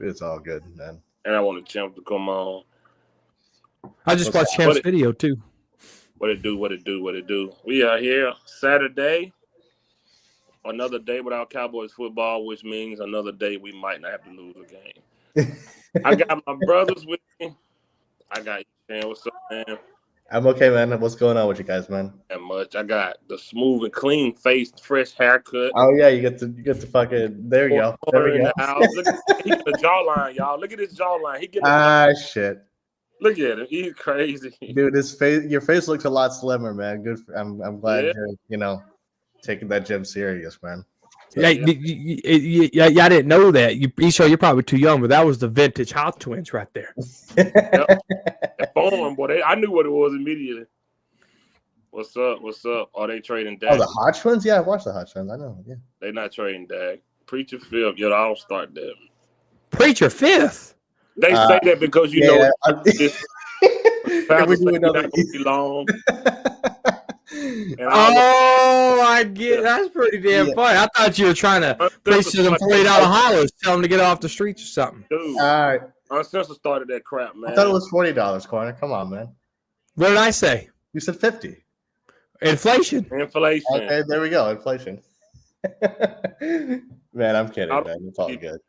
It's all good, man. And I want the champ to come on. I just watched Champ's video too. What it do? We are here Saturday. Another day without Cowboys football, which means another day we might not have to lose a game. I got my brothers with me. I got you, man. What's up, man? I'm okay, man. What's going on with you guys, man? That much. I got the smooth and clean face, fresh haircut. Oh yeah, you get to fucking. There you go. There we go. Look at the jawline, y'all. Look at his jawline. He getting shit. Look at him. He's crazy, dude. Your face looks a lot slimmer, man. Good. I'm glad you're taking that gym serious, man. So, I didn't know that. You're probably too young, but that was the vintage Hot Twins right there. That phone, boy. I knew what it was immediately. What's up? Are they trading Dak? Oh, the Hot Twins? Yeah, I watched the Hot Twins. I know. Yeah, they're not trading Dak. Preacher fifth. I don't start that. Preacher fifth. They say that because you know. We not be long. I get it. That's pretty damn funny. I thought you were trying to place them $40 hollers, tell them to get off the streets or something. Dude, all right. Uncensored started that crap, man. I thought it was $40, Corner. Come on, man. What did I say? You said 50. Inflation. Okay, there we go. Inflation. Man, I'm kidding, man. It's all good.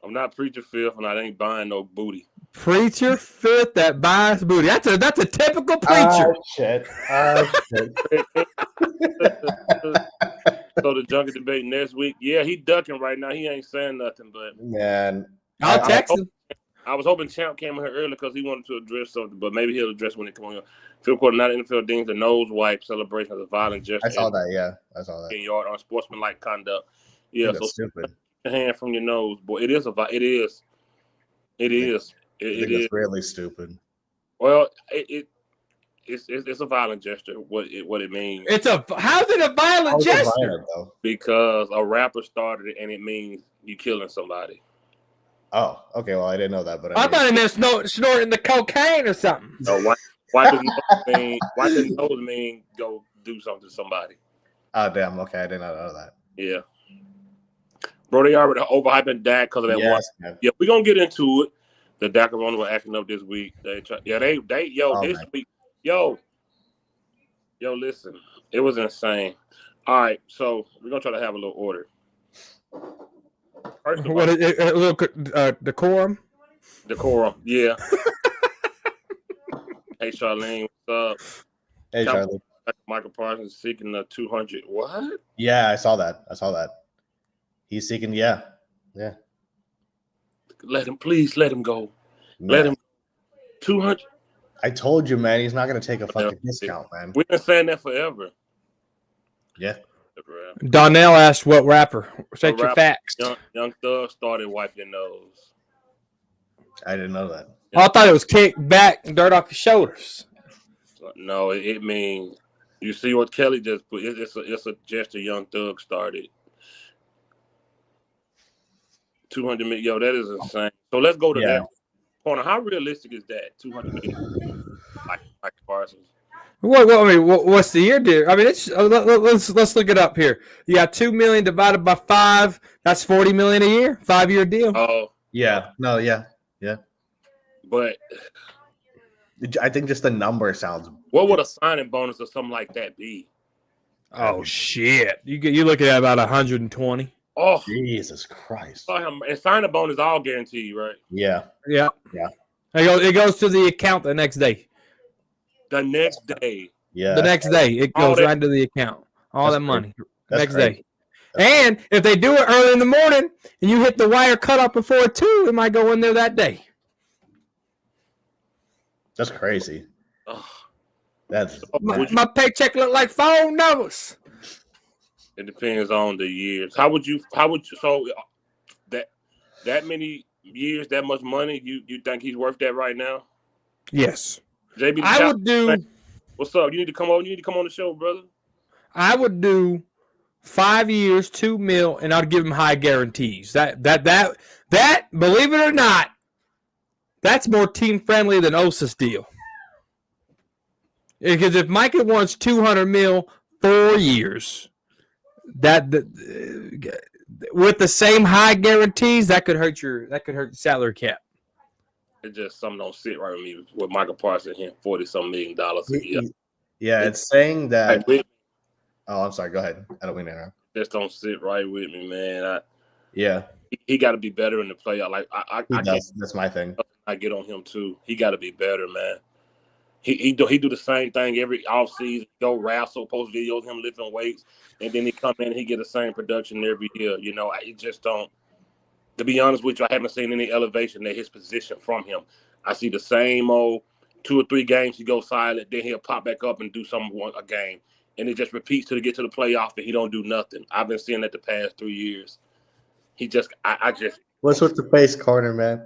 I'm not preacher fifth, and I ain't buying no booty. Preacher fifth that buys booty. That's a typical preacher. Shit. So the junket debate next week. Yeah, he ducking right now. He ain't saying nothing, but man, I'll text him. I was hoping Champ came in here early because he wanted to address something, but maybe he'll address when he comes on. Field quarter, not NFL deems the nose wipe celebration as a violent gesture. I saw that. Yeah, I saw that. Yard on sportsmanlike conduct. Yeah, so stupid. Your hand from your nose, boy. It is. It is really stupid. Well, it's a violent gesture. What it means? How's it a violent gesture? Violent, because a rapper started it, and it means you killing somebody. Oh, okay. Well, I didn't know that, but I thought it meant snorting the cocaine or something. No, why does nose mean go do something to somebody? Oh, damn. Okay, I did not know that. Yeah. Bro, they already overhyping Dak because of that one. Man. Yeah, we're gonna get into it. The Dak and Ronald were acting up this week. This week. Listen, it was insane. All right, so we're gonna try to have a little order. First of all, a little decorum? Decorum, yeah. Hey, Charlene, what's up? Hey, Charlie. Micah Parsons seeking the 200. What? Yeah, I saw that. He's seeking, yeah. Let him go. Man. Let him 200. I told you, man. He's not going to take a fucking discount, man. We've been saying that forever. Yeah. Donnell asked what rapper. State your facts. Young Thug started wiping nose. I didn't know that. I thought it was kick back and dirt off your shoulders. No, it means you see what Kelly just put. It's a gesture Young Thug started. 200 million. Yo, that is insane. So let's go to that corner. How realistic is that? 200 million. Like Parsons. What's the year, dear? I mean, let's look it up here. You got $2 million divided by 5. That's $40 million a year. 5-year deal. Oh, yeah. No, yeah. But I think just the number sounds. What would a signing bonus or something like that be? Oh shit! You looking at about 120. Oh, Jesus Christ! And signing bonus all guaranteed, right? Yeah. It goes to the account the next day. The next day. Yeah. The next day it goes right into the account. All that money. Next day. And if they do it early in the morning and you hit the wire cutoff before 2, it might go in there that day. That's crazy. That's my paycheck look like phone numbers. It depends on the years. How would you so that many years, that much money, you think he's worth that right now? Yes. JB, I would do. What's up? You need to come on the show, brother. I would do 5 years, $2 million, and I'd give him high guarantees. That believe it or not, that's more team friendly than Osa's deal. Because if Micah wants $200 million 4 years, with the same high guarantees, that could hurt your salary cap. It just something don't sit right with me with Micah Parsons hitting $40-some million a year. Yeah, it's saying that. Like, Oh, I'm sorry. Go ahead. I don't mean to interrupt. just don't sit right with me, man. Yeah, He got to be better in the playoff. Like I does. That's my thing. I get on him too. He got to be better, man. He do the same thing every offseason. Go wrestle, post videos of him lifting weights, and then he come in and he get the same production every year. You know, I just don't. To be honest with you, I haven't seen any elevation in his position from him. I see the same old 2 or 3 games he goes silent, then he'll pop back up and do a game, and it just repeats till he get to the playoff and he don't do nothing. I've been seeing that the past 3 years. He just, I just. What's with the face corner, man?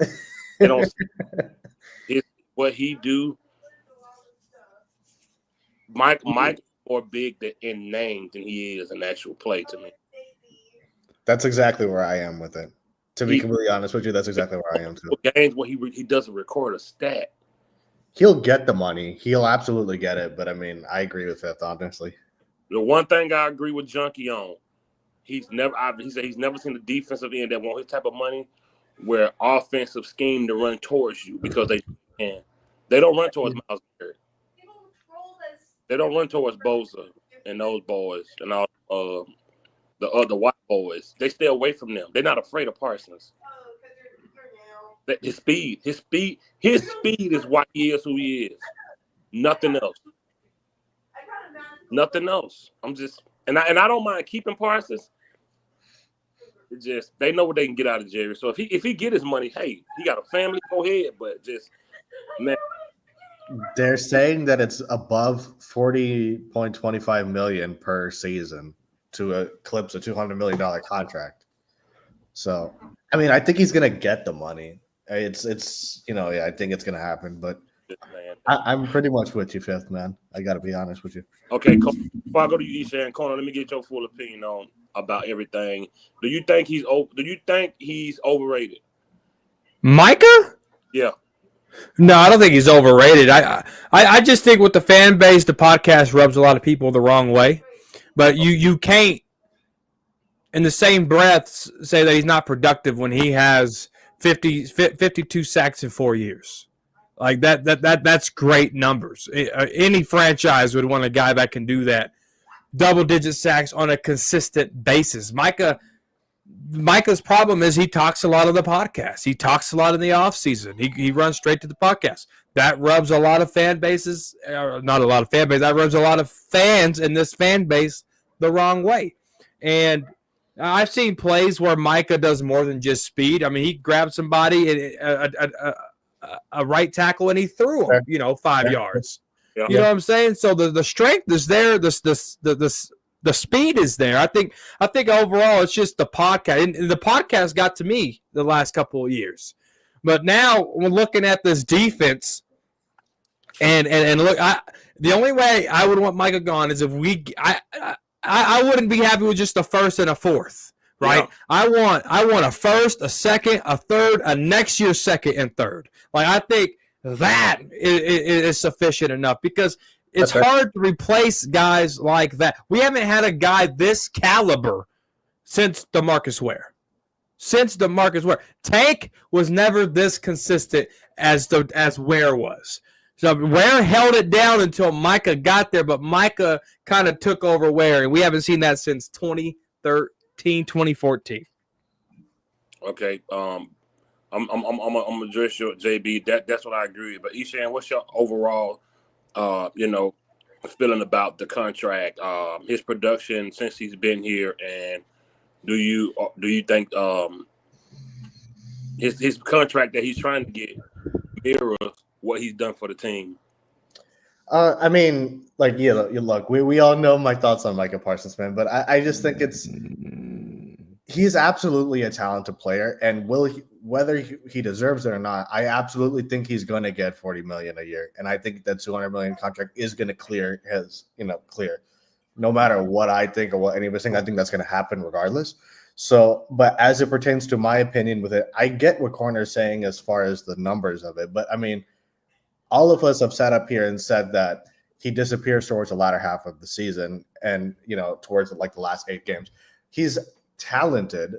You know, what he do. Mike more big in name than he is in actual play to me. That's exactly where I am with it. To be completely honest with you, that's exactly where I am too. Games where he doesn't record a stat. He'll get the money. He'll absolutely get it. But I mean, I agree with Fifth, honestly. The one thing I agree with Junkie on, he said he's never seen a defensive end that want his type of money where offensive scheme to run towards you because they can. They don't run towards Miles Garrett. They don't run towards Bosa and those boys and all the other white boys. They stay away from them. They're not afraid of Parsons. His speed is why he is who he is. Nothing else. Nothing else. I'm just and I don't mind keeping Parsons. It just they know what they can get out of Jerry. So if he get his money, hey, he got a family, go ahead. But just man. They're saying that it's above $40.25 million per season to eclipse a $200 million contract. So, I mean, I think he's going to get the money. It's I think it's going to happen. But I'm pretty much with you, Fifth, man. I got to be honest with you. Okay, before I go to you, Isha and Connor, let me get your full opinion on about everything. Do you think he's overrated? Micah? Yeah. No, I don't think he's overrated. I just think with the fan base, the podcast rubs a lot of people the wrong way. But you can't, in the same breath, say that he's not productive when he has 52 sacks in 4 years. Like that's great numbers. Any franchise would want a guy that can do that. Double-digit sacks on a consistent basis. Micah's problem is he talks a lot on the podcast. He talks a lot in the offseason. He runs straight to the podcast. That rubs a lot of fan bases, not a lot of fan base, that rubs a lot of fans in this fan base the wrong way. And I've seen plays where Micah does more than just speed. I mean, he grabbed somebody, a right tackle, and he threw him, 5 yards. Yeah. You know what I'm saying? So the strength is there. The speed is there. I think overall it's just the podcast. And the podcast got to me the last couple of years. But now we're looking at this defense and look, the only way I would want Micah gone is if I wouldn't be happy with just a first and a fourth, right? Yeah. I want a first, a second, a third, a next year's second and third. Like I think that is sufficient enough because it's hard to replace guys like that. We haven't had a guy this caliber since DeMarcus Ware. Tank was never this consistent as Ware was. So Ware held it down until Micah got there, but Micah kind of took over Ware, and we haven't seen that since 2013, 2014. Okay, I'm gonna address your JB. That's what I agree with. But Ishan, what's your overall feeling about the contract, his production since he's been here, and do you think his contract that he's trying to get mirrors what he's done for the team? I mean, like, look, we all know my thoughts on Micah Parsons, man, but I just think he's absolutely a talented player, and whether he deserves it or not, I absolutely think he's going to get $40 million a year, and I think that $200 million contract is going to clear no matter what I think or what any of us think. I think that's going to happen regardless. So, but as it pertains to my opinion with it, I get what Corner's saying as far as the numbers of it, but I mean, all of us have sat up here and said that he disappears towards the latter half of the season and, towards like the last 8 games. He's talented.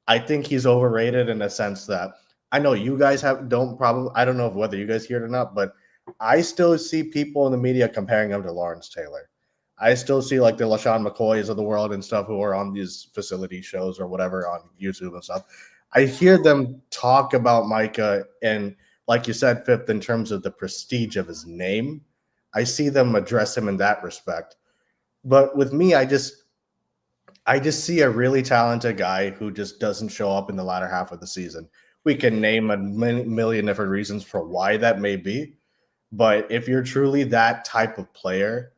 I think he's overrated in a sense that I know you guys I don't know whether you guys hear it or not, but I still see people in the media comparing him to Lawrence Taylor. I still see like the LaShawn McCoys of the world and stuff who are on these facility shows or whatever on YouTube and stuff. I hear them talk about Micah and, like you said, Fifth, in terms of the prestige of his name. I see them address him in that respect. But with me, I just see a really talented guy who just doesn't show up in the latter half of the season. We can name a million different reasons for why that may be. But if you're truly that type of player,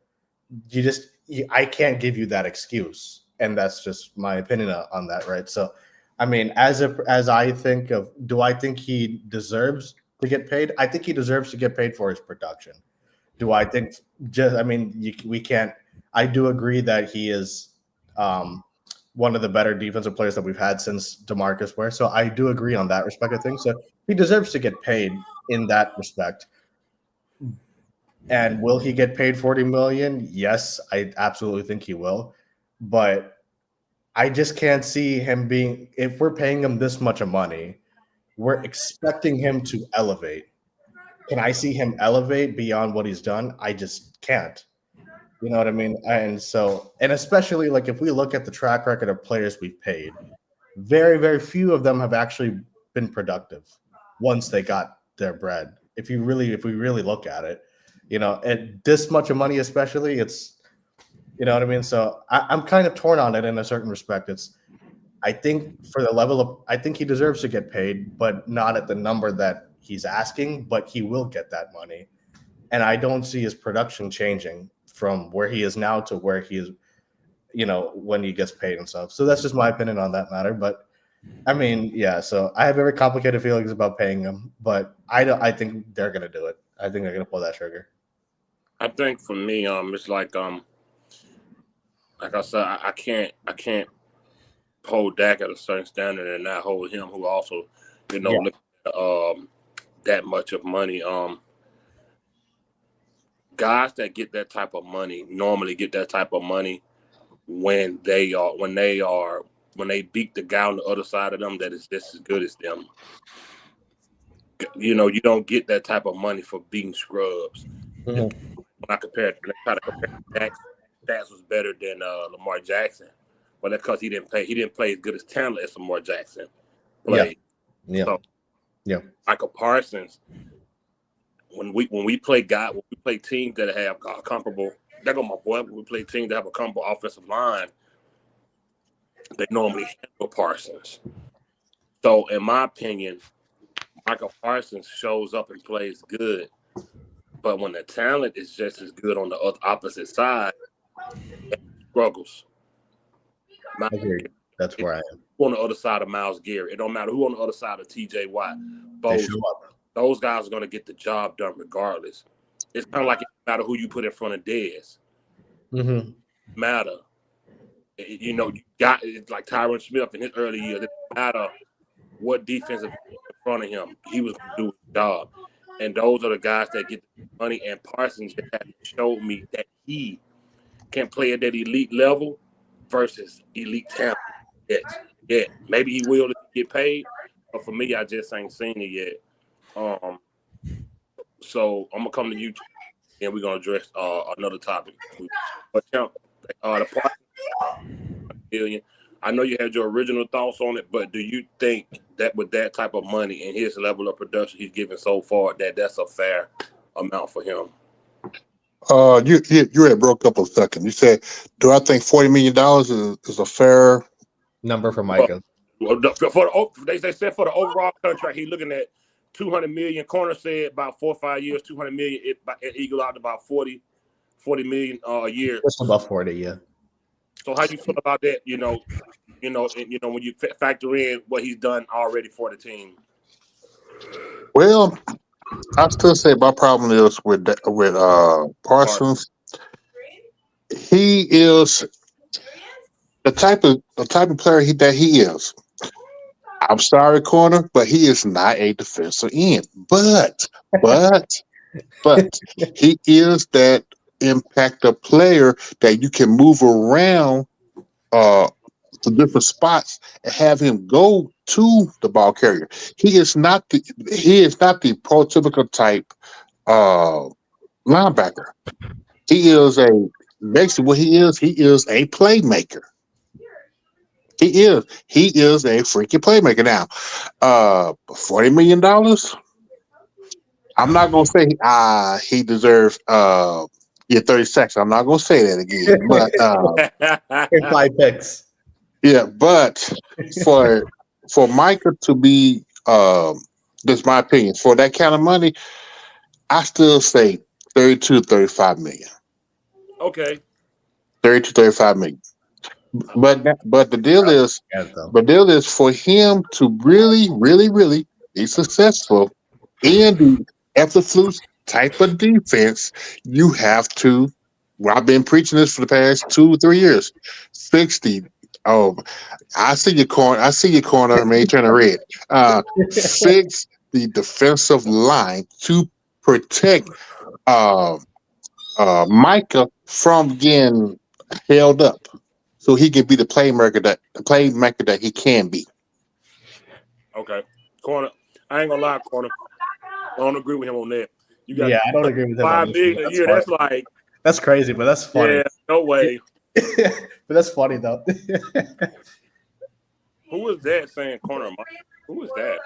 I can't give you that excuse. And that's just my opinion on that, right? So, I mean, as I think of, do I think he deserves to get paid? I think he deserves to get paid for his production. Do I think we can't. I do agree that he is one of the better defensive players that we've had since DeMarcus Ware. So I do agree on that respect of things. So he deserves to get paid in that respect. And will he get paid $40 million? Yes, I absolutely think he will. But I just can't see him being, if we're paying him this much of money, we're expecting him to elevate. Can I see him elevate beyond what he's done? I just can't. You know what I mean? And so, and especially like if we look at the track record of players we've paid, very, very few of them have actually been productive once they got their bread. If we really look at it, you know, and this much of money, especially, it's, you know what I mean? So I'm kind of torn on it in a certain respect. I think for the level of, I think he deserves to get paid, but not at the number that he's asking, but he will get that money. And I don't see his production changing from where he is now to where he is, you know, when he gets paid and stuff. So that's just my opinion on that matter. But I mean, yeah, so I have very complicated feelings about paying him, but I think they're going to do it. I think they're going to pull that trigger. I think for me, it's like I said, I can't hold Dak at a certain standard and not hold him, who also, you know, look at, that much of money. Guys that get that type of money normally get that type of money when they beat the guy on the other side of them that is just as good as them. You know, you don't get that type of money for beating scrubs. When I try to compare Dak's stats was better than Lamar Jackson, but that's because he didn't play as good as talent as Lamar Jackson played. Yeah. So, yeah. Micah Parsons, when we play teams that have comparable, there go my boy. When we play teams that have a comparable offensive line, they normally handle Parsons. So, in my opinion, Micah Parsons shows up and plays good. But when the talent is just as good on the opposite side, it struggles. Agreed. That's where I am. On the other side of Myles Garrett. It don't matter who on the other side of TJ Watt. Those guys are going to get the job done regardless. It's kind of like it doesn't matter who you put in front of Dez. Matter. You know, you got it's like Tyron Smith in his early years. It doesn't matter what defense in front of him. He was going to do his job. And those are the guys that get the money. And Parsons has showed me that he can play at that elite level versus elite talent. Yeah, maybe he will if he get paid. But for me, I just ain't seen it yet. So I'm gonna come to you, and we're gonna address another topic. But the Parsons million. I know you had your original thoughts on it, but do you think that with that type of money and his level of production he's given so far, that's a fair amount for him? You had broke up a second. You said, do I think $40 million is a fair number for Micah? They said for the overall contract, he's looking at $200 million. Corner said about 4 or 5 years, $200 million. It equal out to about $40 million a year. Just about 40, yeah. So how do you feel about that? You know, when you factor in what he's done already for the team. Well, I still say my problem is with Parsons. He is the type of player that he is. I'm sorry, corner, but he is not a defensive end. But he is that impactor player that you can move around to different spots and have him go to the ball carrier. He is not the prototypical type linebacker. He is basically what he is. He is a playmaker. He is a freaking playmaker. Now, $40 million. I'm not gonna say he deserves 30 sacks. I'm not gonna say that again. But 5 picks. yeah, but for Micah to be that's my opinion, for that kind of money, I still say 32 to 35 million. Okay. 32 to 35 million. But the deal is for him to really, really, really be successful in the absolute type of defense, you have to. Well, I've been preaching this for the past 2-3 years. 60. Oh, I see your corner. Man, turning red. Fix the defensive line to protect Micah from getting held up, so he can be the playmaker that he can be. Okay, corner. I ain't gonna lie, corner. I don't agree with him on that. You got I don't agree with him. $5 million a year. That's like that's crazy, but that's funny. Yeah, no way. But that's funny though. Who was that saying corner? Who was that?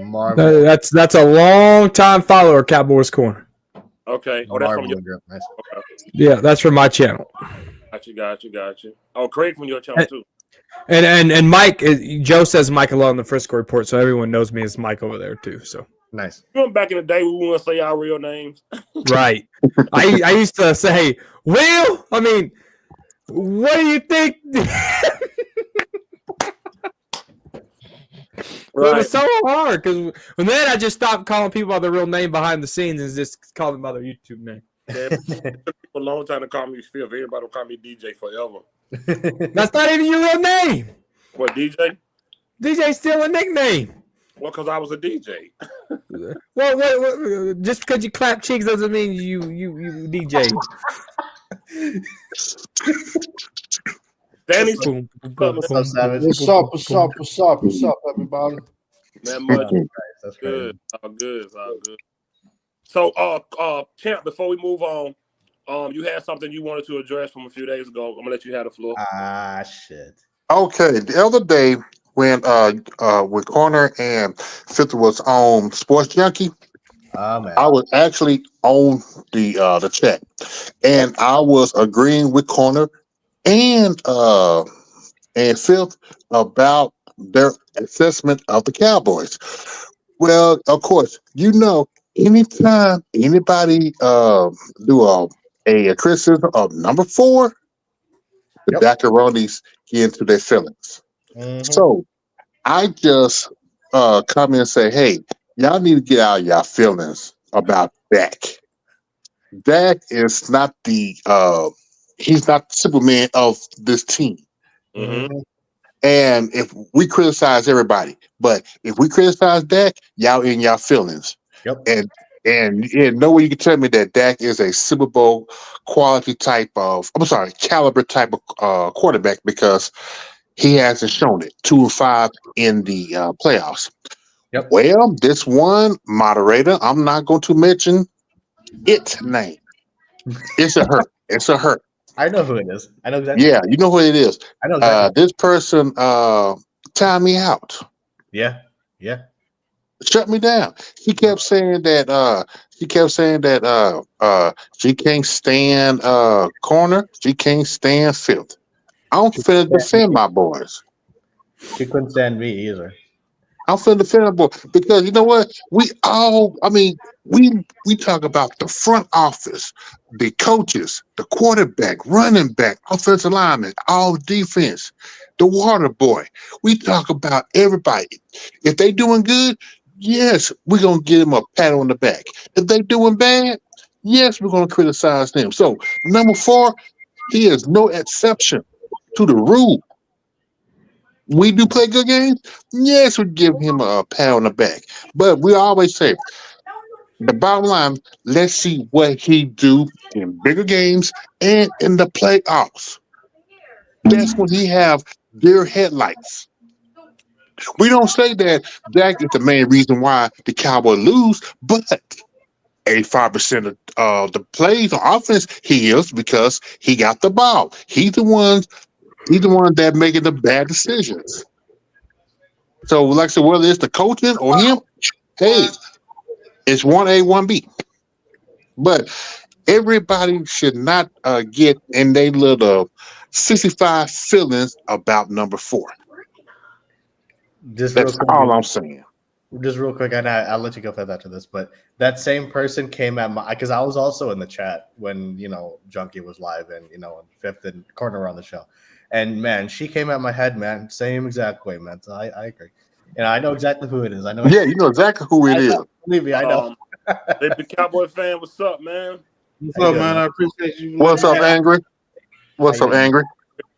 Marvin. That's a long time follower, Cowboys Corner. Okay. Oh, that's from your group. Nice. Okay. Yeah, that's from my channel. Got you. Oh, Craig from your channel too. And Mike, Joe says Mike alone in the Frisco report, so everyone knows me as Mike over there too. So nice. Remember back in the day, we want to say our real names. Right. I used to say, Will. I mean, what do you think? Right. It was so hard because then I just stopped calling people by their real name behind the scenes and just called them by their YouTube name. Yeah, it took a long time to call me Phil. Everybody will call me DJ forever. That's not even your real name. What, DJ? DJ's still a nickname. Well, because I was a DJ. Well, just because you clap cheeks doesn't mean you DJ. Danny, What's up, Savage? What's up, everybody? Man, much. That's good. All good. So, Champ, before we move on, you had something you wanted to address from a few days ago. I'm gonna let you have the floor. Shit. Okay, the other day when Corner and Fifth was on Sports Junkie, man. I was actually on the chat, and I was agreeing with Corner and Fifth about their assessment of the Cowboys. Well, of course, anytime anybody do a criticism of number 4, the Dakaronis get into their feelings. Mm-hmm. So I just come in and say, hey, y'all need to get out of y'all feelings about Dak. Dak is not he's not the Superman of this team. Mm-hmm. And if we criticize everybody, but if we criticize Dak, y'all in y'all feelings. Yep. And no way you can tell me that Dak is a Super Bowl caliber type of quarterback, because he hasn't shown it. 2-5 in the playoffs. Yep. Well, this one moderator, I'm not going to mention its name. It's a hurt. I know who it is. I know exactly. Yeah, you know who it is. I know exactly. This person timed me out. Yeah. Shut me down. She kept saying that she can't stand Corner. She can't stand Fifth. I'm finna defend my boys. She couldn't stand me either. I'm finna defend my boys because you know what? We talk about the front office, the coaches, the quarterback, running back, offensive lineman, all defense, the water boy. We talk about everybody. If they doing good, yes, we're going to give them a pat on the back. If they doing bad, yes, we're going to criticize them. So, number 4, he is no exception to the rule. We do play good games. Yes, we give him a pat on the back. But we always say, the bottom line, let's see what he do in bigger games and in the playoffs. That's when he have deer headlights. We don't say that Dak is the main reason why the Cowboys lose, but 85% of the plays on offense he is because he got the ball. He's the one that making the bad decisions. So, like I said, whether it's the coaching or him, hey, it's 1A, 1B. But everybody should not get in their little 65 feelings about number 4. Just That's real quick, all I'm saying. Just real quick, and I'll let you go after this. But that same person came at my because I was also in the chat when Junkie was live and fifth and corner on the show, and man, she came at my head, man, same exact way, man. So I agree, and I know exactly who it is. I know. Yeah, you know exactly who it is. Believe me, I know. Baby Cowboy fan, what's up, man? What's up, man? I appreciate you. What's up, Angry? What's up, Angry?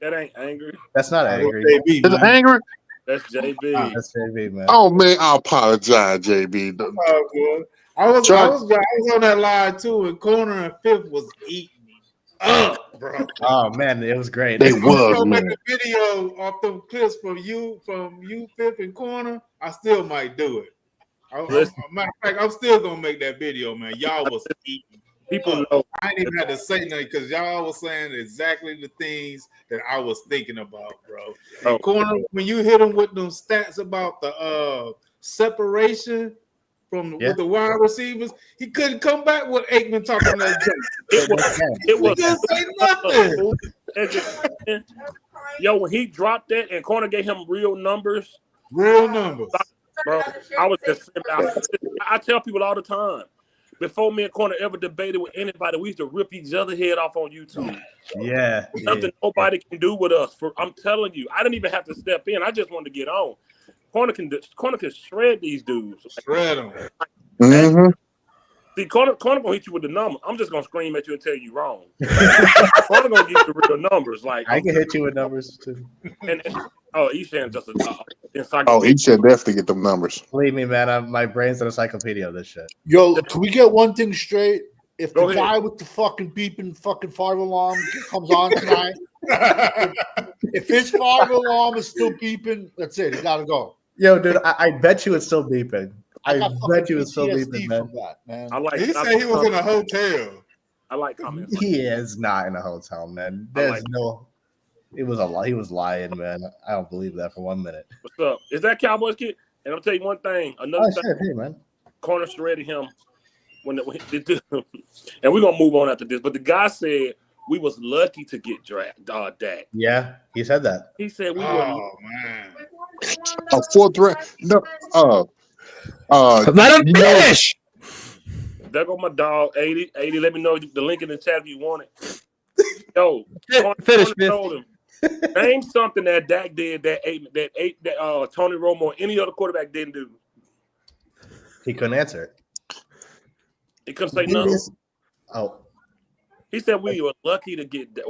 That ain't angry. That's not angry. JB, Is it Angry? That's JB. That's JB, man. Oh man, I apologize, JB. I was on that live too, and corner and fifth was eating me up, bro. Oh man, it was great. They was, make man. a video off them clips from you fifth and corner. I still might do it. Matter of fact, I'm still gonna make that video, man. Y'all was eating. People know. I ain't even had to say nothing because y'all was saying exactly the things that I was thinking about, bro. Oh. Corner, when you hit him with them stats about the separation with the wide receivers, he couldn't come back with Aikman talking that joke. It was He couldn't say nothing. Yo, when he dropped that and corner gave him real numbers, bro, I was just I tell people all the time. Before me and Corner ever debated with anybody, we used to rip each other head off on YouTube. Yeah. Something nobody can do with us. I'm telling you, I didn't even have to step in. I just wanted to get on. Corner can shred these dudes. Shred them. Mm-hmm. See, Corner gonna hit you with the number. I'm just gonna scream at you and tell you wrong. Corner gonna give you the real numbers. Like I can hit you with numbers too. And Eshan just a Oh, he should definitely get them numbers. Believe me, man. My brain's an encyclopedia of this shit. Yo, can we get one thing straight? If Go the ahead. guy with the fucking beeping fucking fire alarm comes on tonight, if his fire alarm is still beeping, that's it. He gotta go. Yo, dude, I bet you it's still beeping. I bet you it's still PTSD beeping, man. from that, man. He said he was in a hotel. I like comments. He is not in a hotel, man. There's no. It was a lie. He was lying, man. I don't believe that for 1 minute. What's up? Is that Cowboys kid? And I'll tell you one thing. Another thing. Hey, man. Corner shredded him and we're gonna move on after this. But the guy said we was lucky to get Dak. Yeah, he said that. He said we were. Man. A fourth round. No. Let him finish. There go my dog, 80. 80, let me know the link in the chat if you want it. Yo, Finish, Corner told him, name something that Dak did that Tony Romo or any other quarterback didn't do. He couldn't answer it. He couldn't say nothing. Oh, He said we were lucky to get that.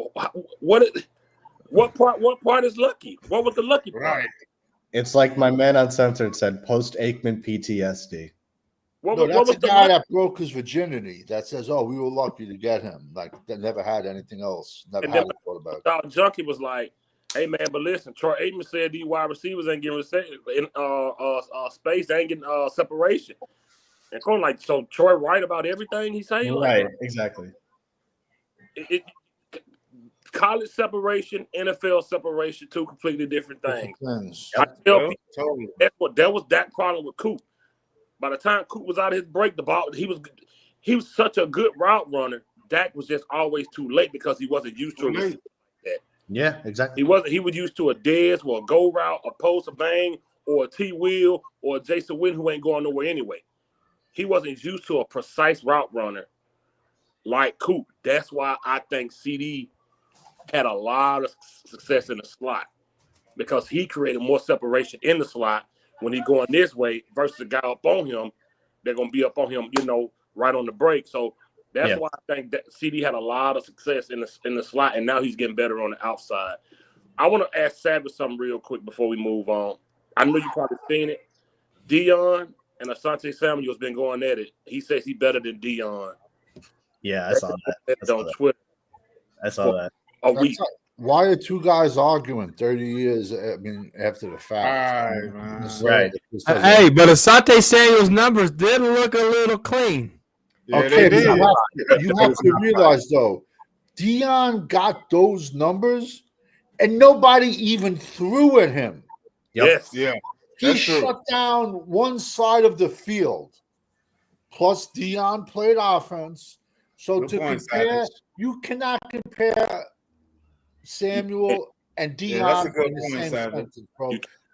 What part is lucky? What was the lucky part? Right. it's like my man Uncensored said, post Aikman PTSD. What No, was that's a the guy that broke his virginity. That says, "Oh, we were lucky to get him. Like that never had anything else. Never And had then a quarterback." Dog Junkie was like, "Hey man, but listen, Troy Aikman said these wide receivers ain't getting space. They ain't getting separation." And Corner like, so Troy right about everything he saying? Right, Like, exactly. college separation, NFL separation, two completely different things. Things. I tell people Totally. that was that problem with Coop. By the time Coop was out of his break, the ball he was such a good route runner. Dak was just always too late because he wasn't used to it. Yeah, exactly. He was used to a Dez or a go route, a post, a bang, or a T wheel, or a Jason Witten who ain't going nowhere anyway. He wasn't used to a precise route runner like Coop. That's why I think CD had a lot of success in the slot because he created more separation in the slot when he going this way versus the guy up on him. They're gonna be up on him, right on the break. So that's why I think that CD had a lot of success in the slot, and now he's getting better on the outside. I want to ask Savage something real quick before we move on. I know you probably seen it. Dion and Asante Samuel's been going at it. He says he's better than Dion. Yeah, I saw that. On Twitter. I saw that. A week. Why are two guys arguing 30 years? I mean, after the fact. All right, man. Right. Hey, but Asante Samuel's numbers did look a little clean. Yeah, Okay, they but did. you have to realize though, Dion got those numbers, and nobody even threw at him. Yes. Yeah. He That's true. shut down one side of the field. Plus, Dion played offense. So Good to point, compare, Savage. you cannot compare Samuel and Yeah, that's a Dion good in the point, same Savage. sentence, bro.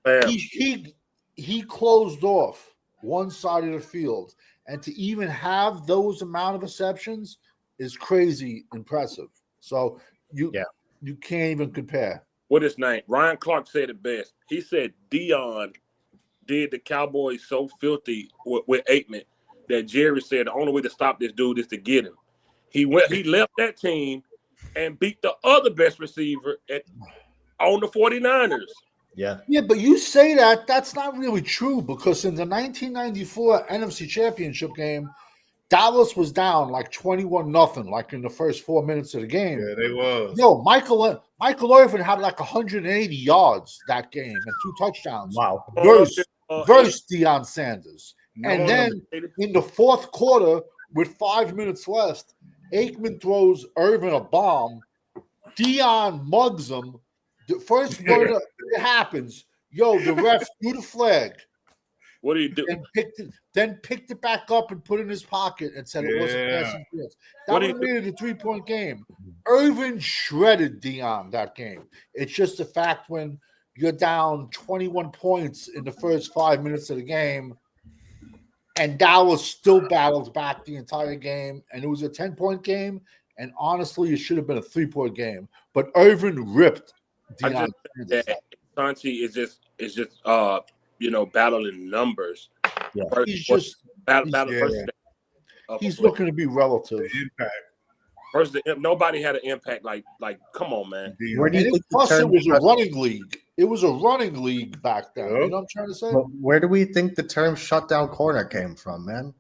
Yeah. He closed off one side of the field, and to even have those amount of receptions is crazy impressive. So you can't even compare. What his name? Ryan Clark said it best. He said Dion did the Cowboys so filthy with Aikman that Jerry said the only way to stop this dude is to get him. He left that team and beat the other best receiver on the 49ers. Yeah. Yeah, but you say that's not really true because in the 1994 NFC Championship game, Dallas was down like 21-0, like in the first 4 minutes of the game. Yeah, they was. Yo, Michael Irvin had like 180 yards that game and 2 touchdowns. Wow. Versus Deion Sanders. And then in the fourth quarter, with 5 minutes left, Aikman throws Irvin a bomb. Deion mugs him. The first one that happens, yo, the ref threw the flag. What do you do? Then picked it back up and put it in his pocket and said it wasn't passing interference. That would have made it a 3-point game. Irvin shredded Deion that game. It's just a fact when you're down 21 points in the first 5 minutes of the game, and Dallas still battled back the entire game, and it was a 10-point game, and honestly, it should have been a 3-point game. But Irvin ripped Deion. Sanchi is just battling numbers. Yeah. He's looking to be relative. Impact. First, nobody had an impact like come on, man. Where do you think plus it was a running league. It was a running league back then. You know what I'm trying to say? But where do we think the term shutdown corner came from, man?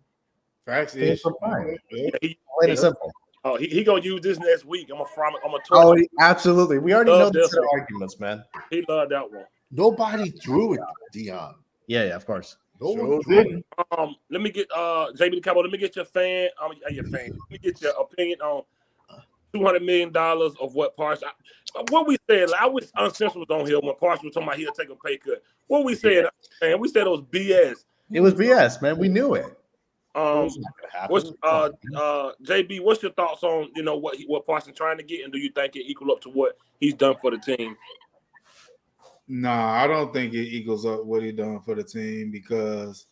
Facts is plain and simple. Oh, he gonna use this next week. I'm gonna Oh, absolutely. We already know the arguments, man. He loved that one. Nobody threw it, Dion. Yeah, of course. No one didn't. Let me get JB the Cowboy. Let me get your fan. Your fan. Let me get your opinion on $200 million of what Parsons. What we said. I wish Uncensored was on here when Parsons was talking about he'll take a pay cut. What we said, man. We said it was BS. It was BS, man. We knew it. What's JB? What's your thoughts on what Parsons trying to get, and do you think it equal up to what he's done for the team? Nah, I don't think it equals up what he done for the team because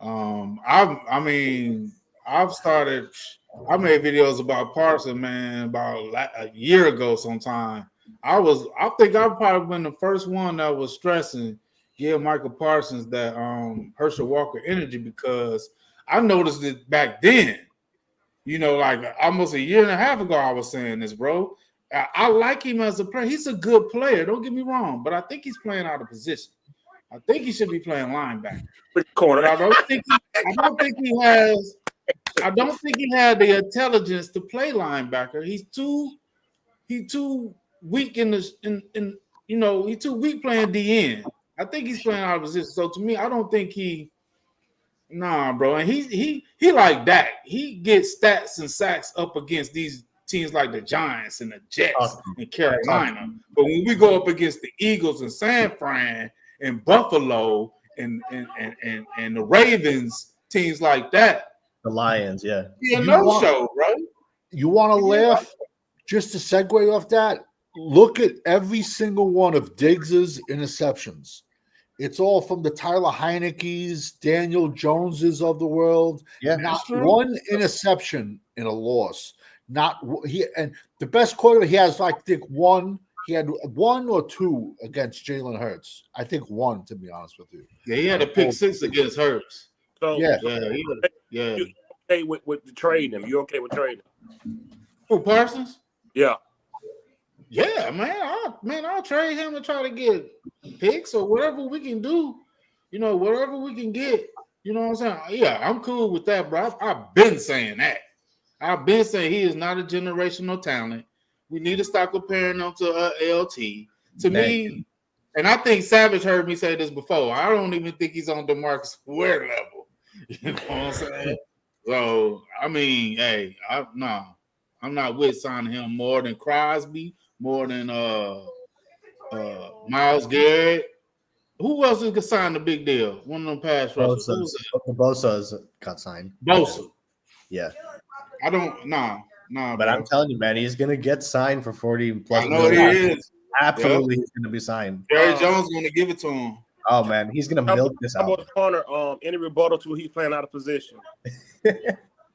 I made videos about Parsons, man, about a year ago sometime. I think I've probably been the first one that was stressing give Micah Parsons that Herschel Walker energy because I noticed it back then. Like almost a year and a half ago, I was saying this, bro. I like him as a player. He's a good player. Don't get me wrong, but I think he's playing out of position. I think he should be playing linebacker. Corner. I don't think he has the intelligence to play linebacker. He's too weak he's too weak playing DN. I think he's playing out of position. So to me, I don't think bro. And he like Dak. He gets stats and sacks up against these teams like the Giants and the Jets and Carolina. But when we go up against the Eagles and San Fran and Buffalo and the Ravens, teams like that. The Lions, yeah. No-show, bro. You want to laugh? Just to segue off that, look at every single one of Diggs's interceptions. It's all from the Tyler Heineke's, Daniel Joneses of the world. Yeah, not one interception in a loss. And the best quarter he has, I think, one. He had 1 or 2 against Jalen Hurts. I think 1, to be honest with you. Yeah, he had a pick 6 against Hurts. So yeah. You okay with the trading him? You okay with trading him? Who, Parsons? Yeah. Yeah, man. I'll trade him to try to get picks or whatever we can do. Whatever we can get. You know what I'm saying? Yeah, I'm cool with that, bro. I've been saying that. I've been saying he is not a generational talent, We need to stop comparing them to LT. To me, and I think Savage heard me say this before. I don't even think he's on DeMarcus Ware level. You know what I'm saying? So I mean, hey, I'm not with signing him more than Crosby, more than Myles Garrett. Who else is gonna sign the big deal? One of them pass rushers. Bosa's got signed. Bosa. Yeah. I don't nah. But bro. I'm telling you, man, he's gonna get signed for 40 plus. I know he is. Absolutely, he's gonna be signed. Jerry Jones gonna give it to him. Oh man, he's gonna milk this out. Corner, any rebuttal to he's playing out of position.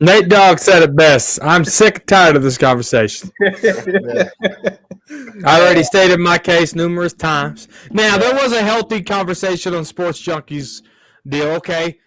Nate Dogg said it best. I'm sick and tired of this conversation. I already stated my case numerous times. Now, there was a healthy conversation on Sports Junkies deal. Okay,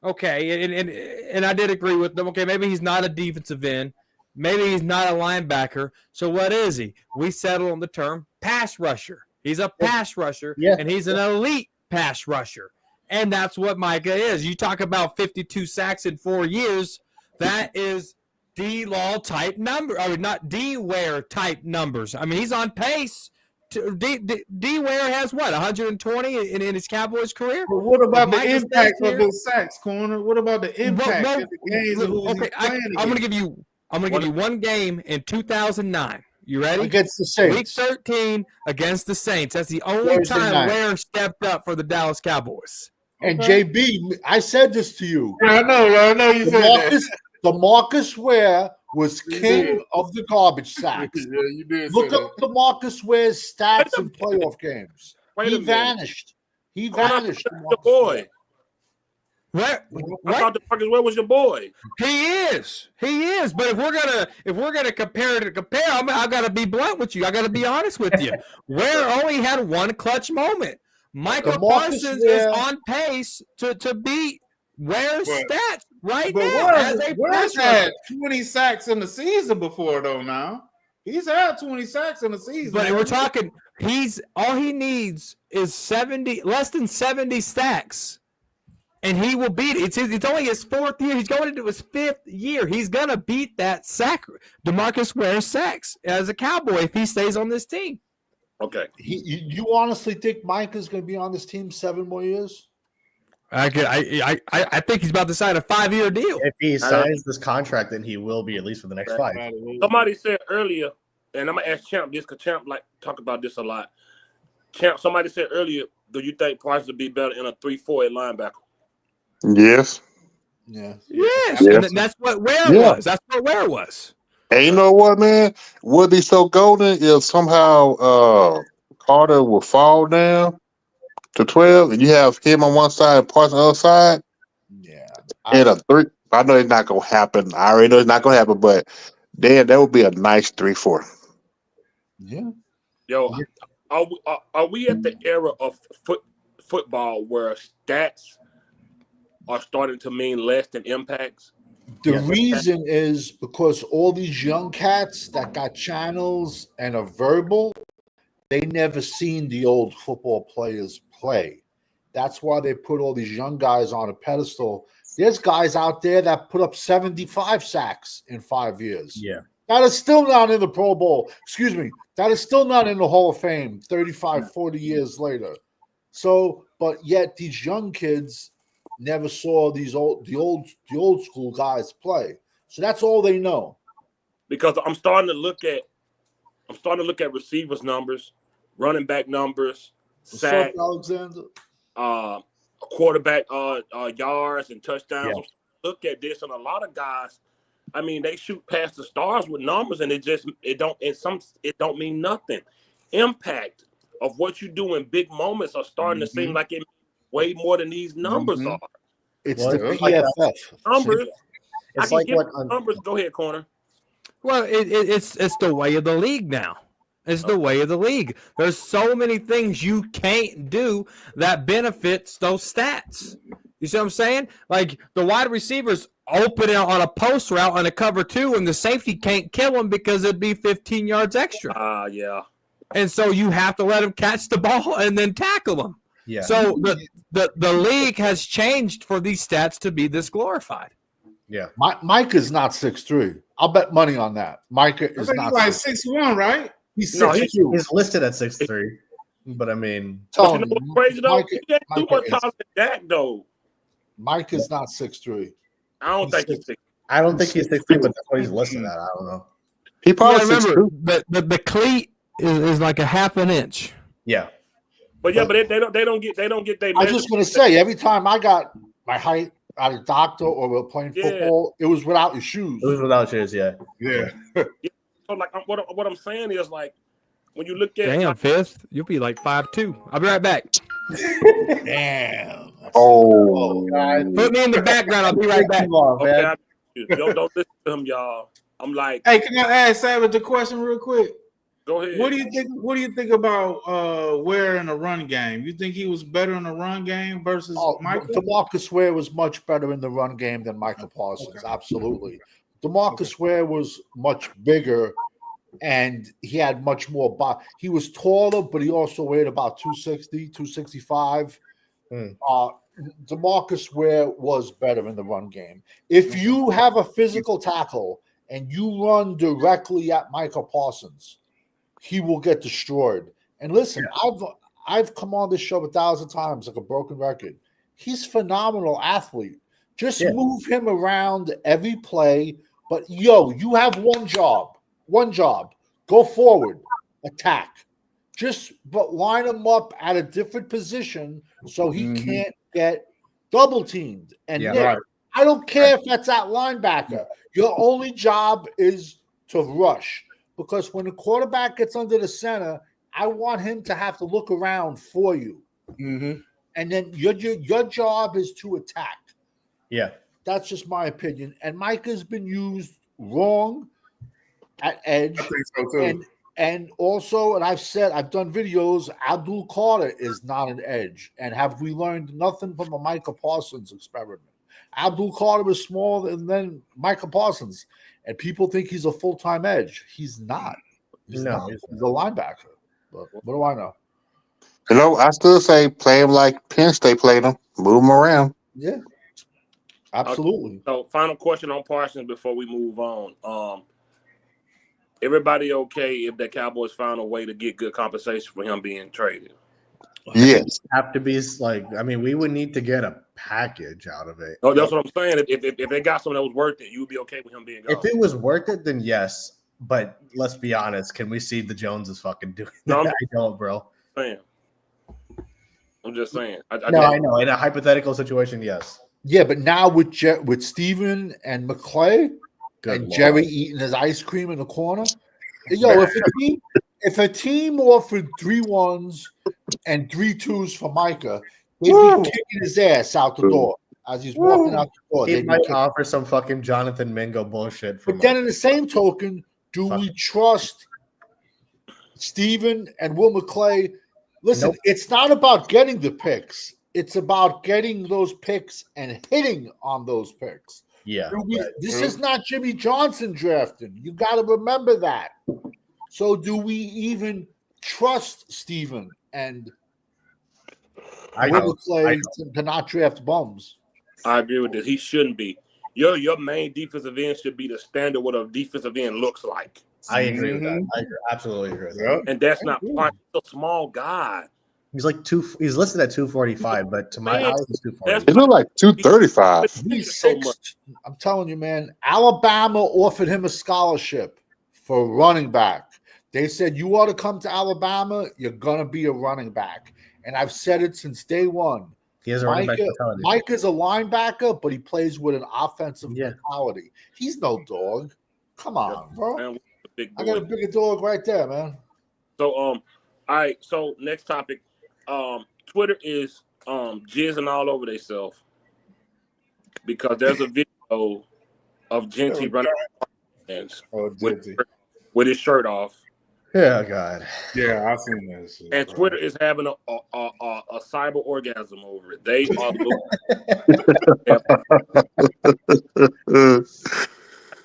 and I did agree with them. Okay, maybe he's not a defensive end. Maybe he's not a linebacker. So what is he? We settle on the term pass rusher. He's a pass rusher, and he's an elite pass rusher. And that's what Micah is. You talk about 52 sacks in 4 years. That is D-Law type number. I mean, not D-Ware type numbers. I mean, he's on pace. D-Ware has what, 120 in his Cowboys career? But what about the impact of his sacks, Corner? What about the impact of the games? Okay, I'm going to give you one game in 2009. You ready? Against the Saints. Week 13 against the Saints. That's the only time Ware stepped up for the Dallas Cowboys. And JB, I said this to you. Yeah, I know you said that. DeMarcus Ware was king of the garbage sacks. Yeah, you did. Look up DeMarcus Ware's stats in playoff games. He vanished. He vanished. Your boy. What? I thought DeMarcus Ware was your boy. He is. But if we're gonna compare, I gotta be blunt with you. I gotta be honest with you. Ware only had one clutch moment. Micah Parsons is on pace to beat Ware's stats right now. Ware's had 20 sacks in the season before, though. Now he's had 20 sacks in the season. But we're talking. All he needs is less than 70 stacks, and he will beat it. It's only his 4th year. He's going into his 5th year. He's gonna beat that sack, DeMarcus Ware sacks as a Cowboy if he stays on this team. Okay. You honestly think Micah's going to be on this team 7 more years? I think he's about to sign a 5-year deal. If he signs this contract, then he will be at least for the next 5. Somebody said earlier, and I'm gonna ask Champ this because Champ talk about this a lot. Champ, somebody said earlier, do you think Parsons would be better in a 3-4 at linebacker? Yes. Yeah. Yes. And that's what Ware was. That's what Ware was. And you know what, man? Would be so golden if somehow Carter will fall down to 12 and you have him on one side and Parsons on the other side. Yeah. And a 3. I know it's not gonna happen. I already know it's not gonna happen, but then that would be a nice 3-4. Yeah. Yo, are we at the era of football where stats are starting to mean less than impacts? The reason is because all these young cats that got channels and are verbal, they never seen the old football players play. That's why they put all these young guys on a pedestal. There's guys out there that put up 75 sacks in 5 years. Yeah. That is still not in the Pro Bowl. Excuse me. That is still not in the Hall of Fame 35, 40 years later. So, but yet these young kids never saw the old school guys play. So that's all they know. Because I'm starting to look at receivers numbers, running back numbers, sacks, Alexander, quarterback yards and touchdowns. Yeah. Look at this, and a lot of guys, I mean, they shoot past the stars with numbers, and it don't mean nothing. Impact of what you do in big moments are starting to seem like it way more than these numbers are. It's the PFF numbers. It's like what numbers. Go ahead, Corner. Well, it's the way of the league now. It's the way of the league. There's so many things you can't do that benefits those stats. You see what I'm saying? Like the wide receivers open it on a post route on a cover 2, and the safety can't kill them because it'd be 15 yards extra. Yeah. And so you have to let them catch the ball and then tackle them. Yeah. So the league has changed for these stats to be this glorified. Yeah. Mike is not 6'3". I'll bet money on that. Micah I is think not he's like 6'2". 6'1", right? He's No, 6'2". He's listed at 6'3", but I mean, But you Tony, know what's crazy though? Micah, He ain't too Micah much is, taller than Dak though. Micah's not 6'3". I don't think he's 6'. I don't think he's 6'3", but that's what he's listed at. I don't know. He You probably gotta remember 6'2". the cleat is like a half an inch. Yeah. But yeah, but they don't get their I was measurement. just going to say, every time I got my height at a doctor or we were playing Yeah. football, it was without your shoes. It was without shoes, yeah. Yeah. So like what I'm saying is like when you look at Damn, Fifth, you'll be like 5'2". I'll be right back. Damn. Oh, Put me in the background. I'll be right back. Come on, okay, man. don't listen to him, y'all. I'm like, Hey, can I ask Savage a question real quick? go ahead. What do you think about Ware in the run game? You think he was better in the run game versus Micah? DeMarcus Ware was much better in the run game than Micah Parsons. Okay. Absolutely. DeMarcus Ware was much bigger and he had much more body. He was taller, but he also weighed about 260, 265. DeMarcus Ware was better in the run game. If you have a physical tackle and you run directly at Micah Parsons, he will get destroyed. And listen, I've come on this show 1,000 times like a broken record. He's a phenomenal athlete. Just move him around every play. But you have one job. Go forward, attack. But line him up at a different position so he can't get double teamed. And Nick, I don't care if that's at linebacker. Your only job is to rush. Because when the quarterback gets under the center, I want him to have to look around for you. And then your job is to attack. Yeah. That's just my opinion. And Micah's been used wrong at edge. I think so too. And also, and I've done videos, Abdul Carter is not an edge. And have we learned nothing from the Micah Parsons experiment? Abdul Carter is smaller than Micah Parsons. And people think he's a full-time edge. He's not. He's not. He's a linebacker. But what do I know? You know, I still say play him like Penn State played him. Move him around. Yeah. Absolutely. So final question on Parsons before we move on. Everybody okay if the Cowboys found a way to get good compensation for him being traded? Yes. Have to be like, I mean, we would need to get a package out of it. No, that's what I'm saying. If they got something that was worth it, you would be okay with him being gone. If it was worth it, then yes. But let's be honest. Can we see the Joneses fucking doing No, that? I don't, bro. I'm just saying. I know. In a hypothetical situation, yes. Yeah, but now with Steven and McClay and Jerry eating his ice cream in the corner, if a team offered 3 1s and 3 2s for Micah, they'd be kicking his ass out the door as he's walking out the door. He might offer some fucking Jonathan Mingo bullshit. But then, in the same token, do we trust Steven and Will McClay? Listen, it's not about getting the picks. It's about getting those picks and hitting on those picks. Yeah. This is not Jimmy Johnson drafting. You got to remember that. So do we even trust Steven and Will McClay to not draft bums? I agree with this. He shouldn't be. Your main defensive end should be the standard what a defensive end looks like. I agree with that. I absolutely agree with that. And that's not he's a small guy. He's like he's listed at 245, but to my eyes, he's 240. He looked like 235. He's 6. I'm telling you, man. Alabama offered him a scholarship for running back. They said, you ought to come to Alabama, you're gonna be a running back. And I've said it since day one. He has a running back mentality. Micah's a linebacker, but he plays with an offensive mentality. He's no dog. Come on, bro. Man, I got a bigger dog right there, man. So all right, so next topic. Twitter is jizzing all over themselves because there's a video of Genty running with his shirt off. Yeah, God. Yeah, I've seen that shit. And Twitter is having a cyber orgasm over it. They are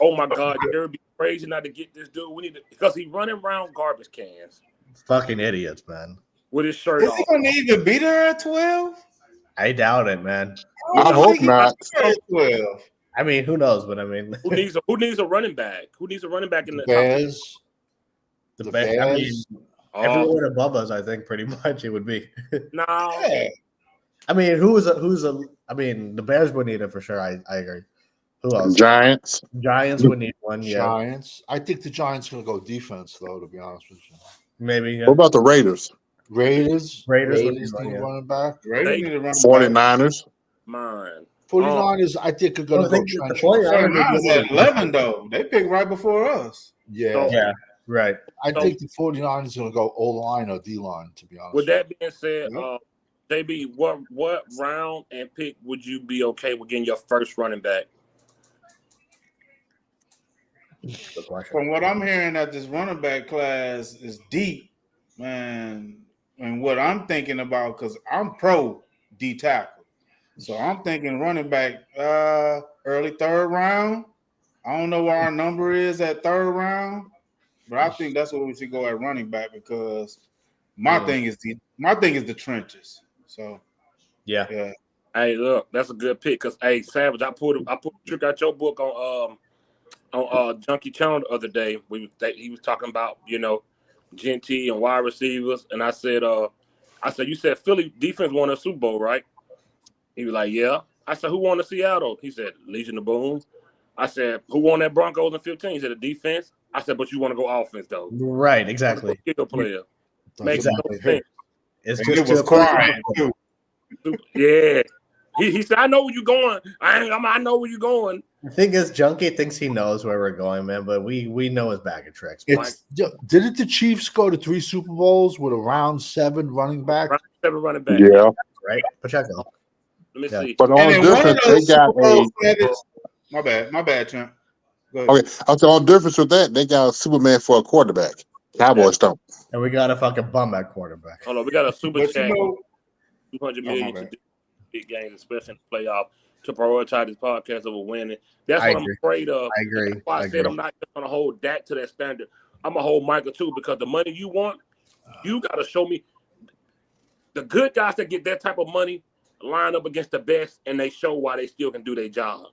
oh my God, it would be crazy not to get this dude. We need to because he's running around garbage cans. Fucking idiots, man. With his shirt off. Is he gonna even beat her at 12? I doubt it, man. I hope not. 12. I mean, who knows? But I mean, Who needs a running back? Who needs a running back in the top? Bears. the Bears. I mean, everyone above us, I think, pretty much it would be. No. Yeah. I mean, I mean, the Bears would need it for sure. I agree. Who else? Giants. Giants would need one. Yeah, Giants. I think the Giants going to go defense, though, to be honest with you. maybe. Yeah. What about the Raiders? Raiders would need need one, a yeah. running back. Raiders need to run 49ers. Mine. 49ers, I think, are going to go the trenches. 49ers at 11 though. They picked right before us. Yeah. Yeah, right. I think the 49ers are going to go O-line or D-line, to be honest. With that being said, Yep. JB, what round and pick would you be okay with getting your first running back? Good question. From what I'm hearing, that this running back class is deep, man. And what I'm thinking about, because I'm pro D tackle, so I'm thinking running back early third round. I don't know what our number is at third round, but I think that's what we should go at running back because my thing is the trenches. So Yeah. Hey, look, that's a good pick because Savage, I pulled a trick out your book on Junkie Channel the other day. He was talking about Gentee and wide receivers, and I said you said Philly defense won a Super Bowl, right? He was like, yeah. I said, who won the Seattle? He said, Legion of Boom. I said, who won that Broncos in 15? He said, the defense. I said, but you want to go offense though? Right. Exactly. Kick a player. Makes Exactly. no sense. It's and just it was crying too. Yeah. He said, I know where you're going. I know where you're going. The thing is, Junkie thinks he knows where we're going, man, but we know his bag of tricks. Didn't the Chiefs go to 3 Super Bowls with a round 7 running back? Round 7 running back. Yeah. Right? Pacheco. Let me see. But on And in one of difference, they those got Super Bowl a. credits, my bad, champ. Go ahead. Okay, I said on difference with that, they got a Superman for a quarterback. Cowboys don't. And we got a fucking bum at quarterback. Hold on, we got a super But chat. you know, 200 my million bad. to big games, especially in the playoff, to prioritize this podcast over winning. That's I what agree. I'm afraid of. I agree. That's why I said I'm not just going to hold Dak to that standard. I'm going to hold Micah too because the money you want, you got to show me the good guys that get that type of money line up against the best, and they show why they still can do their job.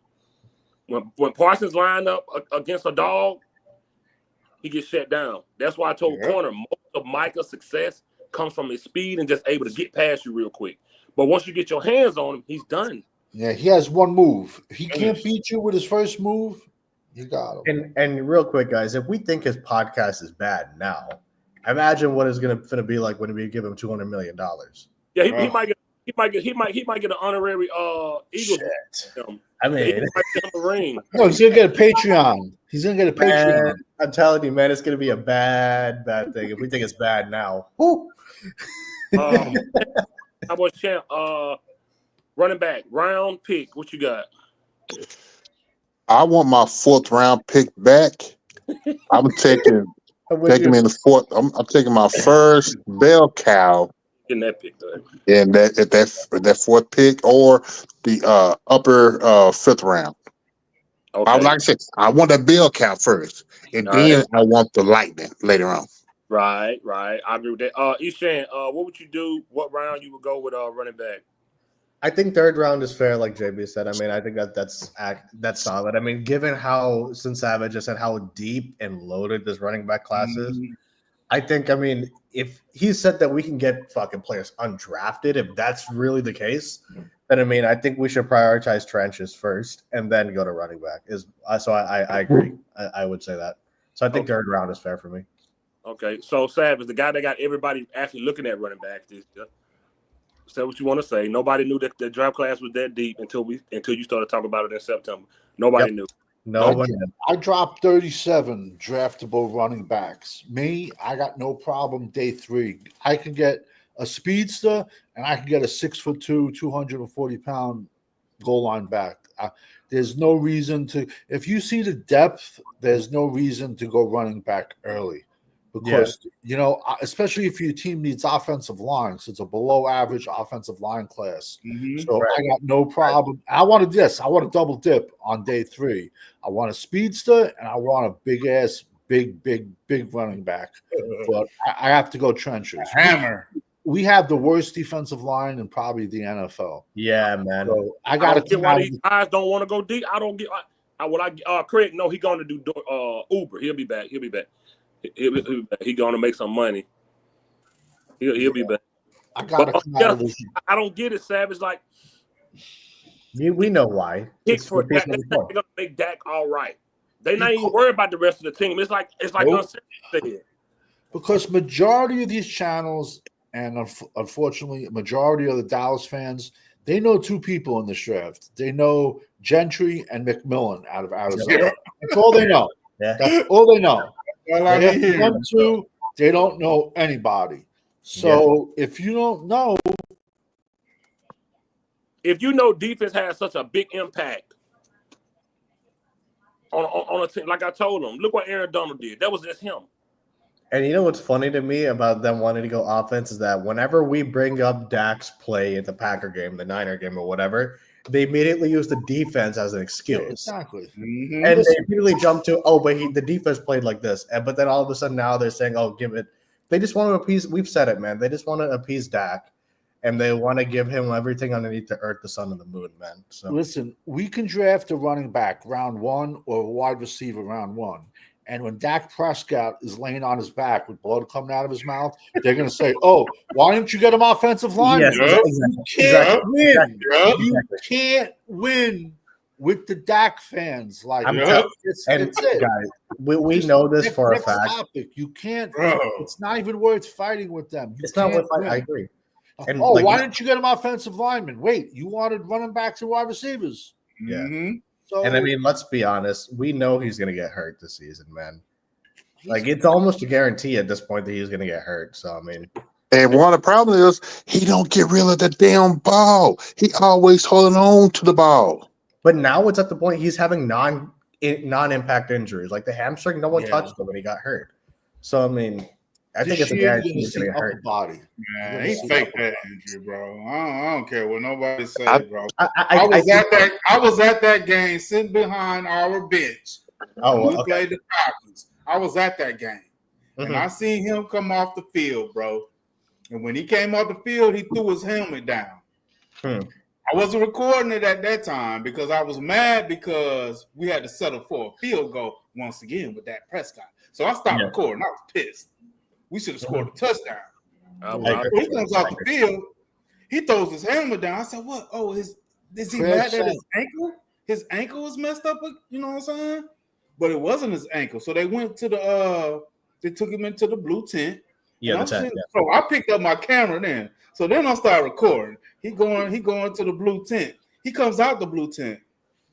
When Parsons line up against a dog, he gets shut down. That's why I told Corner most of Micah's success comes from his speed and just able to get past you real quick. But once you get your hands on him, he's done. Yeah, he has one move. He can't beat you with his first move. You got him. And real quick, guys, if we think his podcast is bad now, imagine what it's gonna be like when we give him $200 million. Yeah, he might get an honorary Eagles. I mean, he might get him a ring. No, he's gonna get a Patreon. He's gonna get a Patreon. Man, I'm telling you, man, it's gonna be a bad thing if we think it's bad now. Woo. How about champ? Running back, round pick. What you got? I want my 4th round pick back. I'm taking him in the 4th. I'm taking my first bell cow. Getting that pick though. And that 4th pick or the upper 5th round. Okay. Like I said, I want the bell cow first, and then I want the lightning later on. Right. I agree with that. Ishan, what would you do? What round you would go with running back? I think 3rd round is fair, like JB said. I mean, I think that's solid. I mean, given how, since Savage just said how deep and loaded this running back class is, I think, I mean, if he said that we can get fucking players undrafted, if that's really the case, then I mean, I think we should prioritize trenches first and then go to running back. So I agree. I would say that. So I think 3rd round is fair for me. Okay, so Savage, the guy that got everybody actually looking at running backs this year. Say what you want to say. Nobody knew that the draft class was that deep until you started talking about it in September. Nobody knew. No one. I dropped 37 draftable running backs. Me, I got no problem day 3. I can get a speedster and I can get a 6'2", 240-pound goal line back. There's no reason to. If you see the depth, there's no reason to go running back early. Because, especially if your team needs offensive line, so it's a below average offensive line class. So I got no problem. I wanted this. I want a double dip on day 3. I want a speedster and I want a big ass, big running back. But I have to go trenches. Hammer. we have the worst defensive line in probably the NFL. Yeah, man. So I I got don't get why to. these guys don't want to go deep. I don't get. Craig, no, he going to do Uber. He'll be back. He'll be back. He'll be back. He going to make some money. He'll be back. I got to come out of this. I don't get it, Savage. Like, we know why. pick for Dak. They're going to make Dak all right. They're not even worried about the rest of the team. It's like said. Because majority of these channels, and unfortunately, majority of the Dallas fans, they know two people in this draft. They know Gentry and McMillan out of Arizona. That's all they know. Yeah. That's all they know. Them two, they don't know anybody. So if you don't know, if you know defense has such a big impact on a team, like I told them, look what Aaron Donald did. That was just him. And you know what's funny to me about them wanting to go offense is that whenever we bring up Dak's play at the Packer game, the Niner game, or whatever, they immediately use the defense as an excuse. Exactly. And they immediately jump to, but the defense played like this. But then all of a sudden now they're saying, give it. They just want to appease. We've said it, man. They just want to appease Dak, and they want to give him everything underneath the earth, the sun, and the moon, man. So listen, we can draft a running back round 1 or a wide receiver round 1. And when Dak Prescott is laying on his back with blood coming out of his mouth, they're going to say, why didn't you get him offensive line? Yes, You can't win. You can't win with the Dak fans. Like, it's it. Guys, we know this for a fact. Topic. You can't. It's not even worth fighting with them. It's not worth fighting. I agree. And why didn't you get him offensive linemen? Wait, you wanted running backs and wide receivers. Yeah. Mm-hmm. So, and I mean, let's be honest. We know he's going to get hurt this season, man. Like, it's almost a guarantee at this point that he's going to get hurt. So, I mean. And one of the problems is he don't get rid of the damn ball. He always holding on to the ball. But now it's at the point he's having non-impact injuries. Like the hamstring, no one touched him when he got hurt. So, I mean, I think it's a guarantee he's going to get hurt. Body. Man, he faked that injury, bro. I don't care what nobody said, bro. I was at that game sitting behind our bench. We played the Falcons. I was at that game. And I seen him come off the field, bro. And when he came off the field, he threw his helmet down. I wasn't recording it at that time because I was mad because we had to settle for a field goal once again with Dak Prescott. So I stopped recording. I was pissed. We should have scored a touchdown. He comes off the field. He throws his helmet down. I said, what? Oh, is he mad at his ankle? His ankle was messed up, you know what I'm saying? But it wasn't his ankle. So they went to they took him into the blue tent. Yeah, So I picked up my camera then. So then I started recording. He going to the blue tent. He comes out the blue tent.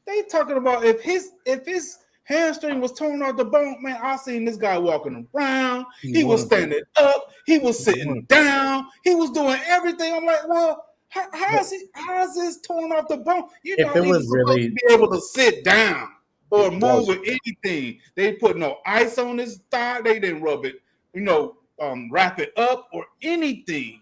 They talking about if his hamstring was torn off the bone, man. I seen this guy walking around. He was standing up. He was sitting down. He was doing everything. I'm like, well, how is this torn off the bone? You know, he was really to be able to sit down or move with anything. They put no ice on his thigh. They didn't rub it, wrap it up or anything.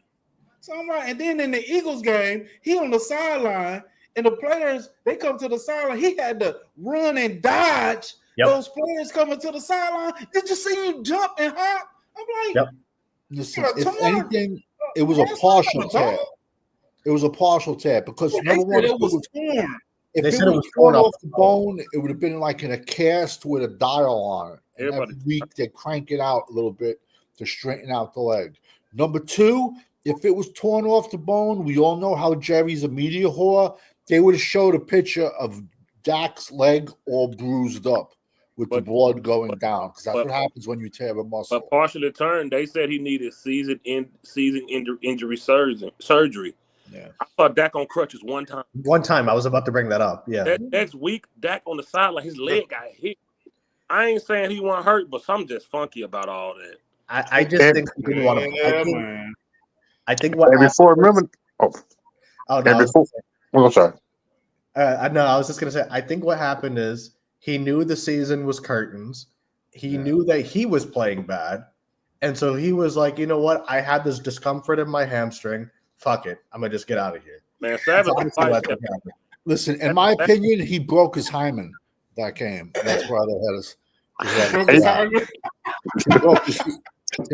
So I'm like, and then in the Eagles game, he on the sideline. And the players, they come to the sideline. He had to run and dodge those players coming to the sideline. Did you see him jump and hop? I'm like, listen, if anything, it was a partial tear. It was a partial tear because number one, it was torn. If it was torn off the bone, it would have been like in a cast with a dial on it. And every week they crank it out a little bit to straighten out the leg. Number two, if it was torn off the bone, we all know how Jerry's a media whore. They would have showed a picture of Dak's leg all bruised up with the blood going down because that's what happens when you tear a muscle. But partially turned, they said he needed season injury surgery. Yeah, I saw Dak on crutches one time. One time, I was about to bring that up. Yeah, that next week, Dak on the sideline, his leg got hit. I ain't saying he wasn't hurt, but something just funky about all that. I just think he didn't want to. I think what before remember. I'm sorry. No, I was just gonna say. I think what happened is he knew the season was curtains. He knew that he was playing bad, and so he was like, you know what? I had this discomfort in my hamstring. Fuck it, I'm gonna just get out of here. Man, Savage. Listen, in my opinion, he broke his hymen that game. That's why they had us.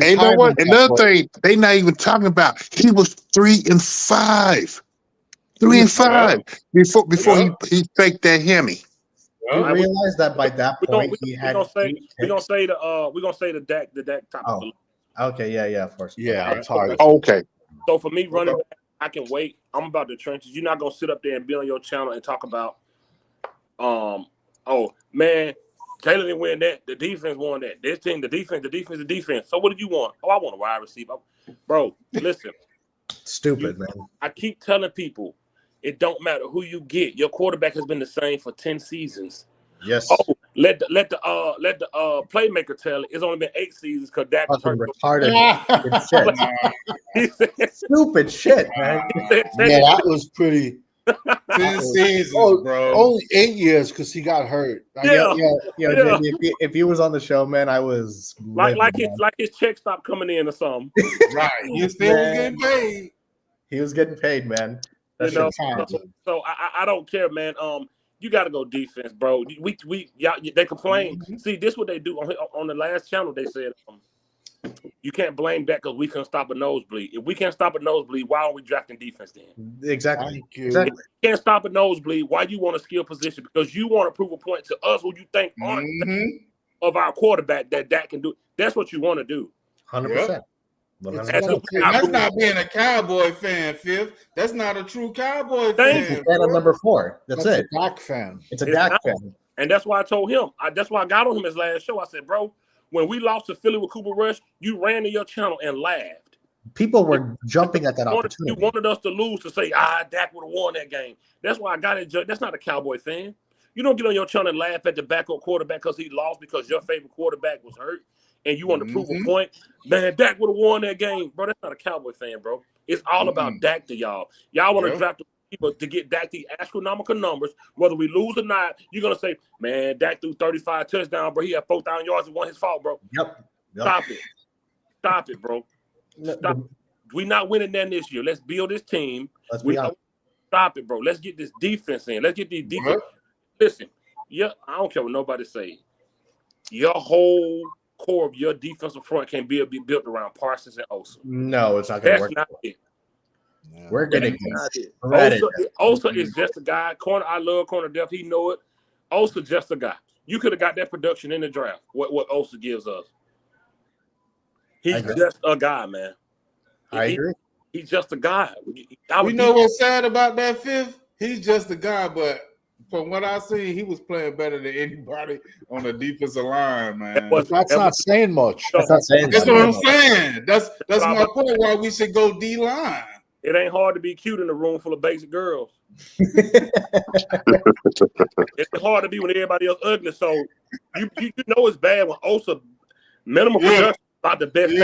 And you know what? Another thing they not even talking about. He was 3-5. 3-5 before he faked that Hemi. We realized that by that point he had. We're gonna say the Dak topic. Oh, okay, yeah, of course. Yeah, I'm tired. Okay. So for me, running back, I can wait. I'm about the trenches. You're not gonna sit up there and be on your channel and talk about, oh man, Taylor didn't win that. The defense won that. This team, the defense. So what did you want? Oh, I want a wide receiver, bro. Listen, stupid man. I keep telling people, it don't matter who you get. Your quarterback has been the same for 10 seasons. Yes. Oh, let the playmaker tell it. It's only been 8 seasons because Dak was hurt. Retarded shit. Stupid shit, man. Yeah, that was pretty. 10 seasons, bro. Only 8 years because he got hurt. Yeah. JD, if he was on the show, man, I was like his check stopped coming in or something. Right. He still was getting paid. He was getting paid, man. So I don't care, man. You got to go defense, bro. They complain. See, this is what they do on the last channel. They said you can't blame that because we couldn't stop a nosebleed. If we can't stop a nosebleed, why aren't we drafting defense then? Exactly. If you can't stop a nosebleed, why you want a skill position? Because you want to prove a point to us who you think of our quarterback that can do. That's what you want to do. 100%. That's not being a Cowboy fan, Fifth. That's not a true Cowboy fan. Fan of number 4. That's it. A Dak fan. It's a Dak fan. And that's why I told him. That's why I got on him his last show. I said, bro, when we lost to Philly with Cooper Rush, you ran to your channel and laughed. People were jumping at that opportunity. You wanted us to lose to say, Dak would have won that game. That's why I got it. That's not a Cowboy fan. You don't get on your channel and laugh at the backup quarterback because he lost because your favorite quarterback was hurt. And you want to prove a point, man, Dak would have won that game. Bro, that's not a Cowboy fan, bro. It's all about Dak to y'all. Y'all want to draft people to get Dak the astronomical numbers. Whether we lose or not, you're going to say, man, Dak threw 35 touchdowns, bro. He had 4,000 yards. It wasn't his fault, bro. Yep. Stop it, bro. Stop. We're not winning that this year. Let's build this team. Stop it, bro. Let's get this defense in. Let's get these defense. Listen, I don't care what nobody say. Your whole core of your defensive front can be built around Parsons and Osa. No, it's not going to work. That's not it. Yeah. We're going to Osa is just a guy. I love corner depth. He know it. Osa just a guy. You could have got that production in the draft. What Osa gives us. He's just a guy, man. I agree. He's just a guy. You know what's sad about that, Fifth? He's just a guy, but from what I see, he was playing better than anybody on the defensive line, man. That's not saying much. That's what I'm saying. That's my point. Why we should go D-line. It ain't hard to be cute in a room full of basic girls. It's hard to be when everybody else ugly. So you know it's bad when Osa minimum production is about the best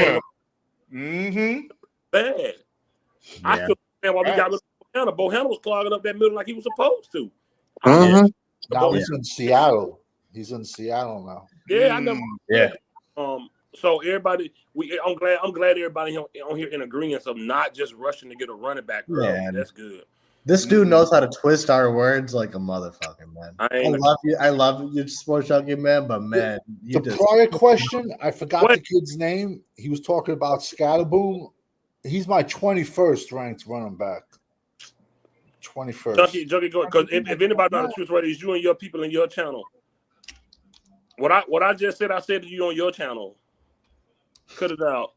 thing. Bad. Yeah. I still understand why we got rid of Bohanna. Bohanna was clogging up that middle like he was supposed to. Now he's in Seattle. He's in Seattle now. Yeah, I know. Yeah. So everybody, I'm glad everybody on here in agreement of not just rushing to get a running back. Yeah, that's good. This dude knows how to twist our words like a motherfucker, man. I love you, Sports Junkie, man. But man, prior question, I forgot the kid's name. He was talking about Scatterboom. He's my 21st ranked running back. 21st. Junkie, go because if anybody knows the truth, right, is you and your people in your channel. What I just said, I said to you on your channel. Cut it out,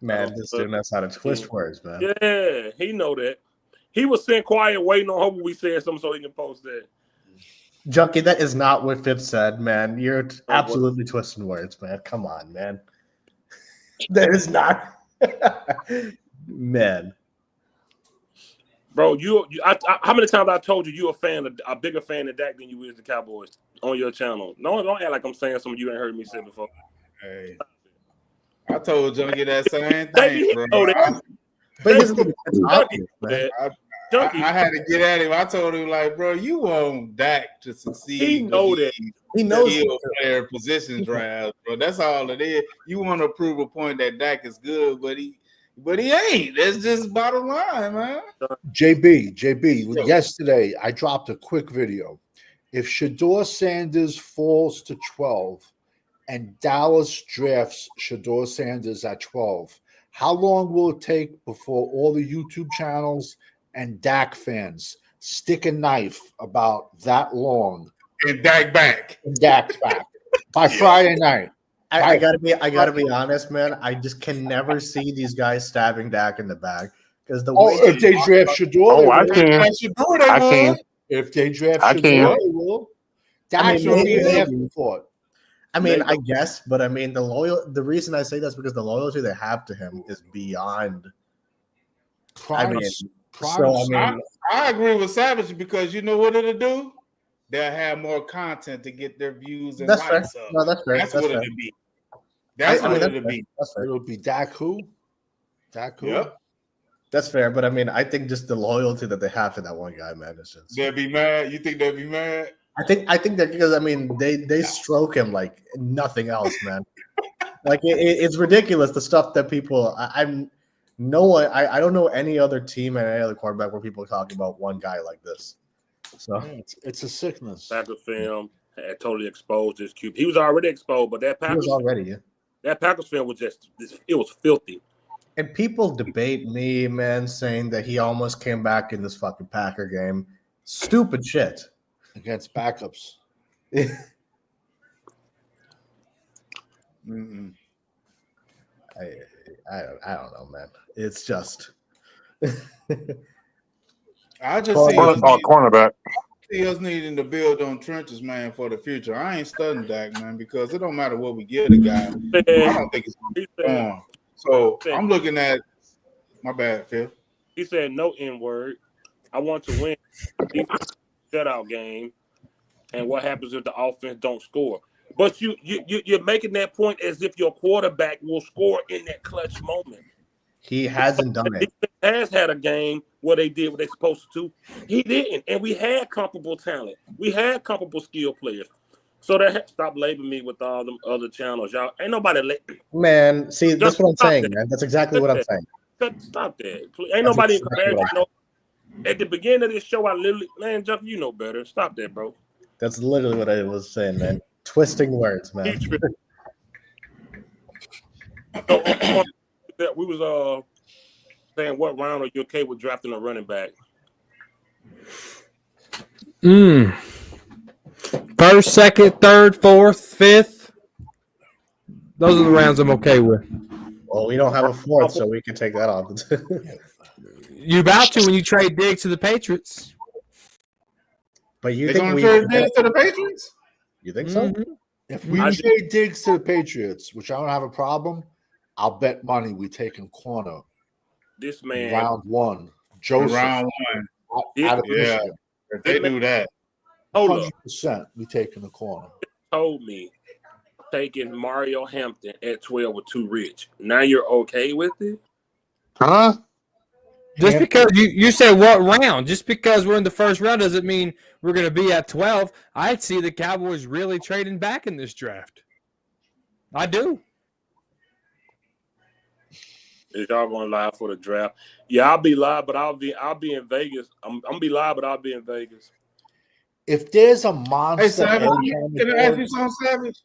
man. This dude knows how to twist words, man. Yeah, he know that. He was sitting quiet, waiting on hoping we said something so he can post that. Junkie, that is not what Fifth said, man. You're absolutely twisting words, man. Come on, man. That is not, man. Bro, how many times I told you you're a bigger fan of Dak than you is the Cowboys on your channel? No, don't act like I'm saying something you ain't heard me say before. Hey, I told Junkie that same thing, bro. I had to get at him. I told him, like, bro, you want Dak to succeed. He know that. He knows player position draft, bro. That's all it is. You want to prove a point that Dak is good, but he ain't. That's just bottom line, man. JB, yesterday I dropped a quick video. If Shedeur Sanders falls to 12 and Dallas drafts Shador Sanders at 12, how long will it take before all the YouTube channels and Dak fans stick a knife about that long And Dak back. in Dak's back by Friday night? I gotta be honest, man. I just can never see these guys stabbing Dak in the back because the way if they draft Shador, Oh, I can. I can. If they draft I Shador, can. they will. Dak should be an afterthought. I mean, I guess, but I mean, the reason I say that's because the loyalty they have to him is beyond. Prime, I agree with Savage because you know what it'll do? They'll have more content to get their views and That's fair. likes up. No, that's fair. That's That's what fair. it'll be. That's what it'll be. That's fair. It'll be Dak who? Dak who? Yep. That's fair, but I mean, I think just the loyalty that they have to that one guy, man, is just. They'll be mad. You think they'll be mad? I think that because I mean they stroke him like nothing else, man. Like it's ridiculous the stuff that people. I don't know any other team and any other quarterback where people are talking about one guy like this. So it's a sickness. Packer film had totally exposed his QB. He was already exposed, but that Packers that Packers film was it was filthy. And people debate me, man, saying that he almost came back in this fucking Packer game. Stupid shit. Against backups. Mm-mm. I don't know, man. It's just. I just see cornerback. us needing to build on trenches, man, for the future. I ain't studying Dak, man, because it don't matter what we give the guy. I don't think it's on. So I'm looking at my bad, Phil. He said no N-word. I want to win shutout game. And what happens if the offense don't score? But you're making that point as if your quarterback will score in that clutch moment. He hasn't done it. He has had a game where they did what they're supposed to. He didn't. And we had comparable talent. We had comparable skill players. So stop labeling me with all them other channels. Y'all ain't nobody man, see, that's what I'm saying, man. That's exactly what I'm saying. Stop that. Please. Ain't nobody in comparison. At the beginning of this show, I literally, man, Jeff, you know better. Stop that, bro. That's literally what I was saying, man. Twisting words, man. We was saying what round are you okay with drafting a running back? First, second, third, fourth, fifth. Those are the rounds I'm okay with. Well, we don't have a fourth, so we can take that off. You about to when you trade Diggs to the Patriots. But you They're think going we to trade Diggs to the Patriots? You think so? Mm-hmm. If we trade Diggs to the Patriots, which I don't have a problem, I'll bet money we taking corner. This man round one, Joseph. Round one, out of Michigan. If they do that, 100% we taking the corner. Told me taking Mario Hampton at 12 was too rich. Now you're okay with it? Huh? Just because you said what round? Just because we're in the first round doesn't mean we're going to be at 12. I'd see the Cowboys really trading back in this draft. I do. Is y'all going live for the draft? Yeah, I'll be live, but I'll be in Vegas. I'm gonna be live, but I'll be in Vegas. If there's a monster, hey, Savage, can I ask you something, Savage?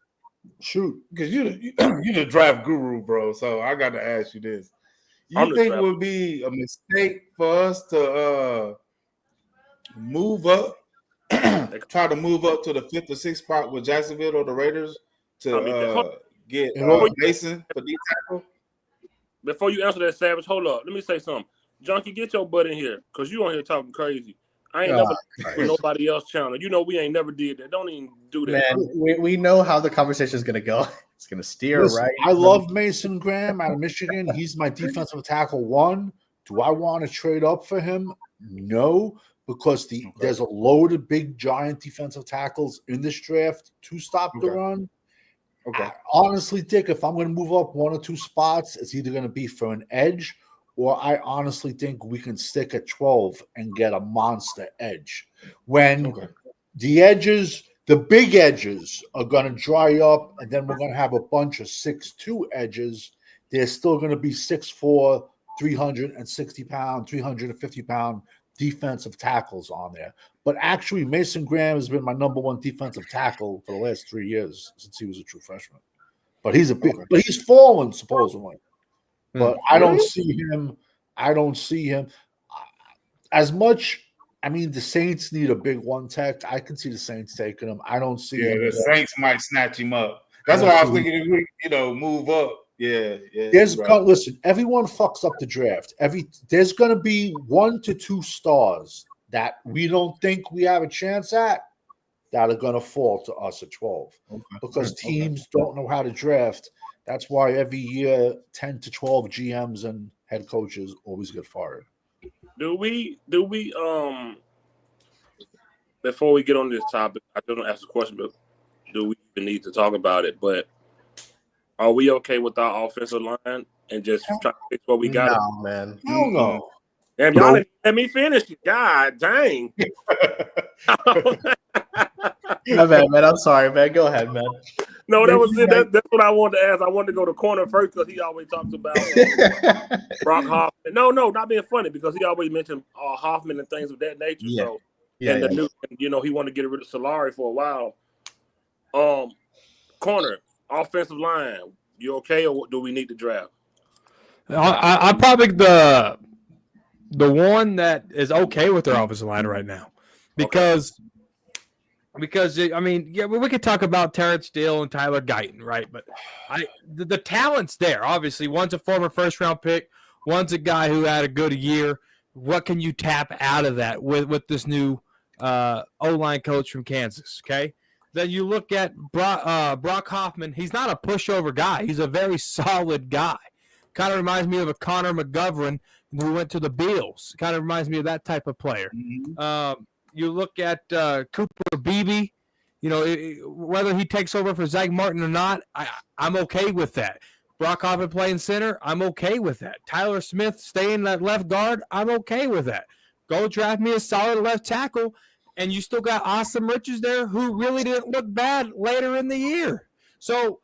Shoot, because you the draft guru, bro. So I got to ask you this. You think it would be a mistake for us to move up, try to move up to the 5th or 6th spot with Jacksonville or the Raiders to get Mason for D tackle? Before you answer that, Savage, hold up. Let me say something. Junkie, get your butt in here because you on here talking crazy. I ain't never with nobody else channel. You know we ain't never did that. Don't even do that. Man, we know how the conversation is going to go. It's going to steer right. I love Mason Graham out of Michigan. He's my defensive tackle 1. Do I want to trade up for him? No, because there's a load of big, giant defensive tackles in this draft to stop the run. Okay. Honestly, Dick, if I'm going to move up 1 or 2 spots, it's either going to be for an edge or I honestly think we can stick at 12 and get a monster edge. When the edges, the big edges are going to dry up and then we're going to have a bunch of 6'2" edges, there's still going to be 6'4", 360-pound, 350-pound defensive tackles on there. But actually, Mason Graham has been my number 1 defensive tackle for the last 3 years since he was a true freshman. but he's a big, but he's fallen supposedly. But I don't Really? see him. I don't see him as much. I mean, the Saints need a big one tech. I can see the Saints taking him. I don't see him. The Saints might snatch him up. That's what I was thinking. If we, move up. Yeah. Listen, everyone fucks up the draft. There's going to be 1 to 2 stars that we don't think we have a chance at that are going to fall to us at 12 because teams don't know how to draft. That's why every year 10 to 12 GMs and head coaches always get fired. Do we before we get on this topic, I don't ask the question, but do we even need to talk about it? But are we okay with our offensive line and just try to fix what we got? No, man. Hell no. Damn, y'all didn't let me finish. God dang. My bad, man. I'm sorry, man. Go ahead, man. No, that was it. That's what I wanted to ask. I wanted to go to corner first because he always talks about Brock Hoffman. No, not being funny because he always mentioned Hoffman and things of that nature. Yeah. So, Yeah, new, he wanted to get rid of Solari for a while. Corner, offensive line, you okay, or do we need to draft? I probably the one that is okay with their offensive line right now because I mean, yeah, we could talk about Terrence Steele and Tyler Guyton, right? But the talent's there. Obviously, one's a former first-round pick, one's a guy who had a good year. What can you tap out of that with this new O-line coach from Kansas? Okay, then you look at Brock Hoffman. He's not a pushover guy. He's a very solid guy. Kind of reminds me of a Connor McGovern who went to the Bills. Kind of reminds me of that type of player. Mm-hmm. You look at Cooper Beebe, whether he takes over for Zach Martin or not, I'm okay with that. Brock Hoffman playing center, I'm okay with that. Tyler Smith staying at left guard, I'm okay with that. Go draft me a solid left tackle, and you still got Awesome Richards there who really didn't look bad later in the year. So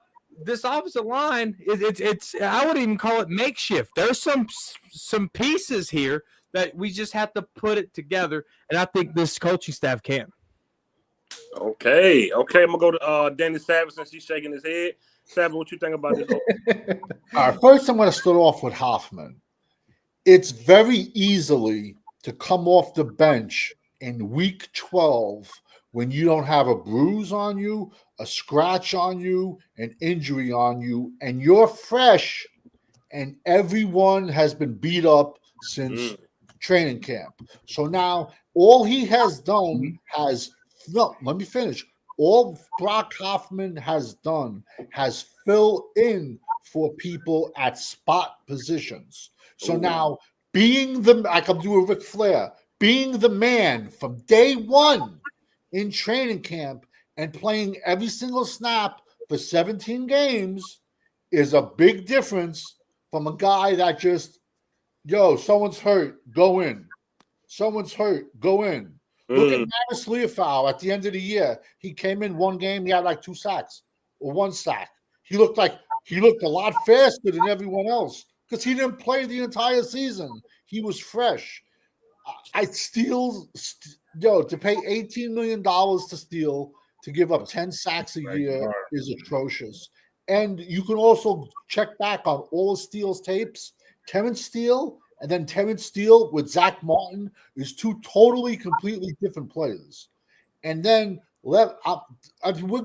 this offensive line, it's I wouldn't even call it makeshift. There's some pieces here that we just have to put it together, and I think this coaching staff can. Okay. I'm gonna go to Danny Savage since he's shaking his head. Savage, what you think about this? All right, first I'm going to start off with Hoffman. It's very easily to come off the bench in week 12 when you don't have a bruise on you, a scratch on you, an injury on you, and you're fresh, and everyone has been beat up since training camp. So now all he has done let me finish. All Brock Hoffman has done has filled in for people at spot positions. So now being like I'm doing Ric Flair, being the man from day one in training camp and playing every single snap for 17 games is a big difference from a guy that just, someone's hurt, go in. Someone's hurt, go in. Look at Mavis Leofow at the end of the year. He came in one game, he had like 2 sacks or 1 sack. He looked a lot faster than everyone else because he didn't play the entire season. He was fresh. To pay $18 million to Steele to give up 10 sacks a year is atrocious. And you can also check back on all of Steele's tapes. Terrence Steele and then Terrence Steele with Zach Martin is 2 totally, completely different players. And then we're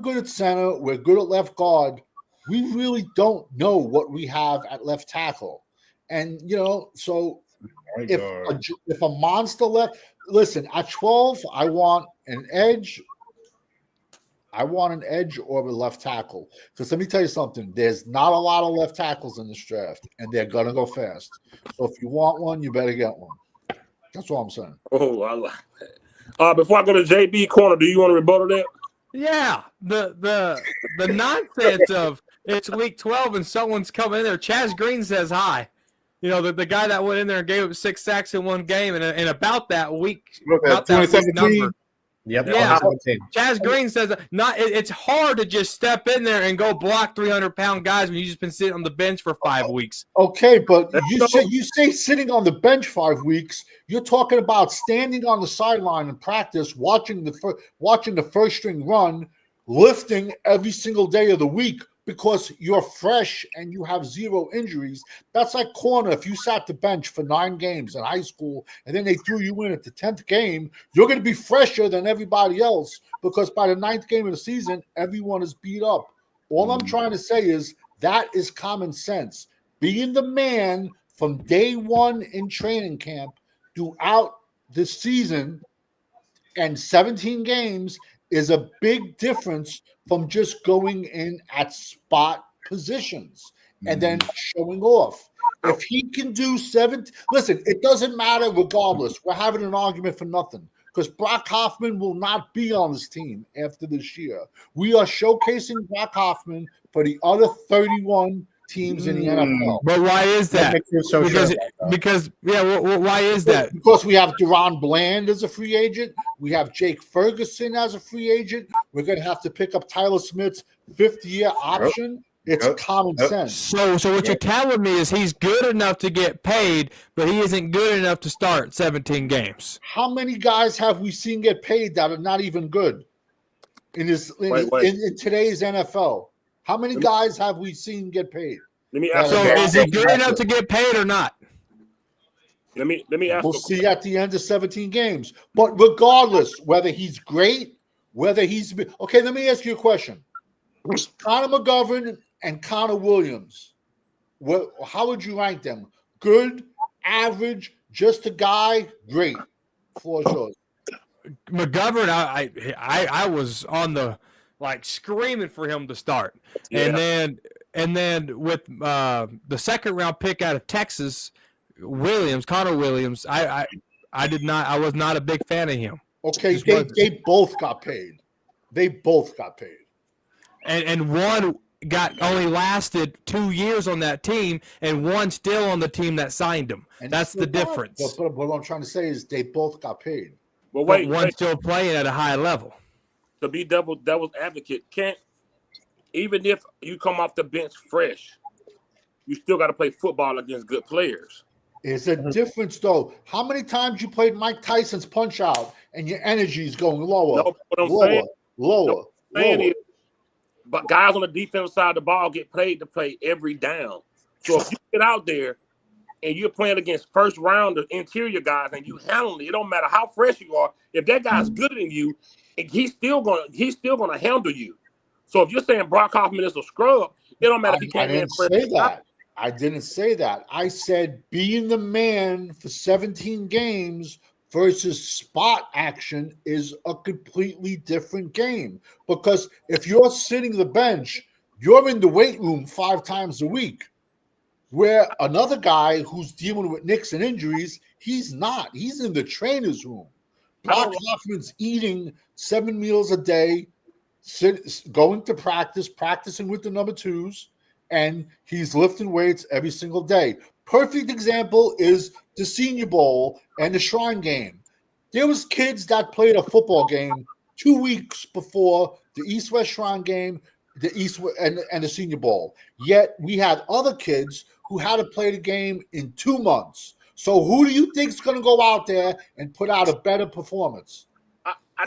good at center. We're good at left guard. We really don't know what we have at left tackle. And, so if a monster left, listen, at 12, I want an edge. I want an edge or a left tackle. Because let me tell you something. There's not a lot of left tackles in this draft, and they're going to go fast. So if you want one, you better get one. That's all I'm saying. Oh, I like that. Before I go to JB corner, do you want to rebuttal that? Yeah. The nonsense of it's week 12 and someone's coming in there. Chaz Green says hi. The guy that went in there and gave up 6 sacks in one game, and about that week, about that week number. Yep. Yeah. Chaz Green says it's hard to just step in there and go block 300-pound guys when you've just been sitting on the bench for 5 weeks. Okay, but you say sitting on the bench 5 weeks. You're talking about standing on the sideline in practice, watching the first string run, lifting every single day of the week, because you're fresh and you have 0 injuries. That's like corner. If you sat the bench for 9 games in high school and then they threw you in at the 10th game, you're going to be fresher than everybody else because by the 9th game of the season, everyone is beat up. All I'm trying to say is that is common sense. Being the man from day one in training camp throughout the season and 17 games is a big difference from just going in at spot positions and then showing off. If he can do 7, listen, it doesn't matter regardless. We're having an argument for nothing because Brock Hoffman will not be on this team after this year. We are showcasing Brock Hoffman for the other 31 teams in the NFL. But why is that? makes you so sure about that? Because why is that? Because we have Deron Bland as a free agent. We have Jake Ferguson as a free agent. We're going to have to pick up Tyler Smith's 5th-year option. It's common sense. So what you're telling me is he's good enough to get paid, but he isn't good enough to start 17 games. How many guys have we seen get paid that are not even good in today's NFL? How many guys have we seen get paid? Let me ask. So is he good enough to get paid or not? Let me ask. We'll see at the end of 17 games. But regardless, whether he's great, whether he's okay, let me ask you a question. Connor McGovern and Connor Williams, how would you rank them? Good, average, just a guy, great. Floor is yours. McGovern, I was on the screaming for him to start, and then with the 2nd round pick out of Texas, Connor Williams, I was not a big fan of him. Okay, they both got paid. They both got paid, and one only lasted 2 years on that team, and one still on the team that signed him. And that's the difference. But what I'm trying to say is they both got paid. But one's still playing at a high level. To be devil's advocate, even if you come off the bench fresh, you still got to play football against good players. It's a difference, though. How many times you played Mike Tyson's Punch Out and your energy is going lower, No, what I'm lower? saying is, but guys on the defensive side of the ball get paid to play every down. So if you get out there and you're playing against first round interior guys and you handle it don't matter how fresh you are. If that guy's good than you, he's still gonna handle you. So if you're saying Brock Hoffman is a scrub, it don't matter if he can't. I didn't say that. I didn't say that. I said being the man for 17 games versus spot action is a completely different game. Because if you're sitting the bench, you're in the weight room 5 times a week. Where another guy who's dealing with nicks and injuries, he's not. He's in the trainer's room. Brock Hoffman's eating 7 meals a day, going to practice, practicing with the number 2s, and he's lifting weights every single day. Perfect example is the Senior Bowl and the Shrine Game. There was kids that played a football game 2 weeks before the East-West Shrine Game, the East and the Senior Bowl. Yet we had other kids who had to play the game in 2 months. So who do you think is going to go out there and put out a better performance?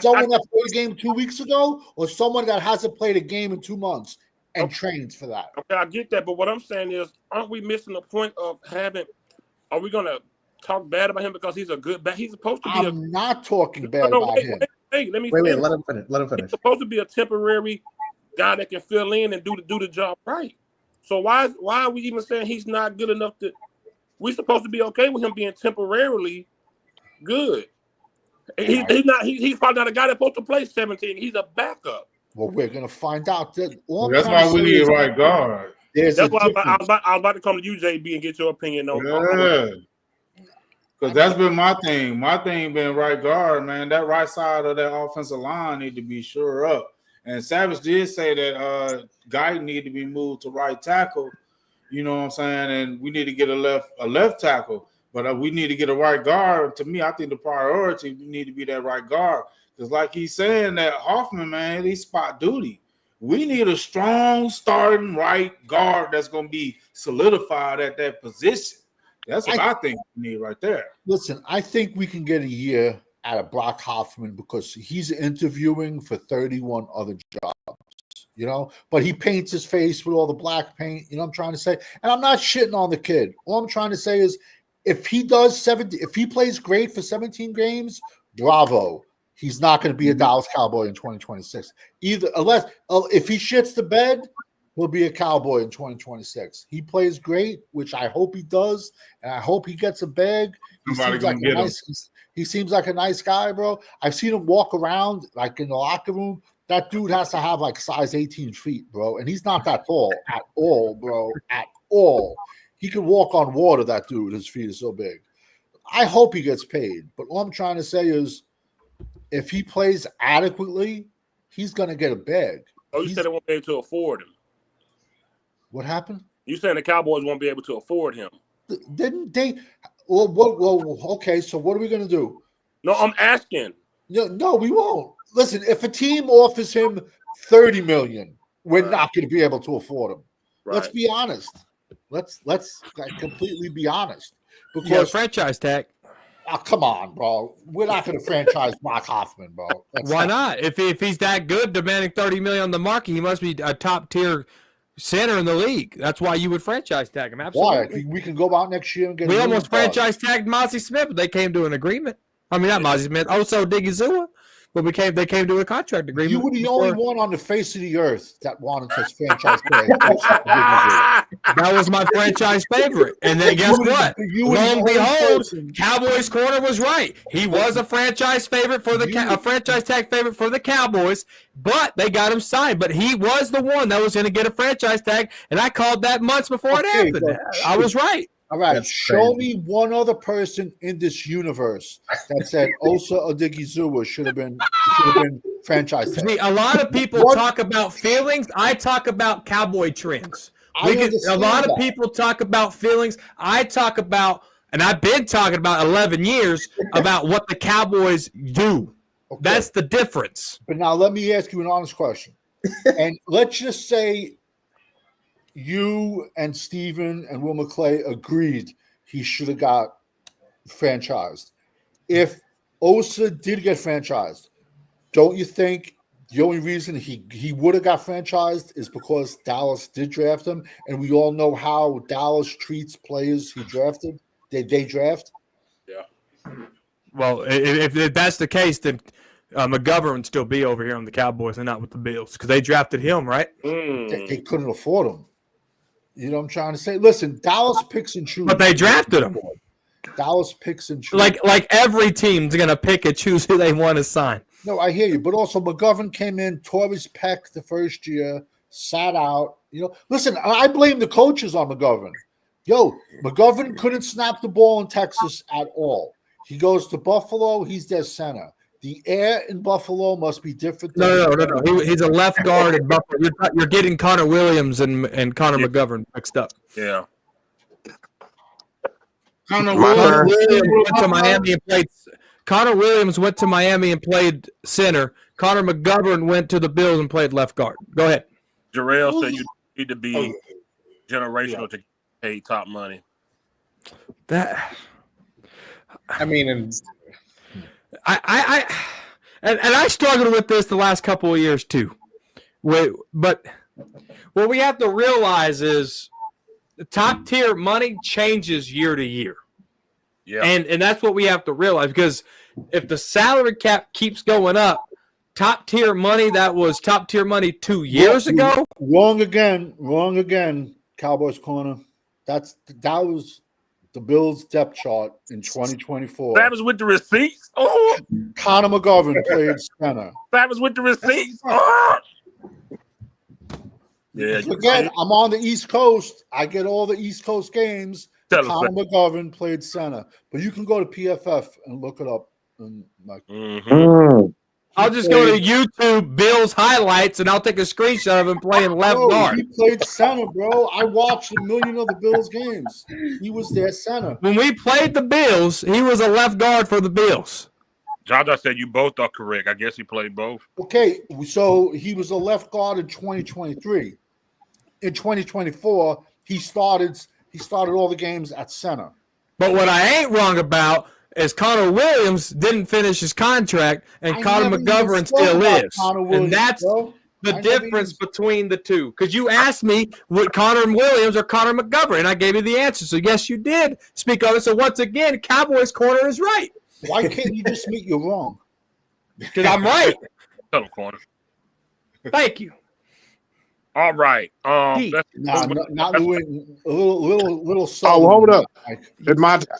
Someone that played a game 2 weeks ago, or someone that hasn't played a game in 2 months and trains for that? Okay, I get that, but what I'm saying is, aren't we missing the point of having? Are we going to talk bad about him because he's a good back? He's supposed to be. I'm not talking bad about him. Wait, let me wait. Let him finish. He's supposed to be a temporary guy that can fill in and do the job right. So why are we even saying he's not good enough to? We're supposed to be okay with him being temporarily good. He's probably not a guy that's supposed to play 17. He's a backup. Well, we're going to find out. That's why we need a right guard. That's why I was about to come to you, JB, and get your opinion on. Yeah. Because that's been my thing. My thing been right guard, man. That right side of that offensive line need to be sure up. And Savage did say that Guy need to be moved to right tackle. You know what I'm saying? And we need to get a left tackle. But we need to get a right guard. To me, I think the priority need to be that right guard. Because like he's saying, that Hoffman, man, he's spot duty. We need a strong starting right guard that's going to be solidified at that position. That's what I think we need right there. Listen, I think we can get a year out of Brock Hoffman because he's interviewing for 31 other jobs. you know, but he paints his face with all the black paint. You know what I'm trying to say? And I'm not shitting on the kid. All I'm trying to say is if he plays great for 17 games, bravo. He's not going to be a Dallas Cowboy in 2026. If he shits the bed, he'll be a Cowboy in 2026. He plays great, which I hope he does, and I hope he gets a bag. He seems like a nice guy, bro. I've seen him walk around like in the locker room. That dude has to have like size 18 feet, bro, and he's not that tall at all, bro, at all. He can walk on water, that dude. His feet are so big. I hope he gets paid, but all I'm trying to say is if he plays adequately, he's going to get a bag. Oh, you said they won't be able to afford him. What happened? You saying the Cowboys won't be able to afford him? Didn't they? Well, okay, so what are we going to do? No, I'm asking. No, we won't. Listen, if a team offers him $30 million, we're not going to be able to afford him. Right. Let's be honest. Let's completely be honest. Because franchise tag. Oh, come on, bro. We're not going to franchise Mark Hoffman, bro. Why not? If he's that good, demanding $30 million on the market, he must be a top tier center in the league. That's why you would franchise tag him. Absolutely. Why? We can go out next year and get. We almost franchise tagged Mozzie Smith, but they came to an agreement. I mean, not Mozzie Smith. Also, Digizua. But they came to a contract agreement. You were the only one on the face of the earth that wanted to franchise tag. That was my franchise favorite. And then guess what? Lo and behold, Cowboys corner was right. He was a franchise favorite for a franchise tag favorite for the Cowboys, but they got him signed. But he was the one that was going to get a franchise tag, and I called that months before it happened. I was right. All right, show me one other person in this universe that said Osa Odigizua should have been franchise tag. See, a lot of people talk about feelings. I talk about Cowboy trends. A lot of people talk about feelings. I talk about, and I've been talking about 11 years about what the Cowboys do. Okay. That's the difference. But now let me ask you an honest question. And let's just say you and Steven and Will McClay agreed he should have got franchised. If Osa did get franchised, don't you think the only reason he would have got franchised is because Dallas did draft him, and we all know how Dallas treats players he drafted. They draft. Yeah. Well, if that's the case, then McGovern would still be over here on the Cowboys and not with the Bills because they drafted him, right? They couldn't afford him. You know what I'm trying to say? Listen, Dallas picks and chooses. But they drafted him. Dallas picks and chooses. Like every team's going to pick and choose who they want to sign. No, I hear you. But also McGovern came in, tore his pec the first year, sat out. You know, listen, I blame the coaches on McGovern. McGovern couldn't snap the ball in Texas at all. He goes to Buffalo, he's their center. The air in Buffalo must be different. No. He's a left guard in Buffalo. You're getting Connor Williams and Connor McGovern mixed up. Yeah. Connor Williams went to Miami and played. Connor Williams went to Miami and played center. Connor McGovern went to the Bills and played left guard. Go ahead. Jarrell said you need to be generational to pay top money. I struggled with this the last couple of years too. But what we have to realize is the top tier money changes year to year. Yeah. And that's what we have to realize, because if the salary cap keeps going up, top tier money that was top tier money 2 years ago. Wrong again, Cowboys corner. That was the Bills depth chart in 2024. That was with the receipts. Oh, Connor McGovern played center. That was with the receipts. Oh. Yeah. Again, I'm on the East Coast. I get all the East Coast games. Connor McGovern played center, but you can go to PFF and look it up. I'll just go to YouTube Bills highlights and I'll take a screenshot of him playing left guard. He played center, bro. I watched a million of the Bills games. He was their center. When we played the Bills, he was a left guard for the Bills. Jaja said you both are correct. I guess he played both. Okay, so he was a left guard in 2023. In 2024, he started all the games at center. But what I ain't wrong about is Connor Williams didn't finish his contract, and Connor McGovern still is. the difference between the two. Because you asked me, would Connor Williams or Connor McGovern, and I gave you the answer. So, yes, you did speak of it. So, once again, Cowboys corner is right. Why can't you just admit you're wrong? Because I'm right. Tell him, corner. Thank you. All right. Not doing a little. Oh, hold up.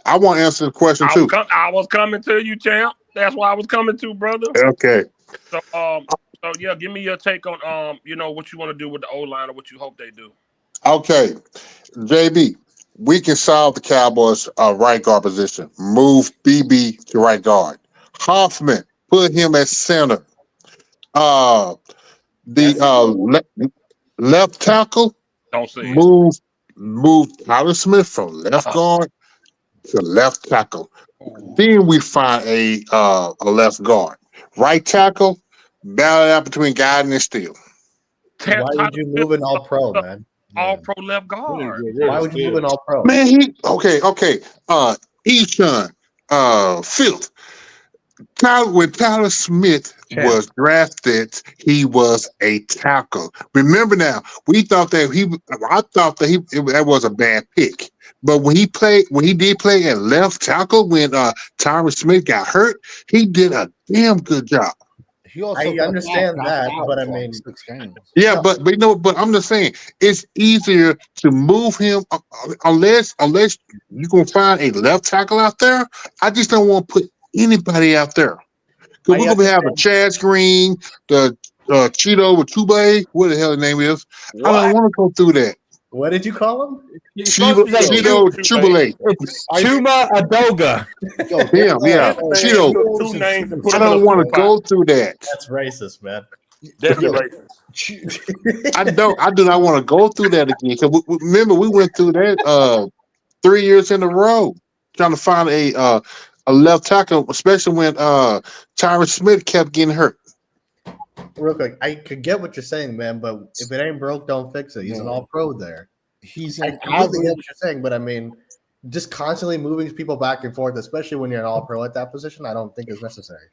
I want to answer the question too. I was coming to you, champ. That's why I was coming to, brother. Okay. So yeah, give me your take on what you want to do with the O-line or what you hope they do. Okay, JB, we can solve the Cowboys' right guard position. Move BB to right guard. Hoffman, put him at center. Left tackle. Don't say move Tyler Smith from left guard to left tackle. Then we find a left guard. Right tackle, battle it out between Guyton and Steele. Why would you move an all-pro, man? All-pro left guard. Why would you move an all-pro? Man, okay. Eshon, Field. When Tyler Smith was drafted, he was a tackle. Remember now, I thought that was a bad pick. But when he did play at left tackle when Tyler Smith got hurt, he did a damn good job. I understand that, but I mean, 6 games. Yeah, but I'm just saying it's easier to move him unless you can find a left tackle out there. I just don't want to put anybody out there because we're gonna have a Chad Green, the Cheeto with Tube, what the hell the name is. What? I don't want to go through that. What did you call him? Cheeto Chubale. Chuma Adoga. Yeah. Cheeto. I don't want to go through that. That's racist, man. Definitely racist. I do not want to go through that again. Because remember, we went through that 3 years in a row trying to find a left tackle, especially when Tyron Smith kept getting hurt. Real quick, I could get what you're saying, man, but if it ain't broke, don't fix it. He's an all-pro there. I completely get what you're saying, but I mean, just constantly moving people back and forth, especially when you're an all-pro at that position, I don't think is necessary.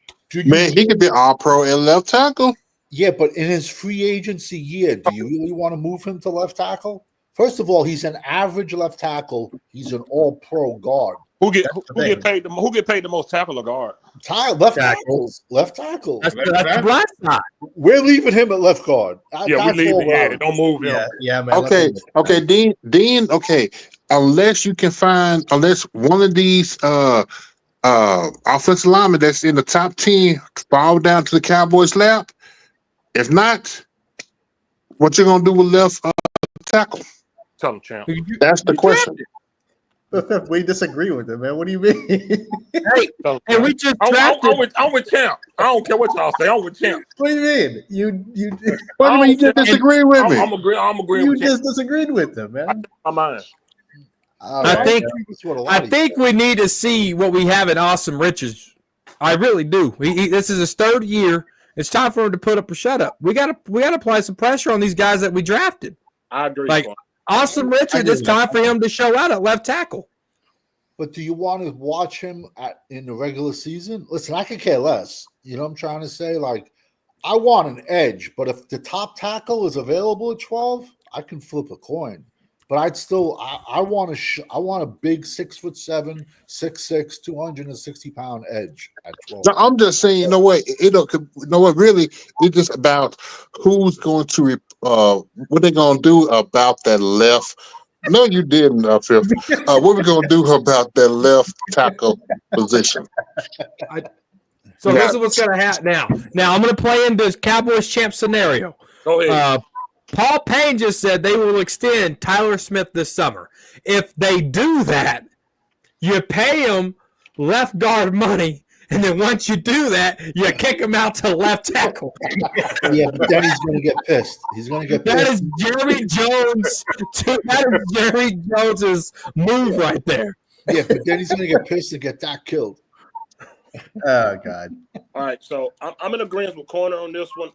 Man, he could be all-pro at left tackle. Yeah, but in his free agency year, do you really want to move him to left tackle? First of all, he's an average left tackle. He's an all-pro guard. Who get paid the most tackle or guard? Left tackles. Left tackle. That's the black side. We're leaving him at left guard. We're leaving. Yeah, don't move him. Yeah, man. Okay. Dean. Okay. Unless one of these offensive linemen that's in the top 10 fall down to the Cowboys' lap. If not, what you gonna do with left tackle? Tell him, champ. That's the question. We disagree with him, man. What do you mean? Hey, and we just drafted. I'm with champ. I don't care what y'all say. I'm with champ. What do you mean? You What do you mean you just disagree with me? I'm agreeing you with just disagreed with him, man. my mind. I think we need to see what we have in Awesome Richards. I really do. This is his 3rd year. It's time for him to put up or shut up. We got to apply some pressure on these guys that we drafted. I agree. Like Awesome Richards, it's time for him to show out at left tackle. But do you want to watch him in the regular season? Listen, I could care less. You know what I'm trying to say? Like, I want an edge, but if the top tackle is available at 12, I can flip a coin. But I'd still, I want a big 6'7", 6'6", 260-pound edge at 12. No, I'm just saying, you know what? Really, it's just about who's going to, what they're going to do about that left. No, you didn't, Fifth. What we're going to do about that left tackle position? So this is what's going to happen now. Now I'm going to play in this Cowboys champ scenario. Go ahead. Paul Payne just said they will extend Tyler Smith this summer. If they do that, you pay him left guard money, and then once you do that, you kick him out to left tackle. Yeah, but then he's going to get pissed. He's going to get pissed. That is Jerry Jones. That is Jerry Jones's move right there. Yeah, but then he's going to get pissed and get Dak killed. Oh, God. All right, so I'm in agreement with Corner on this one.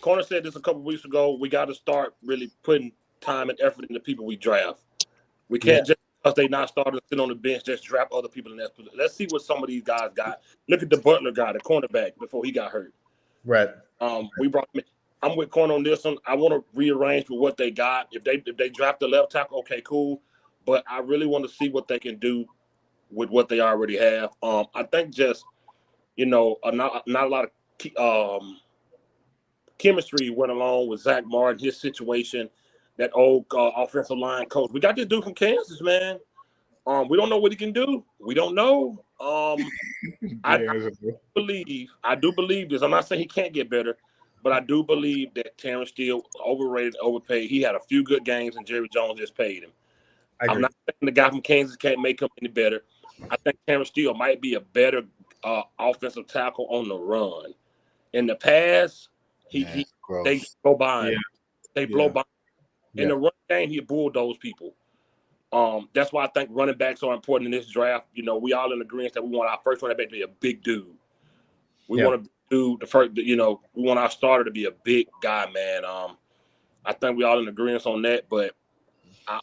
Corner said this a couple weeks ago. We got to start really putting time and effort into people we draft. We can't just because they not starting to sit on the bench, just draft other people in that position. Let's see what some of these guys got. Look at the Butler guy, the cornerback, before he got hurt. Right. We brought. I'm with Corn on this one. I want to rearrange with what they got. If they draft the left tackle, okay, cool. But I really want to see what they can do with what they already have. I think just not a lot of chemistry went along with Zach Martin, his situation, that old offensive line coach. We got this dude from Kansas, man. We don't know what he can do. We don't know. I do believe this. I'm not saying he can't get better, but I do believe that Terrence Steele overrated, overpaid. He had a few good games, and Jerry Jones just paid him. I'm not saying the guy from Kansas can't make him any better. I think Terrence Steele might be a better offensive tackle on the run. In the past, they blow by him. Yeah. They blow by him. In the run game, he bulldoze people. That's why I think running backs are important in this draft. We all in agreement that we want our first running back to be a big dude. We want to do the first. We want our starter to be a big guy, man. I think we all in agreement on that. But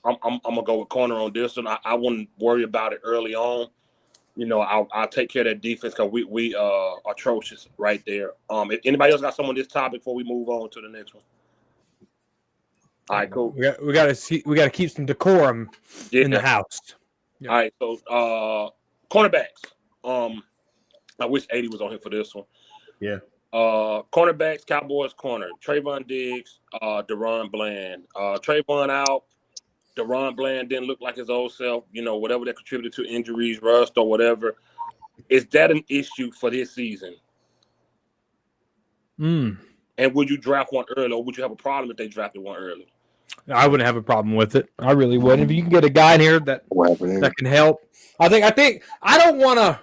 I'm gonna go with Corner on this one. I wouldn't worry about it early on. I'll take care of that defense because we are atrocious right there. If anybody else got some on this topic before we move on to the next one. All right, cool. We got to keep some decorum in the house. Yeah. All right, so cornerbacks. I wish 80 was on here for this one. Yeah. Cornerbacks, Cowboys corner. Trayvon Diggs, Deron Bland. Trayvon out. Deron Bland didn't look like his old self. Whatever that contributed to injuries, rust, or whatever. Is that an issue for this season? And would you draft one early, or would you have a problem if they drafted one early? I wouldn't have a problem with it. I really wouldn't. If you can get a guy in here that can help, I think I don't want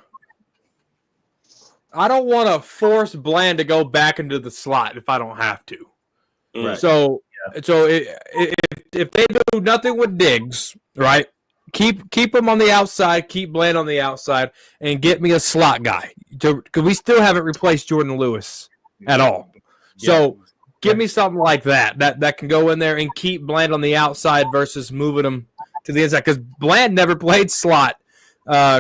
to force Bland to go back into the slot if I don't have to. Right. So if they do nothing with Diggs, right? Keep him on the outside, keep Bland on the outside, and get me a slot guy. Because we still haven't replaced Jordan Lewis at all. So give me something like that can go in there and keep Bland on the outside versus moving him to the inside. Because Bland never played slot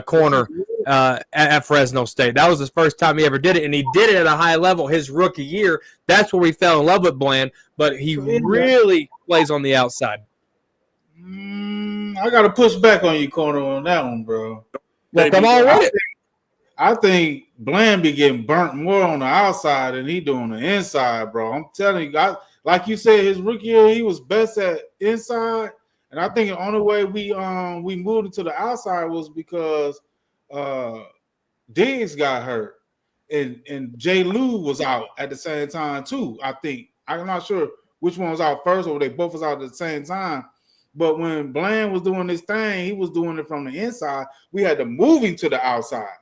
corner at Fresno State. That was his first time he ever did it, and he did it at a high level his rookie year. That's where we fell in love with Bland, but he really plays on the outside. I got to push back on you, Corner, on that one, bro. Well, come on with it. I think Bland be getting burnt more on the outside than he doing the inside, bro. I'm telling you, like you said, his rookie year, he was best at inside. And I think the only way we moved into the outside was because Diggs got hurt and Jay Lou was out at the same time too. I think I'm not sure which one was out first or they both was out at the same time. But when Bland was doing this thing, he was doing it from the inside. We had to move him to the outside.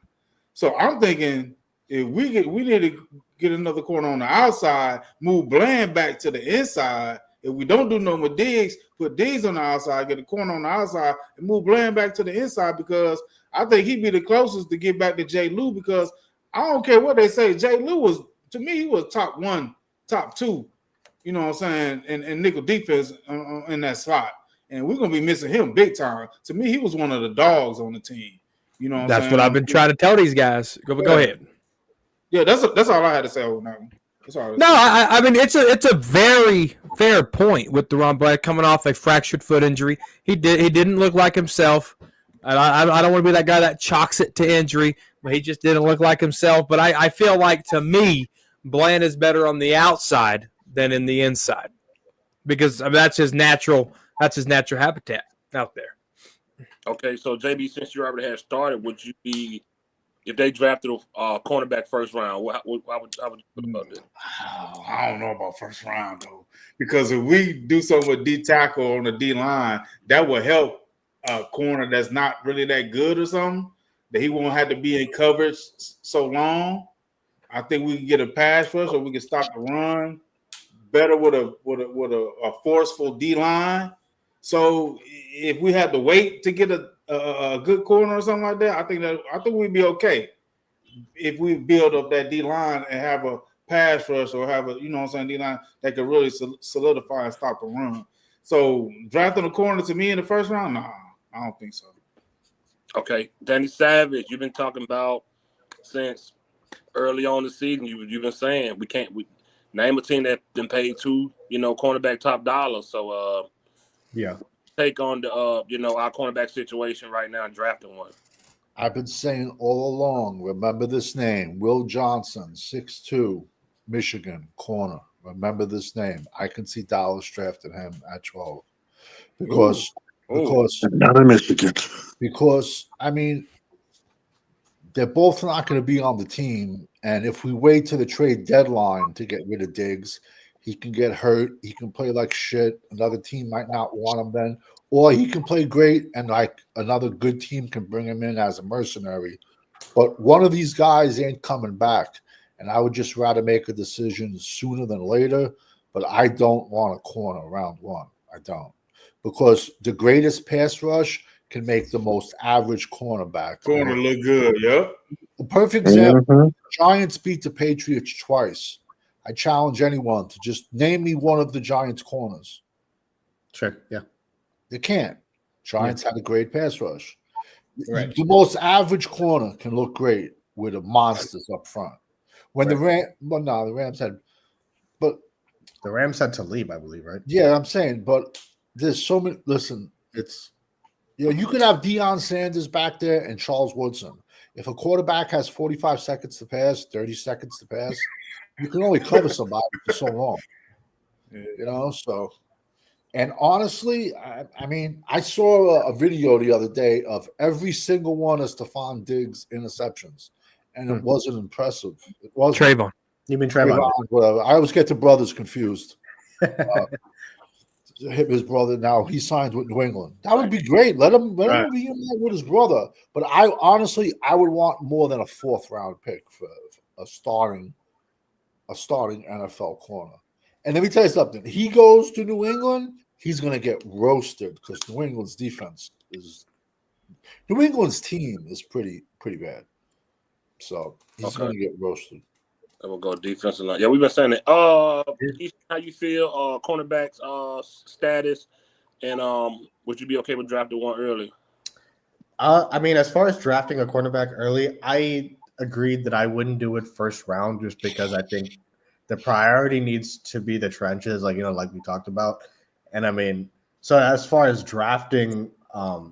So I'm thinking if we need to get another corner on the outside, move Bland back to the inside. If we don't do nothing with Diggs, put Diggs on the outside, get a corner on the outside, and move Bland back to the inside because I think he'd be the closest to get back to Jay Lou because I don't care what they say. Jay Lou was, to me, he was top one, top two, you know what I'm saying, and nickel defense in that slot. And we're going to be missing him big time. To me, he was one of the dogs on the team. You know what I'm saying? That's what I've been trying to tell these guys. Go ahead. Yeah, that's all I had to say on that one. No, I mean it's a very fair point with Deron Bland coming off a fractured foot injury. He didn't look like himself. And I don't want to be that guy that chalks it to injury, but he just didn't look like himself. But I feel like to me, Bland is better on the outside than in the inside because that's his natural habitat out there. Okay, so JB, since you already had started, would you be if they drafted a cornerback first round? How would you feel about that? I don't know about first round though, because if we do something with D tackle on the D line, that will help a corner that's not really that good or something. That he won't have to be in coverage so long. I think we can get a pass rush, or we can stop the run better with a forceful D line. So if we had to wait to get a good corner or something like that, I think we'd be okay if we build up that D line and have a pass rush or have a D line that could really solidify and stop the run. So drafting a corner to me in the first round, nah, I don't think so. Okay, Danny Savage, you've been talking about since early on the season, you've been saying we name a team that been paid two, cornerback top dollar. So Yeah. take on the our cornerback situation right now and drafting one. I've been saying all along, remember this name, Will Johnson, 6'2", Michigan, corner. Remember this name. I can see Dallas drafting him at 12. Because Not in Michigan. I mean, they're both not going to be on the team. And if we wait to the trade deadline to get rid of Diggs, he can get hurt. He can play like shit. Another team might not want him then. Or he can play great and like another good team can bring him in as a mercenary. But one of these guys ain't coming back. And I would just rather make a decision sooner than later. But I don't want a corner round one. I don't. Because the greatest pass rush can make the most average cornerback. Corner look good, yeah. The perfect example, Giants beat the Patriots twice. I challenge anyone to just name me one of the Giants' corners. Sure, yeah. They can't. Giants had a great pass rush. Right. The most average corner can look great with the monsters up front. When the Rams had, but the Rams had to leave, I believe, right? Yeah, I'm saying, but there's so many. Listen, it's you could have Deion Sanders back there and Charles Woodson. If a quarterback has 45 seconds to pass, 30 seconds to pass, you can only cover somebody for so long. So. And honestly, I mean, I saw a video the other day of every single one of Stephon Diggs' interceptions, and it wasn't impressive. It wasn't. Trayvon. You mean Trayvon? Whatever. I always get the brothers confused. His brother now he signs with New England. That would be great. Let him reunite with his brother. But I would want more than a 4th round pick for a starting NFL corner. And let me tell you something. He goes to New England, he's going to get roasted because New England's team is pretty bad. So he's going to get roasted. And we'll go defensive line. Yeah, we've been saying that. How you feel? Cornerbacks status, and would you be okay with drafting one early? I mean, as far as drafting a cornerback early, I agreed that I wouldn't do it first round just because I think the priority needs to be the trenches, like we talked about. And I mean, so as far as drafting, in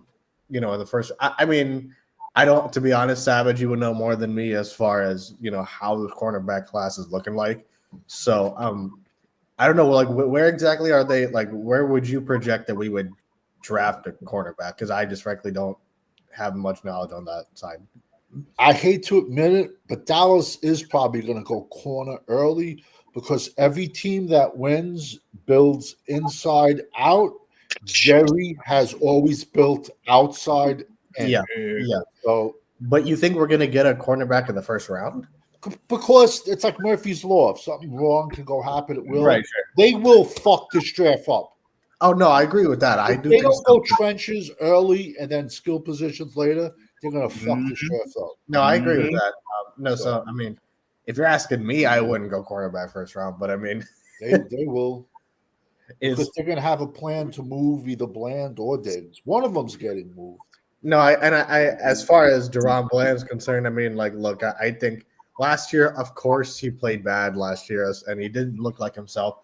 the first, I mean, I don't, to be honest, Savage, you would know more than me as far as, how the cornerback class is looking like. So I don't know, like where exactly are they, like where would you project that we would draft a cornerback? Because I just frankly don't have much knowledge on that side. I hate to admit it, but Dallas is probably going to go corner early because every team that wins builds inside out. Jerry has always built outside. Yeah. So, but you think we're going to get a cornerback in the first round? Because it's like Murphy's Law. If something wrong can go happen, it will. Right, sure. They will fuck this draft up. Oh, no, I agree with that. If they don't go trenches early and then skill positions later, they're going to fuck this draft up. No, I agree with that. So, I mean, if you're asking me, I wouldn't go cornerback first round, but I mean. They will. Because they're going to have a plan to move either Bland or Diggs. One of them's getting moved. No, I as far as Deron Bland's concerned, I mean, like, look, I think last year, of course, he played bad last year, and he didn't look like himself.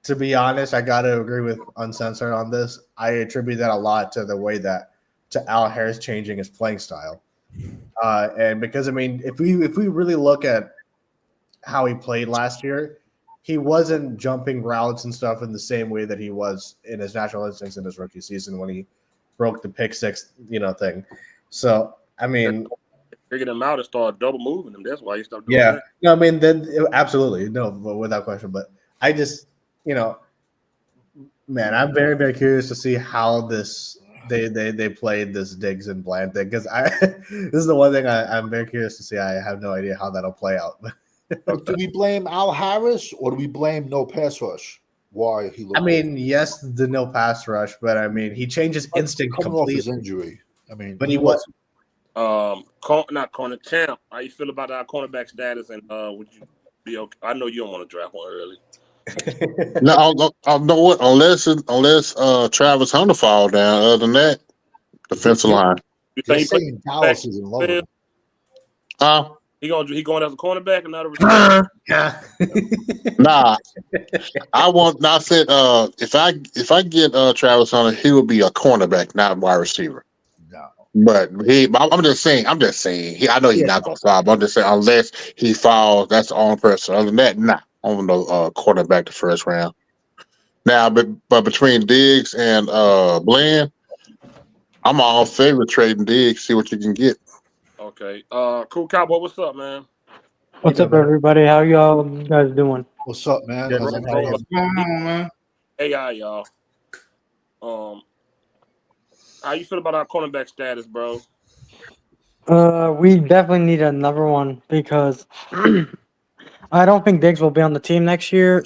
To be honest, I got to agree with Uncensored on this. I attribute that a lot to the way to Al Harris changing his playing style. And because, I mean, if we really look at how he played last year, he wasn't jumping routes and stuff in the same way that he was in his natural instincts in his rookie season when he broke the pick six, thing. So, I mean, figured him out and started double moving him. That's why he stopped doing that. No, I mean, then absolutely, no, without question. But I just, man, I'm very, very curious to see how they played this Diggs and Bland thing because this is the one thing I'm very curious to see. I have no idea how that'll play out. Do we blame Al Harris or do we blame no pass rush? Why he? I mean, yes, the no pass rush, but I mean, he changes instinct coming completely. Off his injury. I mean, but he was not corner champ. How you feel about our cornerback status? And would you be okay? I know you don't want to draft one early. No, no, unless Travis Hunter fall down. Other than that, defensive line. You think Dallas is in love with him. He going as a cornerback and not a receiver. Yeah. Nah, I said if I get Travis Hunter, he will be a cornerback, not a wide receiver. No. But I'm just saying. I know he's not gonna fall. But I'm just saying, unless he falls, that's the only person. Other than that, nah. I don't know quarterback the first round. Now, but between Diggs and Bland, I'm all favorite trading Diggs. See what you can get. Okay. Cool Cowboy, what's up, man? What's up, everybody? How y'all guys doing? What's up, man? Yeah, How's bro. everybody? What's going on, man? AI, y'all. How you feel about our cornerback status, bro? We definitely need another one because I don't think Diggs will be on the team next year.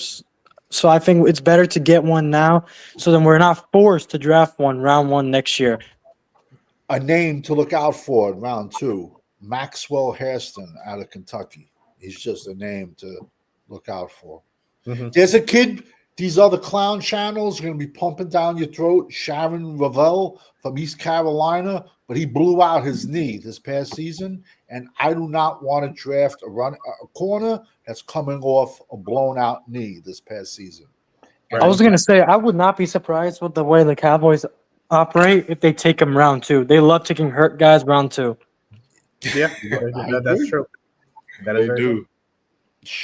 So I think it's better to get one now, so then we're not forced to draft one round one next year. A name to look out for in round 2, Maxwell Hairston out of Kentucky. He's just a name to look out for. Mhm. There's a kid, these other clown channels are going to be pumping down your throat, Sharon Ravel from East Carolina, but he blew out his knee this past season, and I do not want to draft a corner that's coming off a blown out knee this past season. I was gonna say I would not be surprised with the way the Cowboys operate if they take him round 2. They love taking hurt guys round 2. Yeah, that's true. That is They very do.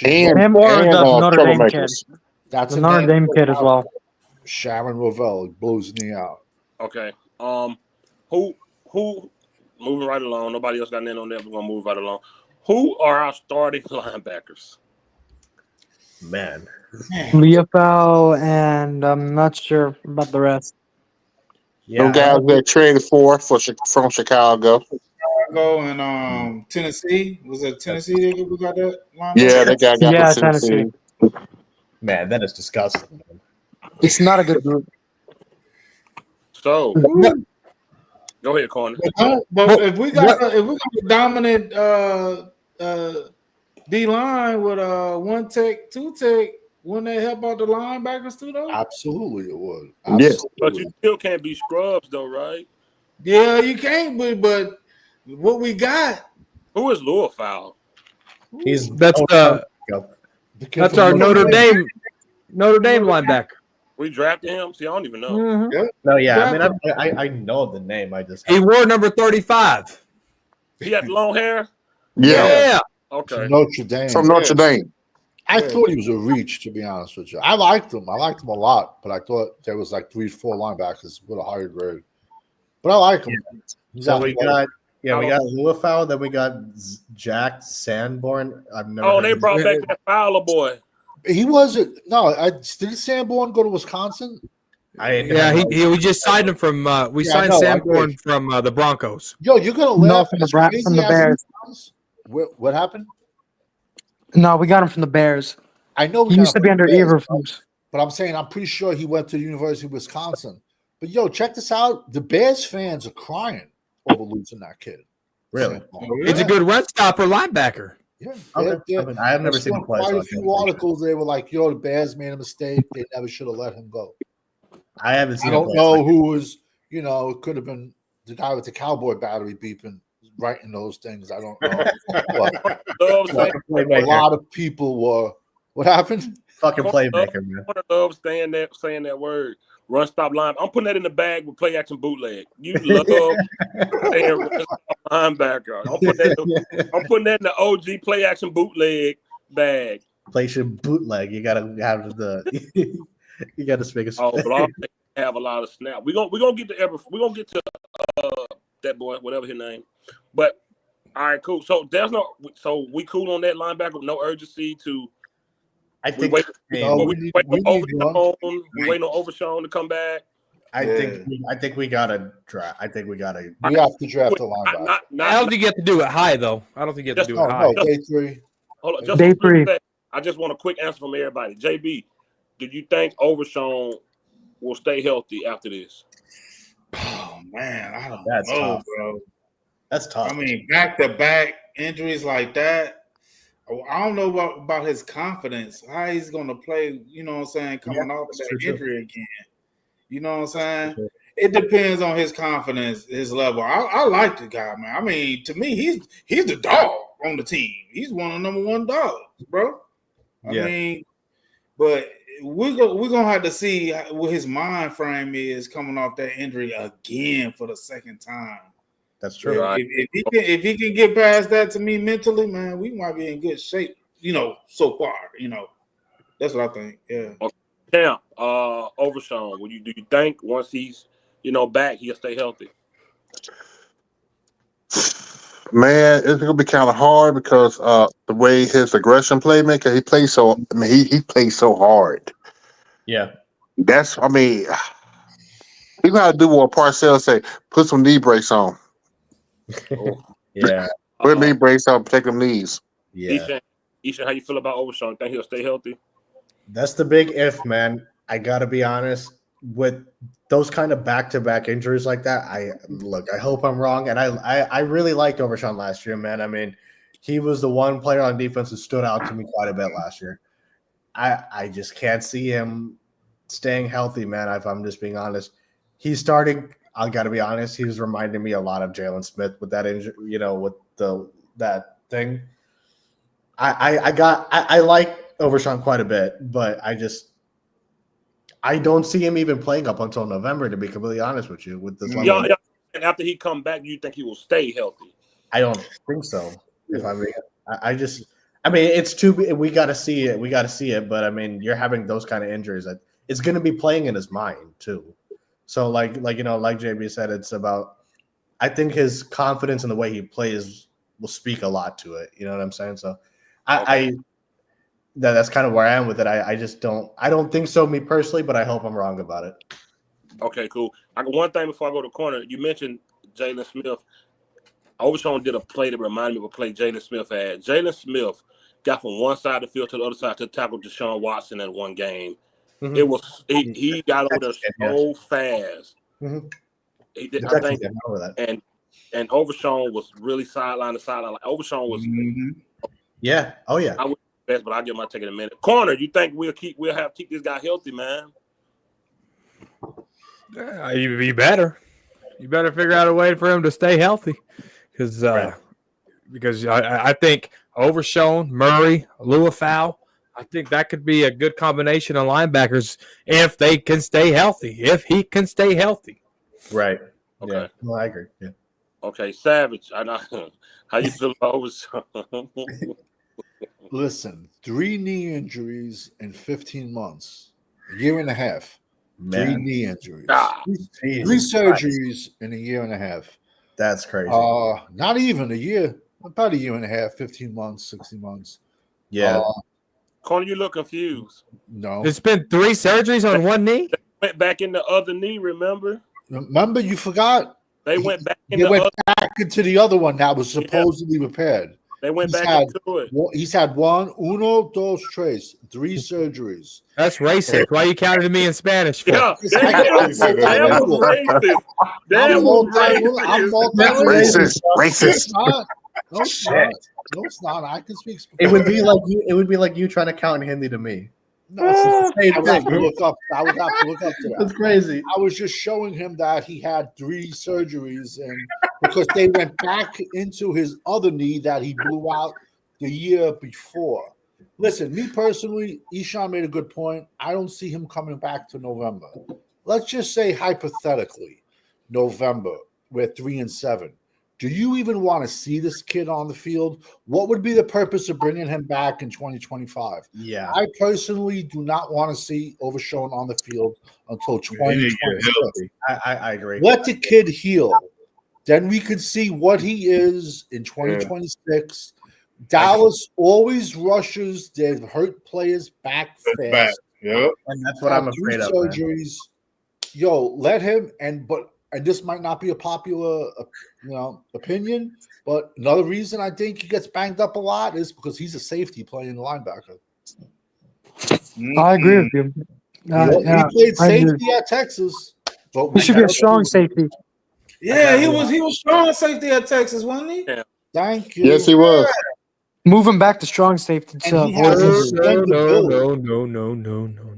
And Him or the Notre Dame kid. troublemakers. That's The a Notre name Dame to kid look as out well. for. Sharon Ravel blew his knee out. Okay. Who moving right along? Nobody else got in on that. We're gonna move right along. Who are our starting linebackers? Man. Leofau, and I'm not sure about the rest. Yeah. Them guys that traded from Chicago. Chicago and Tennessee. Was it Tennessee that we got that linebacker? Yeah, they got Yeah, from Tennessee. Man, that is disgusting. It's not a good group. So go ahead, corner. But if we got a dominant D line with one tech, two tech, wouldn't that help out the linebackers too, though? Absolutely, it would. Yes. Absolutely. But you still can't be scrubs, though, right? Yeah, you can't, but what we got? Who is Leofau? That's The kid that's from our Notre Dame linebacker. We drafted him. See, I don't even know. Mhm. No, yeah. I mean, I know the name. I just He wore number 35. He had long hair. Yeah. Yeah. Okay. From Notre Dame. From Notre Dame. I thought he was a reach, to be honest with you. I liked him. I liked him a lot, but I thought there was like 3-4 linebackers with a higher grade. But I like him. He's So we athletic. got Leofau, then we got Jack Sanborn. I've never. Oh, heard they of brought him. back that Fowler boy. He wasn't. No, did Sanborn go to Wisconsin? Yeah, we just signed him from we Yeah, I signed know, I Sanborn did. from the Broncos. Yo, you're gonna No, laugh from the as Bra- crazy from the as Bears. it sounds. What happened? No, we got him from the Bears. I know He got used to him be from under the Bears, Eberflus. but I'm saying I'm pretty sure he went to the University of Wisconsin. But yo, check this out. The Bears fans are crying over losing that kid. Really? Sanborn. He's a good run stopper linebacker. Yeah, Okay. I mean, I have never seen him play. Quite so a I few can't speak. articles. They were like, "Yo, the Bears made a mistake. They never should have let him go." I haven't I seen. don't know who was. You know, it could have been the guy with the cowboy battery beeping, writing those things. I don't know. But Love saying, a Playmaker. lot of people were. What happened? Fucking playmaker, man. Corner love saying that word. Run stop line. I'm putting that in the bag with play action bootleg. You love saying run stop linebacker. I'm putting that in the OG play action bootleg bag. Play should bootleg. You gotta have the. You gotta speak a. Oh, but I have a lot of snap. We're gonna get to that boy, whatever his name. But all right, cool. So we cool on that linebacker. No urgency to. I We think. wait. No, We we need one. waiting on Overshown to come back. I think we gotta try. I think we gotta. We have to draft a linebacker. I don't think you have to do it high though. I don't think you have to do No, it high. no, day 3. Hold on, just Day a quick 3. sec. I just want a quick answer from everybody. JB, do you think Overshown will stay healthy after this? Oh man, I don't That's know, tough. bro. That's tough. I mean, back-to-back injuries like that. I don't know about his confidence. How he's gonna play, you know what I'm saying, coming off of that injury again. You know what I'm saying? It depends on his confidence, his level. I like the guy, man. I mean, to me, he's the dog. on the team. He's one of the number one dogs, bro. I Yeah. mean, but we're gonna have to see what his mind frame is coming off that injury again for the second time. That's true. Right. If he can get past that, to me mentally, man, we might be in good shape. So far, that's what I think. Yeah. Camp, Overshawn, do you think once he's back, he'll stay healthy? Man, it's gonna be kind of hard because the way his aggression playmaker, he plays so. I mean, he plays so hard. Yeah. That's. I mean, he gotta do what Parcells say: put some knee brace on. Yeah. Put knee brace on, protect them knees. Yeah. Ishan, how you feel about Overshawn? Think he'll stay healthy? That's the big if, man. I gotta be honest. With those kind of back-to-back injuries like that, I hope I'm wrong. And I really liked Overshawn last year, man. I mean, he was the one player on defense who stood out to me quite a bit last year. I just can't see him staying healthy, man, if I'm just being honest. He's starting, I gotta be honest, he was reminding me a lot of Jalen Smith with that injury, with that thing. I like Overshawn quite a bit, but I don't see him even playing up until November, to be completely honest with you. With this, Yeah. And after he come back, you think he will stay healthy? I don't think so. If I mean, it's too. We got to see it. We got to see it. But I mean, you're having those kind of injuries. It's going to be playing in his mind too. So like JB said, it's about. I think his confidence in the way he plays will speak a lot to it. You know what I'm saying? So, that's kind of where I am with it. I don't think so, me personally, but I hope I'm wrong about it. Okay, cool. I got one thing before I go to corner. You mentioned Jalen Smith. Overshawn did a play that reminded me of a play Jalen Smith had. Jalen Smith got from one side of the field to the other side to tackle Deshaun Watson in one game. Mm-hmm. It was he got over there so fast. Mm-hmm. I think, and Overshawn was really sideline to sideline. Like Overshawn was. Yeah. Oh yeah. I would best, but I'll give my take in a minute. Corner, you think we'll keep this guy healthy, man? You better. You better figure out a way for him to stay healthy, because I think Overshawn, Murray, Luafau, I think that could be a good combination of linebackers if they can stay healthy. If he can stay healthy, right? Okay, yeah. Well, I agree. Yeah. Okay, Savage. I know how you feel about Overshawn. Listen, 3 knee injuries in 15 months, a year and a half. Man. 3 knee injuries, 3 Jesus surgeries in a year and a half. That's crazy. Not even a year, about a year and a half, 15 months, 16 months. Yeah. Corner, you look confused. No, it's been 3 surgeries on one knee. They went back in the other knee. Remember, you forgot. They went back back into the other one that was supposedly repaired. They went back into it. He's had 1, 2, 3 surgeries. That's racist. Why you counted me in Spanish for? Yeah, that was racist. That was racist. Racist. No, it's not. I can speak Spanish. It would be like you trying to count Hindi to me. No, I would have to look up to that. That's crazy. I was just showing him that he had 3 surgeries, and because they went back into his other knee that he blew out the year before. Listen, me personally, Ishan made a good point. I don't see him coming back to November. Let's just say hypothetically, November, we're 3-7. Do you even want to see this kid on the field? What would be the purpose of bringing him back in 2025? Yeah. I personally do not want to see Overshawn on the field until 2026. I agree. Let the kid heal. Then we could see what he is in 2026. Dallas always rushes their hurt players back fast. Yep. And that's what I'm afraid of. Surgeries. Yo, let him and this might not be a popular opinion, but another reason I think he gets banged up a lot is because he's a safety playing linebacker. I agree with you. He played safety at Texas, but he should be a strong safety. Yeah, he was strong safety at Texas, wasn't he? Yeah. Thank you. Yes, he was. Move him back to strong safety. And he has a suspended ability. No.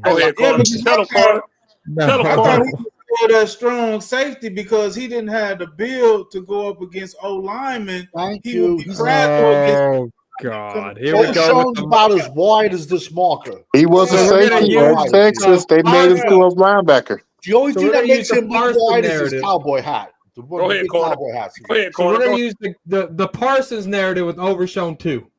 Go ahead, Carter. Tell him, Carter. I thought he was for that strong safety because he didn't have the build to go up against O linemen. Thank He you. would be fragile against. Oh God! Here we go. Overshown's With the, about as wide as this marker. He was a So we're gonna safety use at Texas. They made him to a linebacker. The only So thing we're that gonna makes use the him look Parsons wide is his narrative. cowboy hat. Go ahead, corner. Cowboy hats. Go ahead, so corner. we're Go gonna use the Parsons narrative with Overshown too.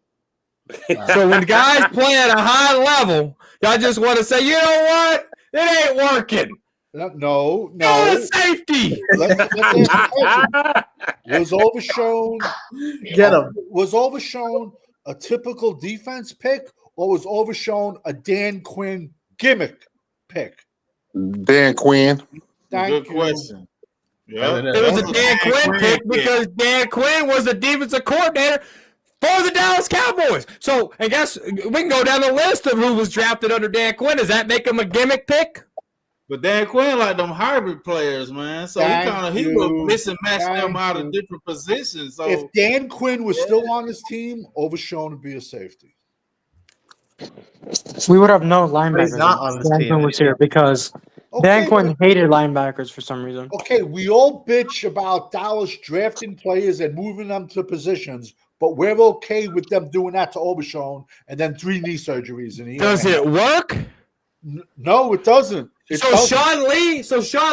So when guys play at a high level, y'all just want to say, you know what? It ain't working. No. Go to safety. Let's ask the question. Was Overshown Get him. Was Overshown a typical defense pick, or was Overshown a Dan Quinn gimmick pick? Dan Quinn. Thank Good you. question. Yeah, It was a Dan Quinn pick because Dan Quinn was the defensive coordinator for the Dallas Cowboys. So, I guess we can go down the list of who was drafted under Dan Quinn. Does that make him a gimmick pick? But Dan Quinn like them hybrid players, man. So he would mix and match them out of different positions. So if Dan Quinn was still on his team, Overshown would be a safety. We would have no linebackers. He's not on this Dan team. Quinn was here because Dan Quinn hated linebackers for some reason. Okay, we all bitch about Dallas drafting players and moving them to positions, but we're okay with them doing that to Overshown and then 3 knee surgeries. Does it work? No, it doesn't. Sean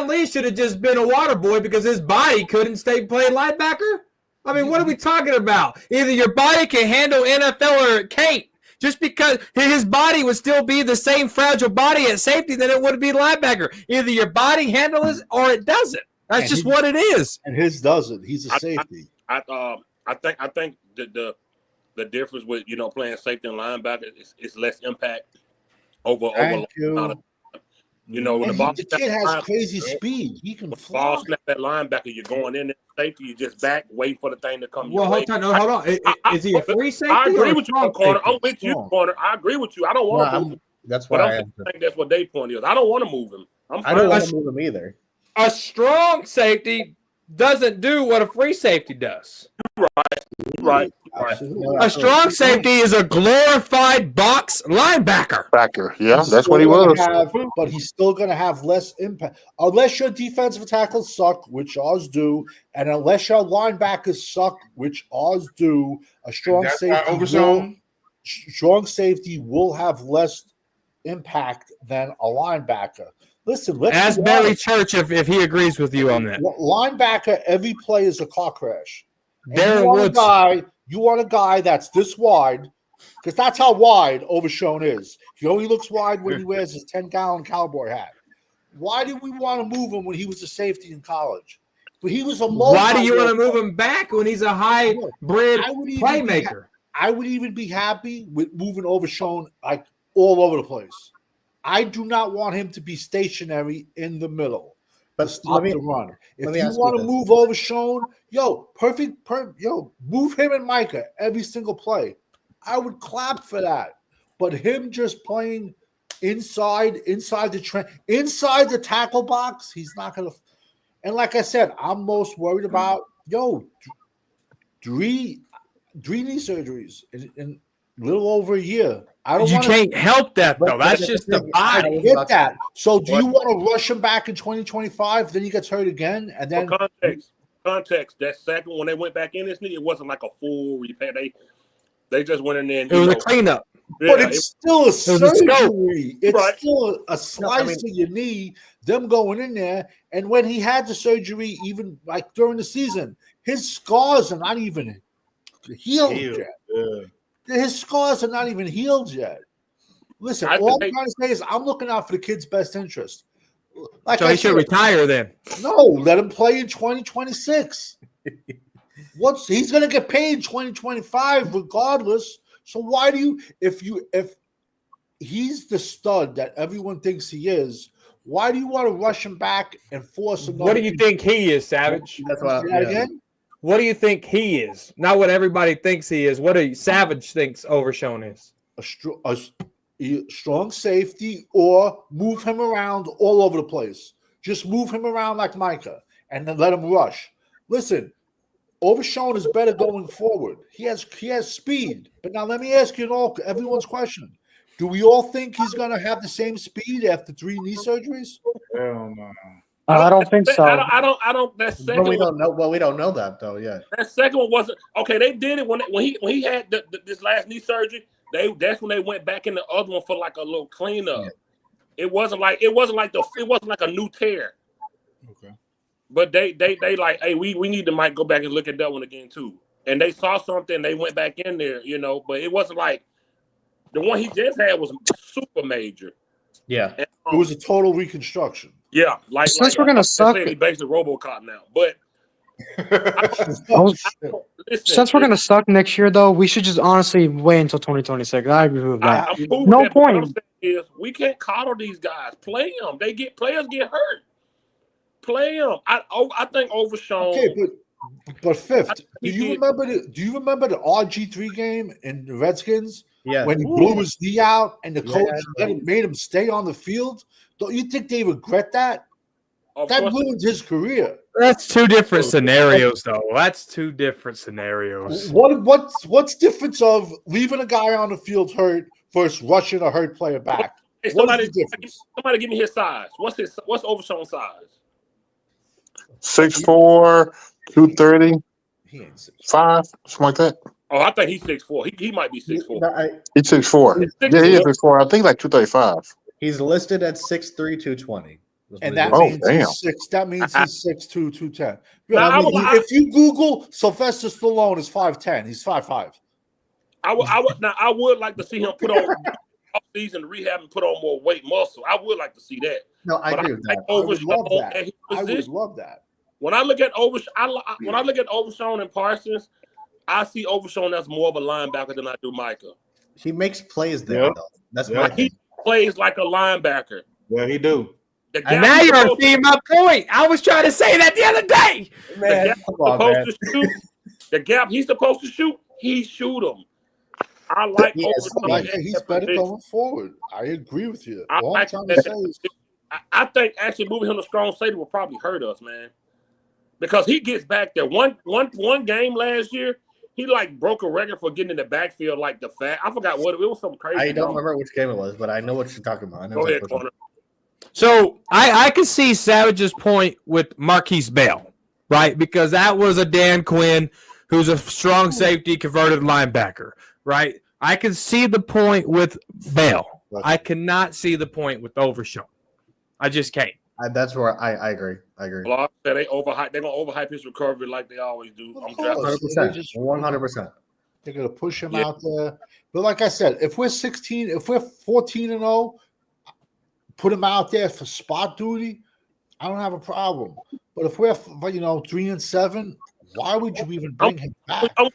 Lee should have just been a water boy because his body couldn't stay playing linebacker. I mean, what are we talking about? Either your body can handle NFL or it can't. Just because his body would still be the same fragile body at safety that it would be linebacker. Either your body handles it or it doesn't. That's just what it is. And his doesn't. He's a safety. I think the difference with playing safety and linebacker is less impact over. The kid has crazy speed. He can fly. Ball snap that linebacker. You're going in there, safety. You just back, wait for the thing to come. Well, hold on. Is he a free safety? I agree or with you, corner. I'm with you, corner. I agree with you. I don't want to move him. That's But why I think that's what their point is. I don't want to move him. I don't want to move him either. A strong safety doesn't do what a free safety does. Right. A strong safety is a glorified box linebacker. Yeah, that's what he was. But he's still going to have less impact. Unless your defensive tackles suck, which ours do, and unless your linebackers suck, which ours do, a strong safety will have less impact than a linebacker. Listen, let's ask Barry Church if he agrees with you on that. Linebacker, every play is a car crash. You want a guy that's this wide, because that's how wide Overshown is. He only looks wide when he wears his 10-gallon cowboy hat. Why did we want to move him when he was a safety in college? But he was a why do you want to move him back when he's a hybrid playmaker? I would even be happy with moving Overshown like all over the place. I do not want him to be stationary in the middle. But stop the run. If you want to move Overshown, move him and Micah every single play. I would clap for that. But him just playing inside the tackle box, he's not gonna. And like I said, I'm most worried about three knee surgeries in a little over a year. You can't help that though. That's just the body. I get that. So do you want to rush him back in 2025? Then he gets hurt again, and then context. That second when they went back in his knee, it wasn't like a full repair. They just went in there. And, it was a cleanup. Yeah, but it's still a surgery. It's still a slice of your knee. Them going in there, and when he had the surgery, even like during the season, his scars are not even healed yet. Yeah. His scars are not even healed yet. Listen, all I'm trying to say is I'm looking out for the kid's best interest. So he should retire then. No, let him play in 2026. He's going to get paid in 2025 regardless. So why do you if he's the stud that everyone thinks he is, why do you want to rush him back and force him? What do you think he is, Savage? That's what again. What do you think he is? Not what everybody thinks he is. What do Savage thinks Overshown is? A strong safety, or move him around all over the place. Just move him around like Micah and then let him rush. Listen, Overshown is better going forward. He has speed. But now let me ask you everyone's question. Do we all think he's going to have the same speed after 3 knee surgeries? Hell no. I don't think so. I don't. That second. But we don't know. Well, we don't know that though yet. That second one wasn't okay. They did it when he had this last knee surgery. That's when they went back in the other one for like a little cleanup. Yeah. It wasn't like a new tear. Okay. But they like, hey, we need to might go back and look at that one again too. And they saw something, they went back in there, but it wasn't like the one he just had was super major. Yeah, and, it was a total reconstruction. Yeah, since we're gonna suck, he basically RoboCop now. But since we're gonna suck next year, though, we should just honestly wait until 2026. I agree with that. I'm cool no with that, point. What I'm saying is we can't coddle these guys. Play them. Players get hurt. Play them. I think Overshown. Okay, but fifth, do you remember the RG3 game in the Redskins? Yeah. When he blew his knee out and the coach made him stay on the field? Don't you think they regret that? That ruined his career. That's two different scenarios, though. That's two different scenarios. What's difference of leaving a guy on the field hurt versus rushing a hurt player back? Hey, somebody give me his size. What's Overshown's size? 6'4", 230, he ain't 6'5", something like that. Oh, I think he's 6'4". He might be 6'4". He's 6'4". Yeah, he is 6'4". I think like 235. He's listed at 6'3", 220. And that means he's 6. That means he's 6'2", 210. If you Google Sylvester Stallone is 5'10", he's 5'5". I would like to see him put on off season rehab and put on more weight muscle. I would like to see that. No, I agree with that. I would love that. When I look at Overshown and Parsons, I see Overshown as more of a linebacker than I do Micah. He makes plays there, though. That's my thing. He plays like a linebacker. Yeah, he do. And now you're seeing my point. I was trying to say that the other day. Man, the gap he's supposed to shoot, he shoot him. I like Overshown. He's better going forward. I agree with you. I think actually moving him to strong safety will probably hurt us, man. Because he gets back there. One game last year, he like broke a record for getting in the backfield like the fat. I forgot what it was. Something crazy. I don't remember which game it was, but I know what you're talking about. Go ahead, Corner. So I could see Savage's point with Marquise Bell, right? Because that was a Dan Quinn who's a strong safety converted linebacker, right? I can see the point with Bell. I cannot see the point with Overshown. I just can't. That's where I agree. Well, they're gonna overhype his recovery like they always do. 100%. They're gonna push him out there. But like I said, if we're 14-0, put him out there for spot duty, I don't have a problem. But if we're 3-7, why would you even bring him back? I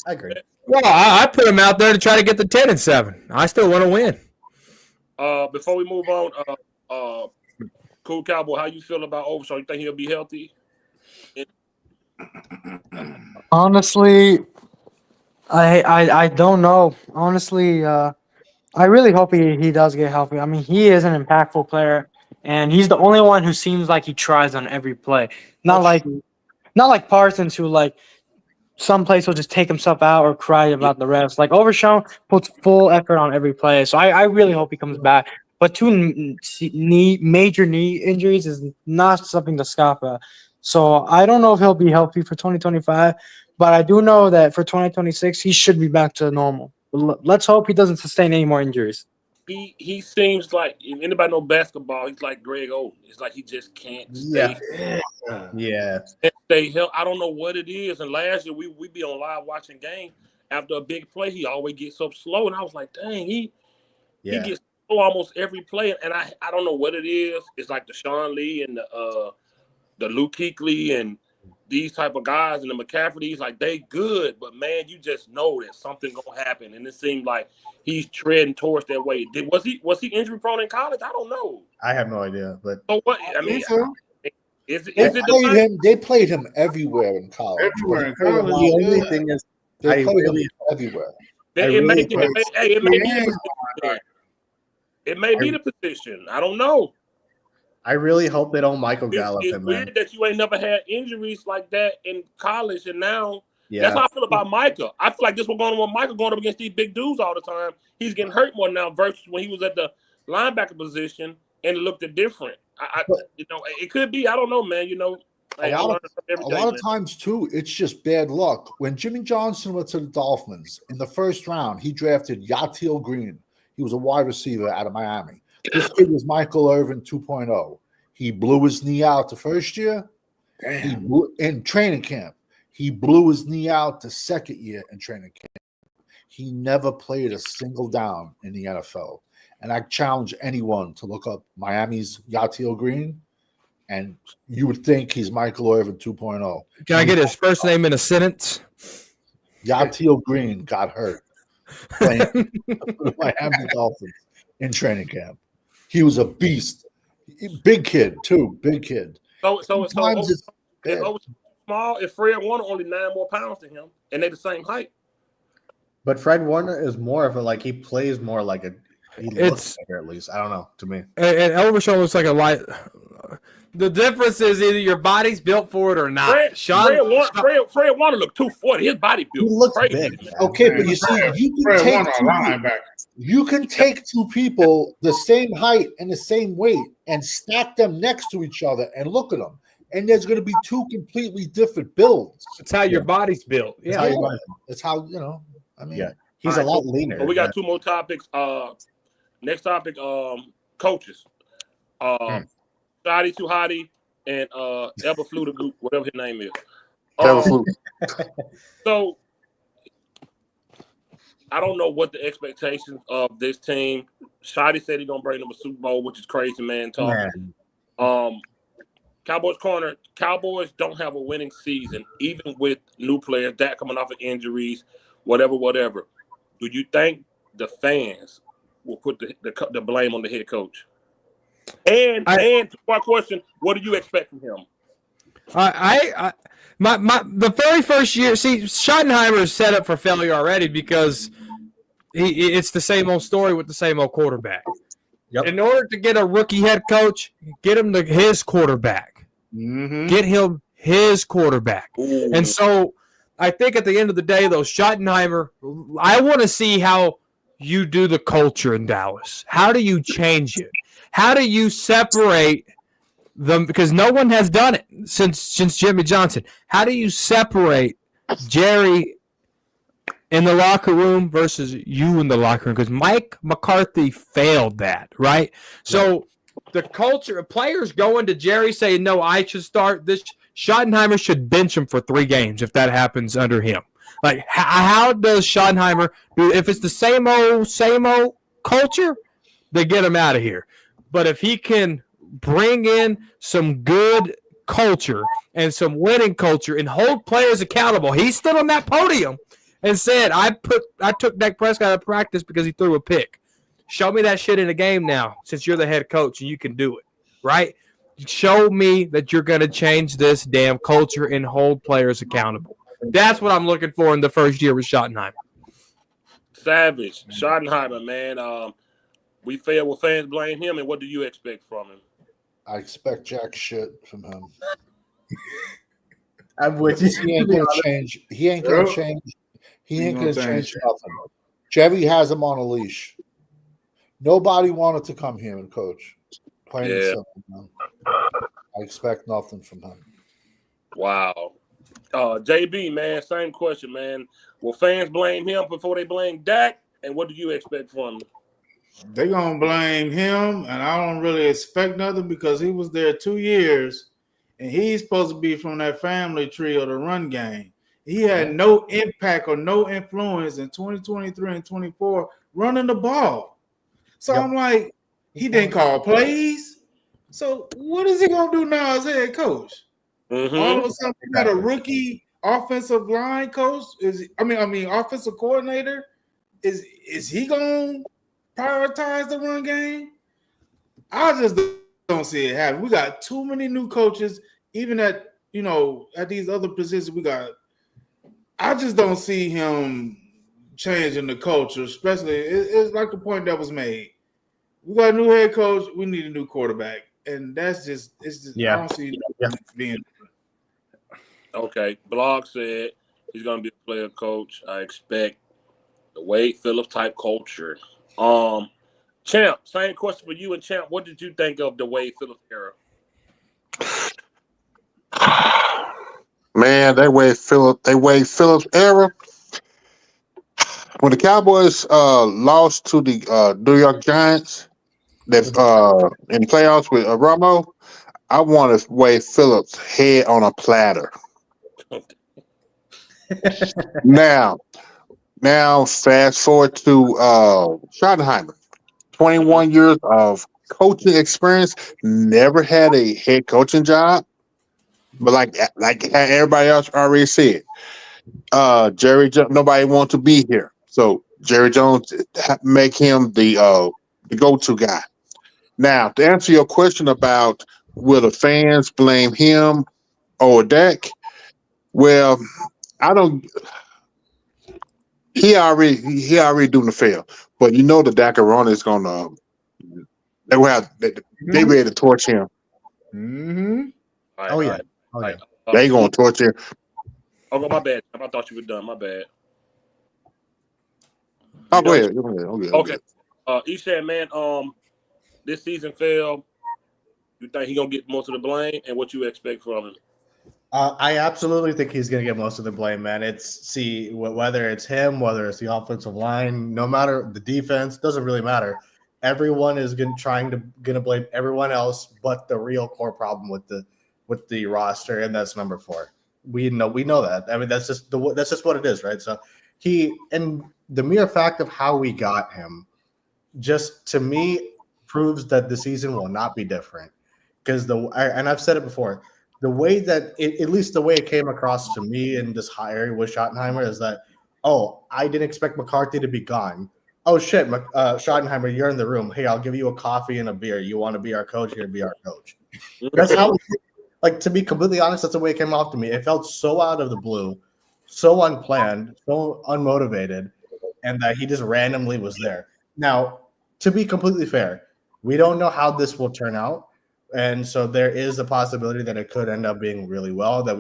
agree. Well, I put him out there to try to get the 10-7. I still want to win. Before we move on, Cool Cowboy, how you feel about Overshown? You think he'll be healthy? Honestly, I don't know. Honestly, I really hope he does get healthy. I mean, he is an impactful player, and he's the only one who seems like he tries on every play. Not like Parsons, who like some plays will just take himself out or cry about the refs. Like Overshown puts full effort on every play. So I really hope he comes back. But two major knee injuries is not something to scoff at. So I don't know if he'll be healthy for 2025, but I do know that for 2026 he should be back to normal. Let's hope he doesn't sustain any more injuries. He seems like, if anybody know basketball, he's like Greg Oden. It's like he just can't stay. Yeah. Stay healthy. I don't know what it is. And last year we be on live watching game. After a big play, he always gets up slow, and I was like, dang, he gets slow almost every play, and I don't know what it is. It's like the Sean Lee and the Luke Kuechly and these type of guys and the McCaffreys, like they good, but man, you just know that something gonna happen, and it seemed like he's treading towards that way. Was he injury prone in college? I don't know. I have no idea, but so what? I mean, they played him everywhere in college. The only thing is, they played him everywhere. It may be the position. I don't know. I really hope they don't Michael Gallup him, man. It's weird that you ain't never had injuries like that in college, and now that's how I feel about Micah. I feel like this was going on with Micah going up against these big dudes all the time. He's getting hurt more now versus when he was at the linebacker position. and it looked different. It could be. I don't know, man. A lot of times too, it's just bad luck. When Jimmy Johnson went to the Dolphins in the first round, he drafted Yatil Green. He was a wide receiver out of Miami. This kid was Michael Irvin 2.0. He blew his knee out the first year. In training camp. He blew his knee out the second year in training camp. He never played a single down in the NFL. And I challenge anyone to look up Miami's Yatil Green, and you would think he's Michael Irvin 2.0. Can I get his first name in a sentence? Yatil Green got hurt playing for the Miami Dolphins in training camp. He was a beast. Big kid, too. Big kid. So small. If Fred Warner only 9 more pounds than him, and they're the same height. But Fred Warner is more of he plays more like a. He looks bigger, at least. I don't know. To me, and Overshawn looks like a light. The difference is either your body's built for it or not. Fred Warner looked 240. His body built. He looks big. Okay, but you see, you can take two people the same height and the same weight and stack them next to each other and look at them, and there's going to be two completely different builds. It's how your body's built. Yeah, it's how I mean, he's a lot leaner. But we got 2 more topics. Next topic, coaches. Shotty Too Hottie and Eberflute, whatever his name is. So I don't know what the expectations of this team. Shotty said he's gonna bring them a Super Bowl, which is crazy, man. Cowboys corner. Cowboys don't have a winning season, even with new players, Dak coming off of injuries, whatever. Do you think the fans will put the blame on the head coach? And to my question, what do you expect from him? The very first year, see, Schottenheimer is set up for failure already because it's the same old story with the same old quarterback. Yep. In order to get a rookie head coach, get him his quarterback. Mm-hmm. Get him his quarterback. Ooh. And so I think at the end of the day, though, Schottenheimer, I want to see how you do the culture in Dallas. How do you change it? How do you separate them? Because no one has done it since Jimmy Johnson. How do you separate Jerry in the locker room versus you in the locker room? Because Mike McCarthy failed that, right? So the culture, players going to Jerry saying, no, I should start this. Schottenheimer should bench him for 3 games if that happens under him. Like, how does Schottenheimer do? If it's the same old culture, they get him out of here. But if he can bring in some good culture and some winning culture and hold players accountable, he stood on that podium and said, I took Dak Prescott out of practice because he threw a pick. Show me that shit in a game now, since you're the head coach and you can do it, right? Show me that you're going to change this damn culture and hold players accountable. That's what I'm looking for in the first year with Schottenheimer. Savage. Schottenheimer, man. We fail. Will fans blame him? And what do you expect from him? I expect jack shit from him. I'm with you. He ain't going to change. He ain't going to change. He ain't going to change nothing. Jerry has him on a leash. Nobody wanted to come here and coach. Plain and simple, I expect nothing from him. Wow. JB, man, same question, man. Will fans blame him before they blame Dak? And what do you expect from him? They're going to blame him, and I don't really expect nothing because he was there 2 years, and he's supposed to be from that family tree of the run game. He had no impact or no influence in 2023 and 24 running the ball. So I'm like, he didn't call plays. So what is he going to do now as head coach? Mm-hmm. All of a sudden, you got a rookie offensive line coach. Offensive coordinator. Is he going to prioritize the run game? I just don't see it happen. We got too many new coaches, even at these other positions we got. I just don't see him changing the culture, especially it's like the point that was made. We got a new head coach. We need a new quarterback. And it's just I don't see it being. Okay. Blog said he's going to be a player coach. I expect the Wade Phillips type culture. Champ, same question for you and Champ. What did you think of the Wade Phillips era? Man, that Wade Phillips era. When the Cowboys lost to the New York Giants that in the playoffs with Romo, I wanted Wade Phillips' head on a platter. Now, fast forward to Schottenheimer. 21 years of coaching experience, never had a head coaching job, but like everybody else already said, Jerry Jones, nobody wants to be here, so Jerry Jones make him the go-to guy. Now, to answer your question about will the fans blame him or Dak, well, I don't. He already doing the fail, but you know the Dakarona is gonna. They will have they ready to torch him. Mm-hmm. Oh yeah. Oh yeah. They gonna torch him. Oh, my bad. I thought you were done. My bad. Oh, go ahead. Okay. Eshan, man, this season failed. You think he gonna get most of the blame, and what you expect from him? I absolutely think he's going to get most of the blame, man. Whether it's him, whether it's the offensive line, no matter the defense, doesn't really matter. Everyone is going to blame everyone else, but the real core problem with the roster, and that's number 4. We know that. I mean, that's just what it is, right? So and the mere fact of how we got him, just to me proves that the season will not be different, because and I've said it before. The way that at least the way it came across to me in this hire with Schottenheimer is that, I didn't expect McCarthy to be gone. Oh shit, Schottenheimer, you're in the room. Hey, I'll give you a coffee and a beer. You want to be our coach? Here, be our coach. That's how. Like, to be completely honest, that's the way it came off to me. It felt so out of the blue, so unplanned, so unmotivated, and that he just randomly was there. Now, to be completely fair, we don't know how this will turn out. And so there is a possibility that it could end up being really well, that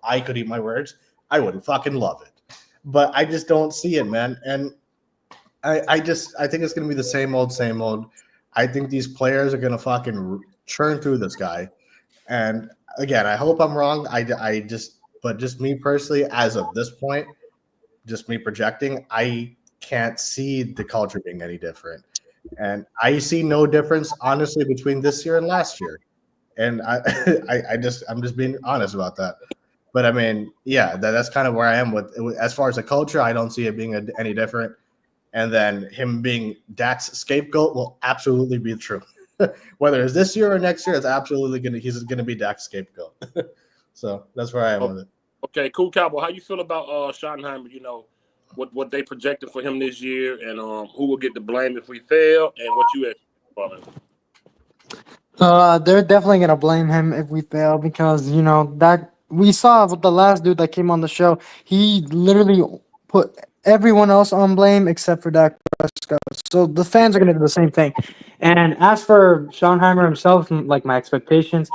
I could eat my words. I would fucking love it. But I just don't see it, man. And I think it's going to be the same old, same old. I think these players are going to fucking churn through this guy. And again, I hope I'm wrong. But just me personally, as of this point, just me projecting, I can't see the culture being any different. And I see no difference, honestly, between this year and last year. And I'm just being honest about that. But I mean, yeah, that's kind of where I am with as far as the culture. I don't see it being any different. And then him being Dak's scapegoat will absolutely be true. Whether it's this year or next year, he's gonna be Dak's scapegoat. So that's where I am with it. Okay, cool, Cowboy. How you feel about Schottenheimer? You know, what they projected for him this year, and who will get the blame if we fail, and what you expect from him? They're definitely gonna blame him if we fail, because that we saw with the last dude that came on the show. He literally put everyone else on blame except for Dak Prescott. So the fans are gonna do the same thing. And as for Schottenheimer himself, like my expectations,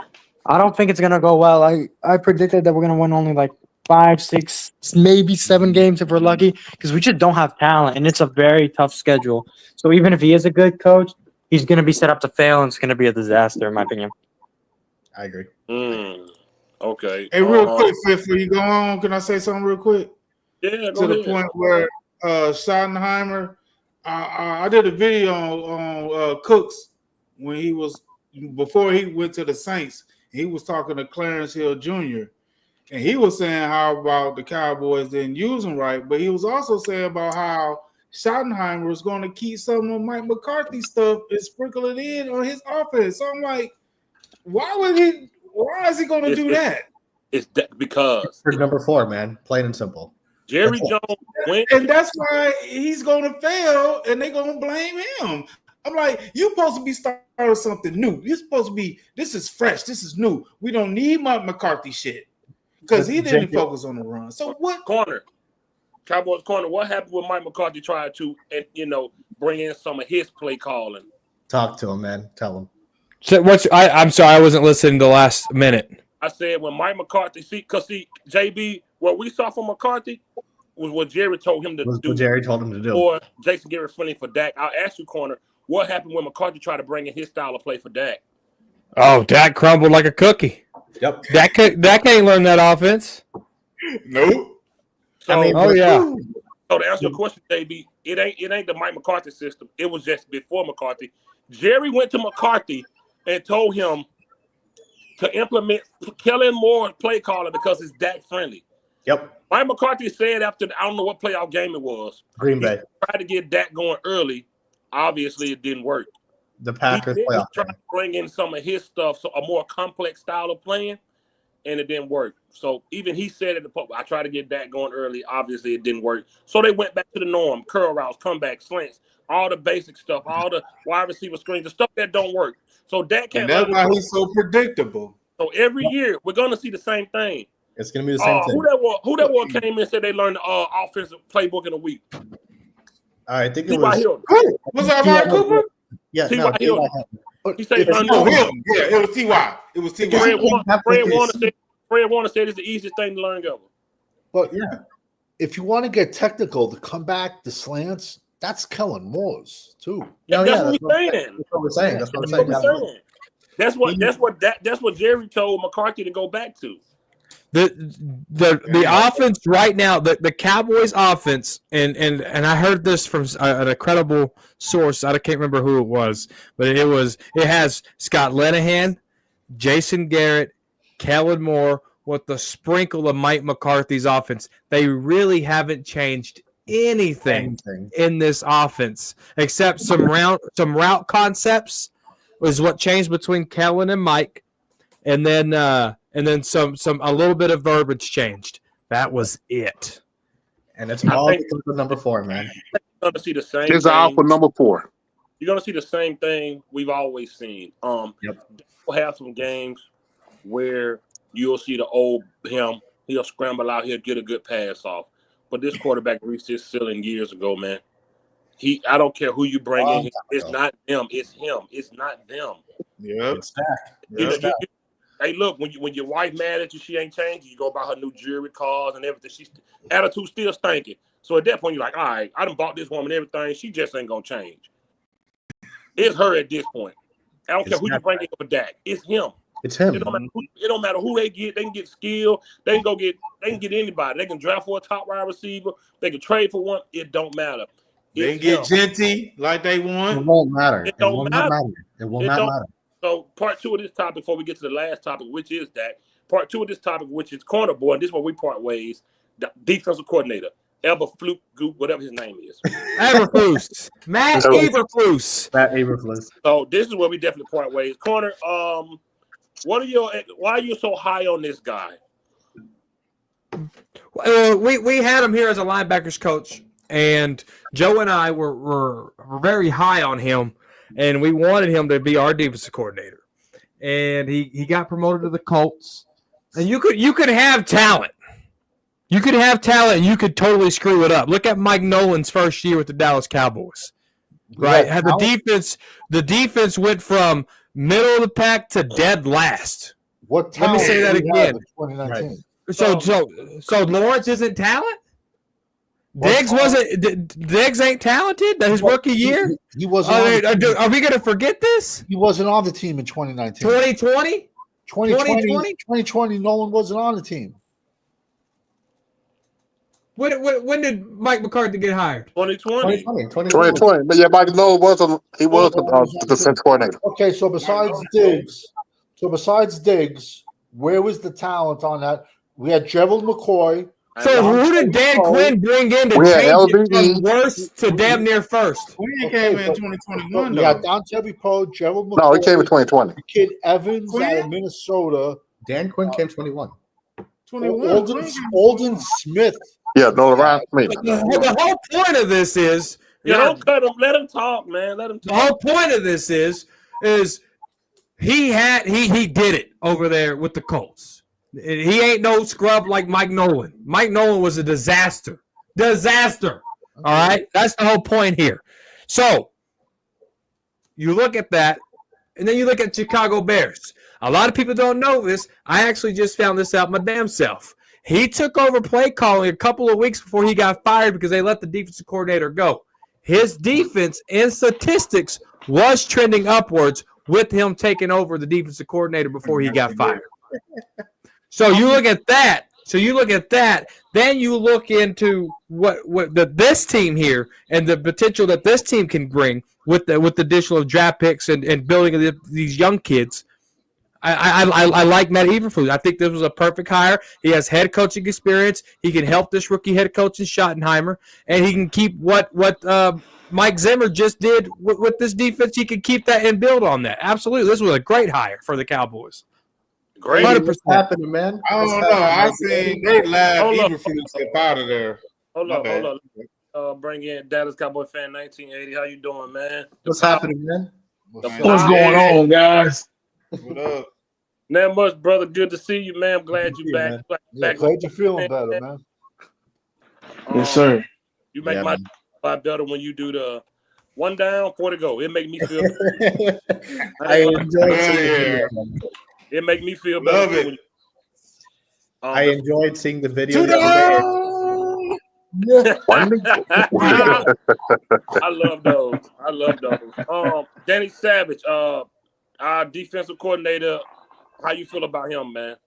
I don't think it's gonna go well. I predicted that we're gonna win only like 5, 6, maybe 7 games if we're lucky, because we just don't have talent, and it's a very tough schedule. So even if he is a good coach, he's going to be set up to fail, and it's going to be a disaster, in my opinion. I agree. Okay. Hey, real quick, Fifth, before you go on, can I say something real quick? Yeah, to the point where Schottenheimer, I did a video on Cooks before he went to the Saints. He was talking to Clarence Hill Jr., and he was saying how about the Cowboys didn't use him right, but he was also saying about how Schottenheimer was going to keep some of Mike McCarthy stuff and sprinkle it in on his offense. So I'm like, why is he going to do that? It's because for number 4, man, plain and simple. Jerry Jones went, and that's why he's going to fail, and they're going to blame him. I'm like, you're supposed to be starting something new. You're supposed to be, this is fresh, this is new. We don't need Mike McCarthy shit. Because he didn't focus on the run. So what Cowboys corner, what happened when Mike McCarthy tried to bring in some of his play calling? Talk to him, man. Tell him. So I'm sorry, I wasn't listening the last minute. I said when Mike McCarthy, JB, what we saw from McCarthy was what Jerry told him to do. What Jerry told him to do. Or Jason Garrett Fleming for Dak. I'll ask you, corner, what happened when McCarthy tried to bring in his style of play for Dak? Oh, Dak crumbled like a cookie. Yep. Dak can't learn that offense. Nope. So, I mean, Oh yeah. so to answer your question, JB, it ain't the Mike McCarthy system. It was just before McCarthy. Jerry went to McCarthy and told him to implement Kellen Moore's play caller because it's Dak friendly. Yep. Mike McCarthy said after I don't know what playoff game it was. Green Bay. Tried to get Dak going early. Obviously, it didn't work. The Packers He playoff tried game. to bring in some of his stuff, so a more complex style of playing, and it didn't work. So even he said at the pub, I tried to get Dak going early. Obviously, it didn't work. So they went back to the norm: curl routes, comebacks, slants, all the basic stuff, all the wide receiver screens, the stuff that don't work. So Dak can't. And that's why he's so predictable. So every year we're going to see the same thing. It's going to be the same thing. Who that was came in and said they learned the offensive playbook in a week? I think it T.Y. was. Hill. Was that Amari Cooper? Yeah, T.Y. no, Hill. He said he learned Oh, the him. Yeah, it was T.Y. It was T.Y. Fred Warner said it's the easiest thing to learn ever. But yeah, if you want to get technical, the comeback, the slants, that's Kellen Moore's too. No, That's yeah, what we're saying. That's what we're saying. That's what That's we're what saying. we're saying. That's what Jerry told McCarthy to go back to. The offense right now, the Cowboys offense, and I heard this from a credible source. I can't remember who it was, but it has Scott Linehan, Jason Garrett, Kellen Moore with the sprinkle of Mike McCarthy's offense. They really haven't changed anything in this offense except some route concepts was what changed between Kellen and Mike, and then some a little bit of verbiage changed. That was it. And it's all because of number 4, man. You're going to see the same He's thing. out for number 4. You're going to see the same thing we've always seen. We'll have some games where you'll see the old him. He'll scramble out here, get a good pass off. But this quarterback reached his ceiling years ago, man. I don't care who you bring in. It's not them. It's him. It's not them. Yeah. It's Dak. Hey, look, when your wife mad at you, she ain't changing. You go buy her new jewelry, cars, and everything. She's attitude still stinking. So at that point, you're like, all right, I done bought this woman everything. She just ain't gonna change. It's her at this point. I don't care who you bring in for Dak. It's him. It's him. It don't matter who they get. They can get skill. They can get anybody. They can draft for a top wide receiver. They can trade for one. It don't matter. They can get Genty like they want. It won't matter. It will not matter. So part 2 of this topic, before we get to the last topic, which is that part 2 of this topic, which is corner boy, and this is where we part ways. The defensive coordinator, Eberflus, whatever his name is. Eberflus. Matt Eberflus. Matt Eberflus. So this is where we definitely part ways. Corner, why are you so high on this guy? We had him here as a linebackers coach, and Joe and I were very high on him, and we wanted him to be our defensive coordinator. And he got promoted to the Colts. And you could have talent. You could have talent, and you could totally screw it up. Look at Mike Nolan's first year with the Dallas Cowboys. Right? Yeah, The defense went from middle of the pack to dead last. What Let me say that again. 2019. Right. So Lawrence isn't talent? Diggs ain't talented? His rookie year? He wasn't. Are we going to forget this? He wasn't on the team in 2019. 2020? 2020, Nolan wasn't on the team. When did Mike McCarthy get hired? 2020. 2020. But yeah, Mike Nolan wasn't. He was the defense coordinator. Okay, so besides Diggs, where was the talent on that? We had Gerald McCoy. So who did Dan Quinn bring in to change it from worst to damn near first? Quinn came in 2021. We had Don Poe, Gerald McCoy. No, he came in 2020. Kid Evans out of Minnesota. Dan Quinn came 21. Alden Smith. Yeah, no, Ryan Smith. The whole point of this is don't cut him. Let him talk, man. Let him talk. The whole point of this is he did it over there with the Colts. He ain't no scrub like Mike Nolan. Mike Nolan was a disaster. All right? That's the whole point here. So you look at that, and then you look at Chicago Bears. A lot of people don't know this. I actually just found this out my damn self. He took over play calling a couple of weeks before he got fired because they let the defensive coordinator go. His defense and statistics was trending upwards with him taking over the defensive coordinator before he got fired. So you look at that. Then you look into what this team here and the potential that this team can bring with the additional draft picks and building these young kids. I like Matt Eberflus. I think this was a perfect hire. He has head coaching experience. He can help this rookie head coach in Schottenheimer, and he can keep what Mike Zimmer just did with this defense. He can keep that and build on that. Absolutely, this was a great hire for the Cowboys. Great. 100%. What's happening, man? I don't know. I seen they laugh Eberflus up out of there. Hold up. Bring in Dallas Cowboy fan 1980. How you doing, man? What's happening, man? What's going on, guys? What up? Not much, brother. Good to see you, man. I'm glad you're back. Yeah, glad you're feeling better, man. Yes, sir. You make my life better when you do the 1 down, 4 to go. It make me feel I enjoyed seeing it make me feel better. Love it. I enjoyed seeing the video. 2 down. I love those. Danny Savage, our defensive coordinator. How you feel about him, man?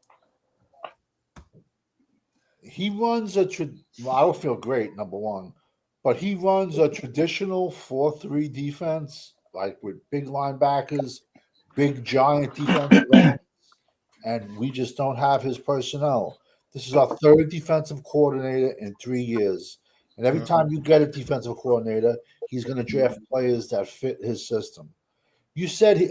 He runs I don't feel great, number one, but he runs a traditional 4-3 defense, like with big linebackers, big giant defensive ends, and we just don't have his personnel. This is our third defensive coordinator in 3 years, and every time you get a defensive coordinator, he's going to draft players that fit his system. You said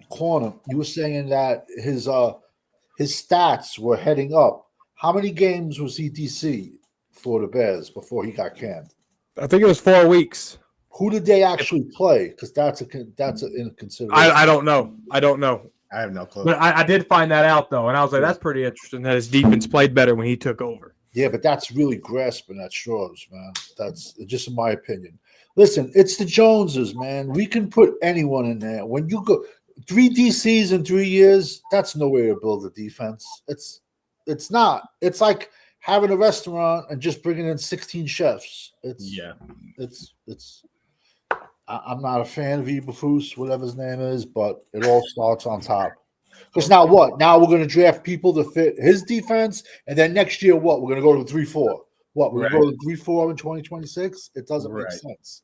corner. You were saying that his stats were heading up. How many games was he DC for the Bears before he got canned? I think it was 4 weeks. Who did they actually play? Because that's in consideration. I don't know. I have no clue. But I did find that out, though, and I was like, that's pretty interesting that his defense played better when he took over. Yeah, but that's really grasping at straws, man. That's just in my opinion. Listen, it's the Joneses, man. We can put anyone in there. When you go 3 DCs in 3 years, that's no way to build a defense. It's not. It's like having a restaurant and just bringing in 16 chefs. I'm not a fan of Eberflus, whatever his name is, but it all starts on top. Because now what? Now we're going to draft people to fit his defense, and then next year what? We're going to go to 3-4. What? We're going to go to 3-4 in 2026? It doesn't make sense.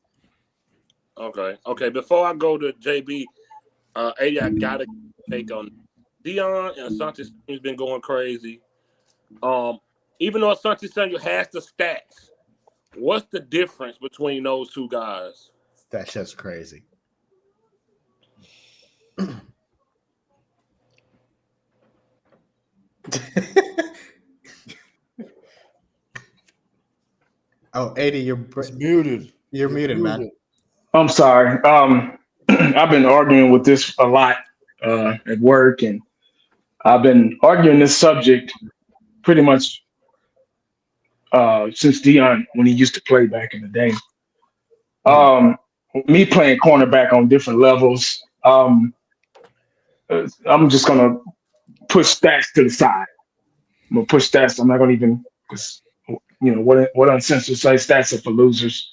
Okay. Before I go to JB, 80, I got to take on Dion and Asante has been going crazy. Even though Asante Samuel has the stats, what's the difference between those two guys? That's just crazy. Oh, 80, you're muted. You're muted, man. I'm sorry. I've been arguing with this a lot at work, and I've been arguing this subject pretty much since Dion, when he used to play back in the day. Me playing cornerback on different levels, I'm just going to push stats to the side. I'm going to push stats. I'm not going to even, because, what uncensored say, stats are for losers.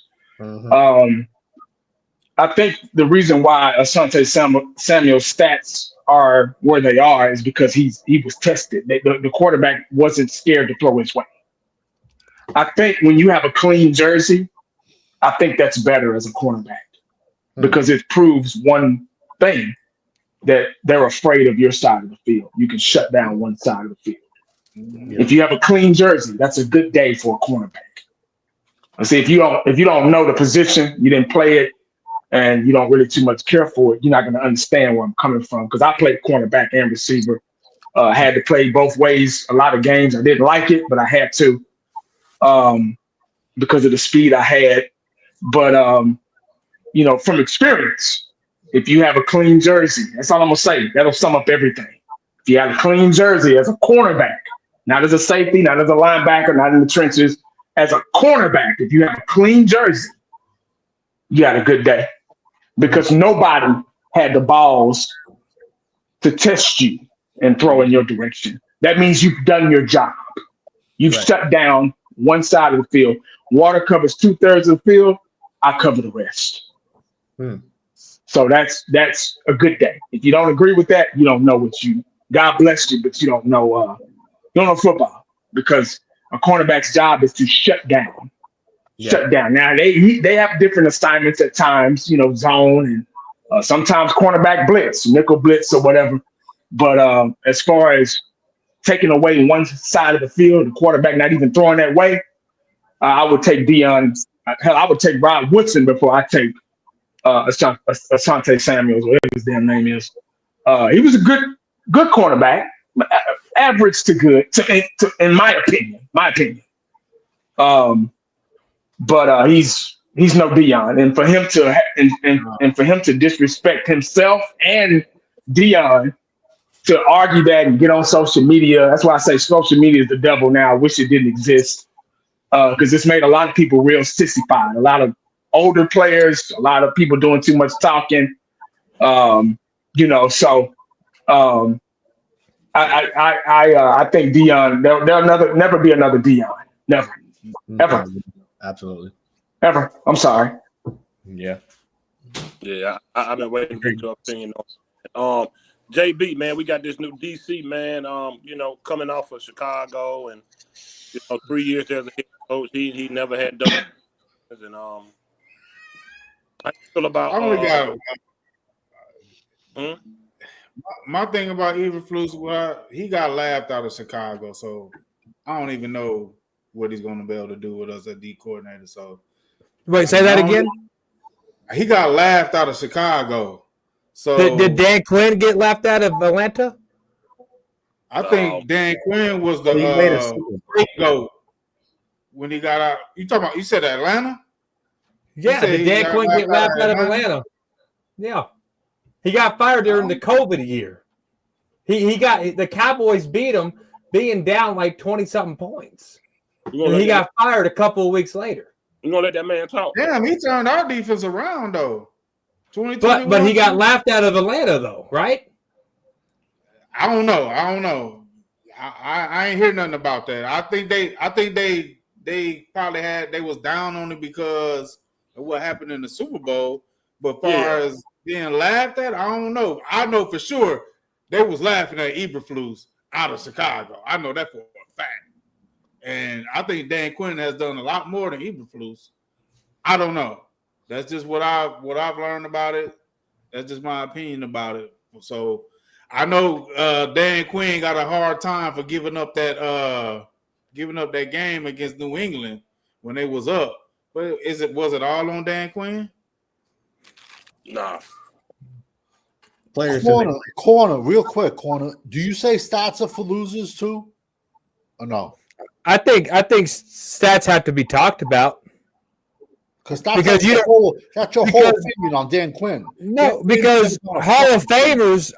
I think the reason why Asante Samuel's stats are where they are is because he was tested. The quarterback wasn't scared to throw his way. I think when you have a clean jersey, I think that's better as a cornerback because it proves one thing, that they're afraid of your side of the field. You can shut down one side of the field. Yeah. If you have a clean jersey, that's a good day for a cornerback. I see if you don't know the position, you didn't play it, and you don't really too much care for it, you're not going to understand where I'm coming from. Because I played cornerback and receiver, had to play both ways. A lot of games I didn't like it, but I had to because of the speed I had. But from experience, if you have a clean jersey, that's all I'm gonna say. That'll sum up everything. If you have a clean jersey as a cornerback, not as a safety, not as a linebacker, not in the trenches, as a cornerback, if you have a clean jersey, you had a good day. Because nobody had the balls to test you and throw in your direction. That means you've done your job. You've shut down one side of the field. Water covers 2/3 of the field. I cover the rest. So that's a good day. If you don't agree with that, you don't know what you. God bless you, but you don't know football, because a cornerback's job is to shut down. Yeah. Shut down. Now they have different assignments at times, zone and sometimes cornerback blitz, nickel blitz or whatever. But as far as taking away one side of the field, the quarterback not even throwing that way, I would take Deion. Hell, I would take Rod Woodson before I take Asante Samuels, whatever his damn name is. He was a good cornerback, average to good, in my opinion. But he's no Deion, and for him to and for him to disrespect himself and Deion, to argue that and get on social media. That's why I say social media is the devil now. I wish it didn't exist, because it's made a lot of people real sissified. A lot of older players, a lot of people doing too much talking. So I think Deion. There'll never be another Deion. Never, ever, Absolutely, ever. I'm sorry. Yeah. I've been waiting to get your opinion on. JB, man, we got this new DC man. Coming off of Chicago, and 3 years as a head coach, he never had done it. And how you feel about? I only got. My thing about Eberflus, he got laughed out of Chicago, so I don't even know what he's going to be able to do with us at D coordinator. So wait, say that again. He got laughed out of Chicago. So Did Dan Quinn get laughed out of Atlanta? I think Dan Quinn was the scapegoat when he got out. You said Atlanta? Yeah, did Dan Quinn get laughed out of Atlanta? Yeah. He got fired during the COVID year. He got the Cowboys beat him being down like 20-something points. And he got fired a couple of weeks later. You gonna let that man talk? Damn, he turned our defense around though. But he got laughed out of Atlanta though, right? I don't know. I ain't hear nothing about that. I think they probably they was down on it because of what happened in the Super Bowl. But far as being laughed at, I don't know. I know for sure they was laughing at Eberflus out of Chicago. I know that for a fact. And I think Dan Quinn has done a lot more than Eberflus. I don't know. That's just what I've learned about it. That's just my opinion about it. So I know Dan Quinn got a hard time for giving up that game against New England when they was up. But was it all on Dan Quinn? Nah. Players. Corner, real quick, corner. Do you say stats are for losers too? Or no? I think stats have to be talked about. Because your whole opinion on Dan Quinn. No, because Hall of Famers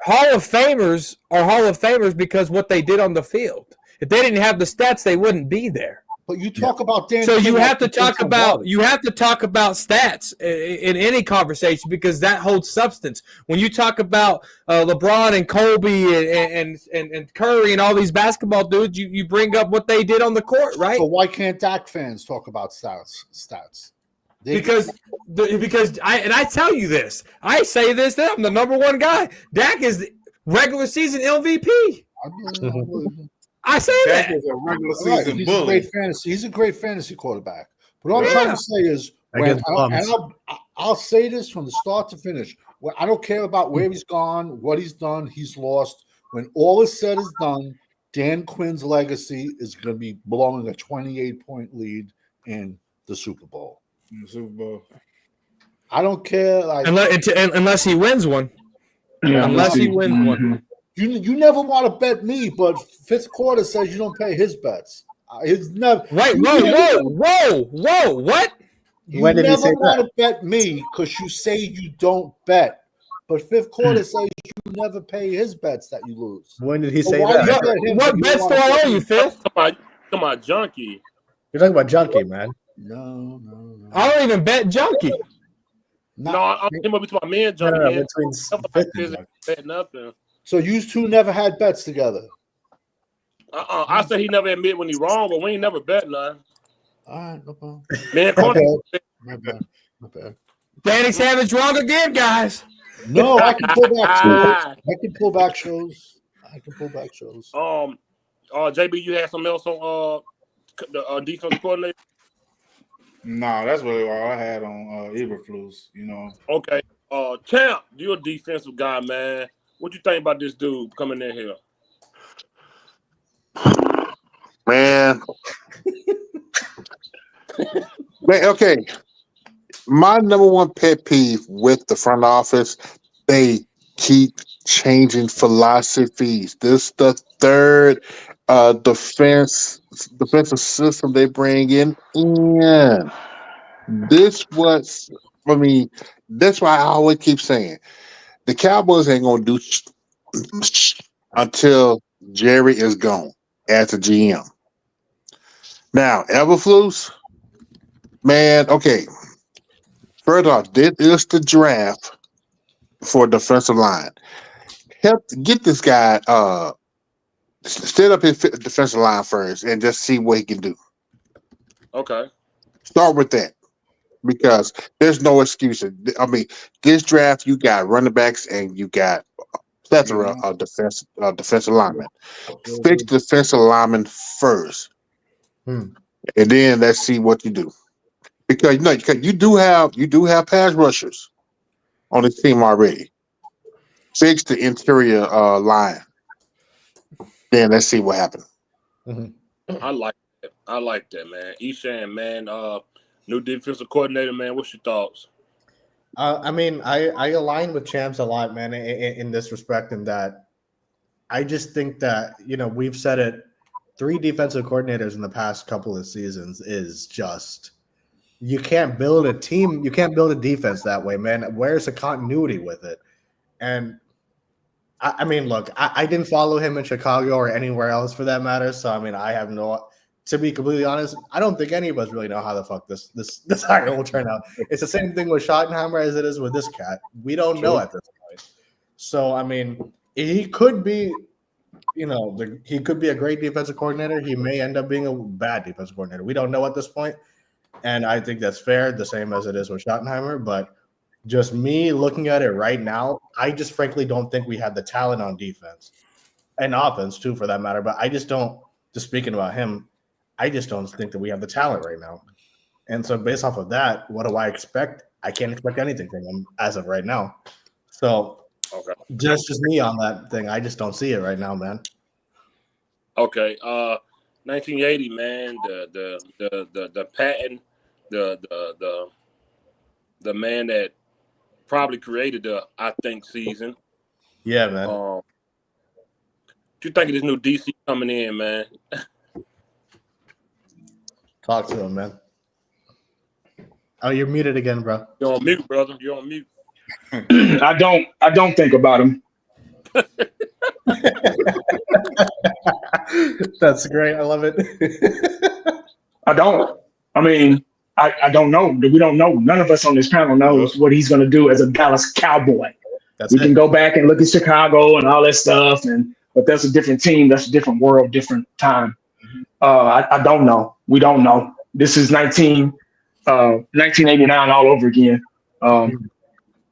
are Hall of Famers because what they did on the field. If they didn't have the stats, they wouldn't be there. But you talk about Dan. So you have to talk about stats in any conversation because that holds substance. When you talk about LeBron and Kobe and Curry and all these basketball dudes, you bring up what they did on the court, right? So why can't Dak fans talk about stats? Because I tell you this, I say this, that I'm the number one guy. Dak is the regular season MVP. I say Dak that. is a regular season He's bully. a great fantasy. He's a great fantasy quarterback. But all I'm trying to say is, I'll say this from the start to finish. I don't care about where he's gone, what he's done. He's lost. When all is said is done, Dan Quinn's legacy is going to be blowing a 28-point lead in the Super Bowl. I don't care. Unless he wins one. Yeah, unless he wins one. You never want to bet me, but fifth quarter says you don't pay his bets. It's never. Wait, whoa! What? You never want to bet me because you say you don't bet. But fifth quarter says you never pay his bets that you lose. When did he say that? What bets do I owe you, Fifth? Come on, Junkie. You're talking about Junkie, man. No. I don't even bet Junkie. No, I'm talking about me and Junkie. Between nothing. So you two never had bets together. I said he never admit when he wrong, but we ain't never bet none. All right, no problem. Man, My bad. Danny Savage wrong again, guys. No, I can pull back shows. I can pull back shows. JB, you had something else on the defensive coordinator? No, that's really all I had on Eberflus. Okay. Champ, you're a defensive guy, man. What you think about this dude coming in here? Man. Man, okay. My number one pet peeve with the front office, they keep changing philosophies. This is the third defensive system they bring in. That's why I always keep saying the Cowboys ain't gonna do until Jerry is gone as a GM. Now, Eberflus, man, okay. First off, this is the draft for defensive line. Help get this guy set up his defensive line first and just see what he can do. Okay. Start with that. Because there's no excuses. I mean, this draft you got running backs and you got plethora of defensive linemen. Fix defensive linemen first, and then let's see what you do. Because you do have pass rushers on the team already. Fix the interior line. Then let's see what happens. I like that, man. Eshan, man. New defensive coordinator, man. What's your thoughts? I mean, I align with Champs a lot, man, in this respect, in that I just think that, we've said it, 3 defensive coordinators in the past couple of seasons is just, you can't build a team, you can't build a defense that way, man. Where's the continuity with it? And I mean, look, I didn't follow him in Chicago or anywhere else for that matter. So, I mean, I have to be completely honest, I don't think any of us really know how the fuck this hire will turn out. It's the same thing with Schottenheimer as it is with this cat. We don't know at this point. So, I mean, he could be, he could be a great defensive coordinator. He may end up being a bad defensive coordinator. We don't know at this point. And I think that's fair, the same as it is with Schottenheimer. But just me looking at it right now, I just frankly don't think we have the talent on defense and offense too, for that matter. But I just don't, just speaking about him, I just don't think that we have the talent right now. And so based off of that, what do I expect? I can't expect anything from him as of right now. So just me on that thing. I just don't see it right now, man. Okay. 1980, man, the patent, the man that probably created the I think season. Yeah, man. What you think of this new DC coming in, man? Talk to him, man. Oh, you're muted again, bro. You're on mute, brother. You're on mute. I don't think about him. That's great. I love it. I don't. I mean, I don't know. We don't know. None of us on this panel knows what he's going to do as a Dallas Cowboy. We can go back and look at Chicago and all that stuff, but that's a different team. That's a different world, different time. I don't know. We don't know. This is 1989 all over again.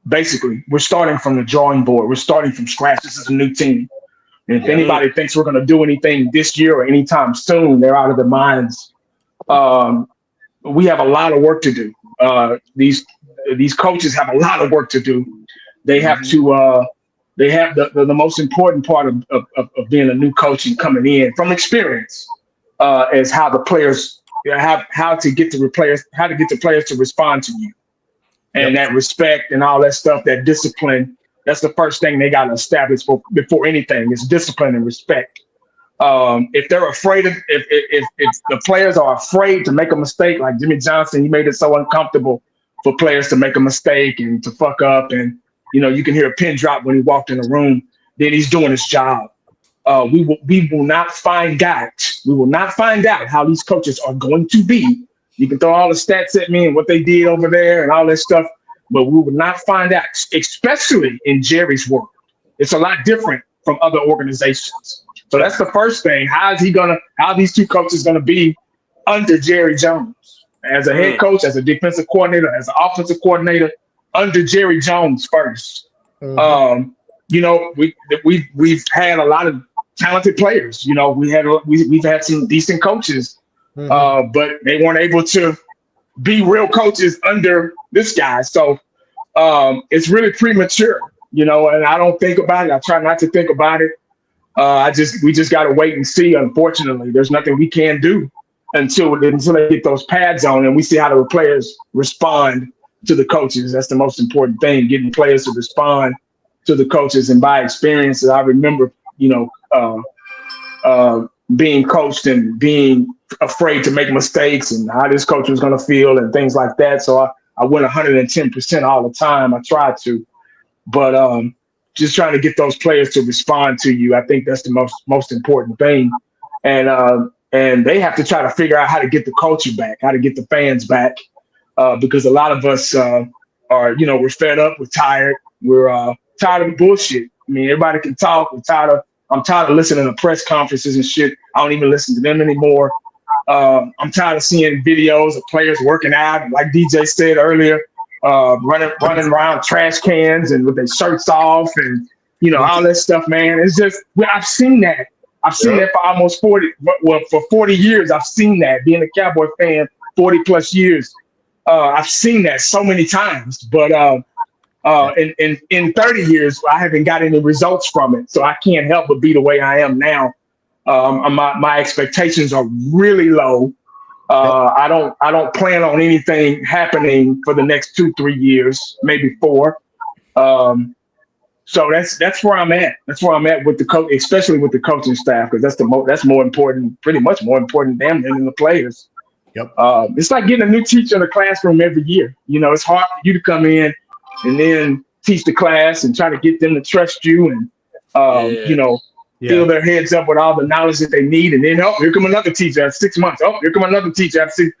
Basically, we're starting from the drawing board. We're starting from scratch. This is a new team. And if anybody thinks we're going to do anything this year or anytime soon, they're out of their minds. We have a lot of work to do. These coaches have a lot of work to do. They have to. They have the most important part of being a new coach and coming in from experience is how the players how to get the players to respond to you, and that respect and all that stuff, that discipline. That's the first thing they got to establish before anything is discipline and respect. If they're afraid of, if the players are afraid to make a mistake, like Jimmy Johnson, he made it so uncomfortable for players to make a mistake and to fuck up, and you can hear a pin drop when he walked in the room. Then he's doing his job. We will not find out. We will not find out how these coaches are going to be. You can throw all the stats at me and what they did over there and all that stuff, but we will not find out, especially in Jerry's work. It's a lot different from other organizations. So that's the first thing. How are these two coaches gonna be under Jerry Jones? As a head coach, as a defensive coordinator, as an offensive coordinator, under Jerry Jones first. Mm-hmm. We've had a lot of talented players. We've had some decent coaches, but they weren't able to be real coaches under this guy. So it's really premature, and I don't think about it. I try not to think about it. We just got to wait and see. Unfortunately, there's nothing we can do until they get those pads on and we see how the players respond to the coaches. That's the most important thing, getting players to respond to the coaches. And by experience, I remember, being coached and being afraid to make mistakes and how this coach was going to feel and things like that. So I went 110% all the time. I tried to, but just trying to get those players to respond to you. I think that's the most important thing. And they have to try to figure out how to get the culture back, how to get the fans back, because a lot of us we're fed up, we're tired, we're tired of the bullshit. I mean, everybody can talk. I'm tired of listening to press conferences and shit. I don't even listen to them anymore. I'm tired of seeing videos of players working out, like DJ said earlier, running around trash cans and with their shirts off and all that stuff, man. It's just I've seen that. I've seen that for almost 40. Well, for 40 years, I've seen that. Being a Cowboy fan, 40 plus years, I've seen that so many times. But in 30 years, I haven't got any results from it, so I can't help but be the way I am now. My expectations are really low. I don't plan on anything happening for the next 2-3 years, maybe 4. So that's where I'm at. That's where I'm at with the coach, especially with the coaching staff, because that's more important, pretty much more important than the players. Yep. It's like getting a new teacher in the classroom every year. It's hard for you to come in and then teach the class and try to get them to trust you and fill their heads up with all the knowledge that they need, and then here come another teacher after 6 months. Here come another teacher after 6.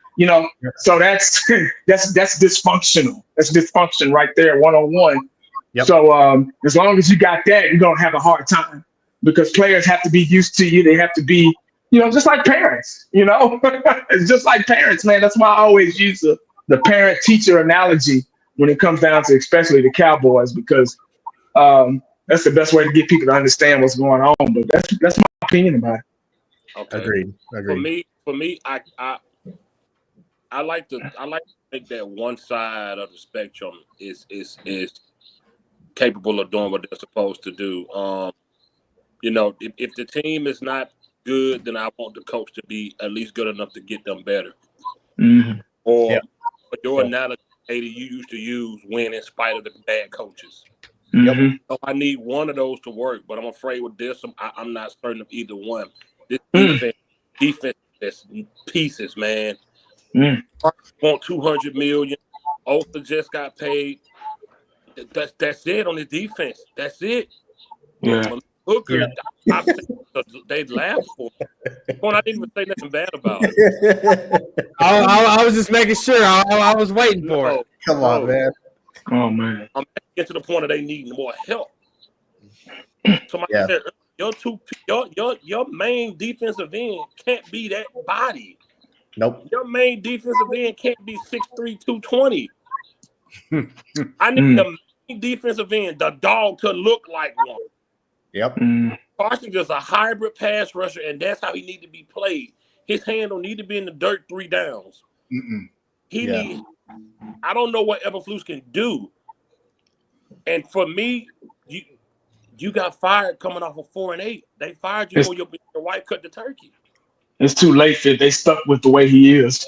So that's dysfunctional. That's dysfunction right there, 101. Yep. So as long as you got that, you're gonna have a hard time because players have to be used to you. They have to be, just like parents. It's just like parents, man. That's why I always use the parent-teacher analogy when it comes down to especially the Cowboys, because that's the best way to get people to understand what's going on. But that's my opinion about it. Okay. Agreed. For me, I like to think that one side of the spectrum is capable of doing what they're supposed to do. If the team is not good, then I want the coach to be at least good enough to get them better. Mm-hmm. Or your analogy, Katie, you used to use win in spite of the bad coaches. Mm-hmm. So I need one of those to work, but I'm afraid with this, I'm not certain of either one. This defense is pieces, man. Want $200 million. Osa just got paid. That's it on the defense. That's it. Yeah. Hooker, they laughed for him. I didn't even say nothing bad about it. I was just making sure. I was waiting for it. Come on, man. Oh man. I'm getting to the point that they need more help. Somebody said your main defensive end can't be that body. Nope. Your main defensive end can't be 6'3", 220. I need the main defensive end, the dog, to look like one. Yep. Parsons is a hybrid pass rusher, and that's how he need to be played. His hand don't need to be in the dirt 3 downs. Needs. I don't know what Eberflus can do. And for me, you got fired coming off of 4-8. They fired you for your wife cut the turkey. It's too late, Fit. They stuck with the way he is.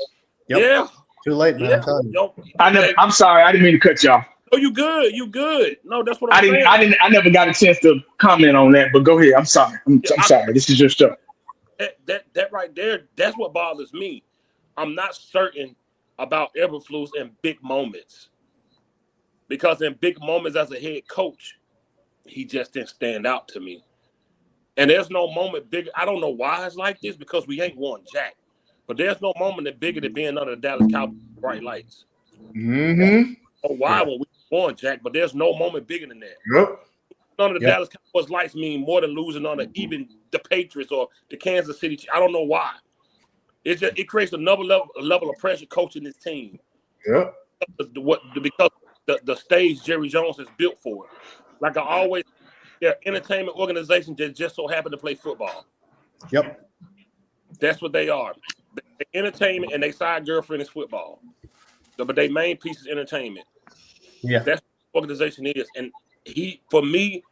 Yep. Yeah. Too late, man. I'm telling you. I'm sorry. I didn't mean to cut y'all. Oh, you good. You good. No, that's what I'm saying. I never got a chance to comment on that, but go ahead. I'm sorry. I'm sorry. This is your show. That right there, that's what bothers me. I'm not certain about Eberflus in big moments. Because in big moments as a head coach, he just didn't stand out to me. And there's no moment bigger. I don't know why it's like this, because we ain't won jack. But there's no moment that bigger than being under the Dallas Cowboys bright lights. Mm-hmm. Oh, why when we won jack? But there's no moment bigger than that. Yep. None of the Dallas Cowboys lights mean more than losing on even the Patriots or the Kansas City. I don't know why. It creates another level of pressure coaching this team. Yep. Because the stage Jerry Jones has built for it. Like I always, they're entertainment organization that just so happen to play football. Yep. That's what they are. They entertainment and they side girlfriend is football. But their main piece is entertainment. Yeah. That's what the organization is. And for me,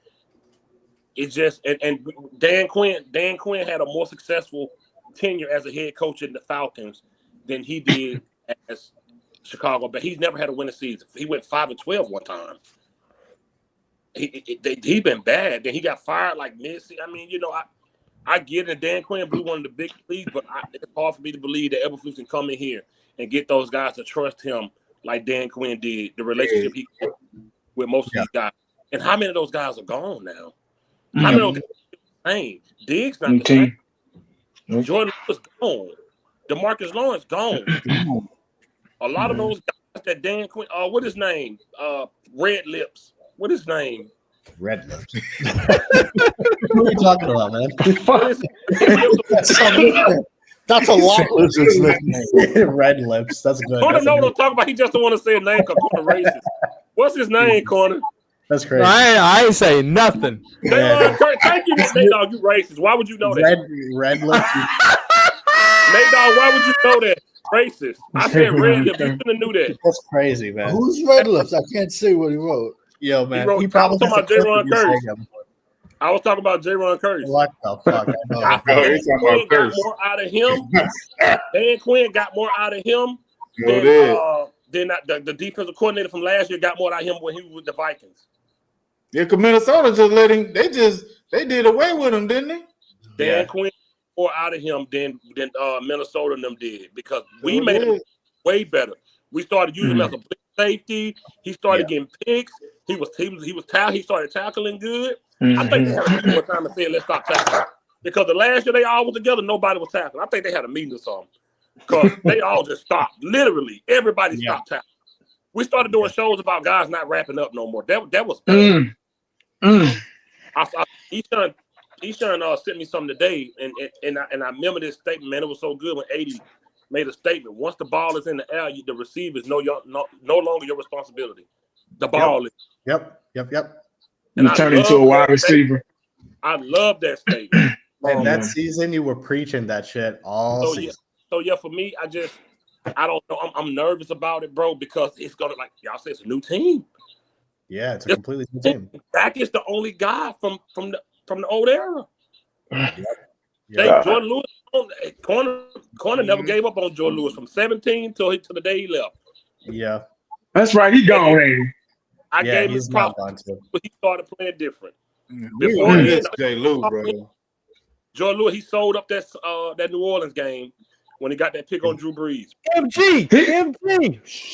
it's just and Dan Quinn had a more successful tenure as a head coach in the Falcons than he did as Chicago. But he's never had a winning season. He went 5-12 one time. He been bad. Then he got fired like mid-season. I mean, I get it. Dan Quinn blew one of the big leagues, but it's hard for me to believe that Eberflus can come in here and get those guys to trust him like Dan Quinn did. The relationship he had with most of these guys. And how many of those guys are gone now? How many of those guys are the same? Diggs not the same. Jordan Lewis gone. DeMarcus Lawrence gone. A lot of those guys that Dan Quinn, what is his name? Red Lips. What is his name? Red Lips. What are you talking about, man? That's a lot lizard's nickname. Red Lips. That's good. Corner know what I'm talking about. He just don't want to say a name because Corner racist. What's his name, Corner? That's crazy. I ain't saying nothing. Yeah. Thank you, Nate Dogg. You racist. Why would you know that? Red Lips. Nate Dogg, why would you know that? Racist. I said Red Lips. You shouldn't have knew that. That's crazy, man. Who's Red Lips? I can't see what he wrote. Yo, man. I was talking about J-Ron Curtis. I was talking about J-Ron Curtis. What the fuck? Dan Quinn got more out of him. Dan Quinn got more out of him than the defensive coordinator from last year got more out of him when he was with the Vikings. Yeah, because Minnesota just let him. They did away with him, didn't they? Dan Quinn more out of him than Minnesota and them did because we made him way better. We started using him as a blitz safety. He started getting picks. He started tackling good. I think they had a meeting one time and said, let's stop tackling. Because the last year they all were together, nobody was tackling. I think they had a meeting or something. Because they all just stopped. Literally, everybody stopped tackling. We started doing shows about guys not wrapping up no more. That was bad. Eshaun sent me something today, and I remember this statement, man. It was so good when 80 made a statement. Once the ball is in the air, the receiver is no longer your responsibility. The ball is. Yep. And you turn into a wide receiver. I love that statement. And that season, you were preaching that shit all season. So for me, I don't know. I'm nervous about it, bro, because it's gonna, like y'all said, it's a new team. Yeah, it's a completely new team. Dak is the only guy from the old era. Yeah. Jordan Lewis, corner never gave up on Jordan Lewis from 17 till the day he left. Yeah, that's right. He gone. Ain't I gave him his props, but he started playing different. Before J. Lou, bro. Jordan Lewis, he sold up that New Orleans game when he got that pick on Drew Brees. MG.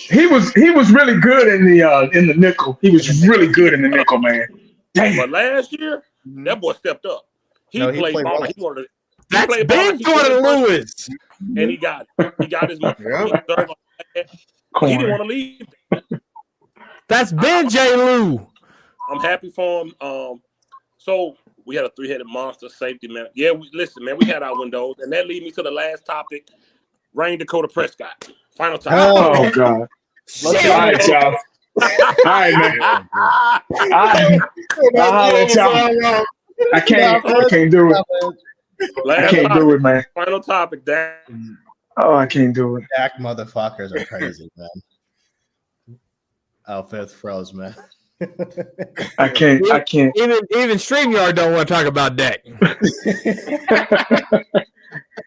He was really good in the nickel. He was really good in the nickel, man. Damn. But last year, that boy stepped up. He played ball. Well. He wanted. That's big Jordan Lewis. And he got it. He got his money. He didn't want to leave. That's Ben J. Lou. I'm happy for him. So we had a 3-headed monster safety, man. Yeah, listen, man, we had our windows, and that leads me to the last topic. Rain Dakota Prescott. Final topic. Oh God. All right, y'all. All right, man. I'll let y'all. I can't do it. I can't do it, man. Final topic, Dak. Oh, I can't do it. Dak motherfuckers are crazy, man. Oh, fifth froze, man. I can't. Even StreamYard don't want to talk about Dak.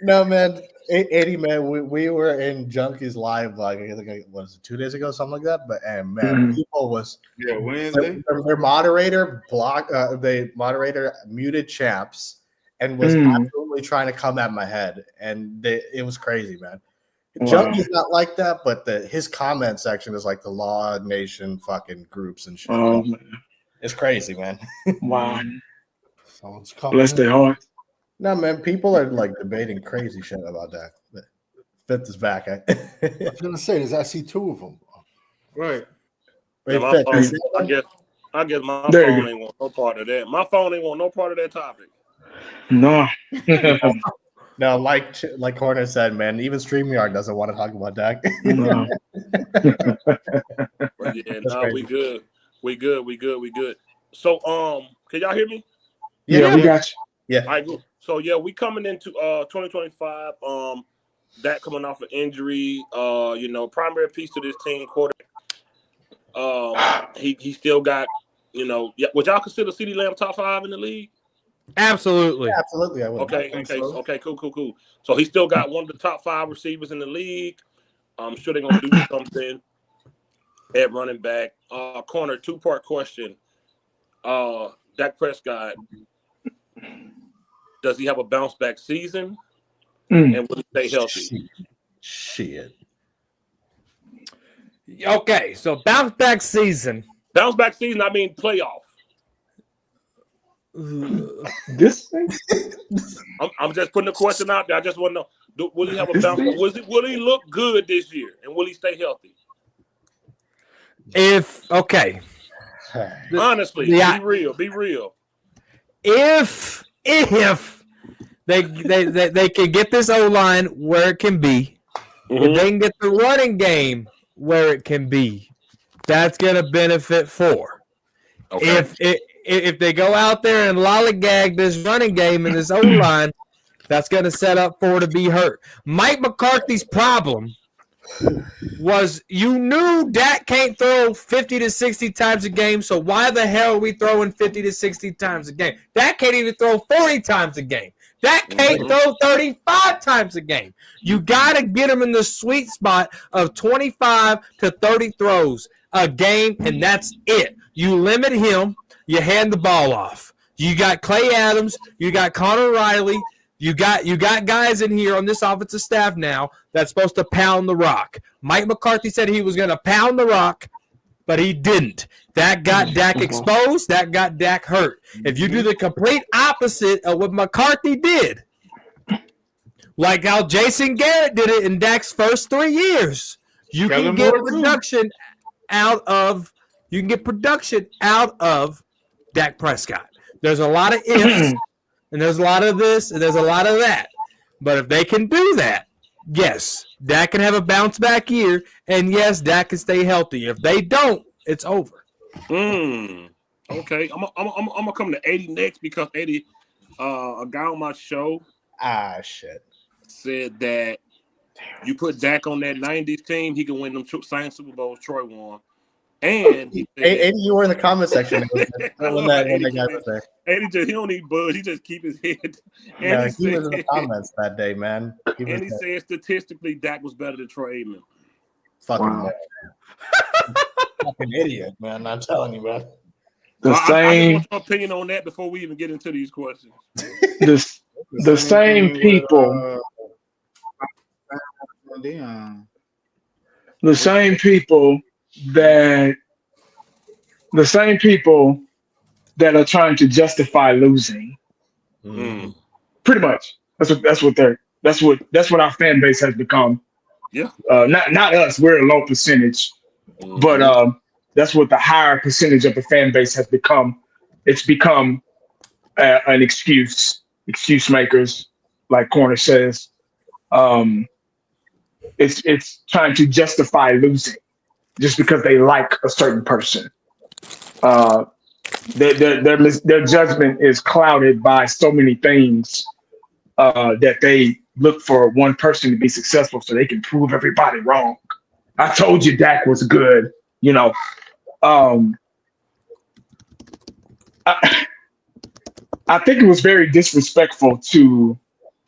No, man. 80, man. We were in Junkies Live, like I think it was 2 days ago, something like that. But man, people was Wednesday. Their moderator muted Champs and was absolutely trying to come at my head, and it was crazy, man. Junkie's not like that, but his comment section is like the Law Nation fucking groups and shit. Oh, man. It's crazy, man. Wow. Someone's coming. Bless their heart. No, man, people are like debating crazy shit about that. But Fifth is back. I was gonna say, I see two of them. Right. Wait, My Fifth, phone, I guess my phone ain't want no part of that. My phone ain't want no part of that topic. No. No, like Corner said, man, even StreamYard doesn't want to talk about Dak. No. But yeah, no, we good. So can y'all hear me? Yeah, we got you. Yeah. All right, good. So yeah, we coming into 2025. Dak coming off an injury. Primary piece to this team, quarter. He still got, yeah. Would y'all consider CeeDee Lamb top 5 in the league? Absolutely. Yeah, absolutely, I would. Okay, cool. So he still got one of the top 5 receivers in the league. I'm sure they're gonna do something at running back. Corner, 2-part question. Dak Prescott, does he have a bounce back season? And will he stay healthy? Shit. Okay, so bounce back season. Bounce back season, I mean playoff. This thing? I'm just putting a question out there. I just want to know: will he have a bounce? Will he look good this year, and will he stay healthy? Honestly, Yeah. be real. If they can get this O-line where it can be, if they can get the running game where it can be, that's going to benefit for. Okay. If they go out there and lollygag this running game and this O-line, that's going to set up for to be hurt. Mike McCarthy's problem was you knew Dak can't throw 50 to 60 times a game, so why the hell are we throwing 50 to 60 times a game? Dak can't even throw 40 times a game. Dak can't throw 35 times a game. You got to get him in the sweet spot of 25 to 30 throws a game, and that's it. You limit him, you hand the ball off. You got Clay Adams, you got Connor Riley, you got guys in here on this offensive staff now that's supposed to pound the rock. Mike McCarthy said he was going to pound the rock, but he didn't. That got Dak exposed. That got Dak hurt. If you do the complete opposite of what McCarthy did, like how Jason Garrett did it in Dak's first 3 years, you can get production out of Dak Prescott. There's a lot of ifs. And there's a lot of this, and there's a lot of that. But if they can do that, yes, Dak can have a bounce back year, and yes, Dak can stay healthy. If they don't, it's over. Okay, I'm gonna come to 80 next because 80, a guy on my show, said that you put Dak on that 90s team, he can win them same Super Bowls Troy won. And he said, 80, you were in the comment section when that guy was there. 80 he don't need buzz. He just keep his head. And he was in the comments that day, man. He said statistically, Dak was better than Troy Aikman. Fucking idiot, man. I'm telling you, man. I want your opinion on that before we even get into these questions. The same people. The same people that are trying to justify losing. Pretty much. That's what our fan base has become. Yeah. Not us, we're a low percentage. But that's what the higher percentage of the fan base has become. It's become an excuse makers, like Corner says. It's trying to justify losing just because they like a certain person. Their judgment is clouded by so many things that they look for one person to be successful so they can prove everybody wrong. I told you Dak was good, I think it was very disrespectful to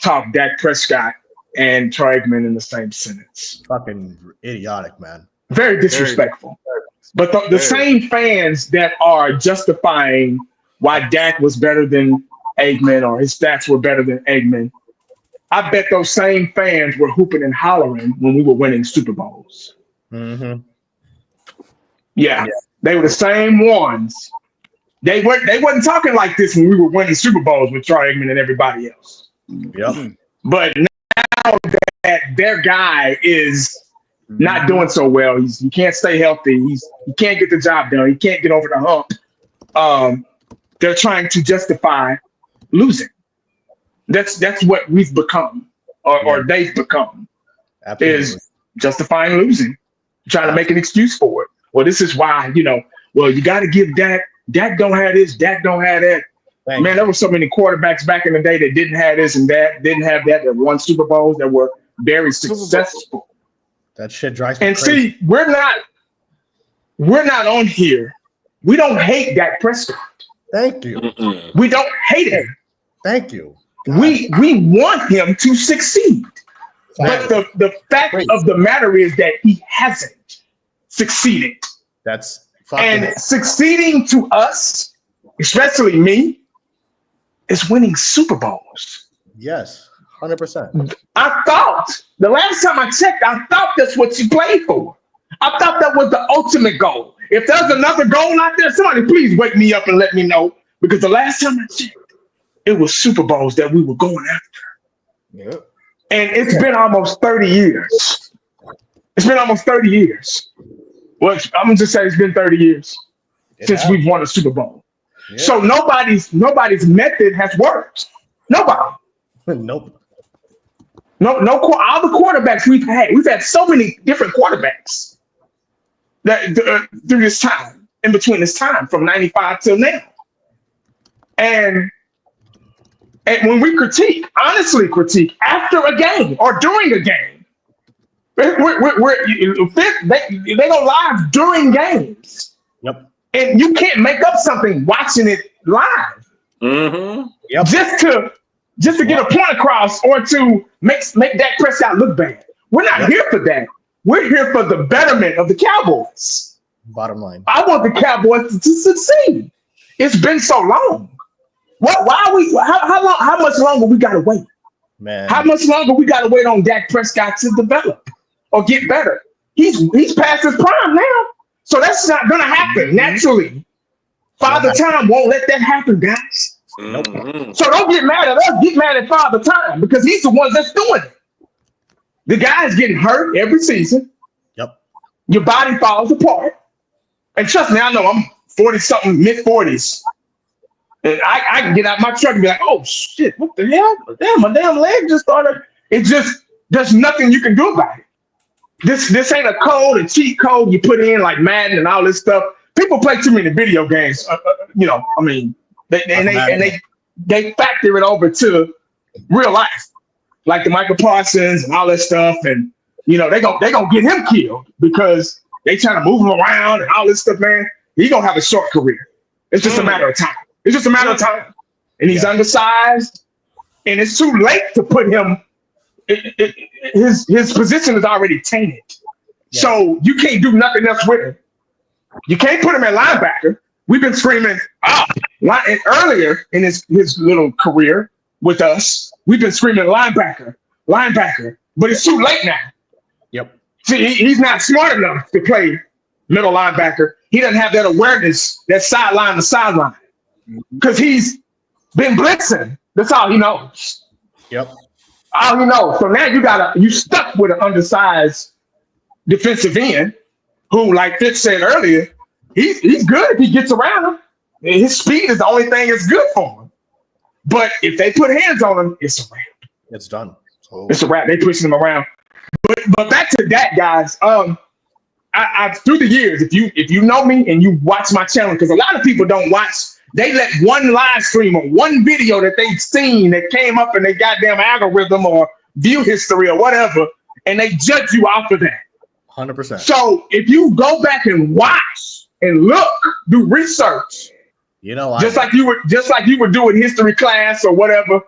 talk Dak Prescott and Troy Aikman in the same sentence. Fucking idiotic, man. Very disrespectful. But the same fans that are justifying why Dak was better than Aikman or his stats were better than Aikman, I bet those same fans were hooping and hollering when we were winning Super Bowls. Yeah, they were the same ones. They wasn't talking like this when we were winning Super Bowls with Troy Aikman and everybody else. Yep. But now that their guy is not doing so well, he can't stay healthy. He can't get the job done. He can't get over the hump. They're trying to justify losing. That's what we've become, or they've become. Absolutely. Is justifying losing, trying to make an excuse for it. Well, this is why, you got to give Dak Dak don't have this, Dak don't have that. Man, there were so many quarterbacks back in the day that didn't have this and that, didn't have that won Super Bowls, that were very successful. That shit drives me and crazy. See, we're not on here. We don't hate Dak Prescott. Thank you. We don't hate him. Thank you. We want him to succeed. But the fact of the matter is that he hasn't succeeded. That's fucking. And succeeding to us, especially me, is winning Super Bowls. Yes, 100%. I thought, the last time I checked, I thought that's what you played for. I thought that was the ultimate goal. If there's another goal out there, somebody please wake me up and let me know. Because the last time I checked, it was Super Bowls that we were going after. Yep. And it's been almost 30 years. It's been almost 30 years. Well, I'm going to just say it's been 30 years since we've won a Super Bowl. Yeah. So nobody's method has worked. Nobody. Nope. No, all the quarterbacks we've had so many different quarterbacks that through this time, in between this time, from 95 till now. And when we honestly critique after a game or during a game, they go live during games. Yep. And you can't make up something watching it live. Mm-hmm. Yep. Just to get a point across or to make Dak Prescott look bad. We're not here for that. We're here for the betterment of the Cowboys. Bottom line. I want the Cowboys to succeed. It's been so long. How much longer we gotta wait? Man. How much longer we gotta wait on Dak Prescott to develop or get better? He's past his prime now. So that's not gonna happen naturally. Father Time won't let that happen, guys. Mm-hmm. So don't get mad at us. Get mad at Father Time because he's the one that's doing it. The guy's getting hurt every season. Yep. Your body falls apart. And trust me, I know I'm 40-something, mid-40s. And I can get out my truck and be like, oh, shit, what the hell? Damn, my damn leg just started. There's nothing you can do about it. This ain't a cheat code you put in like Madden and all this stuff. People play too many video games. They factor it over to real life, like the Micah Parsons and all that stuff. And, they gonna get him killed because they trying to move him around and all this stuff, man. He gonna have a short career. It's just a matter of time. It's just a matter of time. And he's undersized, and it's too late to put him. His position is already tainted. Yeah. So you can't do nothing else with him. You can't put him at linebacker. We've been screaming earlier in his little career with us. We've been screaming linebacker, but it's too late now. Yep. See, he's not smart enough to play middle linebacker. He doesn't have that awareness, that sideline to sideline, because he's been blitzing. That's all he knows. Yep. All he knows. So now you stuck with an undersized defensive end who, like Fitz said earlier, he's good if he gets around him. His speed is the only thing that's good for him. But if they put hands on him, it's a wrap. It's done. So. It's a wrap. They pushing him around. But back to that, guys. I through the years, if you know me and you watch my channel, because a lot of people don't watch. They let one live stream or one video that they've seen that came up in their goddamn algorithm or view history or whatever, and they judge you off of that. 100%. So if you go back and watch and look, do research, just like you were doing history class or whatever,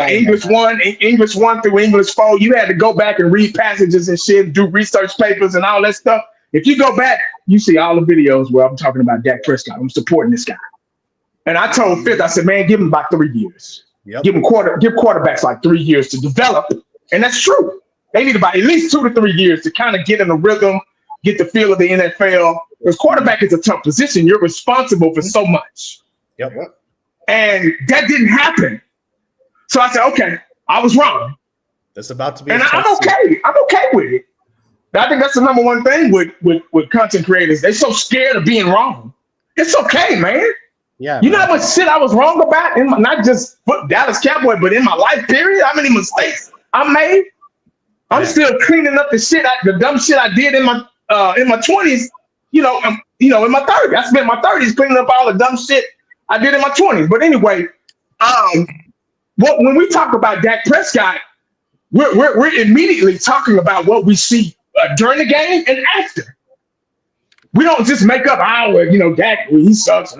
English 1 through English 4, you had to go back and read passages and shit, do research papers and all that stuff. If you go back, you see all the videos where I'm talking about Dak Prescott. I'm supporting this guy. And I told Fifth, I said, man, give him about 3 years. Yep. Give quarterbacks like 3 years to develop. And that's true. They need about at least 2 to 3 years to kind of get in the rhythm, get the feel of the NFL. Because quarterback is a tough position. You're responsible for so much. Yep. And that didn't happen. So I said, okay, I was wrong. That's about to be. And I'm okay. I'm okay with it. I think that's the number one thing with content creators. They're so scared of being wrong. It's okay, man. Yeah. You know how much shit I was wrong about in not just Dallas Cowboy, but in my life period? How many mistakes I made? I'm still cleaning up the dumb shit I did in my 20s. in my 30s. I spent my 30s cleaning up all the dumb shit I did in my 20s. But anyway, when we talk about Dak Prescott, we're immediately talking about what we see during the game and after. We don't just make up Dak, he sucks,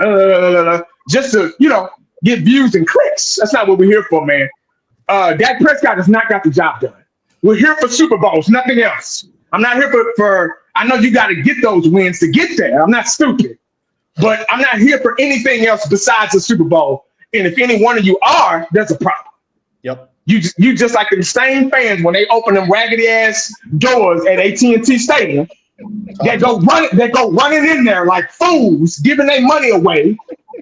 just to, get views and clicks. That's not what we're here for, man. Dak Prescott has not got the job done. We're here for Super Bowls, nothing else. I'm not here for I know you got to get those wins to get there. I'm not stupid. But I'm not here for anything else besides the Super Bowl. And if any one of you are, there's a problem. Yep. You just like the same fans when they open them raggedy ass doors at AT&T Stadium. They go running in there like fools, giving their money away,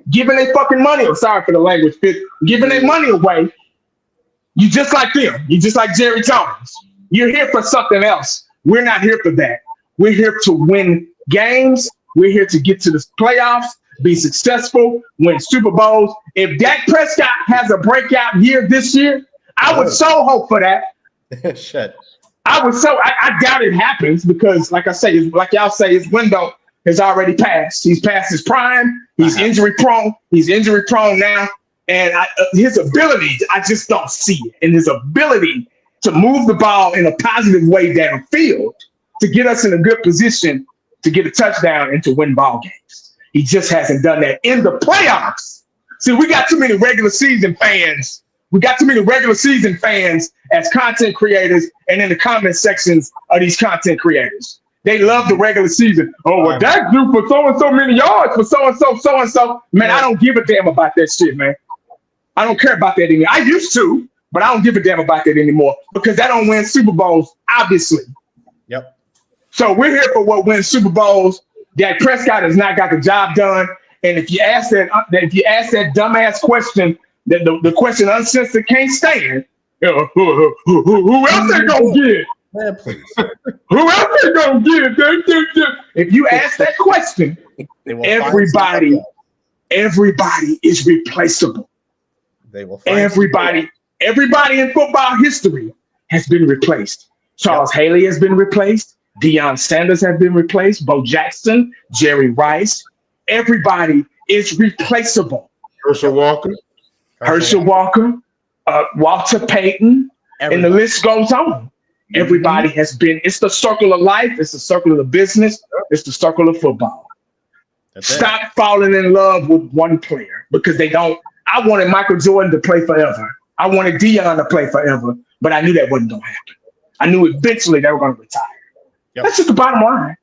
giving their fucking money. Sorry for the language, giving their money away. You just like them. You just like Jerry Jones. You're here for something else. We're not here for that. We're here to win games. We're here to get to the playoffs, be successful, win Super Bowls. If Dak Prescott has a breakout year this year, I would so hope for that. Shit. I doubt it happens because, like I say, like y'all say, his window has already passed. He's past his prime. He's injury prone. He's injury prone now. And his ability, I just don't see it. And his ability to move the ball in a positive way downfield to get us in a good position to get a touchdown and to win ball games. He just hasn't done that in the playoffs. See, we got too many regular season fans. We got too many regular season fans as content creators and in the comment sections of these content creators. They love the regular season. Oh, well, Dak drew for so-and-so many yards for so-and-so, so-and-so. Man, I don't give a damn about that shit, man. I don't care about that anymore. I used to, but I don't give a damn about that anymore because that don't win Super Bowls, obviously. Yep. So we're here for what wins Super Bowls. Dak Prescott has not got the job done. And if you ask that dumbass question, the question uncensored can't stand, who else they gonna get? Man, please. Who else they gonna get? If you ask that question, everybody is replaceable. They will find everybody in football history has been replaced. Charles Haley has been replaced. Deion Sanders has been replaced. Bo Jackson, Jerry Rice. Everybody is replaceable. Herschel Walker, Walter Payton, and the list goes on. Everybody has been. It's the circle of life. It's the circle of the business. It's the circle of football. Stop falling in love with one player because they don't. I wanted Michael Jordan to play forever. I wanted Deion to play forever, but I knew that wasn't going to happen. I knew eventually they were going to retire. Yep. That's just the bottom line.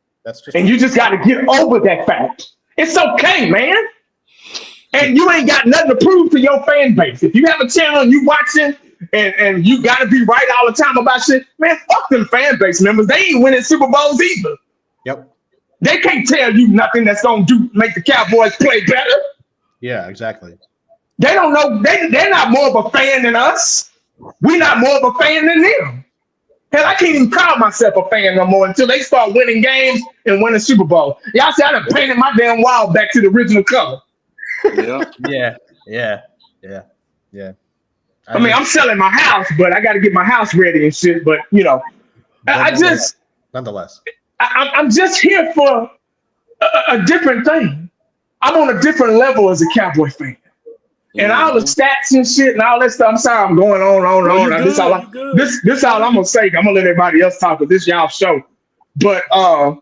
And you just got to get over that fact. It's okay, man. And you ain't got nothing to prove to your fan base. If you have a channel and you watching and you got to be right all the time about shit, man, fuck them fan base members. They ain't winning Super Bowls either. Yep. They can't tell you nothing that's going to make the Cowboys play better. Yeah, exactly. They don't know. They're not more of a fan than us. We're not more of a fan than them. Hell, I can't even call myself a fan no more until they start winning games and winning Super Bowl. Y'all see, I done painted my damn wall back to the original color. Yeah. I mean, I'm selling my house, but I got to get my house ready and shit. But nonetheless, I'm just here for a different thing. I'm on a different level as a Cowboy fan. And all the stats and shit and all that stuff. I'm sorry, I'm going on. This all I'm gonna say. I'm gonna let everybody else talk, but this y'all show. But I'm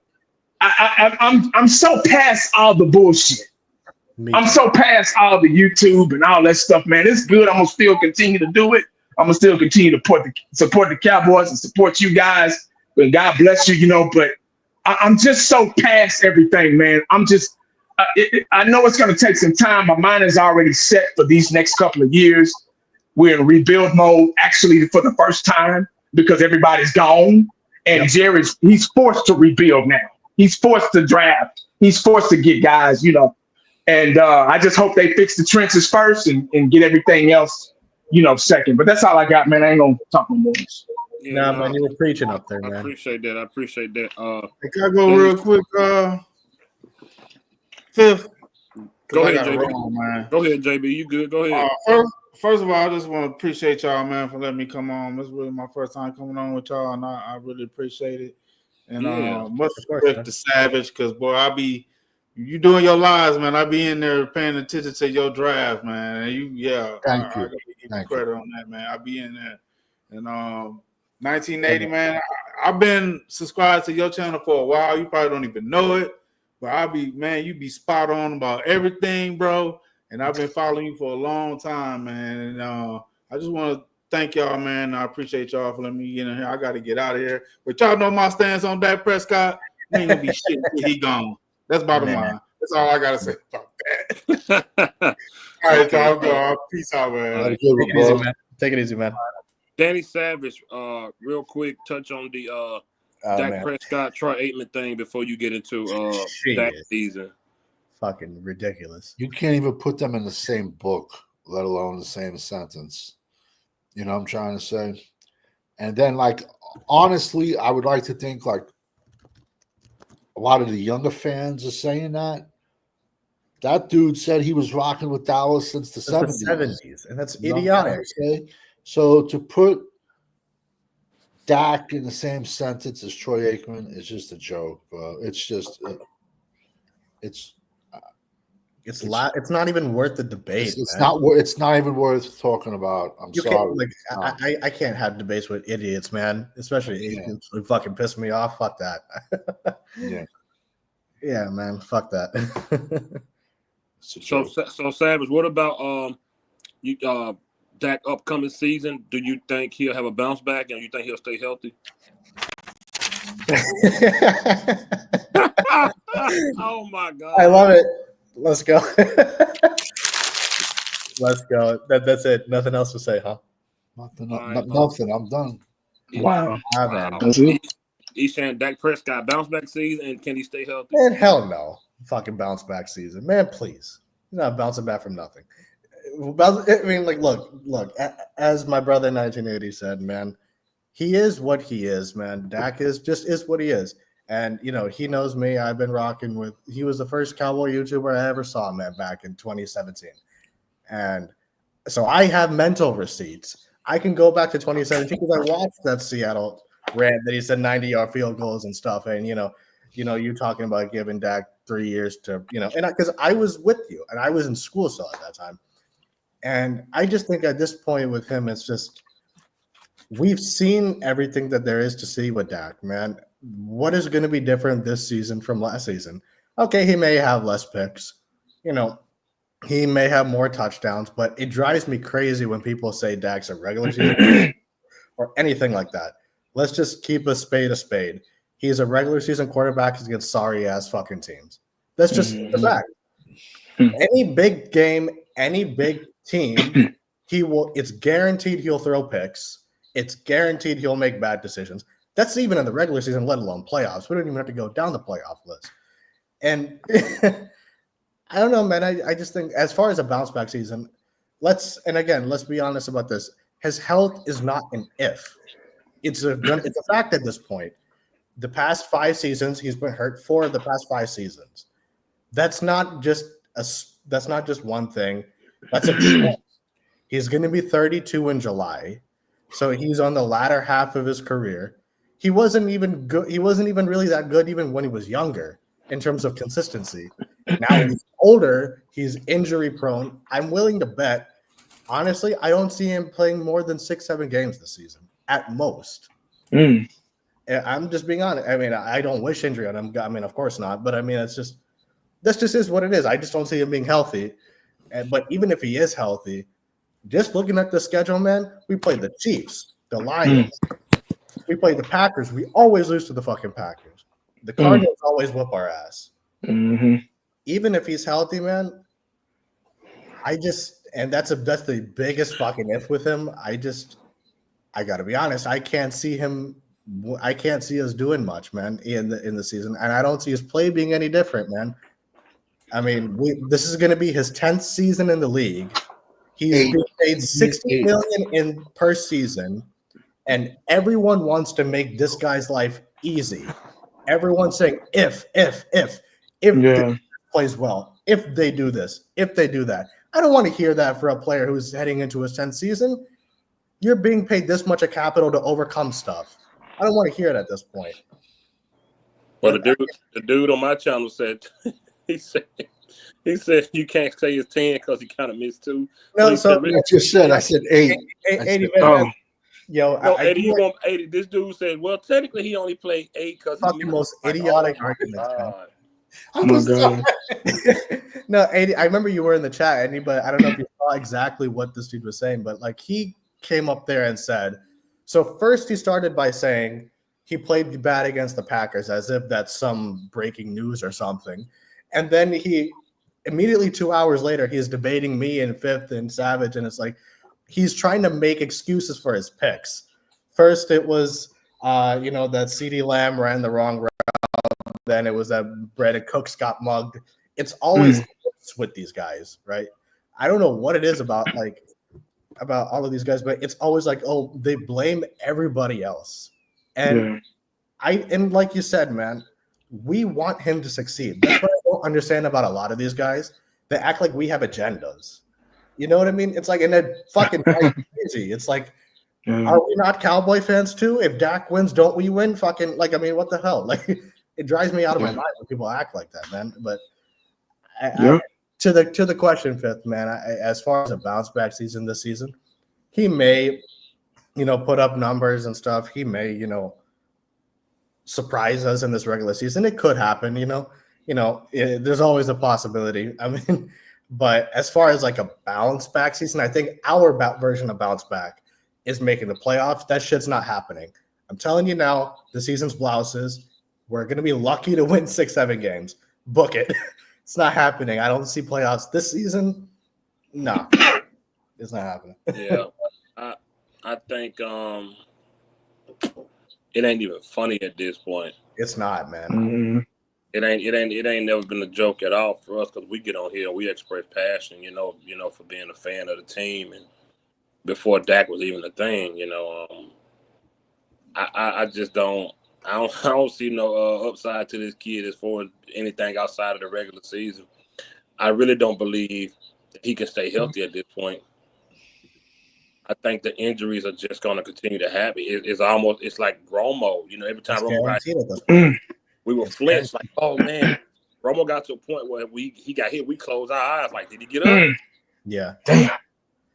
so past all the bullshit. I'm so past all the YouTube and all that stuff, man. It's good. I'm gonna still continue to do it. I'm gonna still continue to support the Cowboys and support you guys. And God bless you, But I'm just so past everything, man. I'm just. I know it's going to take some time. My mind is already set for these next couple of years. We're in rebuild mode, actually, for the first time because everybody's gone. And Jerry's, he's forced to rebuild now. He's forced to draft. He's forced to get guys, And I just hope they fix the trenches first and get everything else, second. But that's all I got, man. I ain't going to talk no more. Yeah, man, you were preaching up there, man. I appreciate that. Can I go real quick, Fifth? Go ahead, JB. Go ahead, JB. You good? Go ahead. First of all, I just want to appreciate y'all, man, for letting me come on. This is really my first time coming on with y'all, and I really appreciate it. And Yeah, much of course, respect man. to Savage, because boy, you doing your lives, man. I be in there paying attention to your draft, man. And Thank you. I gotta give you Thank credit on that, man. I be in there. And 1980, man. I've been subscribed to your channel for a while. You probably don't even know it, but you be spot on about everything, bro. And I've been following you for a long time, man. And I just want to thank y'all, man. I appreciate y'all for letting me get in here. I got to get out of here. But y'all know my stance on Dak Prescott. We ain't gonna be shit until he gone. That's bottom Man. line. That's all I gotta say about that. All right, Okay. y'all. Peace out, man. All right. Take it easy, man. Take it easy, man. Danny Savage, real quick, touch on the Dak Man. Prescott, Troy Aikman thing before you get into that season. Fucking ridiculous. You can't even put them in the same book, let alone the same sentence. You know what I'm trying to say? And then, like, honestly, I would like to think, like, a lot of the younger fans are saying that dude said he was rocking with Dallas since the 70s. And that's You know what I'm trying idiotic. to say? So to put Dak in the same sentence as Troy Aikman is just a joke, bro. It's just it's not even worth the debate. it's not even worth talking about. I'm sorry. I can't have debates with idiots, man. Especially idiots who fucking piss me off. Fuck that. Yeah. Yeah, man. Fuck that. So Savage, what about Dak upcoming season? Do you think he'll have a bounce back, and you think he'll stay healthy? Oh my god! I love it. Let's go. Let's go. That's it. Nothing else to say, huh? Nothing. I'm done. Wow. Wow. That's it. He's saying Dak Prescott bounce back season, and can he stay healthy? Man, hell no. Fucking bounce back season. Man, please. You're not bouncing back from nothing. I mean, like, look, as my brother 1980 said, man, he is what he is, man. Dak is what he is. And, you know, he knows me. I've been rocking with, he was the first Cowboy YouTuber I ever saw, man, back in 2017. And so I have mental receipts. I can go back to 2017 because I watched that Seattle rant that he said 90-yard field goals and stuff. And, you talking about giving Dak 3 years to, and because I was with you and I was in school still at that time. And I just think at this point with him, it's just, we've seen everything that there is to see with Dak, man. What is going to be different this season from last season? Okay, he may have less picks. He may have more touchdowns, but it drives me crazy when people say Dak's a regular season or anything like that. Let's just keep a spade a spade. He's a regular season quarterback against sorry-ass fucking teams. That's just the fact. Any big game, any big team, it's guaranteed he'll throw picks. It's guaranteed he'll make bad decisions. That's even in the regular season, let alone playoffs. We don't even have to go down the playoff list. And I don't know, man. I just think as far as a bounce back season, let's be honest about this. His health is not an if. It's a fact at this point. The past 5 seasons, he's been hurt 4 of the past 5 seasons. That's not just one thing. That's a trend. He's going to be 32 in July. So he's on the latter half of his career. He wasn't even good. He wasn't even really that good even when he was younger in terms of consistency. Now he's older. He's injury prone. I'm willing to bet, honestly, I don't see him playing more than 6-7 games this season at most. I'm just being honest. I mean, I don't wish injury on him. I mean, of course not. But I mean, that's just is what it is. I just don't see him being healthy. But even if he is healthy, just looking at the schedule, man, we play the Chiefs, the Lions, we play the Packers. We always lose to the fucking Packers. The Cardinals always whoop our ass. Even if he's healthy, man, and that's the biggest fucking if with him. I gotta be honest. I can't see us doing much, man, in the season, and I don't see his play being any different, man. I mean, this is going to be his 10th season in the league. He's been paid $60 million per season, and everyone wants to make this guy's life easy. Everyone's saying if he plays well, if they do this, if they do that. I don't want to hear that for a player who's heading into his 10th season. You're being paid this much of capital to overcome stuff. I don't want to hear it at this point. Well, the dude on my channel said he said you can't say it's 10 because he kind of missed 2. No, so I just said, I said 8. Eddie, Oh, yo, No, I Eddie, do you like want 80? This dude said, well, technically he only played 8 because he fucking missed. most Like, idiotic oh my arguments, man. God. oh my God. No, 80, I remember you were in the chat, Eddie, but I don't know if you saw exactly what this dude was saying, but like he came up there and said, so first he started by saying he played bad against the Packers as if that's some breaking news or something. And then he immediately 2 hours later, he's debating me and Fifth and Savage, and it's like he's trying to make excuses for his picks. First, it was that CeeDee Lamb ran the wrong route. Then it was that Brandon Cooks got mugged. It's always with these guys, right? I don't know what it is about all of these guys, but it's always like, oh, they blame everybody else. And and like you said, man, we want him to succeed. That's what I don't understand about a lot of these guys. They act like we have agendas. You know what I mean? It's like, and they're fucking crazy. It's like, are we not Cowboy fans too? If Dak wins, don't we win? Fucking like, I mean, what the hell? Like, it drives me out of my mind when people act like that, man. But to the question, Fifth, man, as far as a bounce back season this season, he may, put up numbers and stuff. He may, surprise us in this regular season. It could happen, there's always a possibility. I mean, but as far as like a bounce back season, I think our version of bounce back is making the playoffs. That shit's not happening. I'm telling you now, the season's blouses. We're going to be lucky to win 6-7 games. Book it. It's not happening. I don't see playoffs this season. No, it's not happening. Yeah, I think it ain't even funny at this point. It's not, man. Mm-hmm. It ain't never been a joke at all for us because we get on here and we express passion, for being a fan of the team. And before Dak was even a thing, I just don't. I don't see no upside to this kid as far as anything outside of the regular season. I really don't believe he can stay healthy at this point. I think the injuries are just going to continue to happen. It's like Romo. Every time Romo got we were flinched like, oh man. Romo got to a point where he got hit. We closed our eyes like, did he get up? Yeah. Damn.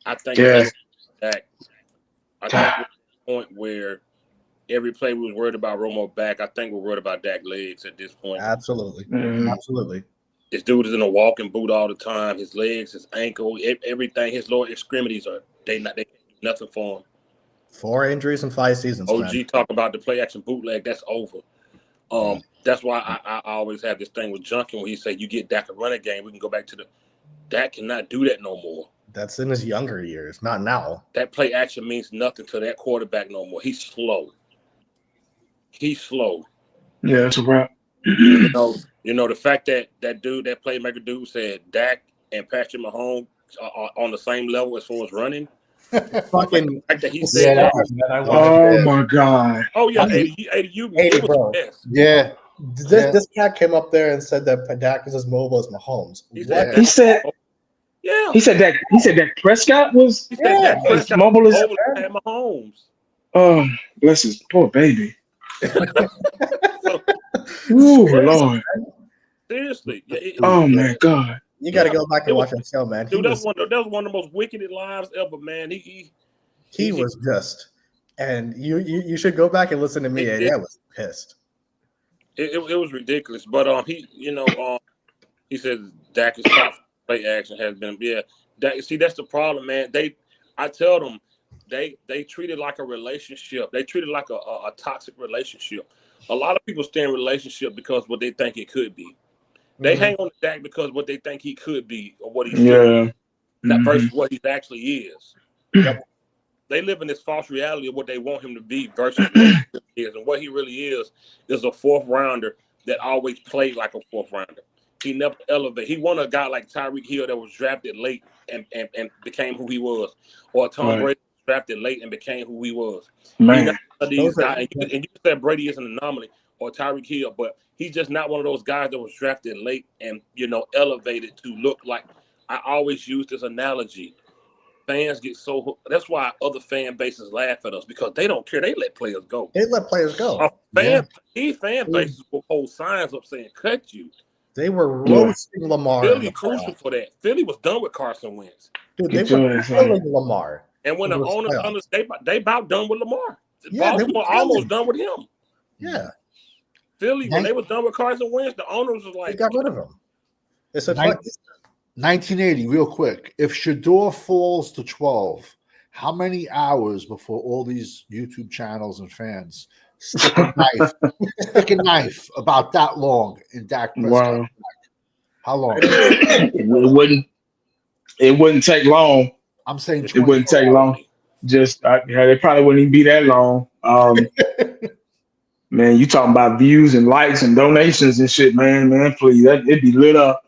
I think that's Dak. I think we're at the point where every play we was worried about Romo back. I think we're worried about Dak legs at this point. Absolutely. Absolutely. This dude is in a walking boot all the time. His legs, his ankle, everything. His lower extremities they can't do nothing for him. 4 injuries in 5 seasons. OG man. talk about the play action bootleg. That's over. That's why I always have this thing with Junkin when he say you get Dak a running game, we can go back to Dak cannot do that no more. That's in his younger years, not now. That play action means nothing to that quarterback no more. He's slow. Yeah, that's a wrap. The fact that that playmaker dude said Dak and Patrick Mahomes are on the same level as far as running. Fucking the fact that he said my God. Oh yeah, 80 bro. Yeah. This cat came up there and said that Dak is as mobile as Mahomes. He said Dak Prescott was Dak Prescott mobile as Mahomes. Oh, bless his poor baby. Ooh, Lord. Seriously. Oh my God. You got to go back and watch that show, man. Dude, that was one of the most wicked lives ever, man. He was just, and you should go back and listen to me. I was pissed. It was ridiculous, but he said Dak is top play action has been that's the problem, man. I tell them they treat it like a relationship. They treat it like a toxic relationship. A lot of people stay in relationship because what they think it could be. They hang on to Dak because what they think he could be or what he should be, not versus what he actually is. Yep. They live in this false reality of what they want him to be versus what he is. And what he really is a fourth rounder that always played like a fourth rounder. He never elevated. He wanted a guy like Tyreek Hill that was drafted late and became who he was, or Tom Brady drafted late and became who he was. Man. These guys, and you said Brady is an anomaly or Tyreek Hill, but he's just not one of those guys that was drafted late and elevated to look like. I always use this analogy. fans get so. That's why other fan bases laugh at us because they don't care. They let players go. They let players go. These fan bases will hold signs up saying "cut you." They were roasting Lamar. Philly crucial for that. Philly was done with Carson Wentz. Dude, they were killing Lamar. And when the owners they about done with Lamar. Yeah, Baltimore almost done with him. Yeah. Philly, when they were done with Carson Wentz, the owners was like, they got rid of him. They said, 1980, real quick. If Shador falls to 12, how many hours before all these YouTube channels and fans stick a knife about that long in Dak Prescott? Wow. How long? It wouldn't take long. I'm saying it wouldn't take long. They probably wouldn't even be that long. Man, you talking about views and likes and donations and shit, man, please. It'd be lit up.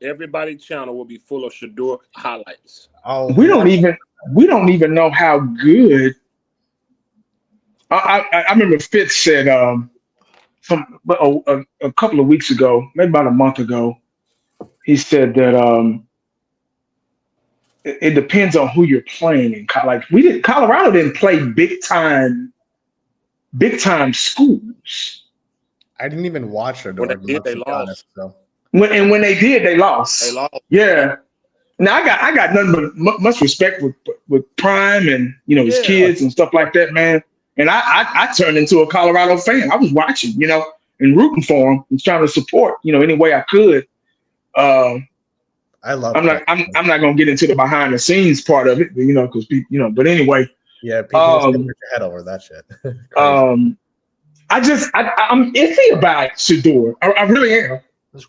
Everybody channel will be full of Shador highlights. Oh, we don't even know how good. I remember Fitz said a couple of weeks ago, maybe about a month ago, he said that it depends on who you're playing in. Like Colorado didn't play big time schools. I didn't even watch it. When they did, they lost. When they did, they lost. Yeah. Now I got nothing but much respect with Prime and his kids and stuff like that, man. And I turned into a Colorado fan. I was watching, and rooting for him and trying to support, any way I could. I love. I'm not gonna get into the behind the scenes part of it, because people, but anyway. Yeah, people just get your head over that shit. I'm iffy about Shador. I really am.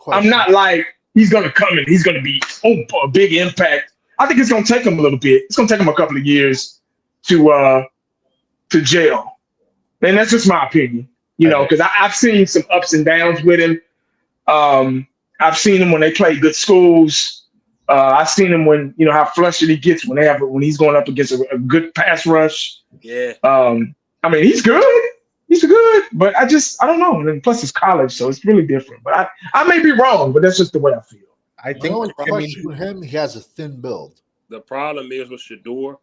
I'm not like he's gonna come and he's gonna be a big impact. I think it's gonna take him a little bit. It's gonna take him a couple of years to gel, and that's just my opinion. Because I've seen some ups and downs with him. I've seen him when they play good schools. I've seen him when how flustered he gets when he's going up against a good pass rush. Yeah. I mean, he's good. He's good, but I don't know. And plus, it's college, so it's really different. But I may be wrong, but that's just the way I feel. I think the question with him, he has a thin build. The problem is with Shador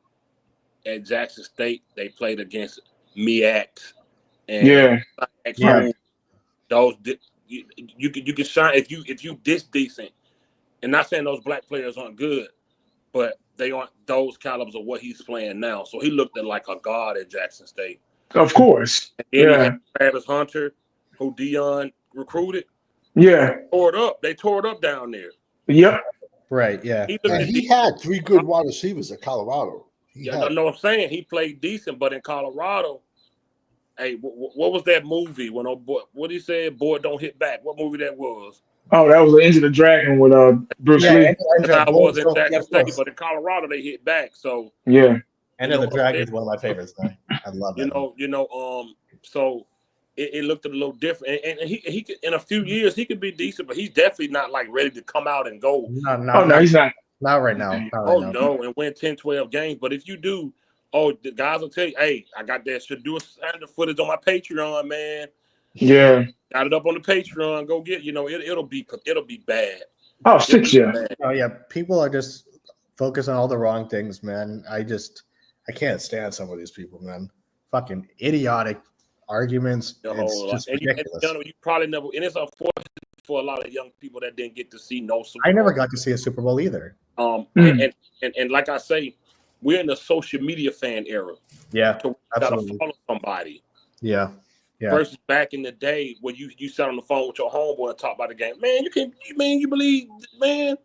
at Jackson State, they played against MEACs. And those you can shine if you this decent. And not saying those black players aren't good, but they aren't those calibers of what he's playing now. So he looked at like a god at Jackson State. Of course. And then he had Travis Hunter, who Dion recruited. Yeah. They tore it up down there. Yep. Right, yeah. He had 3 good wide receivers at Colorado. I know what I'm saying. He played decent, but in Colorado, hey, what was that movie when what he said, boy, don't hit back? What movie that was? Oh, that was Enter the Dragon with Bruce Lee. I was in Jackson State, but in Colorado they hit back. So Enter the Dragon is one of my favorites. Man. I love it. So it looked a little different, and he could, in a few years he could be decent, but he's definitely not like ready to come out and go. No, he's not. Not right now. No, and win 10, 12 games. But if you do, the guys will tell you, hey, I got that Shador Sanders footage on my Patreon, man. Yeah. Got it up on the Patreon. Go get, it'll be bad. Oh, shit, yeah. Oh, yeah. People are just focused on all the wrong things, man. I can't stand some of these people, man. Fucking idiotic arguments. It's just ridiculous. You probably never, and it's unfortunate for a lot of young people that didn't get to see no Super Bowl. I never got to see a Super Bowl either. And like I say, we're in the social media fan era. Yeah, so you gotta follow somebody. Yeah. Versus back in the day when you sat on the phone with your homeboy and talked about the game. Man, you believe, man,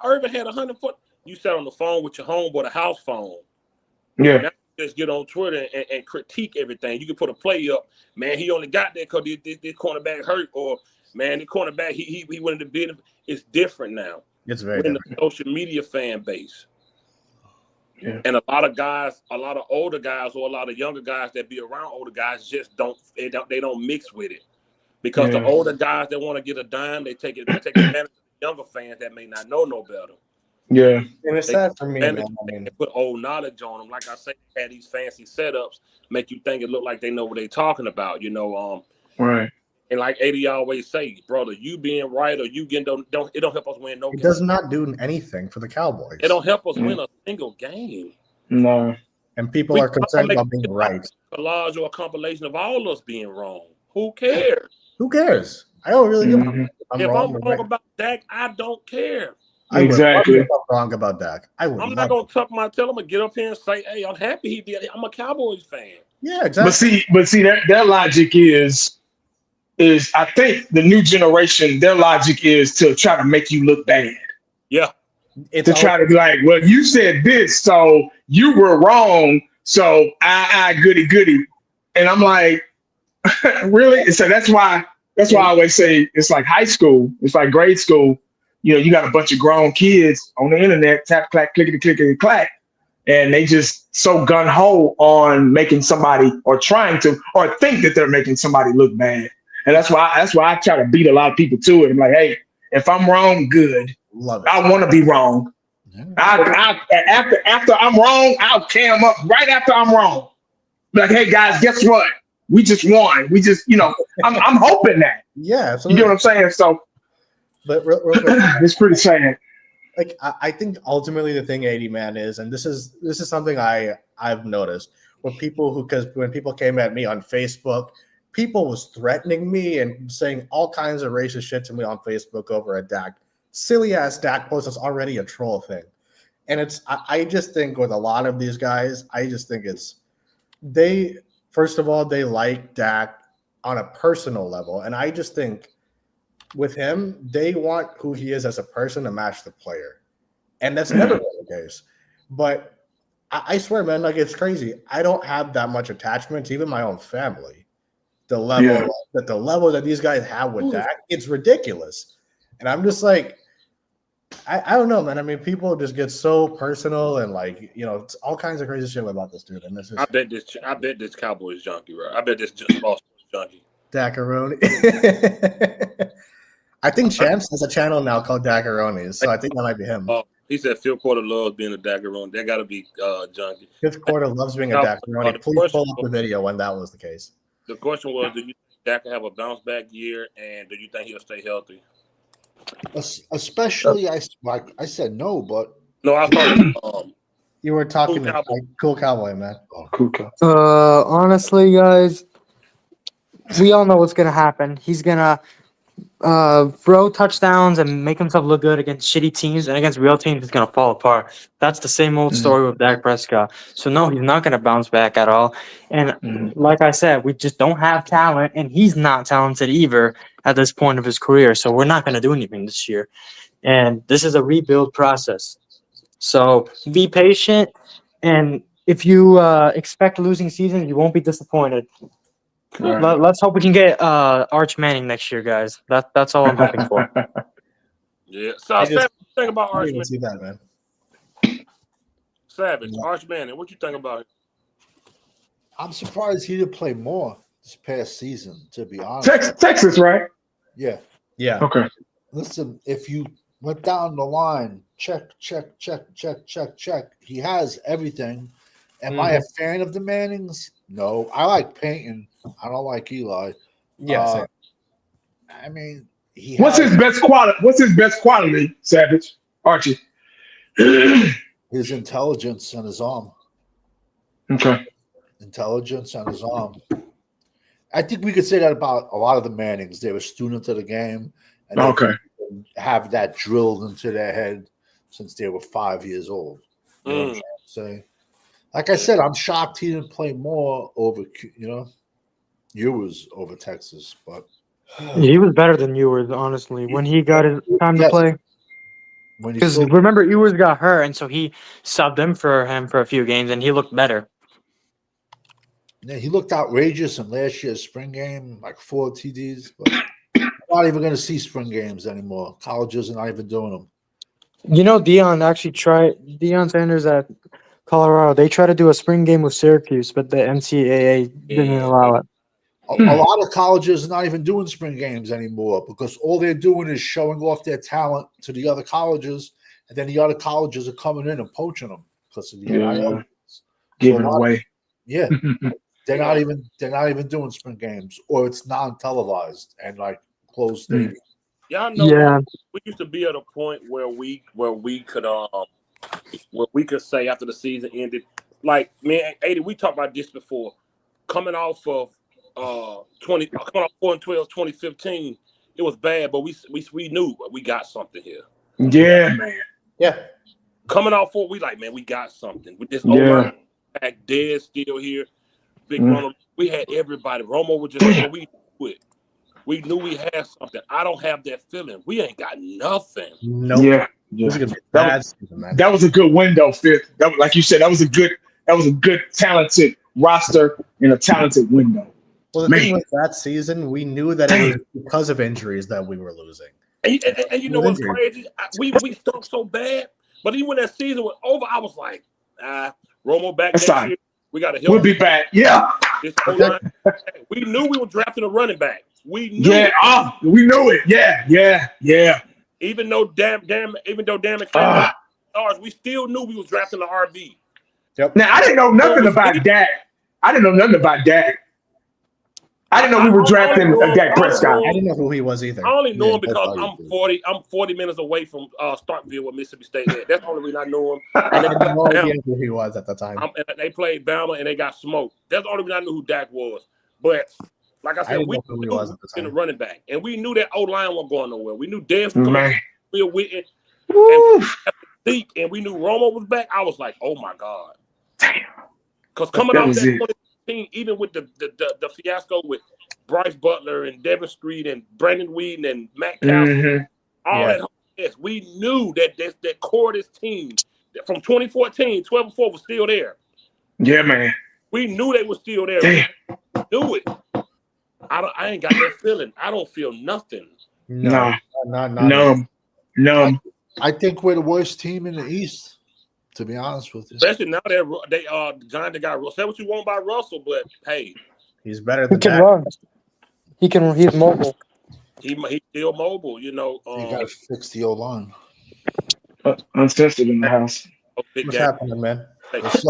Irvin had 100 foot. You sat on the phone with your homeboy, the house phone. Yeah. Now you just get on Twitter and critique everything. You can put a play up. Man, he only got there because this cornerback hurt, or man, the cornerback he wanted to be. It's different now. It's very different. In the social media fan base. Yeah. And a lot of guys, a lot of older guys or a lot of younger guys that be around older guys just don't mix with it. Because the older guys that want to get a dime, they take advantage of the younger fans that may not know no better. Yeah. And it's sad for me, man. They put old knowledge on them. Like I say, they had these fancy setups, make you think it look like they know what they're talking about, Right. And like 80 always say, brother, you being right or you getting don't help us win no It game. does not do anything for the Cowboys. It don't help us win a single game. No. And people are concerned about being right. A collage or a compilation of all us being wrong. Who cares? Who cares? I don't really give a Mhm. fuck. If I'm or wrong right. about Dak, I don't care. I would love Exactly. it if I'm wrong about Dak. I would I'm love not gonna it. tuck my tail. I'm gonna get up here and say, "Hey, I'm happy he did it. I'm a Cowboys fan." Yeah, exactly. But see, their logic is I think the new generation, their logic is to try to make you look bad. Yeah. It's To try to be like, well, you said this, so you were wrong. So I goody. And I'm like, really? So that's why I always say it's like high school, it's like grade school. You know, you got a bunch of grown kids on the internet, tap, clack, clickety, clack, and they just so gun ho on making somebody or trying to or think that they're making somebody look bad. And that's why I try to beat a lot of people to it. I'm like, hey, if I'm wrong, good. love it. I want to be wrong. After I'm wrong, I'll cam up right after I'm wrong. Like, hey guys, guess what? We just won. We just, I'm hoping that. Yeah, You absolutely. get what I'm saying? So, But real quick, it's pretty sad. like I think ultimately the thing 80 man is, and this is something I've noticed when people came at me on Facebook, people was threatening me and saying all kinds of racist shit to me on Facebook over a Dak silly ass Dak post that's already a troll thing. And I just think with a lot of these guys, I just think they first of all they like Dak on a personal level, and I just think with him, they want who he is as a person to match the player. And that's never been the case. But I swear, man, like it's crazy. I don't have that much attachment to even my own family. The level that these guys have with Dak, it's ridiculous. And I'm just like, I don't know, man. I mean, people just get so personal and like, it's all kinds of crazy shit about this dude. And it's just, I bet this Cowboys junkie, bro. I bet this just lost junkie. Dakaroni. I think Chance has a channel now called Dakaroni, so I think that might be him. He said Phil Porter loves being a Dakaroni. That got to be junkie. Fifth quarter loves being a Dakaroni. Please pull up the video when that was the case. The question was, do you think Dak will have a bounce back year, and do you think he'll stay healthy? Especially, I said no, but no, I thought you were talking to Cool Cowboy, man. Cool Cowboy. Honestly, guys, we all know what's gonna happen. He's gonna throw touchdowns and make himself look good against shitty teams, and against real teams, he's gonna fall apart. That's the same old story with Dak Prescott. So no, he's not gonna bounce back at all. And like I said, we just don't have talent, and he's not talented either at this point of his career. So we're not gonna do anything this year. And this is a rebuild process. So be patient, and if you expect a losing season, you won't be disappointed. Let's hope we can get Arch Manning next year, guys. That's all I'm hoping for. Yeah. So Savage, think about Arch Manning. See that, man. Savage, Arch Manning. What you think about it? I'm surprised he didn't play more this past season, to be honest. Texas, right? Yeah. Yeah. Okay. Listen, if you went down the line, check. He has everything. Am I a fan of the Mannings? No. I like Peyton. I don't like Eli. Yes. I mean, What's his best quality, Savage? Archie. His intelligence and his arm. Okay. Intelligence and his arm. I think we could say that about a lot of the Mannings. They were students of the game. And they have that drilled into their head since they were 5 years old. You know what I'm trying to say? Like I said, I'm shocked he didn't play more over, Ewers over Texas. But he was better than Ewers, honestly, when he got his time to play. Because remember, Ewers got hurt, and so he subbed him for a few games, and he looked better. Yeah, he looked outrageous in last year's spring game, like 4 TDs. But I'm not even going to see spring games anymore. Colleges are not even doing them. Deion Sanders at Colorado, they tried to do a spring game with Syracuse, but the NCAA didn't allow it. A lot of colleges are not even doing spring games anymore because all they're doing is showing off their talent to the other colleges, and then the other colleges are coming in and poaching them because of the NIL. Giving away. Yeah. They're not even doing spring games, or it's non-televised and like closed stadium. Y'all know we used to be at a point where we could say after the season ended, like me and 80, we talked about this before. Coming off of 4-12, 2015, it was bad, but we knew we got something here. Yeah, man. Yeah. Coming off we like, man, we got something. With this O-line back dead still here. Big Romo, we had everybody. Romo was just we knew it. We knew we had something. I don't have that feeling. We ain't got nothing. Nope. Yeah. This is gonna be bad season, man. That was a good window, Fifth. That was, like you said, that was a good talented roster in a talented window. Well, the thing with that season, we knew that it was because of injuries that we were losing. And you know what's crazy? We stunk so bad, but even when that season was over, I was like, Romo back next year. We got to help. We'll be back. Yeah. We knew we were drafting a running back. We knew. Yeah. We knew it. Yeah. Even though damn stars, we still knew we was drafting the RB. Yep. Now I didn't know nothing about Dak. I didn't know we were drafting Dak Prescott. I didn't know who he was either. I only know him because I'm 40 minutes away from Starkville, where Mississippi State is. That's the only reason I know him. I had no idea who he was at the time. And they played Bama and they got smoked. That's the only reason I knew who Dak was. But like I said, we knew he was in the running back, and we knew that O-line wasn't going nowhere. We knew Dez was coming, Will Witten, and we knew Romo was back. I was like, oh my God. Damn. Because coming off that 2016, even with the fiasco with Bryce Butler and Devin Street and Brandon Whedon and Matt Castle, that we knew that core of this team from 2014, 12-4 was still there. Yeah, man. We knew they were still there. Damn. We knew it. I ain't got that feeling. I don't feel nothing. No. I think we're the worst team in the East, to be honest with you. Especially now they Giants got Russell. Say what you want by Russell, but hey, he's better than he can run. He's mobile. He's still mobile, you know. You got to fix the O-line. Uncensored in the house. What's happening, man? He lost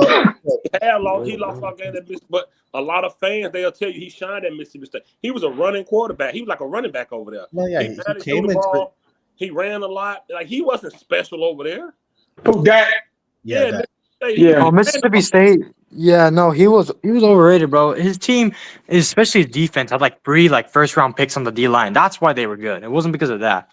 our game at Mississippi, but a lot of fans, they'll tell you he shined at Mississippi State. He was a running quarterback. He was like a running back over there. Well, yeah, he came the ball. He ran a lot. Like, he wasn't special over there. Who, Dak? Yeah. Oh, Mississippi State. Yeah, no, he was overrated, bro. His team, especially his defense, had like 3 first-round picks on the D-line. That's why they were good. It wasn't because of that.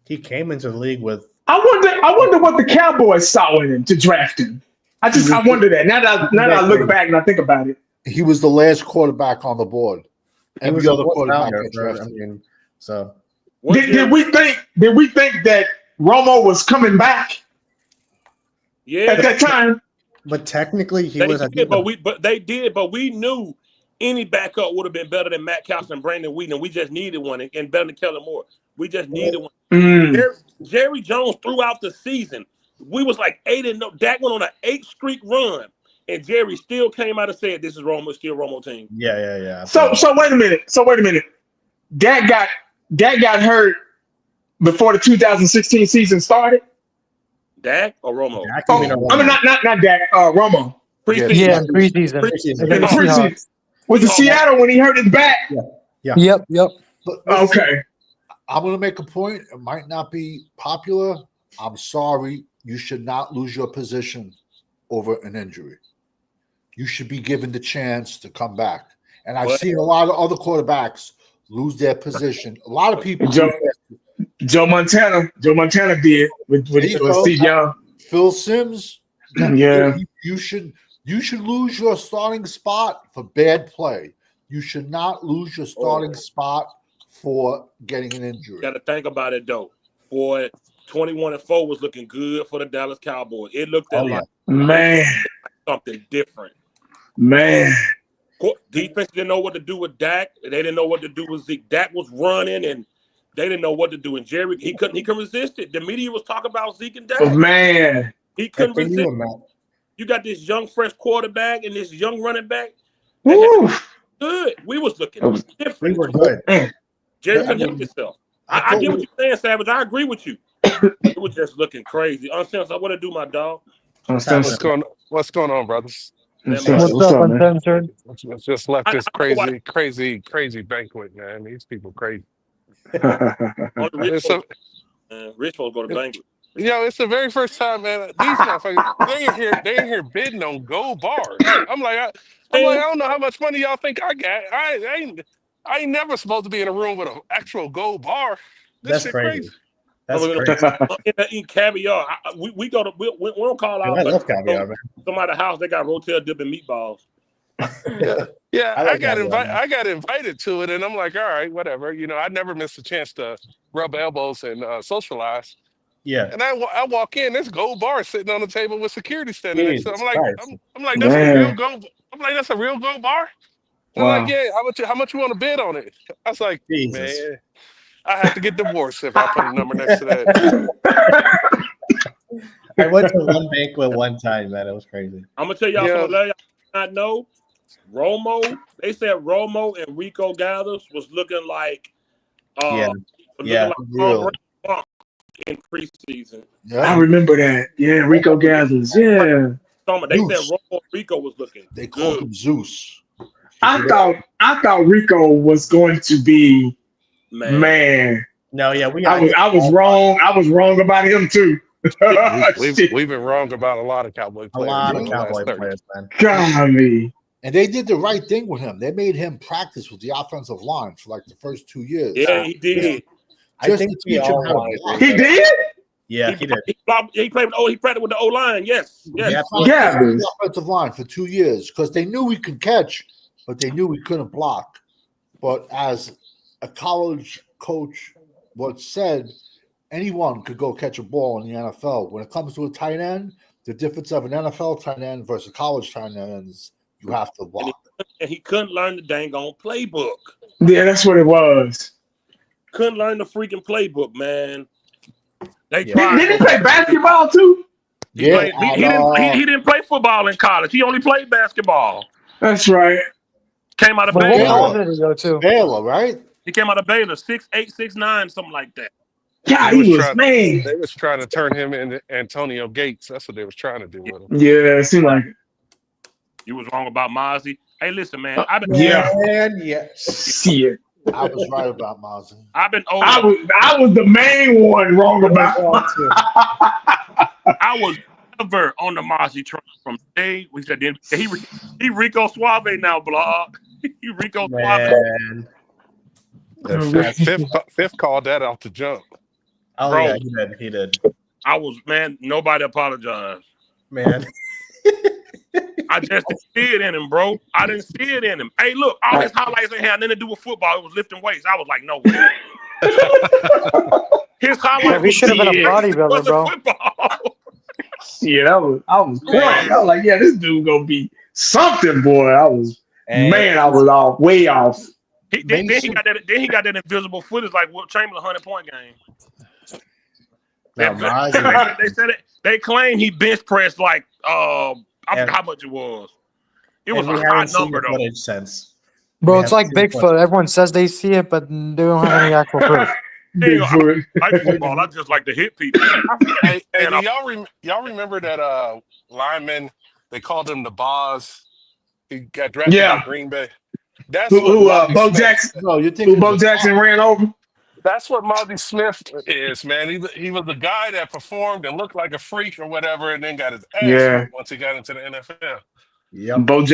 He came into the league with. I wonder what the Cowboys saw in him to draft him. I wonder that. Now that I look back and I think about it. He was the last quarterback on the board. And every other quarterback drafted. So did we think that Romo was coming back? Yeah, at that time. But technically, he was. But we knew any backup would have been better than Matt Castle and Brandon Whedon. We just needed one, and better than Kellen Moore. We just needed one. Jerry Jones throughout the season, we was like 8-0. Dak went on an 8-streak run, and Jerry still came out and said, "This is Romo, still Romo team." Yeah. So wait a minute. Dak got hurt before the 2016 season started. Dak or Romo? Not Dak. Romo. Preseason. Yeah, preseason. Preseason. Was it Seattle when he hurt his back? Yeah. Yep. Okay. I'm going to make a point. It might not be popular. I'm sorry. You should not lose your position over an injury. You should be given the chance to come back. And I've seen a lot of other quarterbacks lose their position. A lot of people. Joe Montana did with Steve Young. Phil Simms. Yeah. You should lose your starting spot for bad play. You should not lose your starting spot for getting an injury. You got to think about it, though. Boy, 21-4 was looking good for the Dallas Cowboys. It looked like something different. Man. Defense didn't know what to do with Dak. They didn't know what to do with Zeke. Dak was running, and they didn't know what to do. And Jerry, he couldn't resist it. The media was talking about Zeke and Dak. Oh, man. He couldn't resist it. You got this young, fresh quarterback and this young running back. Good. We was looking different. We were good. Jerry couldn't help himself. I get what you're saying, Savage. I agree with you. It was just looking crazy. Uncensored, I want to do my dog. What's going on, brothers? What's man. up? What's up, man? Uncensored? Let's just left this I know why. crazy banquet, man. These people crazy. Only rich It's folks, rich folks go to banquet. it's the very first time, man. These motherfuckers, they ain't here bidding on gold bars. I don't know how much money y'all think I got. I ain't never supposed to be in a room with an actual gold bar. This That's shit crazy. crazy. That's crazy. Eat caviar. We go to we don't call Dude, our I buddy. love caviar, man. Somebody's house, they got rotel dip and meatballs. Yeah, I like caviar, man. I got invited to it, and I'm like, all right, whatever. I never missed a chance to rub elbows and socialize. Yeah. And I walk in, there's gold bar sitting on the table with security standing next to it. Jesus Christ. I'm like, that's a real Man. gold. I'm like, that's a real gold bar. They're Wow. like, yeah. How much you want to bid on it? I was like, Jesus. man, I have to get divorced if I put a number next to that. I went to one banquet one time, man. It was crazy. I'm gonna tell y'all something y'all not know. They said Romo and Rico Gathers was looking like real. In preseason. I remember that. Yeah, Rico Gathers. Yeah. They said Romo and Rico was looking. They called him Zeus. I thought Rico was going to be man. No, yeah, I was wrong. I was wrong about him too. We've been wrong about a lot of Cowboy players. A lot of Cowboy players, man. Golly. And they did the right thing with him. They made him practice with the offensive line for like the first 2 years. Yeah, he did. I think to teach him how to block. He did? Yeah, he did. He played with he practiced with the O line. Yes. Yeah, the offensive line for 2 years because they knew we could catch, but they knew we couldn't block. But as a college coach once said, anyone could go catch a ball in the NFL. When it comes to a tight end, the difference of an NFL tight end versus a college tight end is you have to block. And he couldn't learn the dang on playbook. Yeah, that's what it was. Couldn't learn the freaking playbook, man. They Did he play basketball too? He didn't play football in college. He only played basketball. That's right. Came out of But what Baylor. college did he go to? Baylor, right? He came out of Baylor, 6'8", 6'9", something like that. Yeah, he was man. They was trying to turn him into Antonio Gates. That's what they was trying to do with him. Yeah, it seemed like it. You was wrong about Mozzie. Hey, listen, man. Shit. I was right about Mozzie. I've been old. I was the main one wrong about. I was never on the Mozzie train from day. We said he Rico Suave now, blog. He Rico Suave. Fifth called that off the jump. Oh, Bro, yeah, he did. I was, man, nobody apologized. Man. I just didn't see it in him, bro. I didn't see it in him. Hey, look, all his highlights ain't had nothing to do with football. It was lifting weights. I was like, no way. His highlights he should have been a bodybuilder, bro. Football. Yeah, I was I was like, yeah, this dude gonna be something, boy. I was off, way off. Then he got that invisible footage like Will Chamberlain 100-point game. They said it. They claim he bench pressed like I forgot how much it was. It was a high number though. Since. Bro, it's like Bigfoot. Everyone says they see it, but they don't have any actual proof. I like football. I just like to hit people. Hey, do y'all remember that lineman? They called him the Boz. He got drafted by Green Bay. That's who Bo Jackson. No, you think who Bo Jackson ran over? That's what Marty Smith is, man. He was the guy that performed and looked like a freak or whatever, and then got his ass whipped once he got into the NFL. Yeah, Bo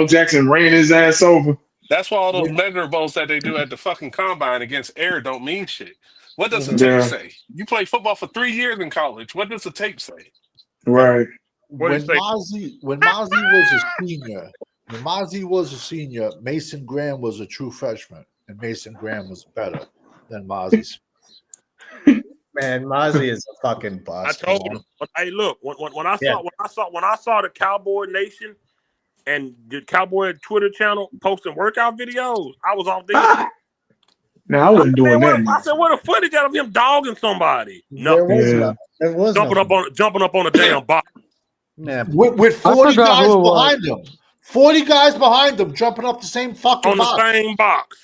Jackson ran his ass over. That's why all those measurables that they do at the fucking combine against air don't mean shit. What does the tape say? You played football for 3 years in college. What does the tape say? Right. When Mozzie was a senior, Mason Graham was a true freshman, and Mason Graham was better than Mozzie. Man, Mozzie is a fucking bust. I told him. Hey, look, when I saw the Cowboy Nation and the Cowboy Twitter channel posting workout videos, I was off there. No, I wasn't doing that. I said, "What the footage out of him dogging somebody?" No, there was jumping up on a damn box. Yeah. With 40 guys behind him. 40 guys behind them jumping up the same fucking box. The same box.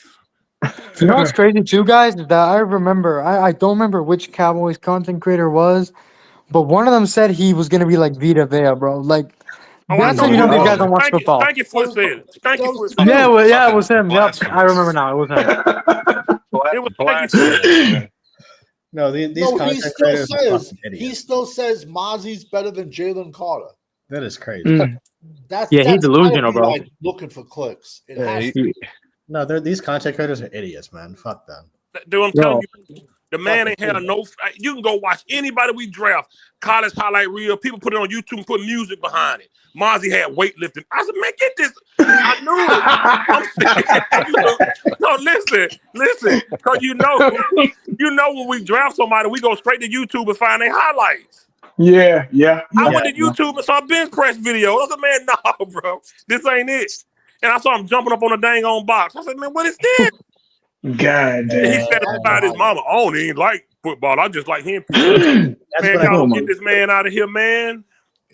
You know what's crazy too, guys? That I remember, I don't remember which Cowboys content creator was, but one of them said he was gonna be like Vita Vea, bro. Like That's how you know these guys don't watch football. Thank you for saying it. Thank you for Yeah, saying it was him. Yep, I remember now. It was him. it was Blasphemous. No, these No, content creators are fucking he idiots. still says Mozzie's better than Jalen Carter. That is crazy. That's Yeah, he's that's gotta delusional, be, bro. like, looking for clicks. It Yeah, has he- No, these content creators are idiots, man. Fuck them. Dude, I'm telling you, the man ain't had no. You can go watch anybody we draft. College highlight reel. People put it on YouTube and put music behind it. Mozzie had weightlifting. I said, man, get this. I knew it. No, listen. Because you know when we draft somebody, we go straight to YouTube and find their highlights. Yeah. I went to YouTube and saw a bench press video. I was like, man, no, bro. This ain't it. And I saw him jumping up on a dang on box. I said, man, what is this? God And he damn. said about his mama, I don't even like football. I just like him. Man, y'all get this man out of here, man.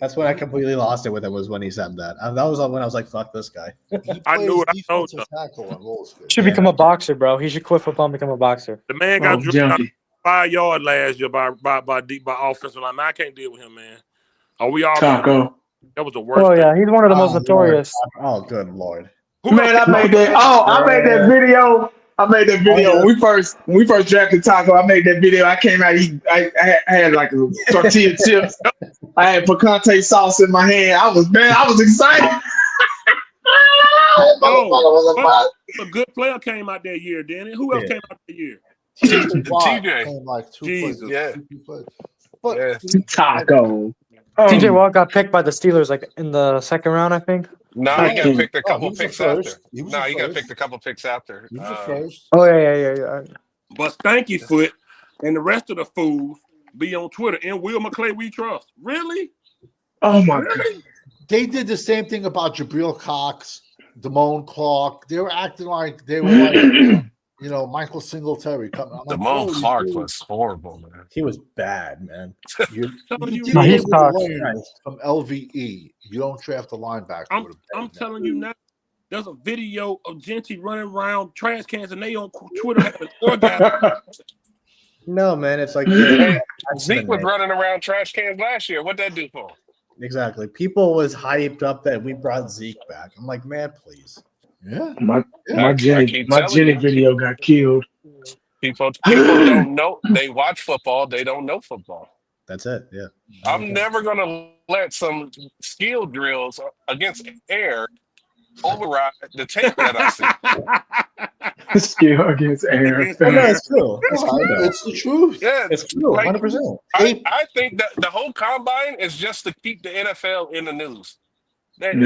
That's when I completely lost it with him, was when he said that. And that was when I was like, fuck this guy. I knew it. I told you. Should become a boxer, bro. He should quit football and become a boxer. The man got driven out 5 yards last year by offensive line. Man, I can't deal with him, man. Are we all Taco? That was the worst. Oh yeah, he's one of the most notorious. Oh, good lord. Man, I made that video. I made that video when we first drafted Taco. I made that video. I came out. I had like a tortilla chips. I had picante sauce in my hand. I was excited. A good player came out that year, didn't it? Who else came out that year? TJ. Like Jesus. But Taco. TJ Watt got picked by the Steelers like in the second round, I think. No, he got picked a couple he was the picks first. after. He was No, the he got first. picked a couple picks after. He was the first. Oh yeah. But Stanky Foot and the rest of the fools be on Twitter. And Will McClay we trust. Really? Oh my god. They did the same thing about Jabril Cox, Damone Clark. They were acting like they were like, Michael Singletary coming. I'm like, Damone bro, Clark was horrible, man. He was bad, man. You you, did No, he's it with Cox. Lane from LVE. You don't draft a linebacker. I'm telling you now. There's a video of Genty running around trash cans and they on Twitter having orgasm. No, man, it's like Zeke was running around trash cans last year. What'd that do for him? exactly. People was hyped up that we brought Zeke back. I'm like, man, please. Yeah. My Jenny video got killed. People don't know. They watch football. They don't know football. That's it. Yeah. I'm never gonna let some skill drills against air override the tape that I see. Skill against air. Oh, no, it's true. It's true. It's the truth. Yeah, It's true. 100%. I think that the whole combine is just to keep the NFL in the news. That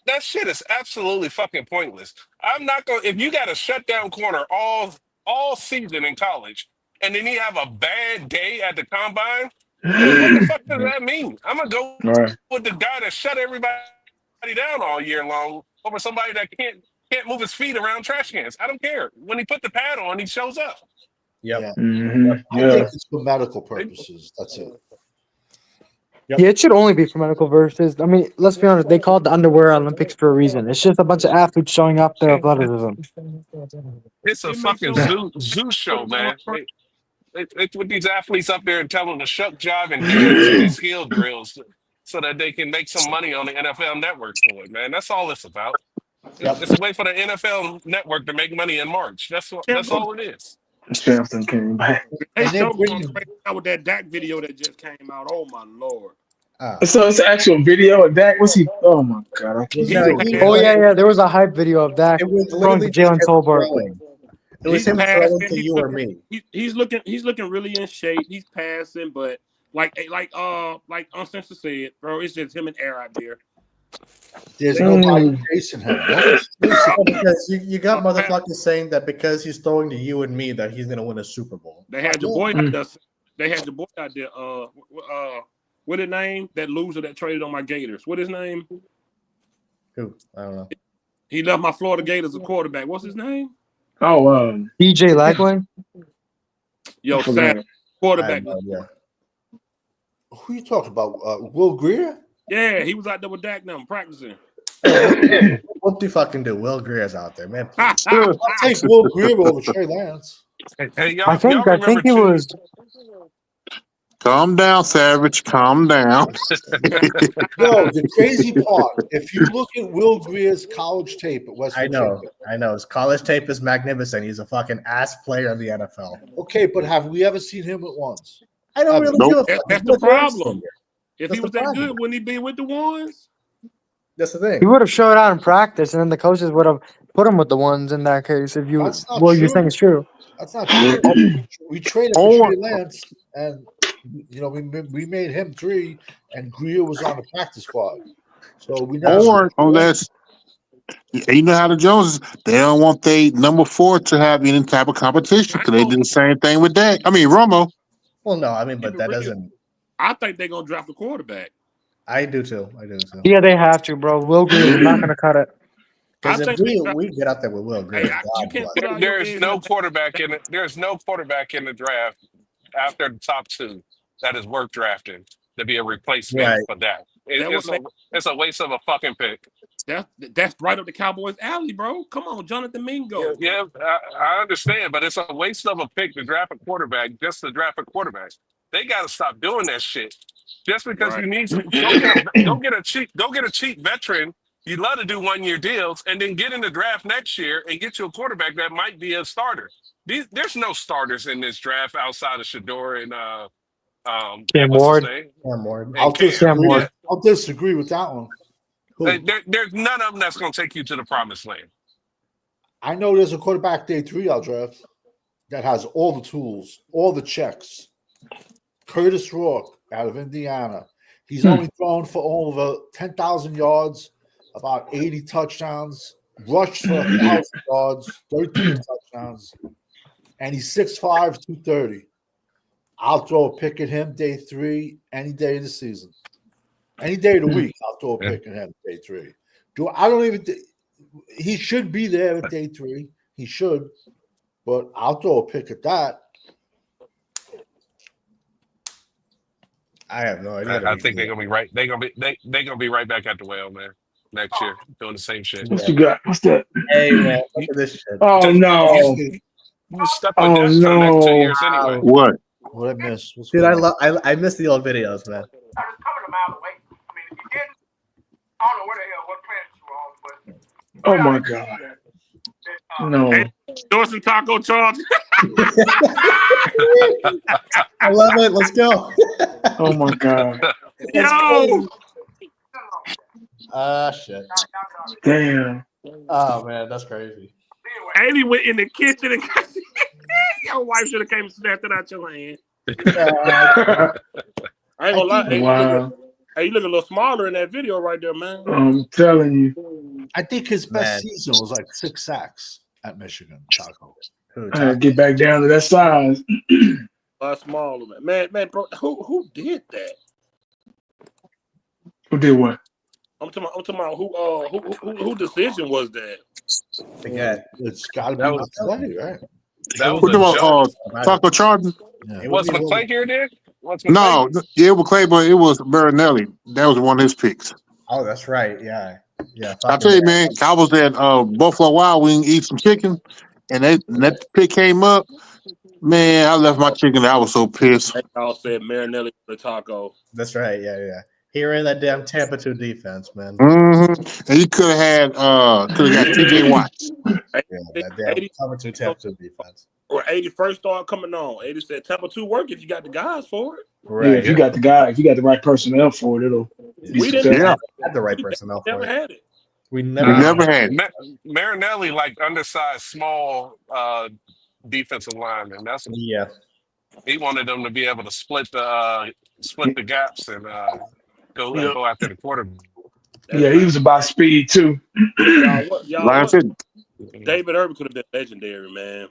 that shit is absolutely fucking pointless. I'm not gonna. If you got a shutdown corner all season in college, and then you have a bad day at the combine, what the fuck does that mean? I'm gonna go with the guy that shut everybody down all year long over somebody that can't move his feet around trash cans. I don't care. When he put the pad on, he shows up. Yep. Yeah. Mm-hmm. I think it's for medical purposes. That's it. Yep. Yeah, it should only be for medical purposes. I mean, let's be honest. They call it the Underwear Olympics for a reason. It's just a bunch of athletes showing off their athleticism. It's a fucking zoo show, man. They put these athletes up there and tell them to shuck, jive, and dance in these skill drills so that they can make some money on the NFL Network for it, man. That's all it's about. It's a way for the NFL Network to make money in March. That's all it is. Samson came back. Hey, show going crazy now with that Dak video that just came out. Oh my lord! So it's an actual video of Dak. What's he? Oh my god! I can't Oh yeah. There was a hype video of Dak It was throwing to literally Jalen Tolbert. It was him throwing to you or me. He's looking really in shape. He's passing, but like Uncensored said, bro, it's just him and air out there. There's nobody chasing him. Because you got motherfuckers saying that because he's throwing to you and me that he's gonna win a Super Bowl. They had your boy out there. They had your boy out there. What his name? That loser that traded on my Gators. What his name? Who? I don't know. He left my Florida Gators a quarterback. What's his name? Oh, DJ Lagway. Yo, Sad quarterback. Who you talking about? Will Greer? Yeah, he was out there with Dak now practicing. What do you fucking do? Will Greer's out there, man. I'll take Will Greer over Trey Lance. Hey, I think he was. Calm down, Savage. Calm down. Yo, the crazy part, if you look at Will Greer's college tape at West I Virginia. know. His college tape is magnificent. He's a fucking ass player in the NFL. Okay, but have we ever seen him at once? I don't really Nope. give a fuck. That's He's the a gangster. problem. If That's he was the that problem. good, wouldn't he be with the ones? That's the thing. He would have showed out in practice, and then the coaches would have put him with the ones in that case. If you, That's not what you're true. saying is true. That's not true. We traded for Owen- Trey Lance, and we made him 3, and Greer was on the practice squad. So we never. Or unless you know how the Joneses, they don't want their number 4 to have any type of competition because they did the same thing with that. I mean, Romo. Well, no, I mean, but that Real. doesn't. I think they're gonna draft a quarterback. I do too. Yeah, they have to, bro. Will Greer is not going to cut it. Because I if think we get out there with Will Greer, Hey, you can't put all your There's eggs no in quarterback in it. There's no quarterback in the draft after the top 2 that is worth drafting to be a replacement Right. for that. That It's a waste of a fucking pick. That's right up the Cowboys' alley, bro. Come on, Jonathan Mingo. Yeah, I understand, but it's a waste of a pick to draft a quarterback just to draft a quarterback. They got to stop doing that shit. Just because you need some, go get a cheap veteran. You love to do 1-year deals, and then get in the draft next year and get you a quarterback that might be a starter. There's no starters in this draft outside of Shador and Cam what's Ward. his name? Cam Ward. And I'll Cam. disagree. Ward. I'll disagree with that one. There's none of them that's going to take you to the promised land. I know there's a quarterback day 3 I'll draft that has all the tools, all the checks. Curtis Rourke out of Indiana. He's only thrown for over 10,000 yards, about 80 touchdowns, rushed for 1,000 yards, 13 touchdowns, and he's 6'5", 230. I'll throw a pick at him day 3 any day of the season. Any day of the week, I'll throw a pick at him day 3. He should be there at day 3. He should, but I'll throw a pick at that. I have no idea. I think they're gonna be right. They're gonna be right back at the well, man. Next year, doing the same shit. What you got? What's that? Hey man, look at this shit. Oh no! You stuck with that for the next 2 years anyway. What? What I missed? Dude, I miss the old videos, man. Oh my god! No! Hey, Dorsey Taco Charge. I love it. Let's go. Oh my god! Yo, Shit. Damn! Oh man, that's crazy. Amy went in the kitchen and your wife should have came and snapped it out your hand. I ain't gonna lie. Hey, Wow! you look a little smaller in that video right there, man. I'm telling you, I think his best Man. season was like 6 sacks at Michigan. Taco. I had to get back down to that size. Smaller, man. Man, bro, who did that? Who did what? I'm talking about who decision was that? Forget. It's got to be That was- McClay, right? That What was a joke. about Taco Charlton? Yeah. Was McClay here, dude? No, yeah, it was Clay, but it was Marinelli. That was one of his picks. Oh, that's right. Yeah. I tell you, man, I was at Buffalo Wild Wing eat some chicken, and that pick came up. Man, I left my chicken. I was so pissed. They all said Marinelli for the taco. That's right. Yeah. He ran that damn Tampa 2 defense, man. Mm-hmm. And you could have got TJ Watts. Yeah, that damn 80 Tampa 2 defense. or 81st started coming on. 80 said Tampa 2 work if you got the guys for it. Right. Yeah, if you got the guy, if you got the right personnel for it, it'll be We didn't successful. Had the right personnel for Never it. had it. We We never. never had it. Marinelli, like undersized, small defensive lineman. That's Yeah. he wanted them to be able to split the gaps and go after the quarterback. Yeah, he was about speed too. Y'all Like I what? said, David Irvin could have been legendary, man.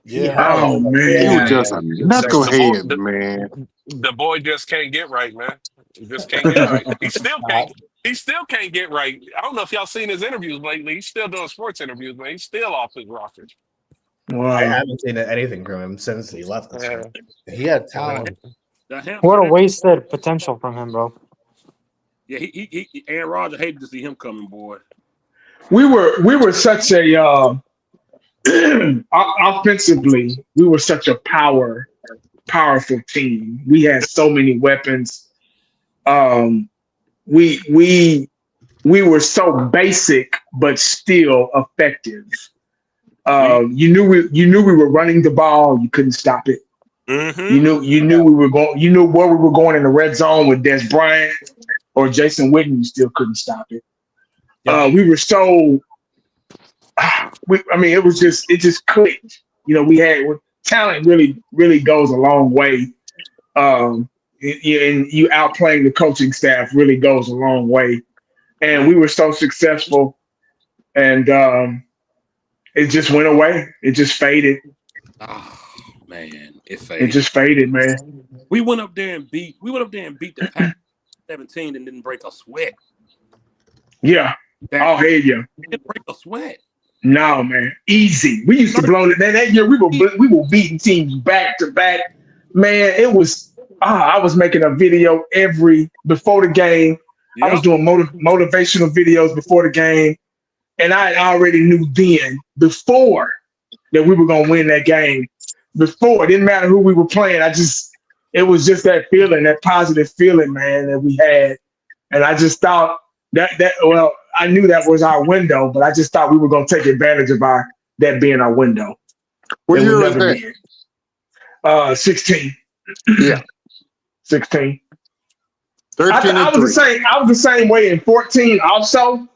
Oh he man, was just a knucklehead, man. The boy just can't get right, man. He just can't get right. He still can't. He still can't get right. I don't know if y'all seen his interviews lately. He's still doing sports interviews, man. He's still off his roster. I wow. haven't seen anything from him since he left this year. He had talent. What a wasted potential from him, bro. Yeah, he Aaron Rodgers hated to see him coming, boy. We were such a offensively, we were such a power powerful team. We had so many weapons. We were so basic but still effective. You knew we were running the ball. You couldn't stop it. Mm-hmm. You knew we were going. You knew where we were going in the red zone with Des Bryant or Jason Witten. You still couldn't stop it. We were so. It was just clicked. We had talent. Really goes a long way. And you outplaying the coaching staff really goes a long way. And we were so successful, and it just went away. It just faded. Oh man, it just faded, man. We went up there and beat the Pack 17 and didn't break a sweat. Yeah. I'll hear you. Didn't break a sweat. No, man. Easy. We used to blow it. That year we were beating teams back to back. Man, it was I was making a video before the game. Yep. I was doing motivational videos before the game. And I already knew before that we were gonna win that game. Before, it didn't matter who we were playing. It was just that feeling, that positive feeling, man, that we had. And I just thought I knew that was our window, but I just thought we were gonna take advantage of that being our window. What year was that? 16. Yeah. 16. 13 I was the same way in 14 also.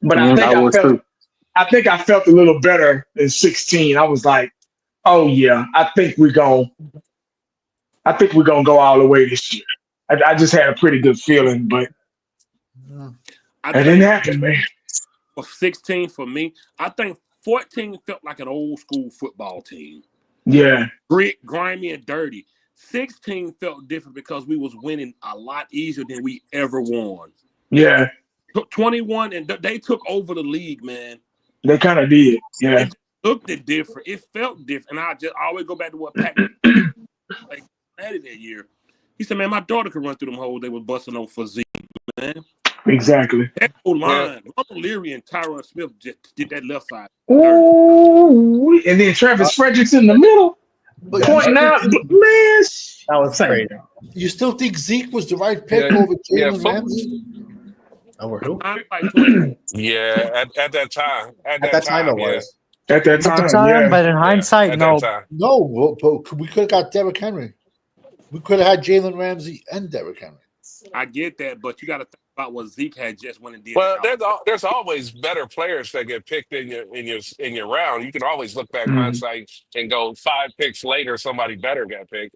But I think I felt a little better in 16. I was like, oh yeah, I think we're gonna go all the way this year. I just had a pretty good feeling, but it didn't happen, man. For 16 for me, I think 14 felt like an old school football team. Yeah. Grit, grimy, and dirty. 16 felt different because we was winning a lot easier than we ever won. Yeah. 21, and they took over the league, man. They kind of did. Yeah. It looked different. It felt different. And I always go back to what Pat like had it that year. He said, man, my daughter could run through them holes they were busting on physique, man. Exactly. That whole line, Ronald Leary and Tyron Smith just did that left side. Ooh, and then Travis Frederick's in the middle. Pointing out, man. That was crazy. You still think Zeke was the right pick over Jalen Ramsey? Over who? Yeah, at that time. At that time it was. At that time, but in hindsight, no. No, but we could have got Derrick Henry. We could have had Jalen Ramsey and Derrick Henry. I get that, but you got to think about what Zeke had just went and did. Well, there's always better players that get picked in your round. You can always look back hindsight and go 5 picks later, somebody better got picked.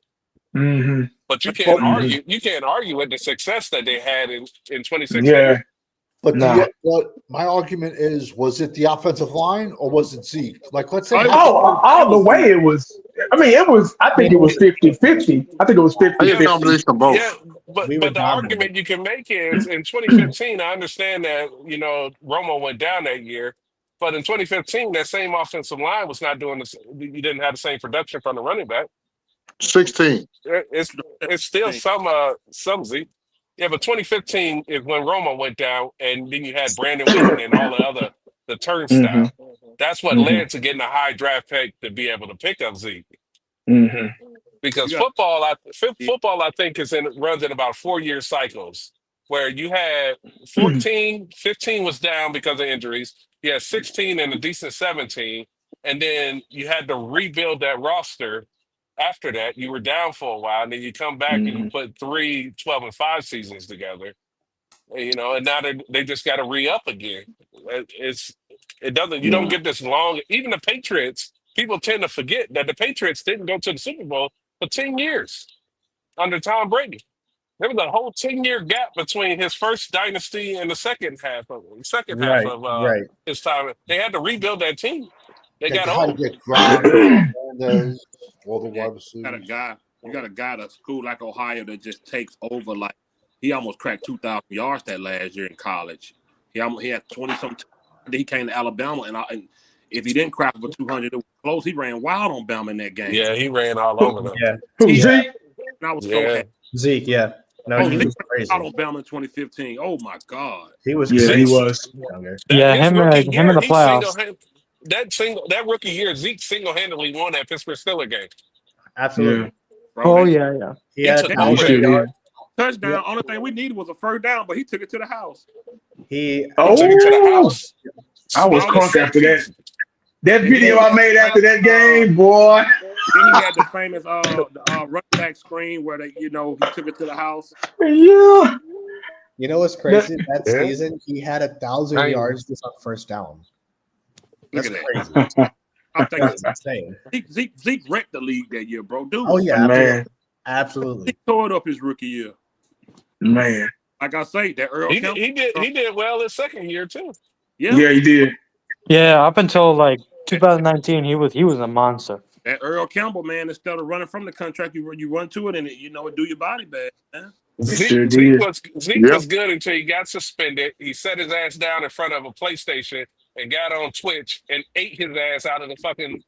Mm-hmm. But you can't argue. You can't argue with the success that they had in 2016. Yeah. But my argument is, was it the offensive line or was it Zeke? Like, let's say all the way it was. I think it was 50-50. I think it was 50-50. Combination of both. Yeah, but the argument you can make is in 2015, I understand that, Romo went down that year. But in 2015, that same offensive line was not doing this. You didn't have the same production from the running back. 16. It's still some Zeke. Yeah, but 2015 is when Roma went down, and then you had Brandon Wheaton and all the turnstile. That's what led to getting a high draft pick to be able to pick up Zeke. Because football, I think, runs in about 4-year cycles, where you had 14, 15 was down because of injuries. You had 16 and a decent 17, and then you had to rebuild that roster. After that, you were down for a while, and then you come back and you put 3 12-5 seasons together, and now they just got to re-up again. You don't get this long. Even the Patriots, people tend to forget that the Patriots didn't go to the Super Bowl for 10 years under Tom Brady. There was a whole 10-year gap between his first dynasty and the second half of his time. They had to rebuild that team. They got old. All the wide receivers. You got a guy at a school like Ohio that just takes over. Like, he almost cracked 2,000 yards that last year in college. He had 20-something. He came to Alabama, and if he didn't crack for 200, it was close. He ran wild on Bama in that game. Yeah, he ran all over them. Zeke? And I was so happy. Zeke, yeah. No, he was crazy. Out on Bama in 2015. Oh my God. He was. Yeah, he was. Him in the playoffs. That rookie year, Zeke single-handedly won that Pittsburgh Steelers game. Absolutely. Oh yeah. He had They 1,000 yards. touchdown. Yep. Only thing we needed was a first down, but he took it to the house. He He took it to the house. I was Small crunk after that. interceptions. That And video then I made after that game, boy. then he had the famous running back screen where he took it to the house. Yeah. You know what's crazy? That Yeah. season, he had 1,000 yards just on first down. Look That's at crazy. that. I think That's insane. Zeke wrecked the league that year, bro. Dude, Oh yeah, Man. absolutely. Zeke tore it up his rookie year. Man. Like I say, that Earl He Campbell. did well his second year too. Yeah, he did. Yeah, up until like 2019, he was a monster. That Earl Campbell, man, instead of running from the contract, you run to it and it do your body bad, man. Sure Zeke did. was good until he got suspended. He set his ass down in front of a PlayStation and got on Twitch and ate his ass out of the fucking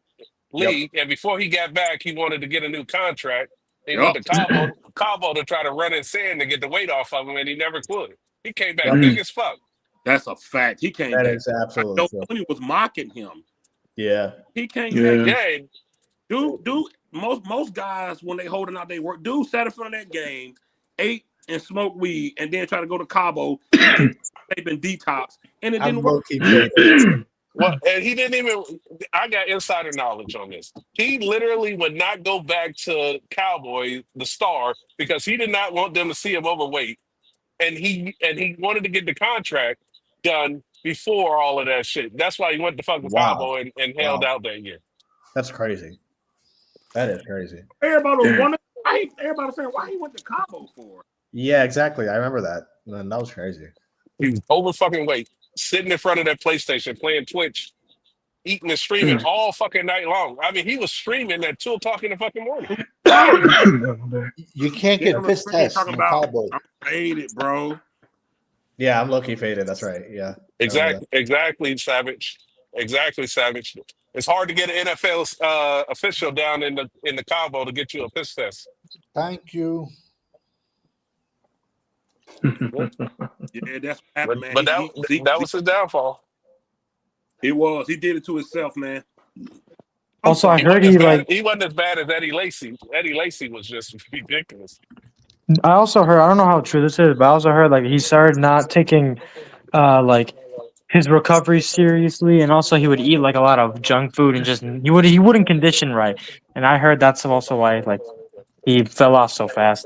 league. And before he got back, he wanted to get a new contract. He went to Cabo to try to run in sand to get the weight off of him, and he never could. He came back big as fuck. That's a fact. He came That back. is absolutely true. Tony was mocking him. Yeah. He came back. Yeah, Dude, most guys when they holding out they work, dude sat in front of that game, ate and smoked weed, and then try to go to Cabo and they've been detox, and it didn't work. Well, and he didn't even. I got insider knowledge on this. He literally would not go back to Cowboys, the star, because he did not want them to see him overweight, and he wanted to get the contract done before all of that shit. That's why he went to fucking Cabo and held out that year. That's crazy. That is crazy. Everybody was wondering everybody was saying why he went to Cabo for. Yeah, exactly. I remember that. Man, that was crazy. He was over fucking weight, sitting in front of that PlayStation, playing Twitch, eating and streaming all fucking night long. I mean, he was streaming at 2:00 in the fucking morning. You can't get piss tests talking in about Cowboys. I'm faded, bro. Yeah, I'm low-key faded. That's right. Yeah. Exactly, Savage. Exactly, Savage. It's hard to get an NFL official down in the Cabo to get you a piss test. Thank you. Yeah, that's what happened, man. But that was his downfall. He was. He did it to himself, man. Also, I heard he wasn't as bad as Eddie Lacy. Eddie Lacy was just ridiculous. I also heard, I don't know how true this is, but I also heard like he started not taking like his recovery seriously, and also he would eat like a lot of junk food and just he wouldn't condition right. And I heard that's also why like he fell off so fast.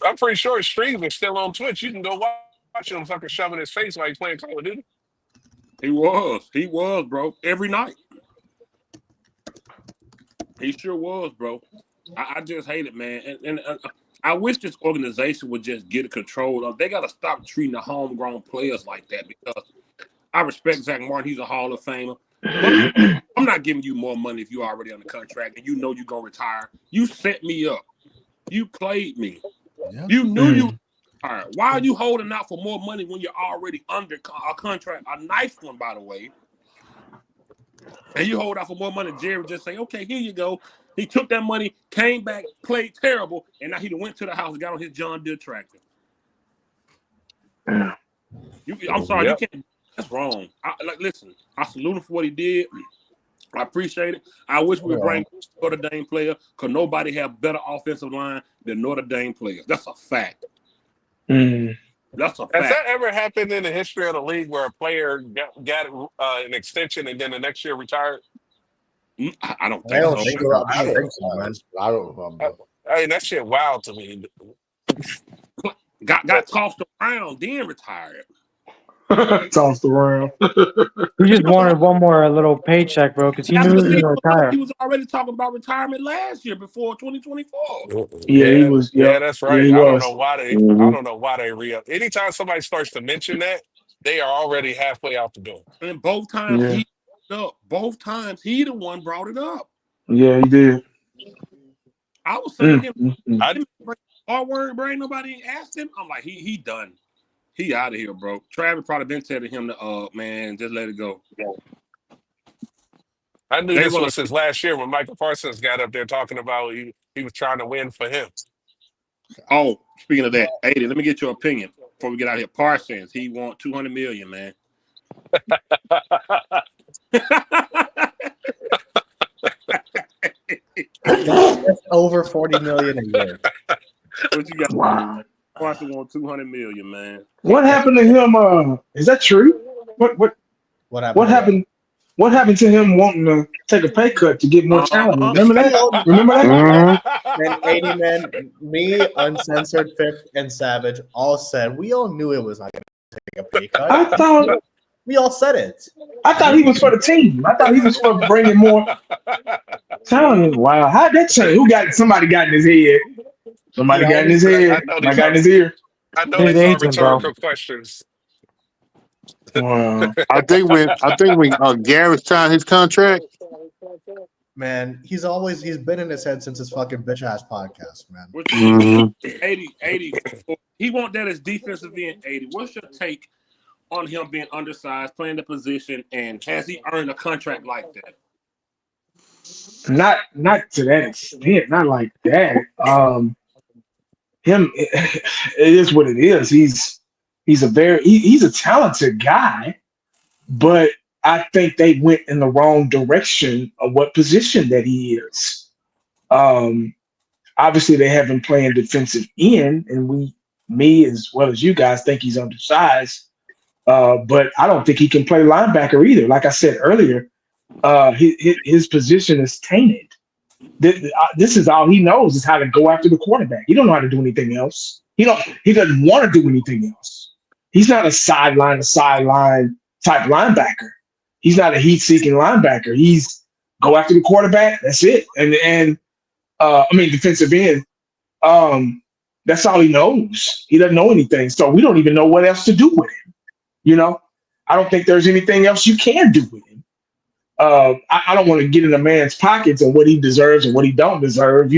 I'm pretty sure his streams are still on Twitch. You can go watch him fucking shoving his face while he's playing Call of Duty. He was, bro. Every night. He sure was, bro. I just hate it, man. And I wish this organization would just get control of. They got to stop treating the homegrown players like that, because I respect Zach Martin. He's a Hall of Famer. But I'm not giving you more money if you're already on the contract and you know you're going to retire. You set me up. You played me. Yeah. You knew you were retired. Why are you holding out for more money when you're already under a contract? A nice one, by the way. And you hold out for more money. Jerry just say, okay, here you go. He took that money, came back, played terrible, and now he went to the house and got on his John Deere tractor. I'm sorry, you can't. That's wrong. Listen, I salute him for what he did. I appreciate it. I wish we would bring Notre Dame player, because nobody have better offensive line than Notre Dame players. That's a fact. That's a fact. Has that ever happened in the history of the league where a player got an extension and then the next year retired? I don't think so. I don't remember. I mean, that shit wild to me. Got tossed around, then retired. Tossed around. He just wanted one more little paycheck, bro, because he knew he was going to retire. He was already talking about retirement last year before 2024. Yeah, he was. Yeah, that's right. Yeah, I don't know why they re-up. Anytime somebody starts to mention that, they are already halfway out the door. And both times both times he the one brought it up. Yeah, he did. I was saying I didn't bring our word, bro. Nobody asked him. I'm like, he done. He out of here, bro. Travis probably been telling him to, man, just let it go. I knew this was since last year when Micah Parsons got up there talking about he was trying to win for him. Oh, speaking of that, Aiden, let me get your opinion before we get out of here. Parsons, he want $200 million, man. That's over 40 million a year. What you got? Wow. Parsons want 200 million, man. What happened to him? Is that true? What What happened? what happened to him wanting to take a pay cut to get more talent? Remember that? He Remember that? and 80 men, me, Uncensored, Fifth, and Savage all said we all knew it was not going to take a pay cut. We all said it. I thought he was for the team. I thought he was for bringing more talent. Wow, how that change? Somebody got in his head? Somebody got in his head. Somebody got in his ear. I know His they saw agent, bro. rhetorical questions. Wow. I think when Garrett signed his contract, Man, he's been in his head since his fucking bitch ass podcast, man. Which 80, he want that as defensive end 80. What's your take on him being undersized, playing the position, and has he earned a contract like that? Not to that extent, not like that. Him, it is what it is. He's a talented guy, but I think they went in the wrong direction of what position that he is. Obviously they have him playing defensive end, and me as well as you guys think he's undersized. But I don't think he can play linebacker either. Like I said earlier, his position is tainted. This is all he knows is how to go after the quarterback. He don't know how to do anything else. He doesn't want to do anything else. He's not a sideline type linebacker. He's not a heat-seeking linebacker. He's go after the quarterback. That's it. And defensive end. That's all he knows. He doesn't know anything. So we don't even know what else to do with him. You know, I don't think there's anything else you can do with him. I don't want to get in a man's pockets and what he deserves and what he don't deserve,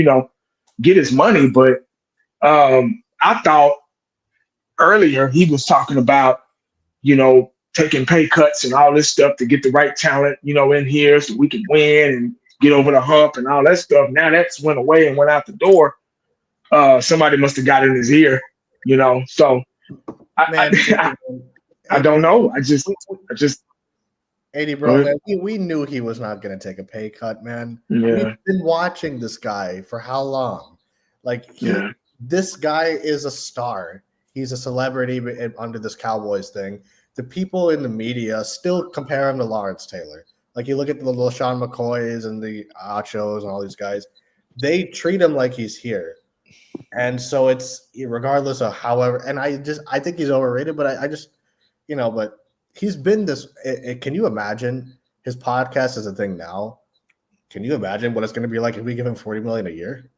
get his money. But I thought earlier he was talking about, taking pay cuts and all this stuff to get the right talent, in here so we can win and get over the hump and all that stuff. Now that's went away and went out the door. Somebody must have got in his ear, So I don't know. I just 80, bro, man, we knew he was not going to take a pay cut, man. Yeah. We've been watching this guy for how long? This guy is a star. He's a celebrity under this Cowboys thing. The people in the media still compare him to Lawrence Taylor. Like, you look at the LaShawn McCoys and the Achos and all these guys, they treat him like he's here. And so it's regardless of however, and I think he's overrated, but I just, but he's been this. Can you imagine his podcast is a thing now? Can you imagine what it's going to be like if we give him $40 million a year?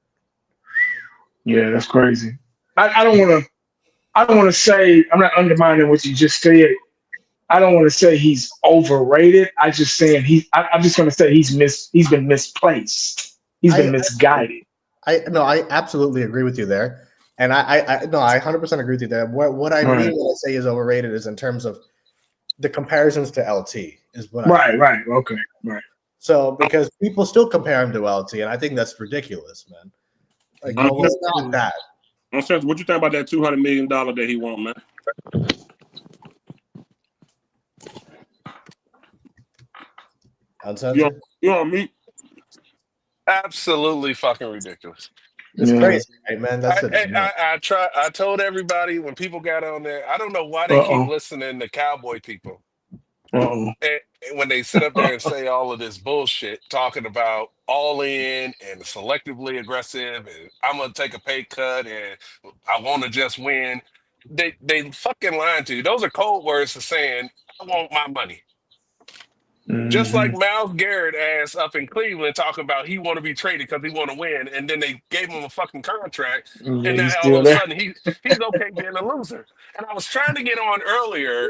Yeah, that's crazy. I don't want to say, I'm not undermining what you just said. I don't want to say he's overrated. I'm just saying I'm just going to say he's been misplaced. He's been misguided. I absolutely agree with you there, and I 100% agree with you there. What I mean when I say he's overrated is in terms of the comparisons to LT is what right. Okay. Right. So because people still compare him to LT, and I think that's ridiculous, man. Like, it's not that. What you think about that $200 million that he want, man? Uncensored? You on me? Absolutely fucking ridiculous. It's crazy, right, man. That's it. I told everybody when people got on there, I don't know why they keep listening to Cowboy people. And when they sit up there and say all of this bullshit, talking about all in and selectively aggressive, and I'm gonna take a pay cut and I want to just win, they fucking lying to you. Those are code words for saying I want my money. Just like Myles Garrett ass up in Cleveland talking about he want to be traded because he want to win, and then they gave him a fucking contract, and now all of a sudden he's okay being a loser. And I was trying to get on earlier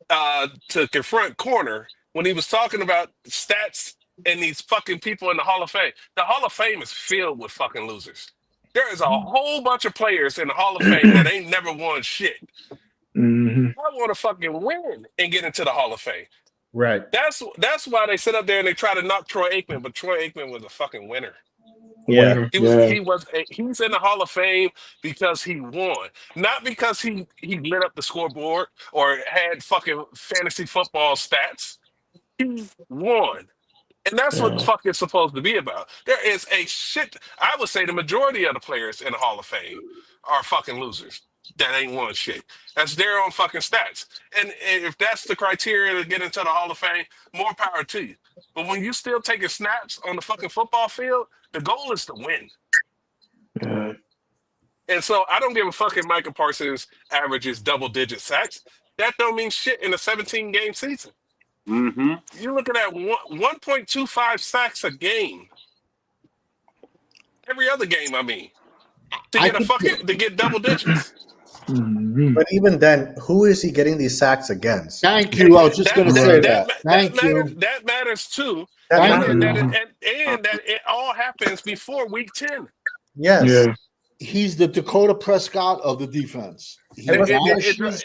to confront Corner when he was talking about stats and these fucking people in the Hall of Fame. The Hall of Fame is filled with fucking losers. There is a whole bunch of players in the Hall of Fame that ain't never won shit. I want to fucking win and get into the Hall of Fame. Right. That's why they sit up there and they try to knock Troy Aikman, but Troy Aikman was a fucking winner. Yeah. He's in the Hall of Fame because he won, not because he lit up the scoreboard or had fucking fantasy football stats. He won. And that's what the fuck it's supposed to be about. There is a shit. I would say the majority of the players in the Hall of Fame are fucking losers that ain't won shit. That's their own fucking stats. And if that's the criteria to get into the Hall of Fame, more power to you. But when you still taking snaps on the fucking football field, the goal is to win. Yeah. And so I don't give a fuck if Micah Parsons averages double-digit sacks. That don't mean shit in a 17-game season. Mm-hmm. You're looking at 1.25 sacks a game. Every other game, I mean, to get double digits. Mhm. But even then, who is he getting these sacks against? Thank you. I was just going to say that. Thank you. That matters too. Thank And you. that it all happens before week 10. Yes. Yeah. He's the Dakota Prescott of the defense. He vanishes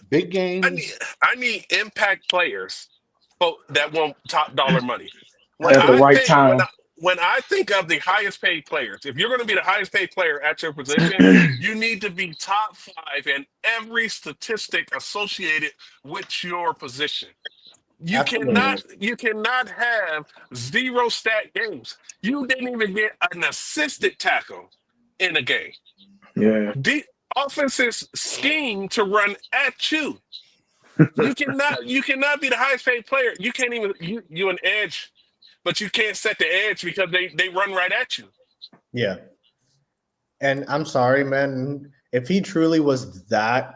big games. I need impact players that want top dollar money. At the right time. When I think of the highest paid players, if you're going to be the highest paid player at your position, you need to be top 5 in every statistic associated with your position. You cannot have 0 stat games. You didn't even get an assisted tackle in a game. Yeah. The offenses scheme to run at you. You cannot be the highest paid player. You can't even you an edge, but you can't set the edge because they run right at you. Yeah. And I'm sorry, man. If he truly was that,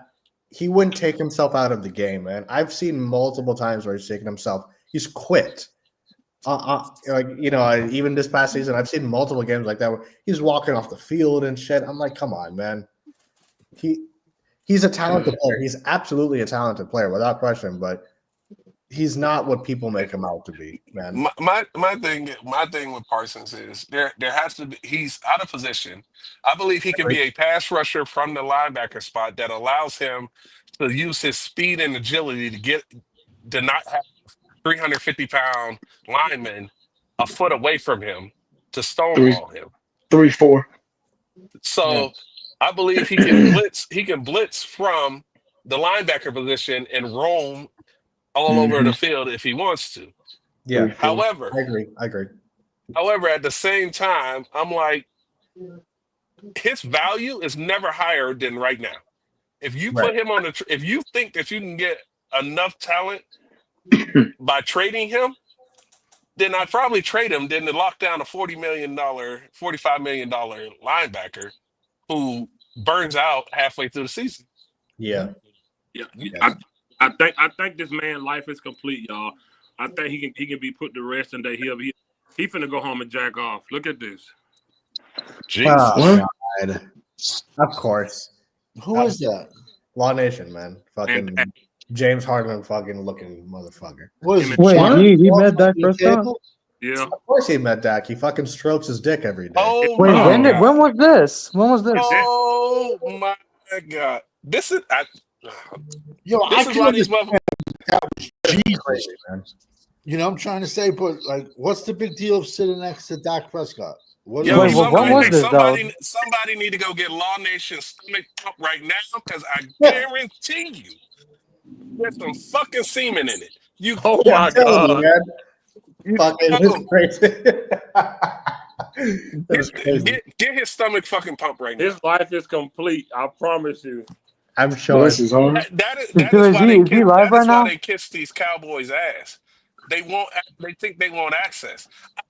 he wouldn't take himself out of the game, man. I've seen multiple times where he's taken himself. He's quit. Even this past season, I've seen multiple games like that where he's walking off the field and shit. I'm like, come on, man. He's a talented player. He's absolutely a talented player without question, but he's not what people make him out to be, man. My thing with Parsons is there has to be, he's out of position. I believe he can be a pass rusher from the linebacker spot that allows him to use his speed and agility to not have 350-pound linemen a foot away from him to stonewall him. 3-4. So I believe he can blitz. He can blitz from the linebacker position and roam all over the field if he wants to. Yeah. However, I agree. However, at the same time, I'm like, his value is never higher than right now. If you put him on if you think that you can get enough talent by trading him, then I'd probably trade him than to lock down a $45 million linebacker who burns out halfway through the season. Yeah. I think this man's life is complete, y'all. I think he can be put to rest and that he finna go home and jack off. Look at this. Jesus. Oh, God. Of course. Who is that? Law Nation, man. Fucking James Harden fucking looking motherfucker. Wait, he met Dak Prescott? Yeah. Of course he met Dak. He fucking strokes his dick every day. Oh, wait, when was this? Oh my God! This is why these motherfuckers. Jesus, man. You know, I'm trying to say, but like, what's the big deal of sitting next to Dak Prescott? What was this, somebody need to go get Law Nation's stomach pump right now because I guarantee you there's some fucking semen in it. Oh my God. Fucking crazy. Get his stomach fucking pump right now. His life is complete. I promise you. I'm sure. This is hard. That is why they kiss these Cowboys' ass. They think they want access.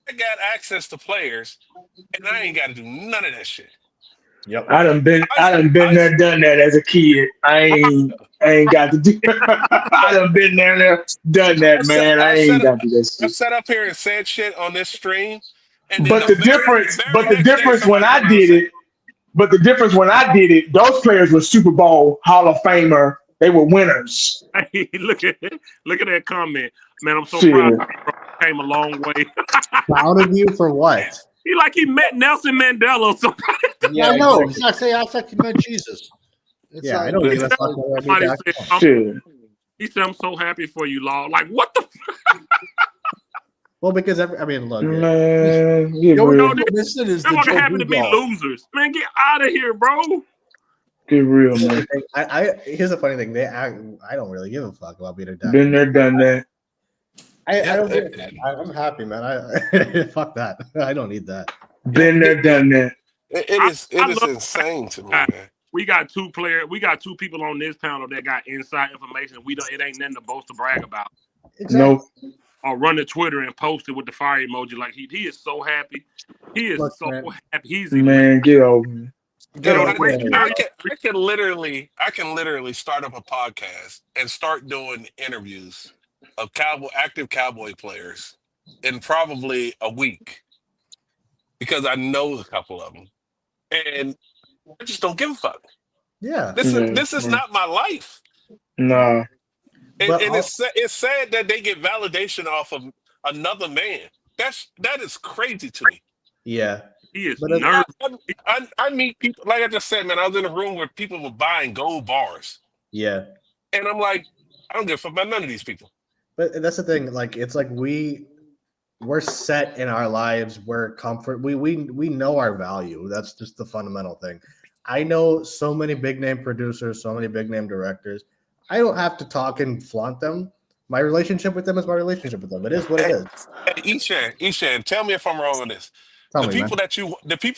I got access to players, and I ain't got to do none of that shit. Yep. I done been there, done that as a kid. I ain't got to do. I done been there, done that, man. I ain't got to do that shit. I've sat up here and said shit on this stream, and but the difference when I did it, those players were Super Bowl Hall of Famer. They were winners. Hey, look at that comment, man. I'm so proud. I came a long way. Proud of you for what? He met Nelson Mandela or something. Yeah, I know. He's not saying I thought he meant Jesus. I don't give a fuck. He said, "I'm so happy for you, Law." Like, what the? Well, because look, man, listen, is what happened to me, losers? Man, get out of here, bro. Get real, man. Here's the funny thing. I don't really give a fuck about being a dad. Been there, done that. I don't get that. I'm happy, man. I fuck that. I don't need that. Been there, done that. It is love insane to me, that. man. We got two people on this panel that got inside information. It ain't nothing to boast to brag about. Exactly. Nope. Or run to Twitter and post it with the fire emoji. Like he is so happy. He is Look, so man. happy. He's Get over me. I can literally start up a podcast and start doing interviews of active Cowboy players in probably a week because I know a couple of them, and I just don't give a fuck. Yeah. This is not my life. No. And it's sad that they get validation off of another man. That is crazy to me. Yeah. He is nervous. I meet people, like I just said, man, I was in a room where people were buying gold bars. Yeah. And I'm like, I don't give a fuck about none of these people. But that's the thing. Like, it's like we're set in our lives. We're comfort. We know our value. That's just the fundamental thing. I know so many big name producers, so many big name directors. I don't have to talk and flaunt them. My relationship with them is my relationship with them. It is what it is. Hey, Eshan, tell me if I'm wrong on this. The people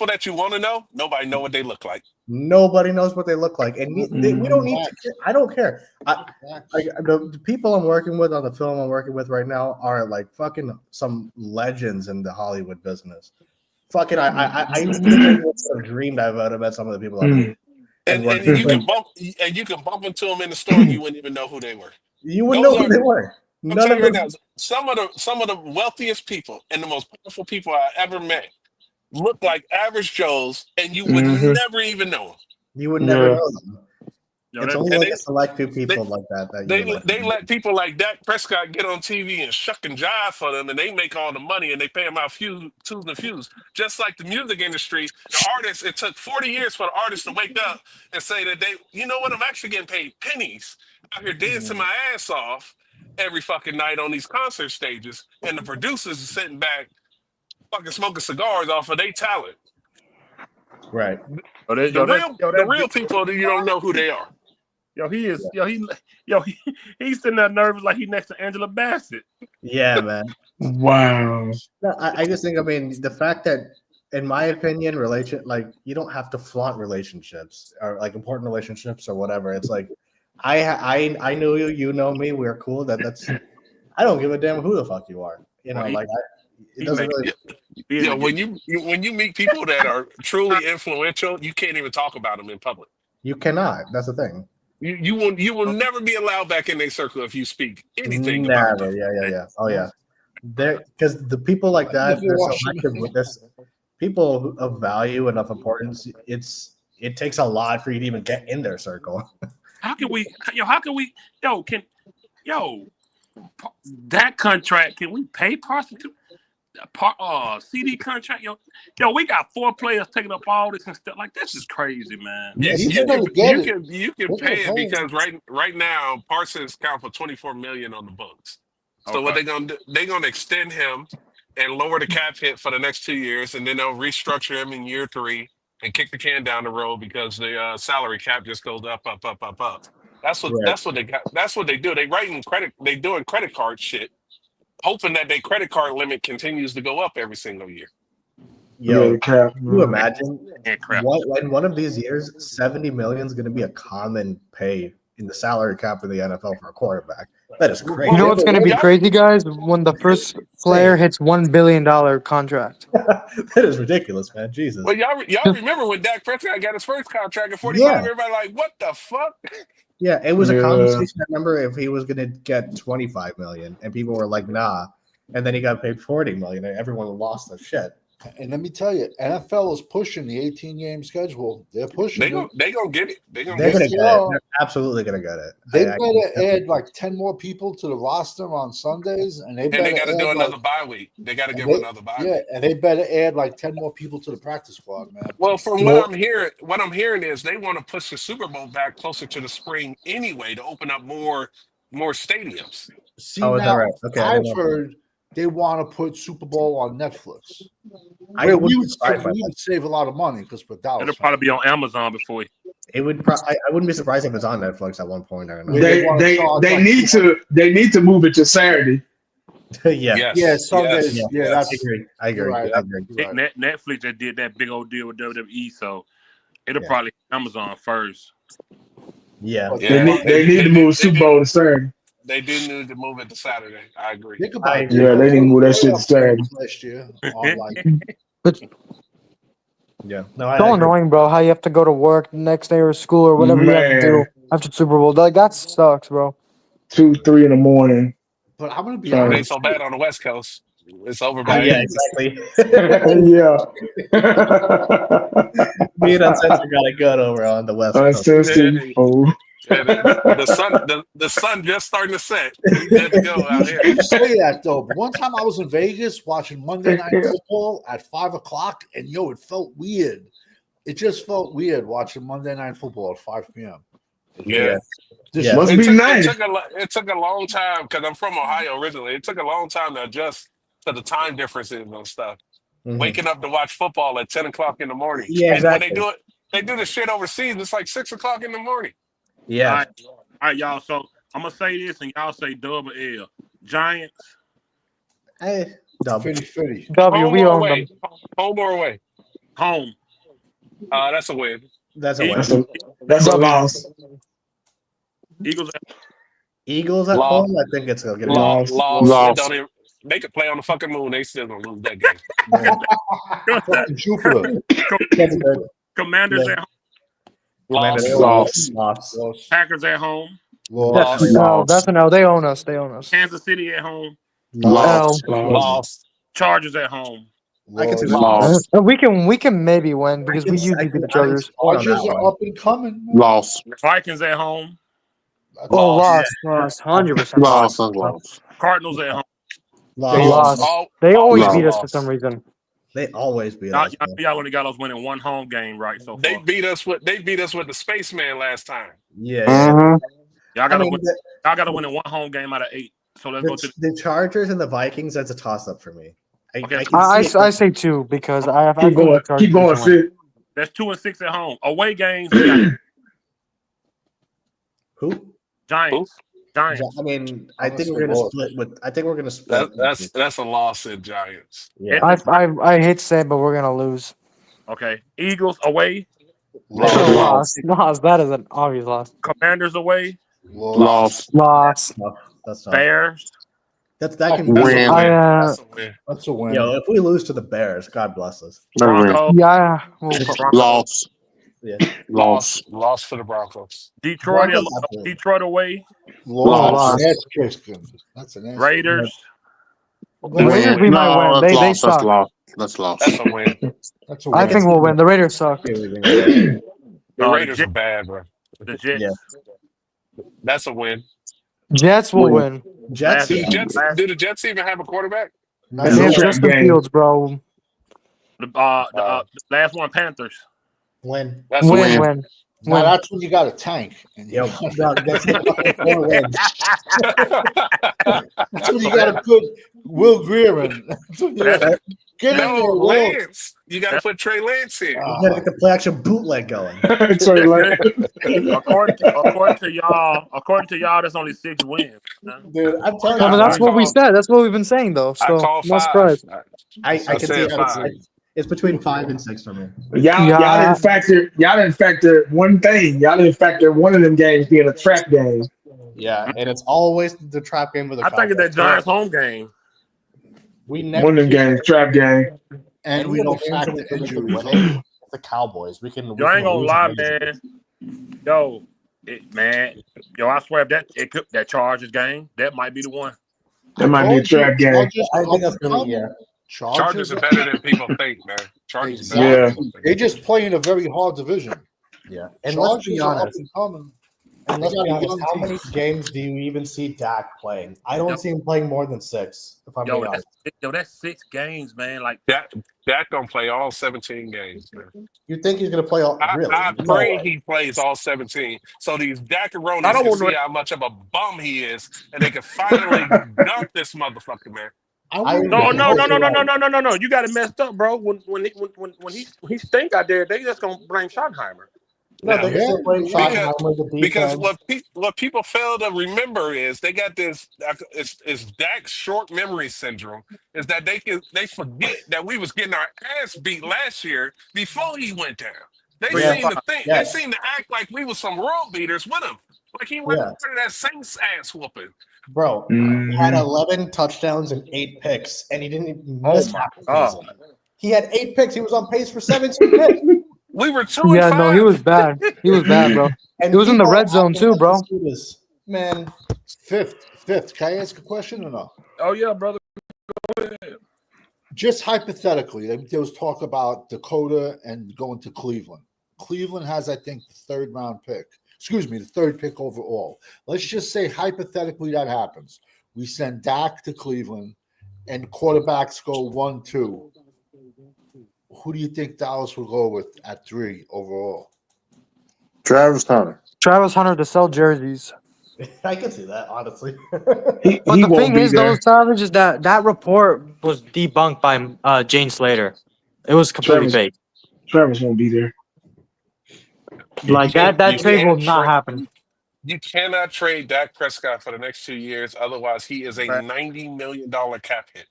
that you want to know, nobody know what they look like. Nobody knows what they look like, and we don't need to. I don't care. The people I'm working with on the film I'm working with right now are like fucking some legends in the Hollywood business. Fucking, I would have dreamed I would have met some of the people. And you can bump into them in the store, and you wouldn't even know who they were. You wouldn't know who they were. I'm telling you right now, some of the wealthiest people and the most powerful people I ever met look like average Joes, and you would never even know them. You would never know them. It's only like a select few people like that. They let people like Dak Prescott get on TV and shuck and jive for them, and they make all the money, and they pay them out twos and fews. Just like the music industry, the artists, it took 40 years for the artists to wake up and say that you know what, I'm actually getting paid pennies out here dancing my ass off every fucking night on these concert stages, and the producers are sitting back fucking smoking cigars off of their talent. Right. The real people, you don't know who they are. He's sitting there nervous like he's next to Angela Bassett. Yeah, man. Wow. No, I just think, the fact that, in my opinion, you don't have to flaunt relationships or like important relationships or whatever. It's like, I knew you, you know me, we're cool. That's I don't give a damn who the fuck you are. It doesn't really. When you meet people that are truly influential, you can't even talk about them in public. You cannot. That's the thing. You will never be allowed back in their circle if you speak anything. Never. About them. Yeah. Oh yeah. Because the people like that, they're so active with this. People of value and of importance, it takes a lot for you to even get in their circle. That contract, can we pay Parsons? CD contract, we got 4 players taking up all this and stuff. Like, this is crazy, man. You can pay it because right now Parsons count for $24 million on the books. So what they're gonna do? They're gonna extend him and lower the cap hit for the next 2 years, and then they'll restructure him in year 3 and kick the can down the road because the salary cap just goes up. That's what they got. That's what they do. They doing credit card shit, hoping that their credit card limit continues to go up every single year. Can you imagine? In one of these years, $70 million is going to be a common pay in the salary cap of the NFL for a quarterback. That is crazy. You know what's going to be crazy, guys? When the first player hits $1 billion contract. That is ridiculous, man. Jesus. Well, y'all remember when Dak Prescott got his first contract at 45? Everybody like, what the fuck? Yeah, it was a conversation. I remember if he was going to get $25 million, and people were like, "Nah," and then he got paid $40 million, and everyone lost their shit. And let me tell you, NFL is pushing the 18-game schedule. They're pushing. They gonna get it. They're absolutely gonna get it. They better add like 10 more people to the roster on Sundays, and they got to do another bye week. They got to give another bye week. Yeah, and they better add like 10 more people to the practice squad, man. Well, from what I'm hearing is they want to push the Super Bowl back closer to the spring anyway to open up more stadiums. See, now, right? Okay, I've heard they want to put Super Bowl on Netflix. We would save a lot of money because it'll probably be on Amazon before. It would. I wouldn't be surprised if it's on Netflix at one point. I don't know. They need to move it to Saturday. Yeah. Yeah, Sundays. Yes. Yeah, I that's agree. I agree. right. I agree. Netflix just did that big old deal with WWE, so it'll Yeah. probably hit Amazon first. Yeah. But Yeah. They need to move Super Bowl to Saturday. They do need to move it to Saturday. I agree. think about it. Yeah, they need to move that shit to Saturday. Last year on like But Yeah. No, I so agree. annoying, bro. How you have to go to work the next day or school or whatever you have to do Man. after Super Bowl. Like that sucks, bro. 2, 3 in the morning. But I'm gonna be It It honest. ain't so bad on the West Coast. It's over by Yeah, eight. exactly. Yeah. Me and Uncensored got it good over on the West Coast. Uncensored. Oh. And the sun just starting to set. We good to go out here. You say that though. But one time I was in Vegas watching Monday Night Football at 5:00, and it felt weird. It just felt weird watching Monday Night Football at 5 p.m. Yeah. Yeah. Must be nice. It took a long time because I'm from Ohio originally. It took a long time to adjust to the time differences and stuff. Mhm. Waking up to watch football at 10 o'clock in the morning. Yeah, And when exactly. they do the shit overseas, it's like 6 o'clock in the morning. Yeah. All right, y'all. So I'm gonna say this, and y'all say dub or L. Giants. Hey, double. 50-50. W, Home we or own away? them. Home or away? Home. That's a win. That's a That's win. that's a loss. Eagles. Eagles at Loss. home. I think it's gonna get a Loss. Loss. Loss. It don't even, they could play on the fucking moon. They still gonna lose that game. Fucking Jupiter. That's good. Commanders Yeah. at home. Commanders Loss. loss. Loss. Packers at home. Loss. Definitely no. Loss. That's a no. They own us. They own us. Kansas City at home. Loss. Loss. Chargers at home. I can see the Loss. We can maybe win because we usually beat the Chargers. Chargers are up and coming. man. Loss. Vikings at home. That's Oh, Loss. lost. 100% Loss. lost. Loss. Cardinals at home. loss. Lost. They always Loss. beat us for some reason. They always beat Y'all, us. y'all only got us winning one home game, right? So They far. beat us with the spaceman last time. Yeah. Mhm. Y'all I gotta mean, win. Y'all gotta win in one home game out of 8. So let's go to the Chargers and the Vikings. That's a toss up for me. Okay. I can see I it. say 2 because I Keep think going. the Chargers Keep going, can win. Sid. That's 2 and 6 at home. Away games. We got Who? Giants. Giants. I mean, I I'm think gonna we're gonna say split with. I think we're gonna split. That's a loss in Giants. Yeah. I hate to say it, but we're gonna lose. Okay. Eagles away. Lost. That is an obvious loss. Commanders away. Loss. Lost. That's tough. Bears. That can Win. be. That's a win. a win. Yo, if we lose to the Bears, God bless us. Broncos. Yeah. Well, Loss. Yeah. Loss. Loss for the Broncos. Detroit. Broncos absolutely. Detroit away. Loss. That's Christian. That's an answer. Raiders. Raiders, we might win. They That's suck. loss. That's loss. That's a win. That's a win. I think we'll win. The Raiders suck. The the Raiders are Jets. bad, bro. The Jets. Yeah. That's a win. Jets will win. Jets. Do the Jets even have a quarterback? They have Justin Fields, bro. The last one, Panthers. Win. That's a win. Win. Now that's when you got a tank. And Yo, you, that's that's when you got to put Will Greer in. That's when you gotta get in there, No, Will. Lance. You got to put Trey Lance in. You gotta get the play action bootleg going. according to y'all, that's only 6 wins. Dude, I'm telling I mean, you, that's what we said. That's what we've been saying, though. I So, call no 5. surprise. I can see said it. 5. It's between 5 and 6 for me. Y'all didn't factor one thing. Y'all didn't factor one of them games being a trap game. Yeah, and it's always the trap game with the I think it's that Giants home game. We never One of them games, trap game. And we don't factor injuries. the Cowboys. We can. Yo, I ain't gonna lie, man. Yo, I swear if that Chargers game, that might be the one. That might be a trap game. I think that's gonna be Chargers are better than people think, man. Chargers are better Yeah. than people think. They just play in a very hard division. Yeah, and let's be Chargers are up honest. and coming. And let's They be got a honest. young How team. many games do you even see Dak playing? I don't see him playing more than 6. If I'm being honest. That's 6 games, man. Like Dak gonna play all 17 games, man. You think he's gonna play all? Really? I No pray way. he plays all 17. So these Dakaronis I don't can want see to- how much of a bum he is, and they can finally dump this motherfucker, man. No. You got it messed up, bro. When he stink out there, they just gonna blame Schottenheimer. No, Now, they still play because Schottenheimer, the because defense. what people fail to remember is they got this it's Dak's short memory syndrome is that they forget that we was getting our ass beat last year before he went down. They 3 and seem 5. to think they Yes. seem to act like we was some world beaters with him, like he wasn't Yes. part of that Saints ass whooping. Bro, he had 11 touchdowns and 8 picks, and he didn't even Oh miss my half the God. season. He had 8 picks. He was on pace for 17 picks. We were 2 Yeah, and no, he 5. was bad. He was bad, bro. And He was in the red zone acting too, like bro. this dude is- Man, Fifth. Can I ask a question or no? Oh yeah, brother. Just hypothetically, there was talk about Dakota and going to Cleveland. Cleveland has, I think, the the third pick overall. Let's just say hypothetically that happens. We send Dak to Cleveland and quarterbacks go 1-2. Who do you think Dallas will go with at 3 overall? Travis Hunter. Travis Hunter to sell jerseys. I can see that, honestly. But He the won't thing be is, though, there. Savage, is that report was debunked by Jane Slater. It was completely Travis, fake. Travis won't be there. Like that You trade will can't not happen. You cannot trade Dak Prescott for the next 2 years. Otherwise, he is a $90 million cap hit.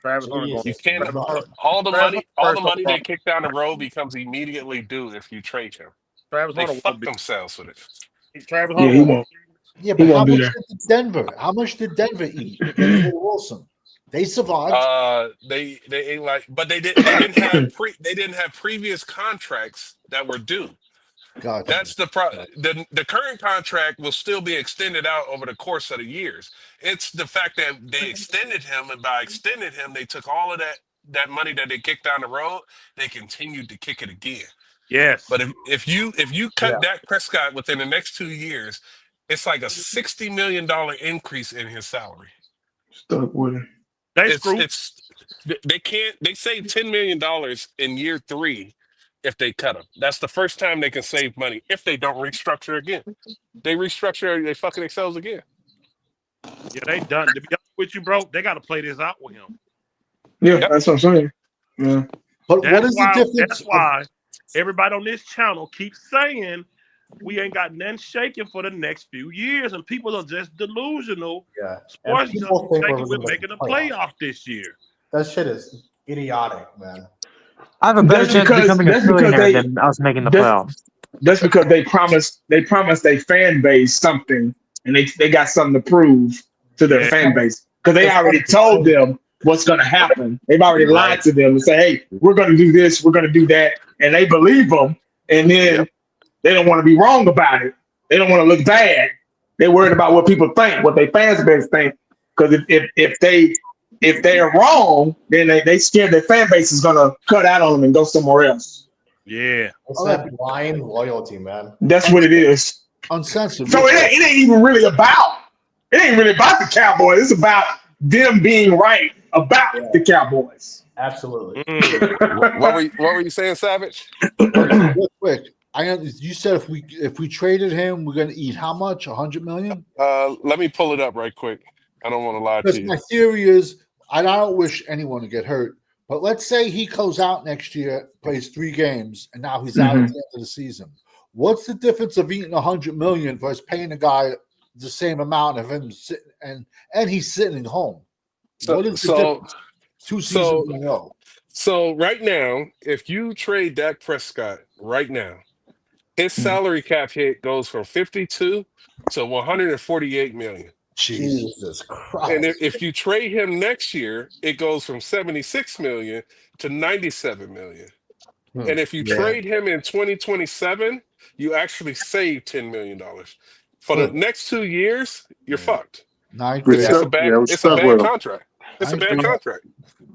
Travis Hunter going. You can't. Travis Hunter, All the Travis money, Hunter all the first money overall. they kick down the road becomes immediately due if you trade him. Travis They Hunter won't fuck be. themselves with it. Travis Yeah, Hunter he won't. won't. Yeah, He but won't be there. How much did Denver eat? Denver Wilson. They survived. They ain't like, but they didn't have previous contracts that were due. Gotcha. That's the the current contract will still be extended out over the course of the years. It's the fact that they extended him, and by extending him, they took all of that money that they kicked down the road. They continued to kick it again. Yes. But if you cut Dak Prescott within the next 2 years, it's like a $60 million increase in his salary. Stuck with him. They screwed. They save $10 million in year 3 if they cut him. That's the first time they can save money if they don't restructure again. They restructure, they fucking themselves again. Yeah, they done. To be honest with you, bro, they got to play this out with him. Yeah, Yep. that's what I'm saying. Yeah. But That's what is why, the difference? That's why everybody on this channel keeps saying we ain't got nothing shaking for the next few years, and people are just delusional. Yeah. Sports And just people think thinking we're we're making the playoff. playoff this year. That shit is idiotic, man. I have a better That's chance of because- becoming a that's because billionaire they- than us making the that's- playoffs. That's because they promised a fan base something, and they got something to prove to their Yeah. fan base because they already told them what's going to happen. They've already lied to them and say, "Hey, we're going to do this, we're going to do that," and they believe them, and then they don't want to be wrong about it. They don't want to look bad. They're worried about what people think, what their fans base think, because if they're wrong, then they scared their fan base is going to cut out on them and go somewhere else. Yeah. It's that blind loyalty, man. That's what it is. Uncensored. So it ain't even really about the Cowboys. It's about them being right about the Cowboys. Absolutely. What were you saying, Savage? Real quick, you said if we traded him, we're gonna eat how much? 100 million? Let me pull it up right quick. I don't want to lie to Because you. my theory is, I don't wish anyone to get hurt, but let's say he goes out next year, plays 3 games, and now he's out at the end of the season. What's the difference of eating 100 million versus paying a guy the same amount of him sitting and he's sitting home? What is the difference? 2 seasons in a row. So right now, if you trade Dak Prescott right now, his salary cap hit goes from 52 to 148 million. Jesus Christ. And if you trade him next year, it goes from 76 million to 97 million. And if you trade him in 2027, you actually save $10 million. For the next 2 years, you're fucked. It's a bad contract. It's a bad contract.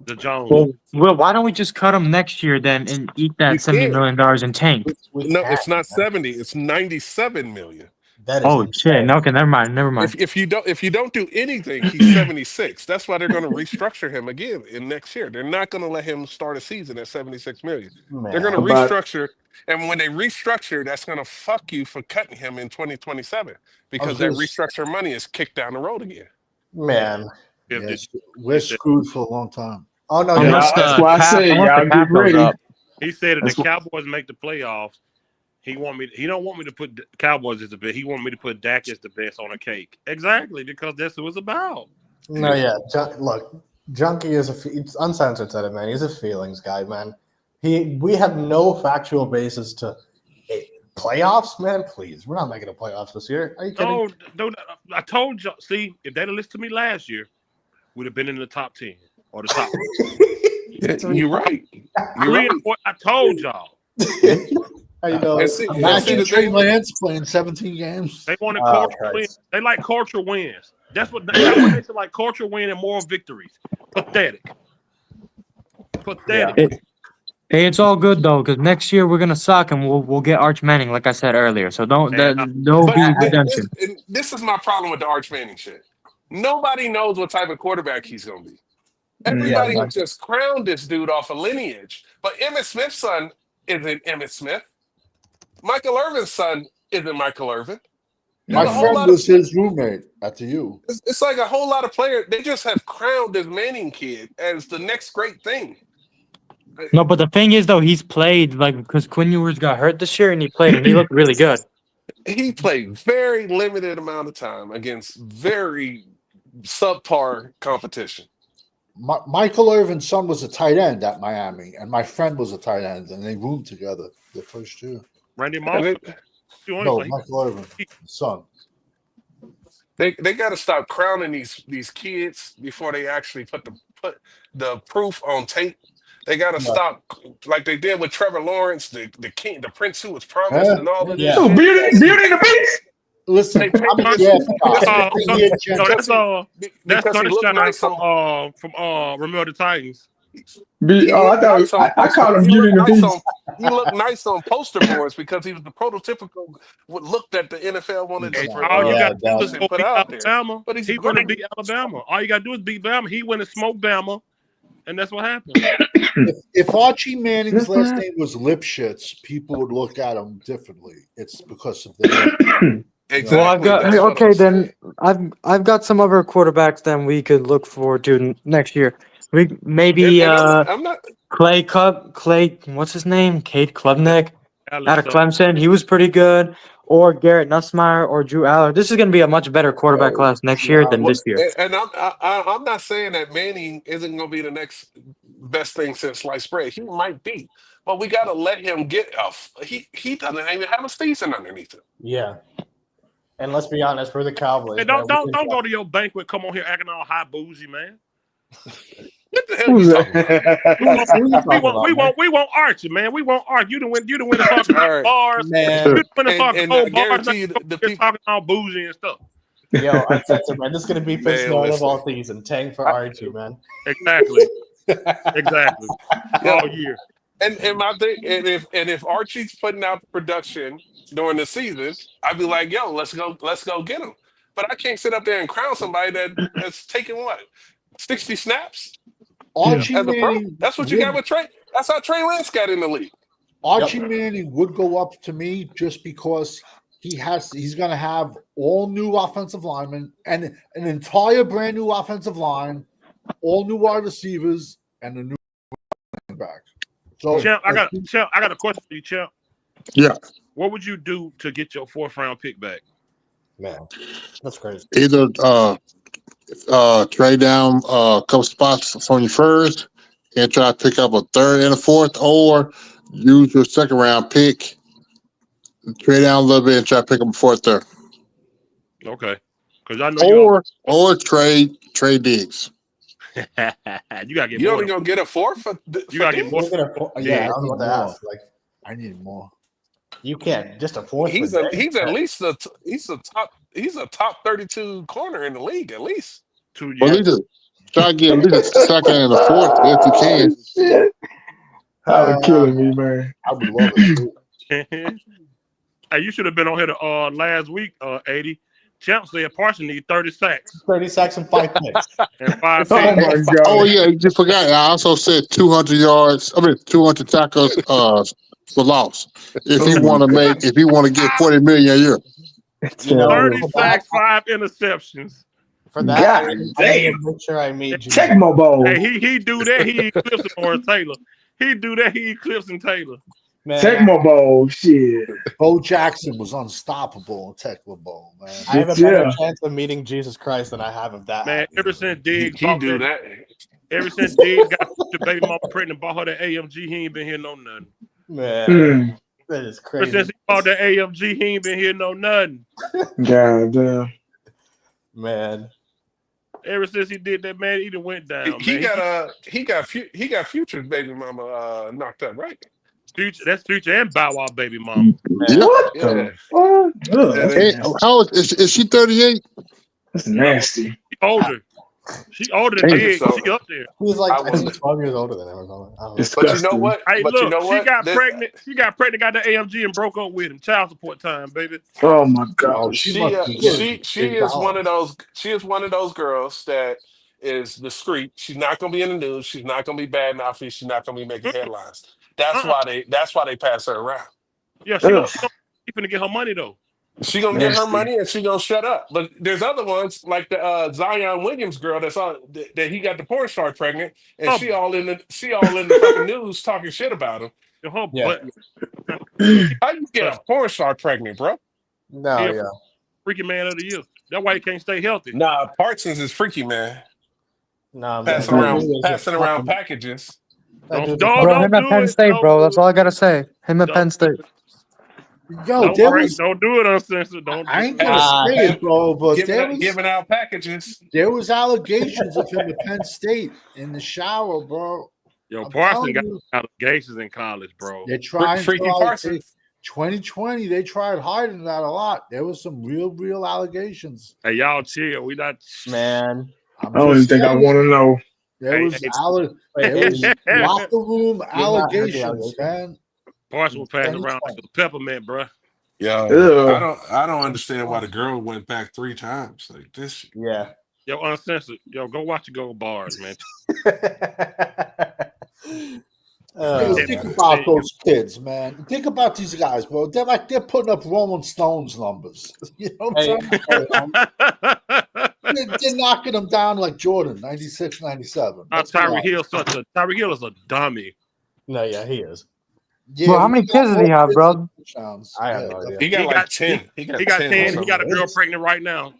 The Jones. Well, why don't we just cut him next year then and eat that $70 million in tank? No, it's not 70. It's 97 million. Oh shit! No, okay, never mind. If you don't do anything, he's 76. That's why they're going to restructure him again in next year. They're not going to let him start a season at 76 million. They're going to restructure, and when they restructure, that's going to fuck you for cutting him in 2027 because that restructure money is kicked down the road again. Man, we're screwed for a long time. Oh no, that's why I say y'all get ready. He said if the Cowboys make the playoffs, He don't want me to put Cowboys as the best. He want me to put Dak as the best on a cake. Exactly, because that's what it's about. No, yeah. Look, Junkie is it's uncensored said it, man. He's a feelings guy, man. We have no factual basis to playoffs, man. Please, we're not making the playoffs this year. Are you kidding? No, I told you. See, if they'd have listened to me last year, we'd have been in the top 10 or the top. You're right. I told y'all. Imagine Trey Lance playing 17 games. They wanted culture wins. They like culture wins. That's what they say, like culture win and moral victories. Pathetic. Hey, it's all good though, because next year we're gonna suck and we'll get Arch Manning, like I said earlier. So don't be redemption. This is my problem with the Arch Manning shit. Nobody knows what type of quarterback he's gonna be. Everybody just crowned this dude off a lineage. But Emmitt Smith's son isn't Emmitt Smith. Michael Irvin's son isn't Michael Irvin. My friend was his roommate at the U. It's like a whole lot of players. They just have crowned this Manning kid as the next great thing. No, but the thing is, though, he's played, like, because Quinn Ewers got hurt this year, and he played, and he looked really good. He played very limited amount of time against very subpar competition. Michael Irvin's son was a tight end at Miami, and my friend was a tight end, and they roomed together the first year. Randy Moss? No, Michael Irvin, son. They got to stop crowning these kids before they actually put the proof on tape. They got to stop like they did with Trevor Lawrence, the king, the prince who was promised, and all of this. Oh, Beauty and the Beast. Listen, that's all from Remember the Titans. I called him Beauty and the Beast. He looked nice on poster boards because he was the prototypical look that the NFL wanted to all you got to do is put out there. Alabama. But he went to beat Alabama. All you got to do is beat Bama. He went and smoked Bama, and that's what happened. If Archie Manning's last name was Lipschitz, people would look at him differently. It's because of the Exactly. Well, I've got some other quarterbacks that we could look forward to next year. I'm not Clay, what's his name? Cade Klubnik out of Clemson. He was pretty good. Or Garrett Nussmeier or Drew Aller. This is going to be a much better quarterback class next year than this year. And I'm not saying that Manning isn't going to be the next best thing since sliced bread. He might be, but we got to let him get off. He doesn't even have a season underneath him. Yeah. And let's be honest, we're the Cowboys. Hey, don't go to your banquet. Come on here acting all high bougie, man. What the hell are you talking about? We want Archie, man. We want Archie. You done win the fucking bars, man. You done win the fucking whole bars. You're talking all bougie and stuff. Yo, I said it, man. This is gonna be Positional of all things and tank for Archie, man. Exactly. All year. And my thing, and if Archie's putting out production during the season, I'd be like, yo, let's go get him. But I can't sit up there and crown somebody that's taking what 60 snaps. Archie as a pro? Manning, that's what you got with Trey. That's how Trey Lance got in the league. Archie Manning would go up to me just because he's going to have all new offensive linemen and an entire brand new offensive line, all new wide receivers, and a new running back. So, Champ, I got a question for you, Champ. Yeah. What would you do to get your 4th round pick back? Man, that's crazy. Either trade down a couple spots from your first and try to pick up a 3rd and a 4th, or use your 2nd round pick, trade down a little bit and try to pick up a 4th there. Okay. Because I know or trade Diggs. You gotta get you more. only gonna get a 4th for you gotta get more. Yeah, I was about to ask. Like, I need more. You can't just a 4th. He's at least he's a top 32 corner in the league at least. 2 years. Well, just try to get at least a 2nd and a 4th if you can. Shit. That killing me, man. I would love it. Hey, you should have been on here last week, 80. Champ said Parsons need 30 sacks. 30 sacks and 5 picks. And 5 Oh my picks. God. Oh yeah, you just forgot. I also said 200 yards. 200 tackles for loss. If you want to get 40 million a year. 30 sacks, 5 interceptions. For that, God damn. make sure I meet you. Tecmo Bowl. Hey, he do that. He eclipsing Lawrence Taylor. He do that. He eclipsing Taylor. Man, Tecmo Bowl, shit. Bo Jackson was unstoppable in Tecmo Bowl, man. I have a better Yeah. chance of meeting Jesus Christ than I have of that. Man, ever since Diggs He bought do that, that. ever since Diggs got the baby mama pregnant, bought her the AMG, he ain't been here no nothing. Man, Mm. that is Ever crazy. since he bought the AMG, he ain't been here no nothing. God damn. Man, Ever since he did that, man, he done went down. He Man, got Future's baby mama knocked up, right? Future, that's Future and Bow Wow baby mama. man. What Yeah. the fuck? Ugh, And that's, they, Hey, how old is she? 38. that's No, nasty. she older. She older than Hey, Diggs. so She up there. He's like, I I think was, 12 years older than him or something. I don't know. but you know Disgusting. what? Hey, But you look, know she what? got pregnant. She got pregnant, got the AMG, and broke up with him. Child support time, baby. Oh my Oh, gosh. she must be good. She is one of those. She is one of those girls that is discreet. She's not going to be in the news. She's not going to be bad mouthing. She's not going to be making headlines. That's Uh-uh. why they. That's why they pass her around. Yeah, Ugh, she finna get her money though. She gonna get her nasty. money and she gonna shut up. But there's other ones like the Zion Williams girl that's on that he got the porn star pregnant, and Her, she all in the fucking news talking shit about him. her Yeah. butt. He, How you get a porn star pregnant, bro? No, he a yeah. freaking man of the year. That's why he can't stay healthy. Nah, Parsons is freaky, man. No, man. Passing around packages. Don't Bro, him at do Penn it. State, Don't bro. do That's it. all I gotta say. Him at Don't Penn State. Yo, there was. don't do it uncensored. Don't I do ain't it. gonna say have- it, bro, but Giving out packages. there was allegations of him at Penn State in the shower, bro. Yo, I'm Parson telling got you, allegations in college, bro. they're trying Freaky to. Parsons. 2020, they tried hiding that a lot. There was some real allegations. Hey, y'all chill. We not. Man. I'm I don't even just think I saying, want to know. there Hey, was hey. there was locker room You're not heard the allegations, allegations. man. Parson was passing around 2020. like a peppermint, bro. Yeah, Ugh. I don't understand why the girl went back 3 times. Like this shit. Yeah. Yo, uncensored. Yo, go watch the Gold Bars, man. Hey, think about those kids, man. Think about these guys, bro. They're putting up Rolling Stones numbers. You know what I'm saying? They're knocking them down like Jordan, 96, 97. Let's be Tyreek honest. Hill Tyreek Hill is a dummy. No, yeah, he is. Yeah, Bro, how many kids does he have, bro? I have no idea. He got like 10. He got 10. He got a girl It's pregnant right now.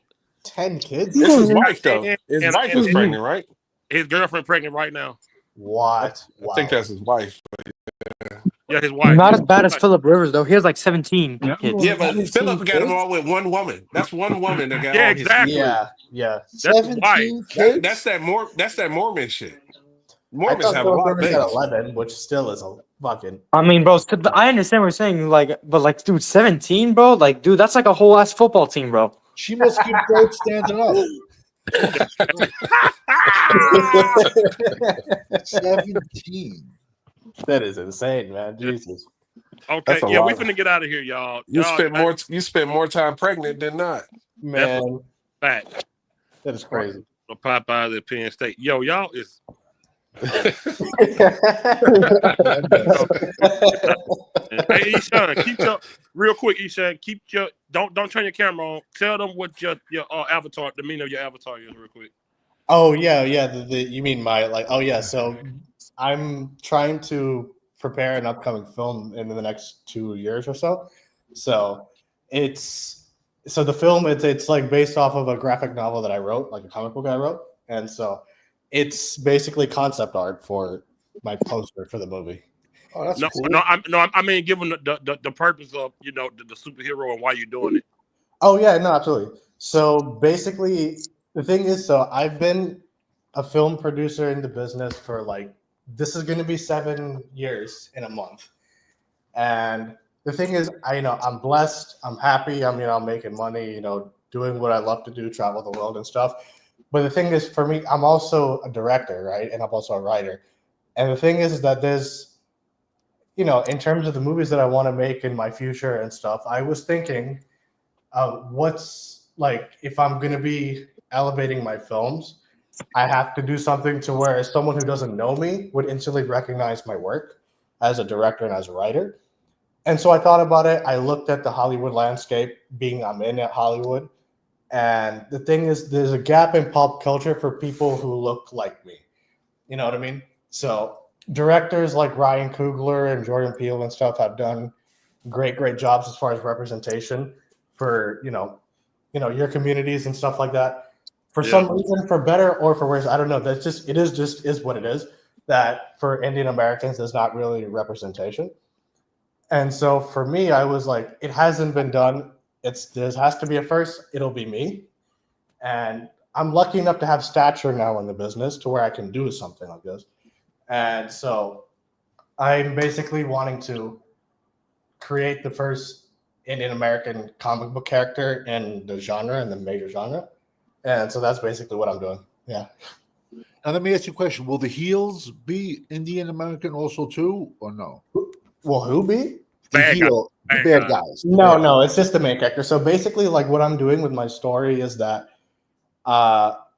10 kids? his wife though. And- His and- wife and- is pregnant, right? His girlfriend pregnant right now. What? I think that's his wife. Yeah, his wife. Not as bad as Philip Rivers, though. He has like 17 kids. Yeah, but Philip got them all with one woman. That's one woman that got Yeah, all exactly. Yeah. That's his wife. 17 kids? That's that Mormon shit. I Mormons thought have a Philip lot of Rivers babies. got 11, which still is a fucking. I mean, bro, I understand what you're saying, like, but like, dude, 17, bro, like, dude, that's like a whole ass football team, bro. She must give throat standing up. 17. That is insane, man. Jesus. Okay, That's a yeah, we lot. finna get out of here, y'all. You Y'all, spend more time pregnant than not. Man, fact. that is crazy. The Popeyes at Penn State. Yo, y'all is hey Eshawn, keep your real quick, Eshawn, keep your don't turn your camera on. Tell them what your avatar, the meaning of your avatar is real quick. Oh yeah. You mean my so I'm trying to prepare an upcoming film in the next 2 years or so. So the film it's like based off of a graphic novel that I wrote, like a comic book I wrote, and so it's basically concept art for my poster for the movie. Oh, that's cool. I mean, give them the purpose of the superhero and why you're doing it. Oh yeah, no, absolutely. So basically, the thing is, so I've been a film producer in the business for this is going to be 7 years in a month, and the thing is, I'm blessed, I'm happy, I'm making money, doing what I love to do, travel the world and stuff. But the thing is, for me, I'm also a director, right, and I'm also a writer. And the thing is that there's, in terms of the movies that I want to make in my future and stuff, I was thinking, what's if I'm going to be elevating my films, I have to do something to where someone who doesn't know me would instantly recognize my work as a director and as a writer. And so I thought about it. I looked at the Hollywood landscape, being I'm in at Hollywood. And the thing is, there's a gap in pop culture for people who look like me. You know what I mean? So directors like Ryan Coogler and Jordan Peele and stuff have done great jobs as far as representation for your communities and stuff like that. For some reason, for better or for worse, I don't know. That's just is what it is. That for Indian Americans, there's not really representation. And so for me, I was like, it hasn't been done. There has to be a first. It'll be me. And I'm lucky enough to have stature now in the business to where I can do something like this. And so I'm basically wanting to create the first Indian American comic book character in the genre, in the major genre. And so that's basically what I'm doing. Yeah. Now let me ask you a question: will the heels be Indian American also too, or no? Will who be? The bad guys. No, it's just the main character. So basically, like what I'm doing with my story is that,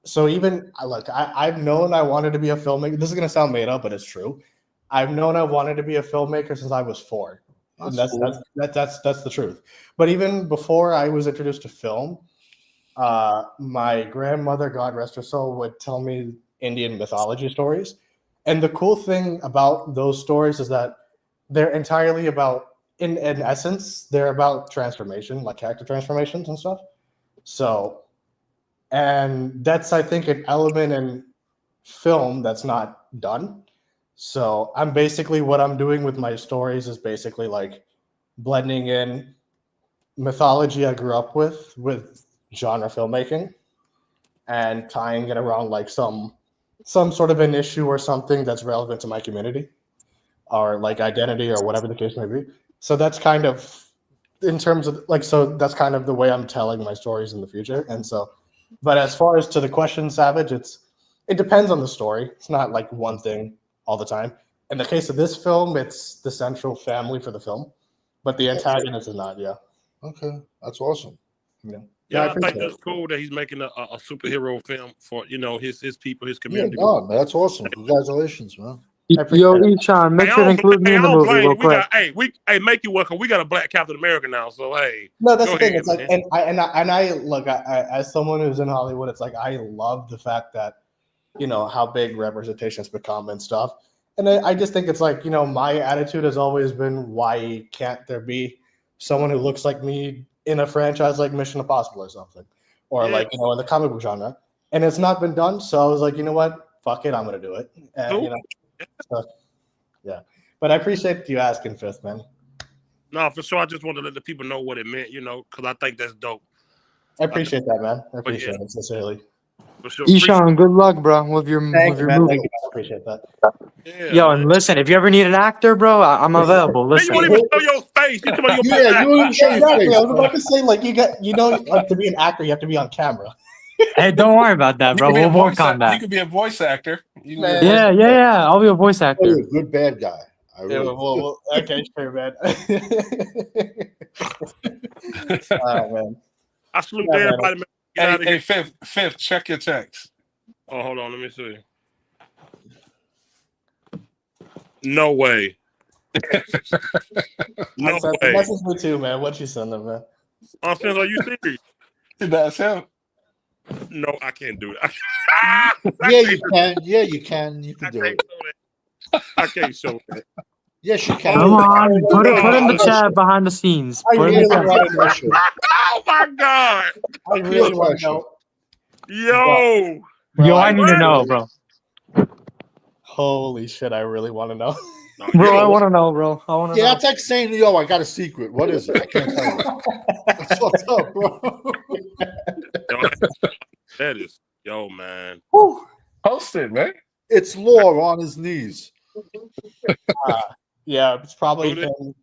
so even look, I've known I wanted to be a filmmaker. This is gonna sound made up, but it's true. I've known I wanted to be a filmmaker since I was 4. That's the truth. But even before I was introduced to film, my grandmother, God rest her soul, would tell me Indian mythology stories. And the cool thing about those stories is that they're entirely about, in essence, they're about transformation, like character transformations and stuff. So, and that's, I think, an element in film that's not done. So I'm basically, what I'm doing with my stories is basically like blending in mythology I grew up with genre filmmaking and tying it around like some sort of an issue or something that's relevant to my community or like identity or whatever the case may be. So that's kind of, in terms of like, so that's kind of the way I'm telling my stories in the future. And so, but as far as to the question, Savage, it depends on the story. It's not like one thing all the time. In the case of this film, it's the central family for the film, but the antagonist is not. Yeah. Okay, that's awesome. Yeah, I think that's cool that he's making a superhero film for his people, his community. Yeah, no, that's awesome. Congratulations, man. Yo, Eshawn, make sure to include me in the movie real quick. Make you welcome. We got a black Captain America now, so hey. No, that's the thing. It's like, and I look, I as someone who's in Hollywood, it's like I love the fact that how big representation's become and stuff. And I just think it's like, my attitude has always been, why can't there be someone who looks like me in a franchise like Mission Impossible or something, or like in the comic book genre? And it's not been done, so I was like, you know what, fuck it, I'm gonna do it. And so, yeah. But I appreciate you asking, Fifth, man. No, for sure. I just wanted to let the people know what it meant, because I think that's dope. I appreciate that, man. I appreciate it sincerely. For sure. Eshawn, good luck, bro, with your movie. Thank you. I appreciate that. Yeah, yo, and listen, if you ever need an actor, bro, I'm available. Listen. You won't even show your face. You won't show your face. I was about to say, like, like, to be an actor, you have to be on camera. Hey, don't worry about that, bro. We'll work on that. You could be a voice actor. Yeah. I'll be a voice actor. You're a good bad guy. Okay, sure, man. Man. I salute everybody, man. Hey, Fifth, check your text. Oh, hold on. Let me see. No way. No way. Message me too, man. What you sending, man? Are you serious? That's him. No, I can't do it. Yeah, you can. You can do it. I can't show that. Yes, you can. Come on, put in the chat behind the scenes. Oh my God! I really want to know. Yo, I need to know, bro. Holy shit! I really want to know. Bro, I want to know, bro. I want to know. Yeah, that's like saying, yo, I got a secret. What is it? I can't tell you. That's what's up, bro. That is, man. Post it, man. It's Law on his knees. Yeah, it's probably him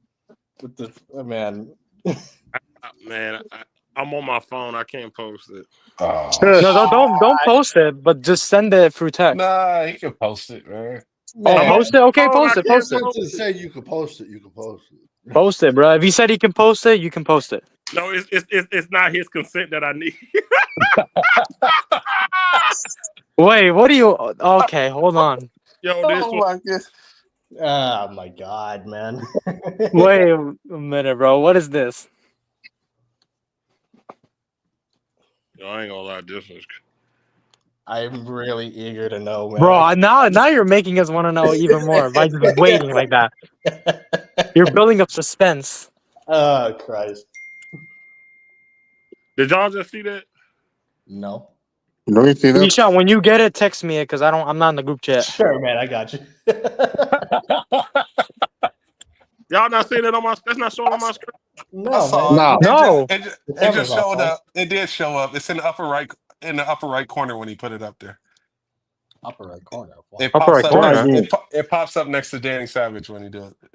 with the man. Man, I'm on my phone. I can't post it. No, don't post it, but just send it through text. Nah, you can post it, man. Post it? Okay, post it. To say you can post it, you can post it. Post it, bro. If he said he can post it, you can post it. No, it's not his consent that I need. Wait, what do you? Okay, hold on. Oh my God, man. Wait a minute, bro. What is this? I ain't gonna lie, this is. I'm really eager to know, man. Bro, now you're making us want to know even more by just waiting like that. You're building up suspense. Oh Christ! Did y'all just see that? No. You know anything else? Ishan, when you get it, text me it because I'm not in the group chat. Sure, man. I got you. Y'all not seeing it on my? That's not showing on my screen. No, I saw man. it. No. It just showed up. It did show up. It's in the upper right corner when he put it up there. Upper right corner. Wow. It Upper pops right up. corner. It pops up next to Danny Savage when he does it.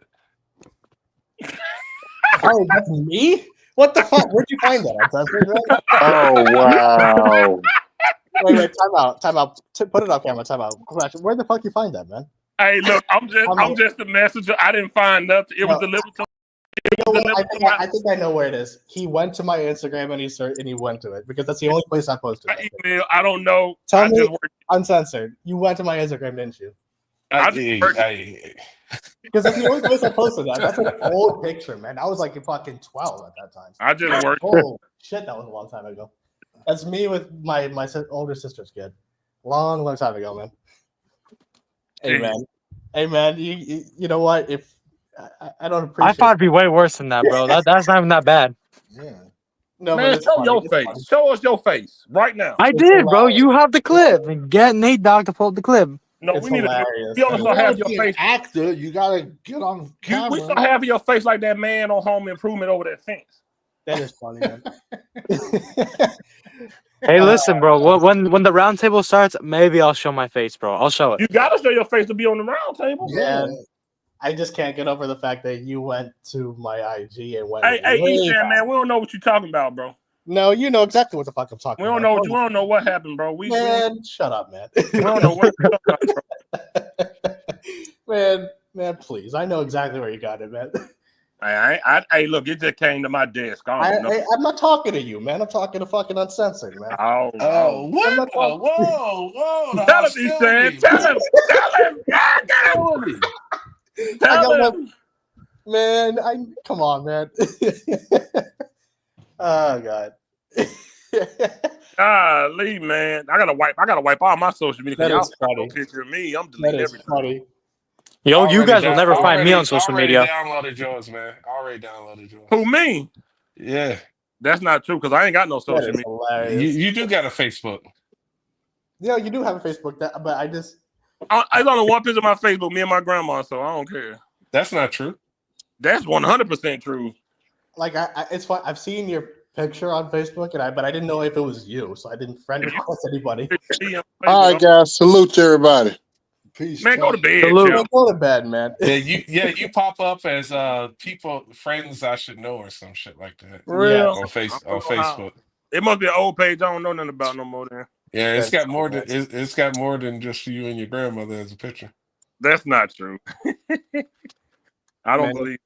Oh, that's me? What the fuck? Where'd you find that? Right? Oh wow. Wait, time out. Put it on camera, time out. Where the fuck you find that, man? Hey, look, I'm just a messenger. I didn't find nothing. It was delivered to. I think I know where it is. He went to my Instagram and he went to it because that's the only place I posted. My email, I don't know. Tell me, uncensored. You went to my Instagram, didn't you? Because that's the only place I posted that. That's an old picture, man. I was like fucking 12 at that time. I just worked. Oh shit, that was a long time ago. That's me with my older sister's kid. Long time ago, man. Hey man, you know what? If I don't appreciate. I thought it'd be way worse than that, bro. That's not even that bad. Yeah. No, man, show your face. Funny. Show us your face right now. I did, bro. You have the clip. Get Nate Dogg to pull up the clip. No, it's we need hilarious. to. You have your face. Actor, you gotta get on camera. We still have your face like that man on Home Improvement over that fence. That is funny, man. Hey, listen, bro. When the round table starts, maybe I'll show my face, bro. I'll show it. You gotta show your face to be on the round table. Yeah. I just can't get over the fact that you went to my IG and went. Hey, man, we don't know what you're talking about, bro. No, you know exactly what the fuck I'm talking about. We don't know what happened, bro. Shut up, man. We don't know what you're talking about, bro. Man, please. I know exactly where you got it, man. Hey, look, it just came to my desk. I'm not talking to you, man. I'm talking to fucking uncensored, man. Oh, what? Whoa! Tell him, Ethan. Tell him. Tell him. Man, come on, man. Oh God. Golly, man. I gotta wipe all my social media. That is funny. No picture of me. I'm deleting everything. Yo, you guys will never find me on social media. Downloaded yours, man. Already downloaded yours. Who, me? Yeah. That's not true because I ain't got no social media. Hilarious. You do got a Facebook. Yeah, you do have a Facebook, but I just. I only one picture of my Facebook, me and my grandma, so I don't care. That's not true. That's 100% true. Like it's fun. I've seen your picture on Facebook, but I didn't know if it was you, so I didn't friend request anybody. All right, guys, salute to everybody. Peace. Man, go to bed. Go to bed, man. You pop up as friends I should know or some shit like that. Real? On Facebook. It must be an old page I don't know nothing about no more then. Yeah, it's got more than just you and your grandmother as a picture. That's not true. I don't believe.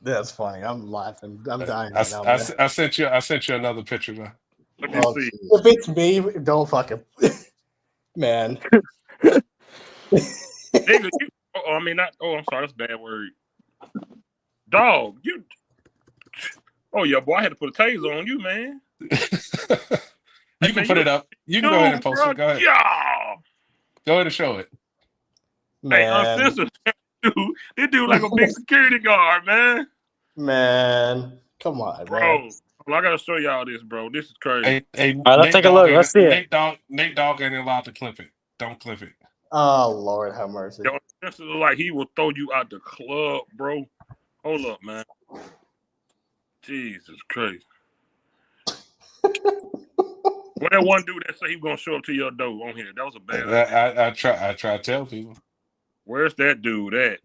That's funny. I'm laughing. I'm dying. I sent you another picture though. Let me see. If it's me, don't fucking man. Nigga, I'm sorry, that's a bad word. Dog, you. Oh yeah, boy, I had to put a taser on you, man. You can put it up. You can go ahead and post it. Go ahead. Yeah. Go ahead and show it. Man. Hey, uncensored. This dude like a big security guard, man. Man, come on, bro. Man. Well, I gotta show y'all this, bro. This is crazy. All right, let's take a look. Let's see it. Nate Dogg ain't allowed to clip it. Don't clip it. Oh Lord, have mercy. Yo, this is like he will throw you out the club, bro. Hold up, man. Jesus Christ. What that one dude that said he was gonna show up to your door on here? That was a bad idea. I try to tell people. Where's that dude at?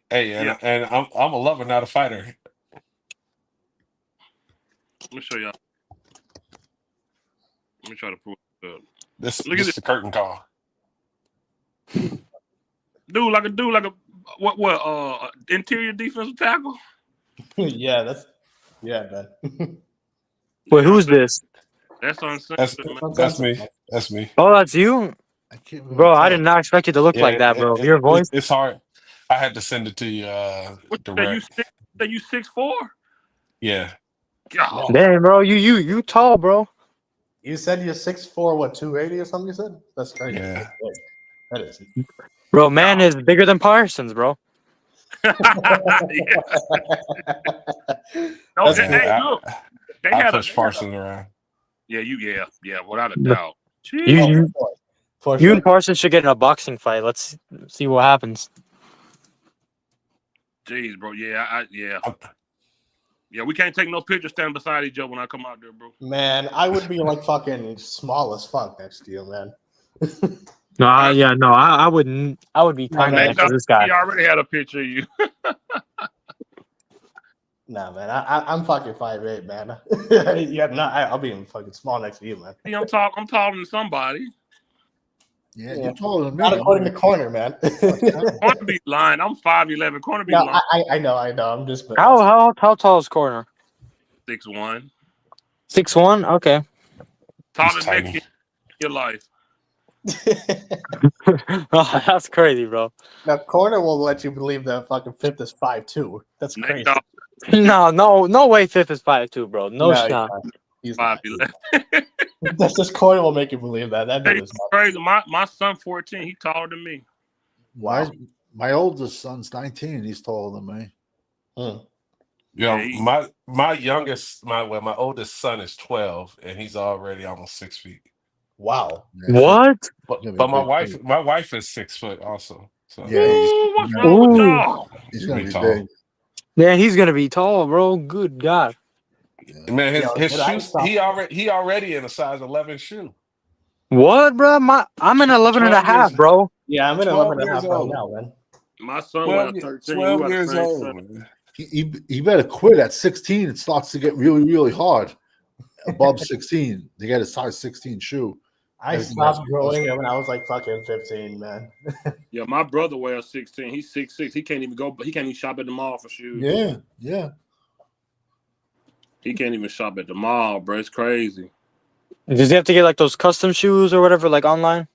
Hey, and I'm a lover, not a fighter. Let me show y'all. Let me try to pull it up. This is the curtain call. Dude like a what interior defensive tackle? Yeah, man. Wait, who's this? That's uncensored. That's me. That's me. Oh, that's you, bro. I did not expect you to look like that, bro. Your voice. It's hard. I had to send it to you. Direct. You 6'4"? Yeah. God. Damn, bro. You tall, bro. You said you're 6'4", what, 280 or something? You said that's crazy. Yeah. That is. Bro, man is bigger than Parsons, bro. No, That's hey, Yeah, look, they I had push Parsons around. yeah, without a No. doubt. You, Jeez. you, for you sure. and Parsons should get in a boxing fight. Let's see what happens. Jeez, bro. Yeah, yeah. We can't take no pictures standing beside each other when I come out there, bro. Man, I would be like fucking small as fuck next to you, man. No, Right. I wouldn't. I would be No, tiny man, next to this guy. He already had a picture of you. Nah, man, I'm fucking 5'8", man. Yeah, no, I'll be fucking small next to you, man. See, I'm taller than somebody. Yeah, Yeah. you're taller than me. Not according to Corner, man. Corner be lying. I'm 5'11". Corner be No, lying. I know. I'm just. How tall is Corner? 6'1". 6'1"? Okay. Taller He's than Nick tiny. in your life. Oh, that's crazy, bro. Now, Corner will let you believe that fucking Fifth is 5'2". That's Nick crazy. Dawg, No way. Fifth is 5'2", bro. No shot. He's not. 5'11". That's just Corner will make you believe that. That Hey, dude is it's not. crazy. My son 14. He taller than me. Wow. My oldest son's 19. He's taller than me. You Yeah, know, my oldest son is 12, and he's already almost 6 feet. Wow. Yeah, What? But Gonna be but my big, wife my wife is 6 foot also. So Yeah, Ooh, what's he's wrong with Ooh. y'all? gonna Be be tall. big. Man, he's gonna be tall, bro. Good God. Man, his Yo, his did I shoes stop? he already in a size 11 shoe. What, bro? I'm in 11 and a 12 half, years bro. Yeah, I'm in 12 11 and a years half right old. now, man. My son wears 13. 12 We wear the years same old, size. man. He better quit at 16. It starts to get really, really hard. Above 16, they get a size 16 shoe. I stopped growing when I was like fucking 15, man. Yeah, my brother wears 16. He's 6'6". He can't even shop at the mall for shoes. Yeah. He can't even shop at the mall, bro. It's crazy. Does he have to get like those custom shoes or whatever, like online?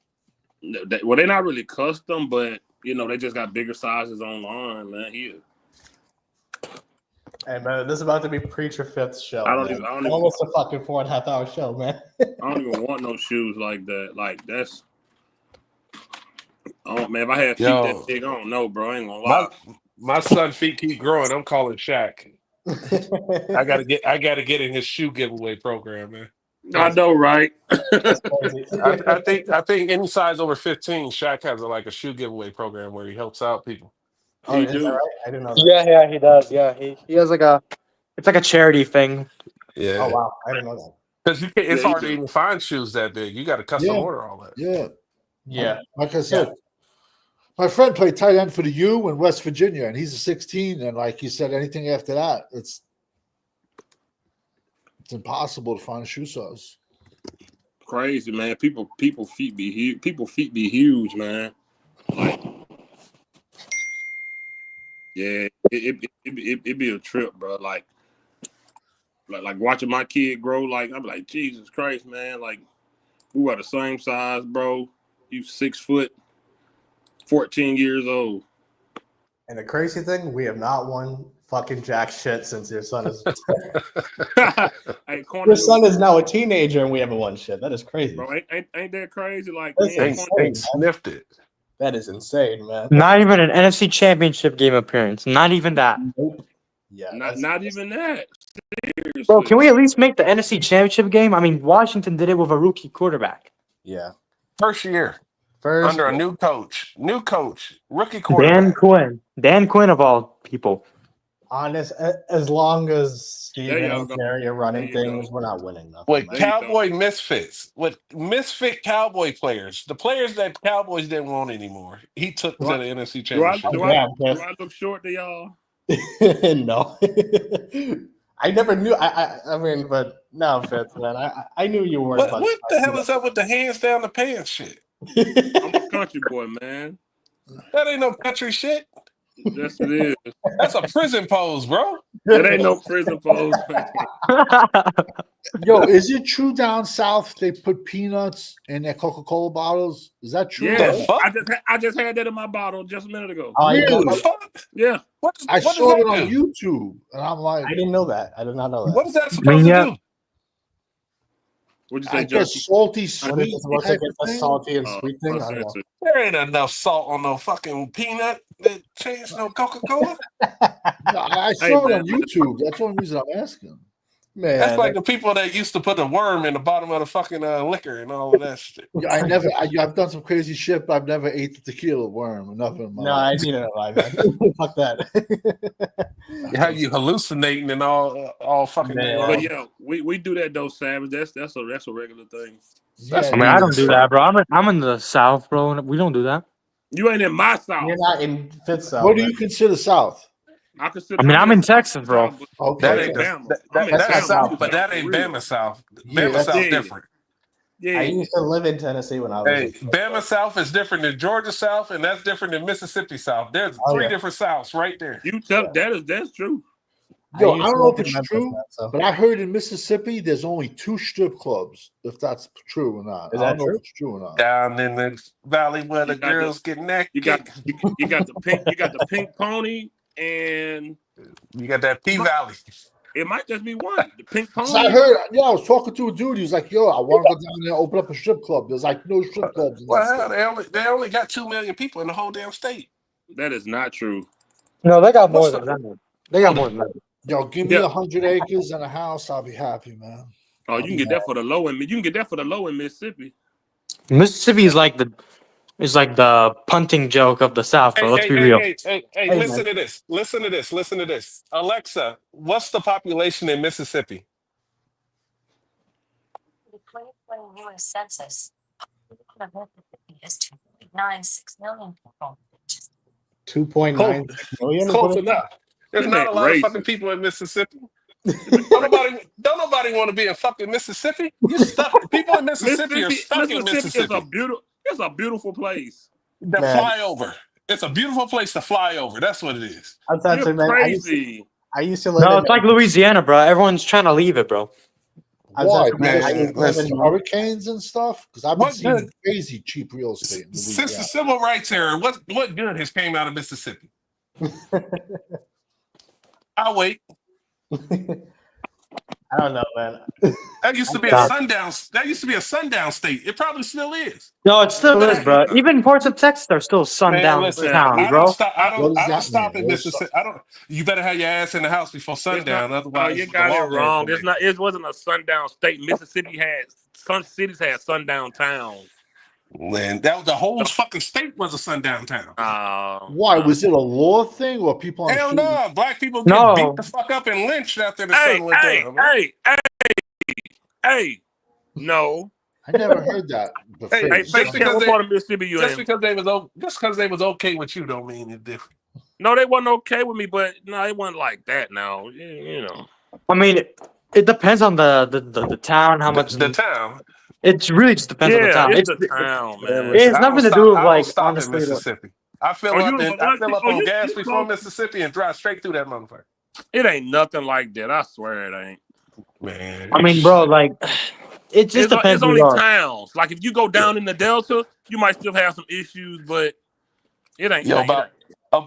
Well, they're not really custom, but they just got bigger sizes online, man. Hey, man, this is about to be Preacher Fifth's show. I don't man. even- I don't even- Almost a fucking 4.5 hour show, man. I don't even want no shoes like that. Like that's. Oh man, if I had feet that big, I don't know, bro. I ain't gonna lie. My son feet keep growing. I'm calling Shaq. I gotta get in his shoe giveaway program, man. I know, right? That's crazy. I think any size over 15, Shaq has a shoe giveaway program where he helps out people. Oh, He is do. that right? I didn't know that. Yeah, he does. Yeah, he has it's like a charity thing. Yeah. Oh, wow. I didn't know that. Because it's he hard do. to even find shoes that big. You got to custom Yeah. order all that. Yeah. Yeah. Like I said, my friend played tight end for the U in West Virginia, and he's a 16. And like he said, anything after that, it's impossible to find a shoe size. Crazy, man. People feet be huge. People feet be huge, man. Like, yeah, it be a trip, bro. Like watching my kid grow. Like I'm like, Jesus Christ, man. Like we are the same size, bro. You 6 foot, 14 years old. And the crazy thing, we have not won fucking jack shit since your son is. Hey, Your son is now a teenager and we haven't won shit. That is crazy. bro. Ain't that crazy? Like, That's man, insane. Ain't sniffed it. That is insane, man. Not even an NFC Championship game appearance. Not even that. Nope. Yeah. not even that. Seriously. Bro, can we at least make the NFC Championship game? I mean, Washington did it with a rookie quarterback. Yeah. First year First, under a new coach, rookie quarterback. Dan Quinn of all people. honest, as long as Steven There y'all and go. Jerry are running There you things, go. we're not winning nothing. With man. Cowboy misfits, with misfit Cowboy players, the players that Cowboys didn't want anymore, he took to the NFC Championship. Do I look short to y'all? No. I never knew. I mean, but no offense, man. I knew you weren't. What the hell is up with the hands down the pants shit? I'm a country boy, man. That ain't no country shit. Yes, it is. That's a prison pose, bro. That ain't no prison pose, man. Yo, is it true down south they put peanuts in their Coca-Cola bottles? Is that true? Yeah, The fuck? I just had that in my bottle just a minute ago. I Really? What the fuck? Yeah. I what saw does it that on do? YouTube, and I'm like, didn't know that. I did not know that. What is that supposed to do? What'd you say, I John? guess salty, I think sweet it's supposed to type get of the thing. salty and sweet thing. I don't know. There ain't enough salt on no fucking peanut that changed no Coca-Cola. No, I Hey, saw it man, on YouTube. That's the only reason I'm asking. That's Man, like the people that used to put a worm in the bottom of the fucking liquor and all of that shit. Yeah, I've done some crazy shit, but I've never ate the tequila worm or nothing in my no, life. I need it alive, man. Fuck that. Have you hallucinating and all fucking day Man. but long? yeah, we do that though, Savage. That's a regular thing. That's I mean, I weird don't as do fuck. that, bro. I'm in the South, bro. And we don't do that. You ain't in my south. You're not in Fifth South. What do man. you consider South? I consider. I mean, I'm in South Texas, bro. South, but Okay, That that ain't ain't the, Bama. that, I'm that, in That's that's not Bama, South, but South that for ain't real. Bama South. Yeah, Bama that's South Yeah. different. Yeah, I used to live in Tennessee when I was. Hey, Bama South is different than Georgia South, and that's different than Mississippi South. There's Oh, three yeah. different Souths right there. you tell that's true. Yo, I used to don't know live if in it's Memphis, true, man, so. but I heard in Mississippi there's only 2 strip clubs. If that's true or not, Is I that don't know true? if it's true or not. Down in the valley where the You got girls get naked. You got the pink pony, and You got that P Valley. it might just be one. The pink So I pony. heard, I was talking to a dude. He was like, "Yo, I want to go down there and open up a strip club." There's like no strip clubs in that Well, state. they only got 2 million people in the whole damn state. That is not true. No, they got more What's than the, that. They got more than that. Yo, give me Yeah. 100 acres and a house, I'll be happy, man. Oh, you can get that for the low end. You can get that for the low in Mississippi. Mississippi is like the punting joke of the South, bro. Let's be real. Hey, Hey, listen man. to this. Listen to this. Listen to this. Alexa, what's the population in Mississippi? The 2020 U.S. Census of Mississippi is 2.96 million people. 2.9 million. Close enough. There's That not ain't a lot of fucking racist. people in Mississippi. Don't nobody want to be in fucking Mississippi. You stuck. People in Mississippi are stuck in Mississippi is Mississippi. a beautiful place. The Man. flyover. It's a beautiful place to fly over. That's what it is. I'm telling You're you, man. crazy. I used to live No, in. it's like Louisiana, bro. Everyone's trying to leave it, bro. Why? Man, Because of listen. hurricanes and stuff? Because I've been What seeing good? crazy cheap real estate in Since Louisiana. the civil rights era, what good has came out of Mississippi? I'll wait. I don't know, man. That used to be a sundown. That used to be a sundown state. It probably still is. No, it still is, bro. Even parts of Texas are still sundown listen, town, I bro. don't stop. I What does don't that stop mean? in Mississippi. I don't. You better have your ass in the house before sundown. Otherwise, You the got it law gonna wrong. come It's in. not. It wasn't a sundown state. Mississippi had some cities had sundown towns. Man, that was the whole fucking state was a sundown town. Why? Was it a law thing or people on the Hell street? no, black people get beat the fuck up and lynched after the sun went down. Bro. Hey, no. I never heard that before. Hey, Just what part of Mississippi you just in? because they was okay with you don't mean it's different. No, they wasn't okay with me, but no, it wasn't like that. Now, you know. I mean, it depends on the town, how much The town. It really just depends on the town. It's the town, man. It has nothing to do with I like don't stop in honestly. Mississippi. I fill up on gas before Mississippi and drive straight through that motherfucker. It ain't nothing like that. I swear it ain't. Man, I mean, bro, like it just depends. It's only towns. Like if you go down in the Delta, you might still have some issues, but it ain't.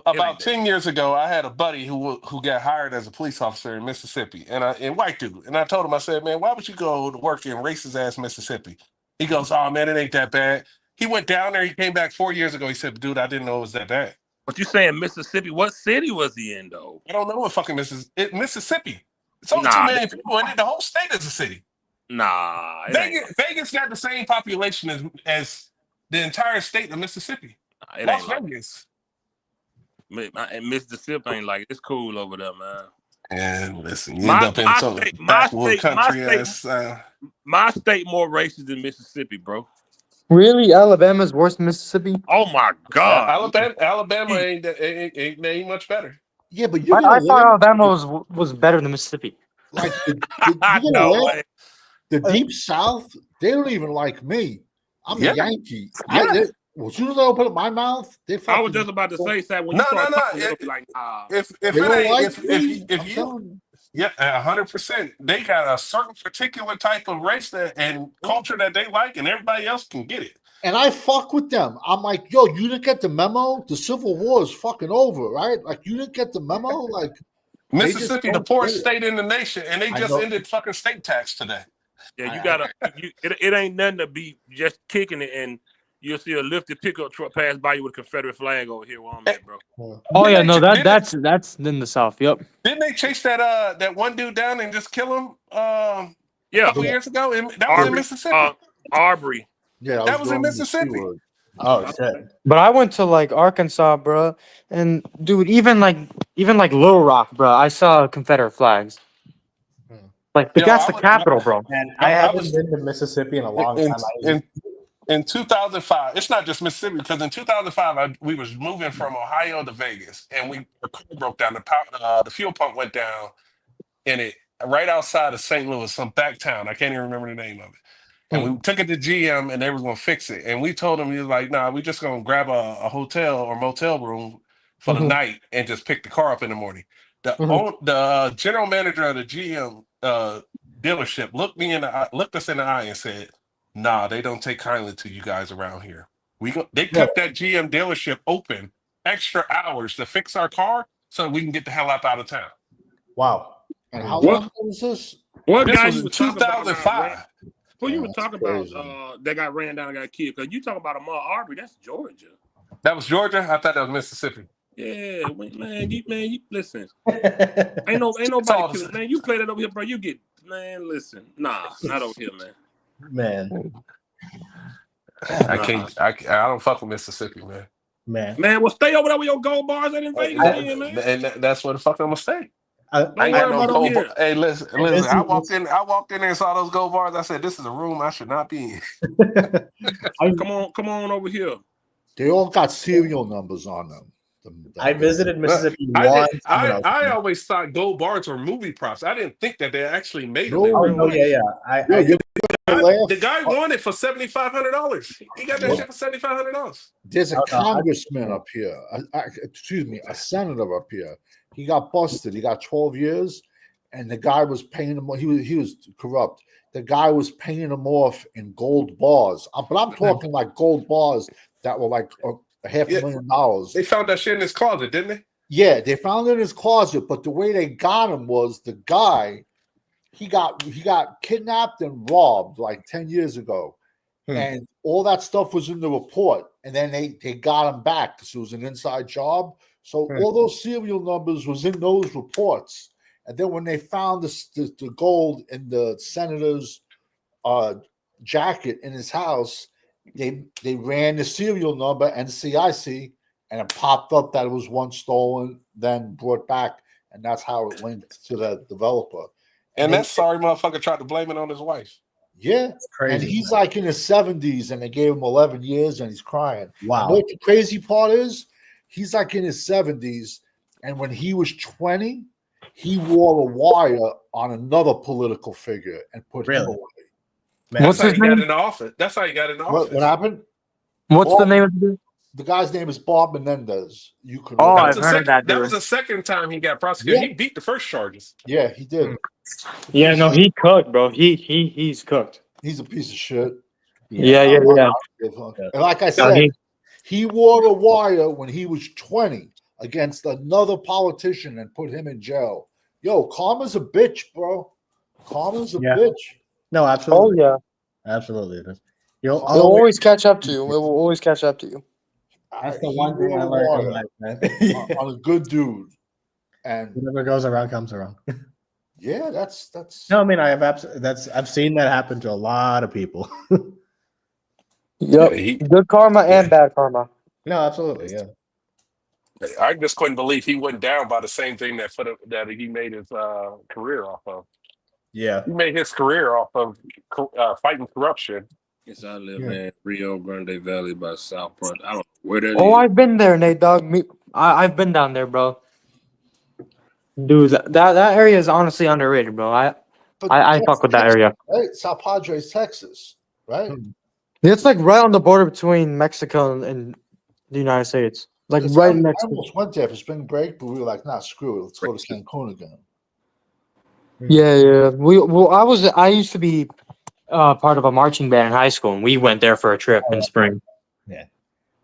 About 10 years ago, I had a buddy who got hired as a police officer in Mississippi, and white dude. And I told him, I said, man, why would you go to work in racist ass Mississippi? He goes, oh man, it ain't that bad. He went down there. He came back 4 years ago. He said, dude, I didn't know it was that bad. But you saying Mississippi? What city was he in though? I don't know what fucking Mississippi. It's only 2 million people in it. The whole state is a city. Nah, Vegas got the same population as the entire state of Mississippi. Las Vegas. Mississippi ain't like it's cool over there, man. And listen, you end up in some backwood country ass. My state more racist than Mississippi, bro. Really, Alabama's worse than Mississippi? Oh my god, Alabama ain't much better. Yeah, but I thought Alabama was better than Mississippi. Like no, the Deep South, they don't even like me. I'm a Yankee. Yeah. As soon as I open up my mouth, they fucking. I was just about to say that when you start talking, they'll be like, nah. If you 100%, they got a certain particular type of race and culture that they like, and everybody else can get it. And I fuck with them. I'm like, yo, you didn't get the memo? The Civil War is fucking over, right? Like, you didn't get the memo? Like, Mississippi, the poorest state in the nation, and they just ended fucking state tax today. Yeah, you gotta. It ain't nothing to be just kicking it, and you'll see a lifted pickup truck pass by you with a Confederate flag over here where I'm at, bro. Oh yeah, no, Didn't that's in the South. Yep. Didn't they chase that one dude down and just kill him a Yeah, couple years ago? That was in Mississippi. Arbery. Yeah, That was in going to Mississippi. SeaWorld. Oh shit. But I went to like Arkansas, bro, and dude, even like Little Rock, bro, I saw Confederate flags. Like Yo, that's I the was- capital, bro. And I I haven't was- been to Mississippi in a long in, time. in 2005, it's not just Mississippi because in 2005 we was moving from Ohio to Vegas, and the car broke down. The fuel pump went down, and it right outside of St. Louis, some back town. I can't even remember the name of it. And we took it to GM, and they were going to fix it. And we told them, he was like, "Nah, we just going to grab a hotel or motel room for the night and just pick the car up in the morning." The general manager of the GM dealership looked us in the eye and said, "Nah, they don't take kindly to you guys around here. They kept that GM dealership open extra hours to fix our car so we can get the hell out of town." Wow. And how long was this? What This guy was you in was talking about? 2005. Who you Yeah, was talking that's about? That got ran down and got killed? Because you talking about Ahmaud Arbery? That's Georgia. That was Georgia. I thought that was Mississippi. Yeah, man, you listen. Ain't nobody killing, man. You play that over here, bro. You get, man. Listen, nah, not over here, man. Man. I don't fuck with Mississippi, man. Man, well, stay over there with your gold bars that in Vegas, man. And that's where the fuck I'm gonna stay. Don't I ain't worry got no about over gold here. bar. Hey, listen. I walked in there and saw those gold bars. I said, "This is a room I should not be in." Come on over here. They all got serial numbers on them. I visited Mississippi I always thought gold bars were movie props. I didn't think that they actually made them. No, in real life. The guy won it for $7,500. He got that shit for $7,500. There's a congressman up here. A senator up here. He got busted. He got 12 years, and the guy was paying him. He was corrupt. The guy was paying him off in gold bars. But I'm talking like gold bars that were like $500,000. They found that shit in his closet, didn't they? Yeah, they found it in his closet. But the way they got him was the guy. He got kidnapped and robbed like 10 years ago. And all that stuff was in the report. And then they got him back because it was an inside job. So all those serial numbers was in those reports. And then when they found the gold in the senator's jacket in his house, they ran the serial number and the CIC, and it popped up that it was once stolen, then brought back. And that's how it linked to the developer. And that sorry motherfucker tried to blame it on his wife. Yeah, it's crazy. And he's like in his 70s, and they gave him 11 years, and he's crying. Wow. You know what the crazy part is? He's like in his 70s, and when he was 20, he wore a wire on another political figure and put him away. Man, that's how he got in the office. That's how he got in the office. What happened? What's the name of the dude? The guy's name is Bob Menendez. You could. I've heard of that. That was the second time he got prosecuted. Yeah. He beat the first charges. Yeah, he did. Yeah, no, he cooked, bro. He's cooked. He's a piece of shit. Yeah. And like I said, he wore a wire when he was 20 against another politician and put him in jail. Yo, karma's a bitch, bro. Karma's a bitch. No, absolutely. Oh yeah, absolutely. It'll always catch up to you. It will always catch up to you. That's the one thing I learned in life, man. On a good dude, and whatever goes around comes around. Yeah, that's. No, I mean I've seen that happen to a lot of people. Yep, good karma and bad karma. No, absolutely, yeah. I just couldn't believe he went down by the same thing that he made his career off of. Yeah, he made his career off of fighting corruption. Yes, I live in Rio Grande Valley by South Front. I don't know where that is. Oh, I've been there, Nate, dog. I've been down there, bro. Dude, that area is honestly underrated, bro. I fuck with that area. Right, South Padres, Texas, right? It's like right on the border between Mexico and the United States. Like right next. I almost went there for spring break, but we were like, "Nah, screw it. Let's go to Cancun again." Yeah. I used to be part of a marching band in high school, and we went there for a trip in spring. Yeah,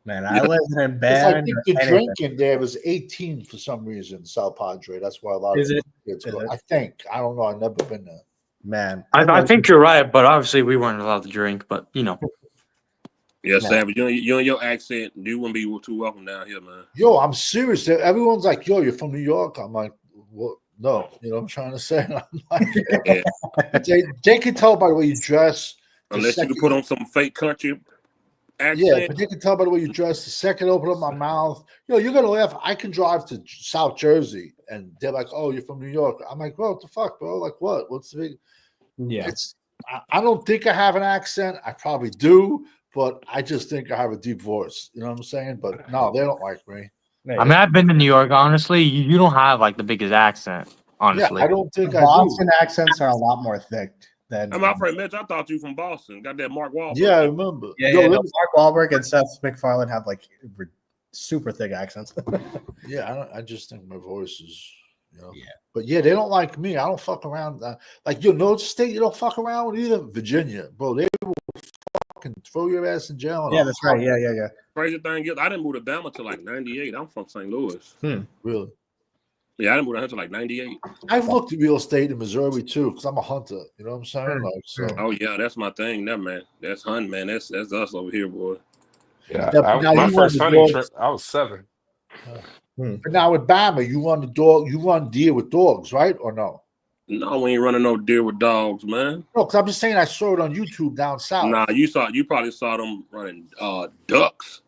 man, I wasn't in band. I think the drinking there was 18 for some reason. South Padre. That's why a lot of kids go. I think. I don't know. I've never been there. Man, I think you're right, but obviously we weren't allowed to drink. But Yeah, Savage, you and your accent, you wouldn't be too welcome down here, man. Yo, I'm serious. Everyone's like, yo, you're from New York. I'm like, what? No, you know what I'm trying to say? I'm like, Yeah. they can tell by the way you dress. Unless you can put on some fake country accent. Yeah, but they can tell by the way you dress. The second I open up my mouth, you're gonna laugh. I can drive to South Jersey, and they're like, "Oh, you're from New York." I'm like, "Bro, what the fuck, bro? Like, what? What's the big?" Yeah, I don't think I have an accent. I probably do, but I just think I have a deep voice. You know what I'm saying? But no, they don't like me. I mean, I've been to New York. Honestly, you don't have like the biggest accent. Honestly, Yeah, I don't think Boston accents are a lot more thick than. I'm my friend Mitch. I thought you from Boston. Got that Mark Wahlberg. Yeah, I remember. Mark Wahlberg and Seth MacFarlane have like super thick accents. Yeah, I just think my voice is, Yeah. But yeah, they don't like me. I don't fuck around. Like state you don't fuck around with either. Virginia, bro. They will fucking throw your ass in jail. Yeah, that's right. Yeah. Crazy thing is, I didn't move to Bama till like '98. I'm from St. Louis. Really? Yeah, I didn't move down here till like '98. I've looked at real estate in Missouri too, because I'm a hunter. You know what I'm saying? Like, so. Oh yeah, that's my thing, that man. That's hunting, man. That's us over here, boy. Yeah, Now my you first run hunting the trip, I was 7. But now with Bama, you run the dog. You run deer with dogs, right? Or no? No, we ain't running no deer with dogs, man. No, because I'm just saying I saw it on YouTube down south. Nah, you probably saw them running ducks.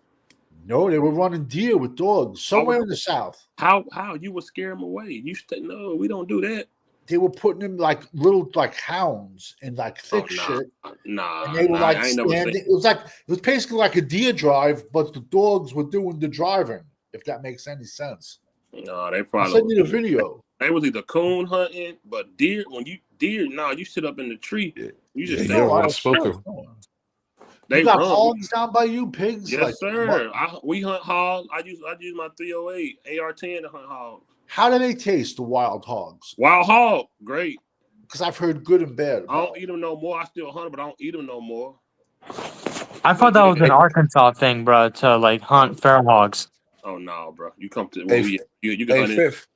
No, they were running deer with dogs somewhere in the south. How you would scare them away? No, we don't do that. They were putting them like little hounds in like thick shit. Nah, and they were I ain't never standing. It was basically like a deer drive, but the dogs were doing the driving. If that makes any sense. No, they probably. I'll send you the video. They was either coon hunting, but deer. When you you sit up in the tree. You just you don't want to spook them. They you got run. hogs down by you, pigs. Yes, sir. We hunt hogs. I use my 308 AR-10 to hunt hogs. How do they taste, the wild hogs? Wild hog, great. Because I've heard good and bad. I don't eat them no more. I still hunt them, but I don't eat them no more. I thought that was an Arkansas thing, bro, to like hunt feral hogs. Oh no, bro! You come to you can hunt Fifth.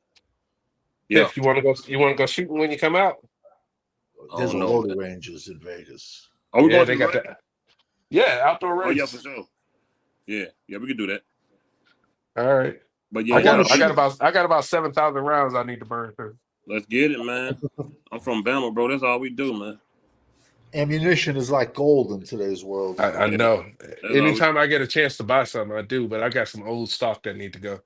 Yeah, Fifth, you want to go shooting when you come out? There's a load of ranges in Vegas. Oh, yeah, they got that. Yeah, outdoor range. Oh yeah, for sure. Yeah, we can do that. All right, but yeah, I got about 7,000 rounds I need to burn through. Let's get it, man. I'm from Bama, bro. That's all we do, man. Ammunition is like gold in today's world. I know. Anytime I get a chance to buy something, I do. But I got some old stock that need to go.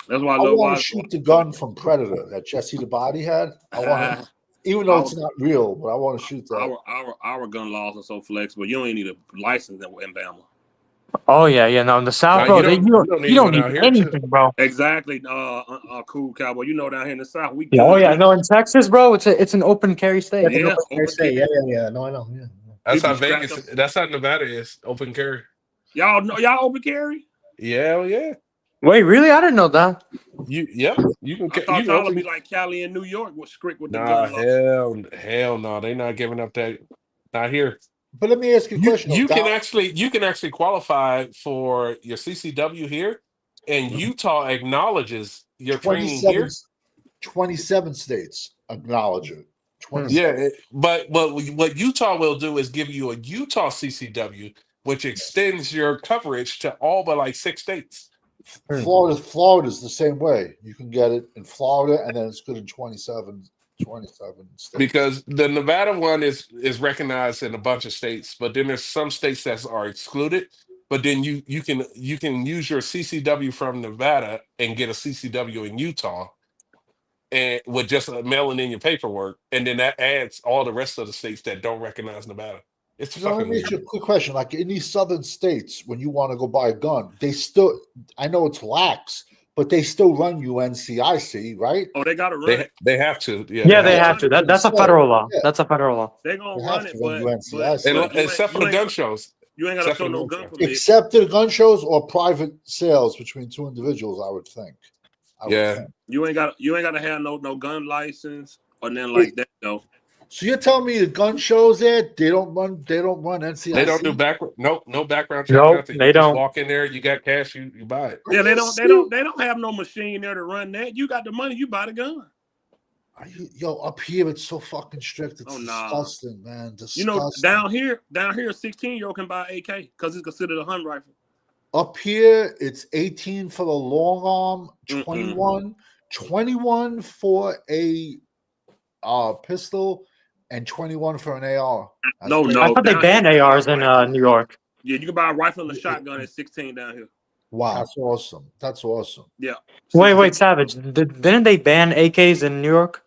That's why I want to shoot the gun from Predator that Jesse the Body had. I want to, even though it's not real, but I want to shoot that. Our gun laws are so flexible. You don't even need a license in Bama. Oh yeah. No, in the South, bro, you don't need anything, bro. Exactly. Cool Cowboy. You know, down here in the South, we. Oh yeah, no, in Texas, bro, it's an open carry state. Yeah, open state. Yeah. No, I know. Yeah. That's how Vegas. That's how Nevada is. Open carry. Y'all know y'all open carry? Yeah. Wait, really? I didn't know that. You can. I thought y'all would be like Cali and New York was strict with the gun law. Hell no. They're not giving up that. Not here. But let me ask you a question. You can actually qualify for your CCW here, and Utah acknowledges your training here. 27 states acknowledge it. 27. Yeah, but what Utah will do is give you a Utah CCW, which extends your coverage to all but like 6 states. Florida's the same way. You can get it in Florida, and then it's good in 27 states. Because the Nevada one is recognized in a bunch of states, but then there's some states that are excluded. But then you can use your CCW from Nevada and get a CCW in Utah, and with just mailing in your paperwork, and then that adds all the rest of the states that don't recognize Nevada. It's fucking let me weird. ask you a quick question. Like in these southern states, when you want to go buy a gun, they still, I know it's lax, but they still run UNCIC, right? Oh, they got to run it. They have to. Yeah, they have to. That's a federal law. Yeah. That's a federal law. They're going to run it, but except for the gun shows. You ain't got to show no gun permit. Except the gun shows or private sales between 2 individuals, I would think. You ain't got to have no gun license or nothing like that, though. So you're telling me the gun shows there, they don't run NCIC? They don't do no background check. Nope, nothing. They you don't. Just walk in there, you got cash, you buy it. Yeah, they don't have no machine there to run that. You got the money, you buy the gun. Yo, up here it's so fucking strict. It's Oh, nah. disgusting, man. You know, Disgusting. down here, 16-year-old can buy AK because it's considered a hunt rifle. Up here, it's 18 for the long arm, Mm-mm. 21 for a pistol, and 21 for an AR. No. I thought they down banned here, ARs in New York. Yeah, you can buy a rifle and a shotgun at 16 down here. Wow. That's awesome. That's awesome. Yeah. Wait, Savage. Didn't they ban AKs in New York?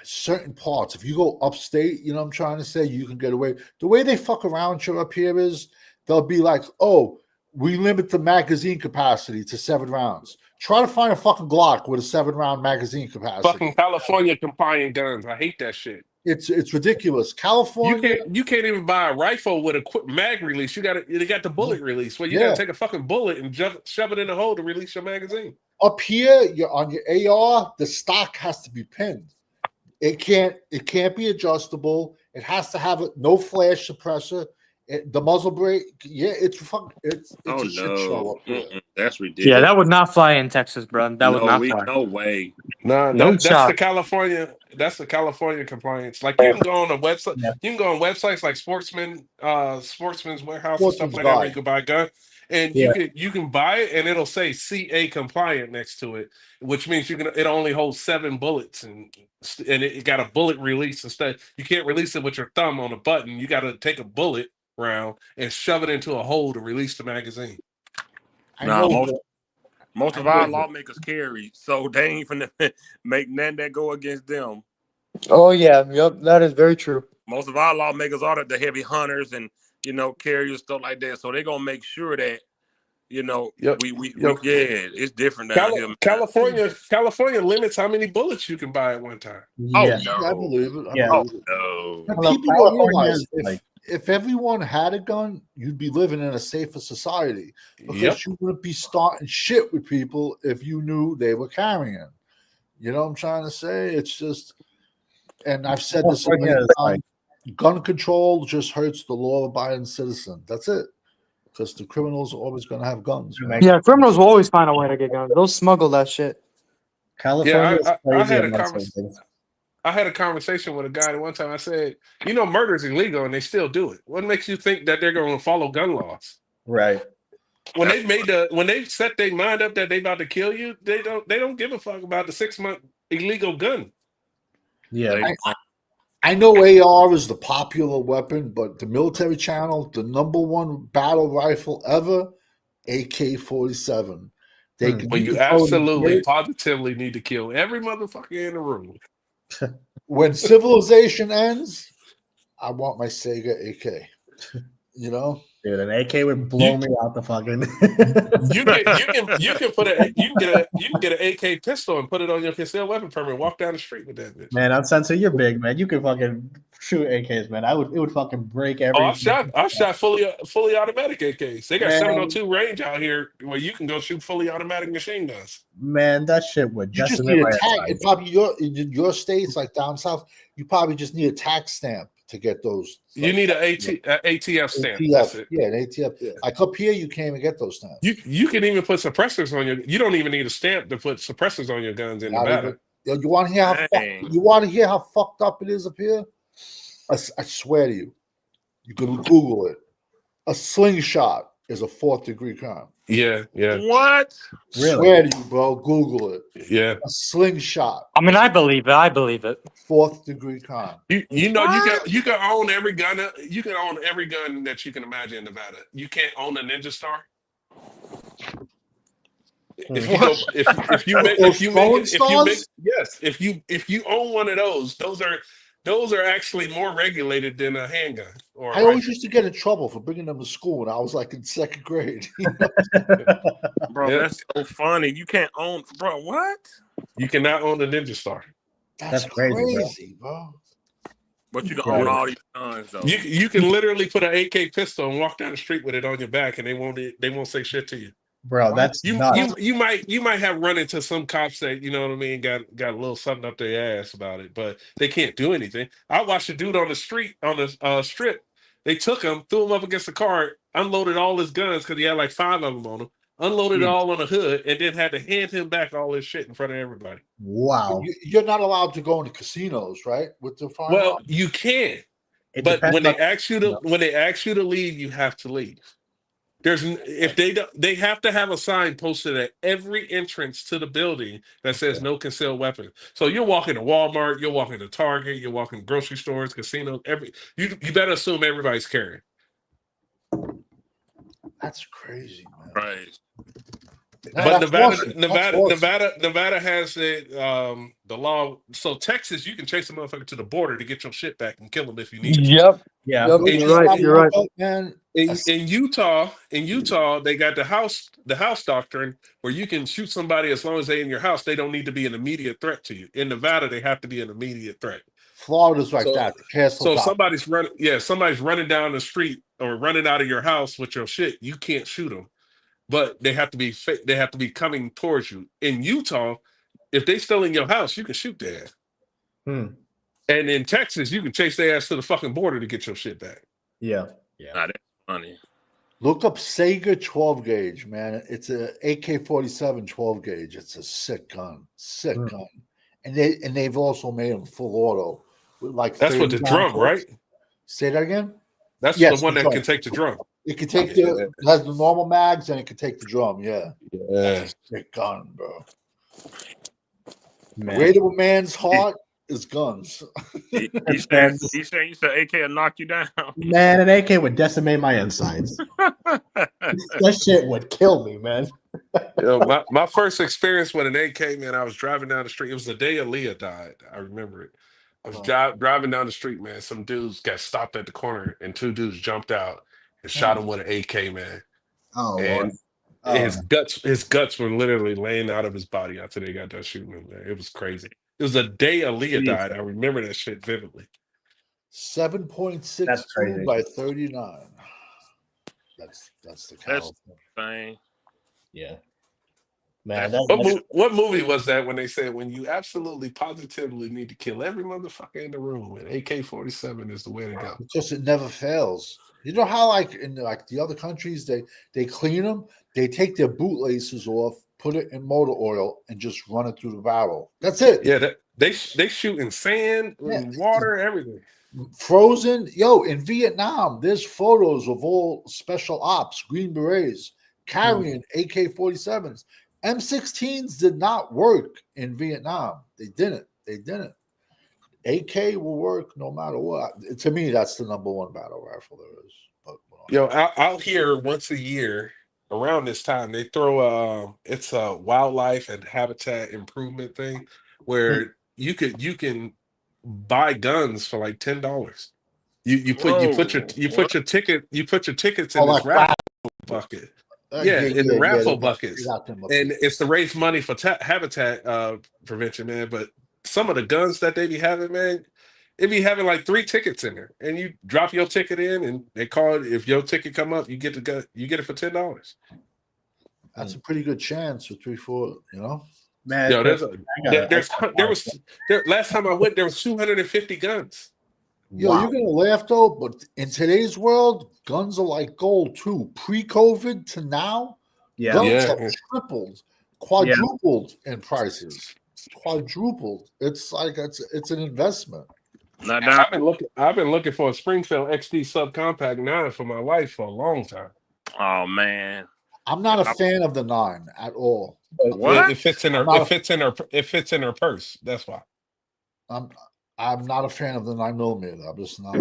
Certain parts, if you go upstate, you know what I'm trying to say, you can get away. The way they fuck around shit up here is they'll be like, oh, we limit the magazine capacity to 7 rounds. Try to find a fucking Glock with a 7-round magazine capacity. Fucking California compliant guns. I hate that shit. It's ridiculous. California, You can't even buy a rifle with a quick mag release. They got the bullet release. Well, you got to take a fucking bullet and shove it in the hole to release your magazine. up here, you're on your AR, the stock has to be pinned. It can't be adjustable. It has to have no flash suppressor. The muzzle brake, it's a shit show up here. That's ridiculous. Yeah, that would not fly in Texas, bro. That would not fly. No way. No That's shot. the California. That's the California compliance. Like you can go on a website. Yeah. You can go on websites like Sportsman's Warehouse and stuff Sportsman's like that, where Guide. you can buy a gun, and you can buy it, and it'll say CA compliant next to it, which means it only holds 7 bullets, and it got a bullet release instead. You can't release it with your thumb on a button. You got to take a bullet round and shove it into a hole to release the magazine. Most of our lawmakers carry, so they ain't finna make none that go against them. Oh yeah, yep, that is very true. Most of our lawmakers are the heavy hunters and carriers, stuff like that. So they're gonna make sure that it's different down here. Man. California limits how many bullets you can buy at one time. Yeah. I believe it. Yeah. No. But Well, people don't California realize is if everyone had a gun, you'd be living in a safer society because you wouldn't be starting shit with people if you knew they were carrying. You know what I'm trying to say? It's just, and I've said this a million times, gun control just hurts the law-abiding citizen. That's it. Because the criminals are always going to have guns. Man. Yeah, criminals will always find a way to get guns. They'll smuggle that shit. California is crazy. I had a conversation with a guy, and one time I said, murder is illegal, and they still do it. What makes you think that they're going to follow gun laws? Right. When they set their mind up that they about to kill you, they don't give a fuck about the 6-month illegal gun. Yeah. I know AR is the popular weapon, but the military channel, the #1 battle rifle ever, AK-47. But you absolutely, positively need to kill every motherfucker in the room. When civilization ends, I want my Sega AK. Dude, an AK would blow me out the fucking. you can get an AK pistol and put it on your concealed weapon permit and walk down the street with that bitch. Man, I'm Sensei, you're big, man. You can fucking shoot AKs, man. It would fucking break every. I shot fully automatic AKs. They got 702 range out here where you can go shoot fully automatic machine guns. Man, that shit would. You just need a tag. Probably in your states, like down south, you probably just need a tax stamp to get those. You need an ATF stamp. That's it. Yeah, an ATF. Yeah. Like up here, you can't even get those stamps. You can even put suppressors on you don't even need a stamp to put suppressors on your guns in Nevada. You want to hear how fucked up it is up here? I swear to you, you can Google it. A slingshot is a 4th-degree crime. Yeah. What? Really? Swear to you, bro. Google it. Yeah. A slingshot. I mean, I believe it. 4th-degree crime. You can own every gun. You can own every gun that you can imagine in Nevada. You can't own a Ninja Star. If you own one of those are actually more regulated than a handgun. I always used to get in trouble for bringing them to school when I was like in 2nd grade. Bro, that's so funny. You can't own, bro. What? You cannot own a Ninja Star. That's crazy, bro. But you can own all these guns, though. You can literally put an AK pistol and walk down the street with it on your back, and they won't say shit to you. Bro, that's nuts. You might have run into some cops that got a little something up their ass about it, but they can't do anything. I watched a dude on the street on the strip. They took him, threw him up against the car, unloaded all his guns because he had like 5 of them on him. unloaded it all on the hood, and then had to hand him back all his shit in front of everybody. Wow. You're not allowed to go into casinos, right? With the firearm. Well, you can, It but depends when they on- ask you to leave, you have to leave. If they don't, they have to have a sign posted at every entrance to the building that says no concealed weapon. So you're walking to Walmart, you're walking to Target, you're walking to grocery stores, casinos. You better assume everybody's carrying. That's crazy, man. Right. But That's Nevada has the law. So Texas, you can chase a motherfucker to the border to get your shit back and kill him if you need it. Yep. Yeah. Yep. You're right. man. In Utah, they got the house doctrine where you can shoot somebody as long as they're in your house. They don't need to be an immediate threat to you. In Nevada, they have to be an immediate threat. Florida's like that. So somebody's running down the street or running out of your house with your shit. You can't shoot them, but they have to be coming towards you. In Utah, if they still in your house, you can shoot their ass. And in Texas, you can chase their ass to the fucking border to get your shit back. Yeah. Nah, that's funny. Look up Sega 12 gauge, man. It's a AK-47 12 gauge. It's a sick gun, gun. And they've also made them full auto with like. That's with the drum, right? Say that again. That's the one that can take the drum. It can take it has the normal mags and it can take the drum. Yeah. That's a sick gun, bro. Man. Way to a man's heart is guns. He said AK will knock you down. Man, an AK would decimate my insides. That shit would kill me, man. My first experience with an AK, man, I was driving down the street. It was the day Aaliyah died. I remember it. I was driving down the street, man. Some dudes got stopped at the corner, and two dudes jumped out and shot him with an AK, man. Oh, and Lord. his guts were literally laying out of his body after they got done shooting him, man. It was crazy. It was the day Aaliyah died. I remember that shit vividly. 7.62 by 39. That's the count. Thing. Yeah. Man, what movie was that when they said when you absolutely positively need to kill every motherfucker in the room and AK-47 is the way to go? Because it never fails. You know how like in like the other countries they clean them, they take their bootlaces off, put it in motor oil, and just run it through the barrel. That's it. Yeah, they shoot in sand, in water, everything. Frozen. Yo, in Vietnam, there's photos of all special ops, Green Berets, carrying AK-47s. M16s did not work in Vietnam. They didn't. AK will work no matter what. To me, that's the number one battle rifle there is. But, Yo, out here once a year around this time, they throw it's a wildlife and habitat improvement thing where you can buy guns for like $10. You put your tickets in this raffle bucket. In the raffle buckets, and it's to raise money for habitat prevention, man. But some of the guns that they be having, man, it be having like 3 tickets in there, and you drop your ticket in, and they call it. If your ticket come up, you get the gun. You get it for $10. That's a pretty good chance for 3-4. You know, man. Yo, last time I went, there was 250 guns. Yo, you're gonna laugh though, but in today's world, guns are like gold too. Pre-COVID to now, guns have tripled, quadrupled in prices. Quadrupled. It's like it's an investment. I've been looking for a Springfield XD subcompact 9 for my life for a long time. Oh man, I'm not a fan of the 9 at all. What? It fits in her purse. That's why. I'm not a fan of the 9mm. I'm just not.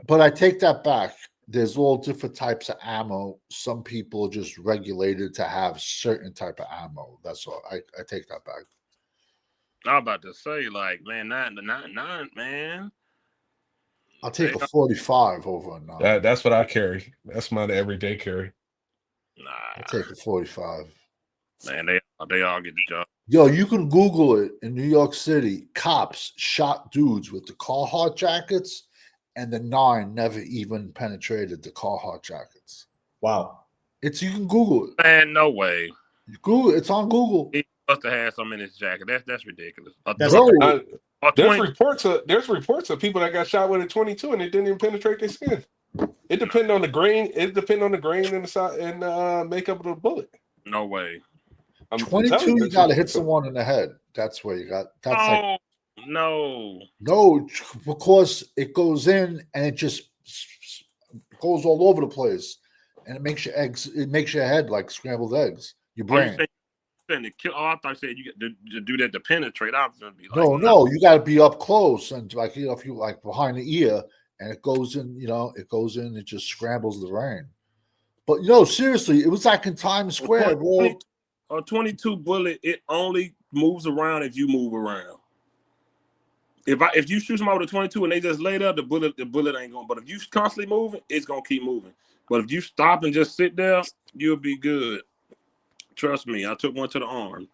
But I take that back. There's all different types of ammo. Some people are just regulated to have certain type of ammo. That's all. I take that back. I'm about to say, like, man, 9, man. I'll take a 45 over a 9. That's what I carry. That's my everyday carry. Nah, I take a 45. Man, they all get the job. Yo, you can Google it. In New York City, cops shot dudes with the Carhartt jackets, and the 9 never even penetrated the Carhartt jackets. Wow. You can Google it. Man, no way. Google it. It's on Google. He must have had some in his jacket. That's ridiculous. There's reports of people that got shot with a 22 and it didn't even penetrate their skin. It depends on the grain. It depends on the grain and the size and makeup of the bullet. No way. I'm 22, telling you got to hit it's- someone in the head. That's where you got. That's like No. no, because it goes in and it just goes all over the place, and it makes your eggs. It makes your head like scrambled eggs. Your Oh, you brain. saying to kill? Oh, I thought you said you get to do that to penetrate. I was gonna be like, No, you got to be up close and like if you like behind the ear, and it goes in. It goes in. It just scrambles the brain. But seriously, it was like in Times Square, bro. A 22 bullet, it only moves around if you move around. If you shoot somebody with a 22 and they just lay there, the bullet ain't going. But if you constantly moving, it's gonna keep moving. But if you stop and just sit there, you'll be good. Trust me, I took one to the arm.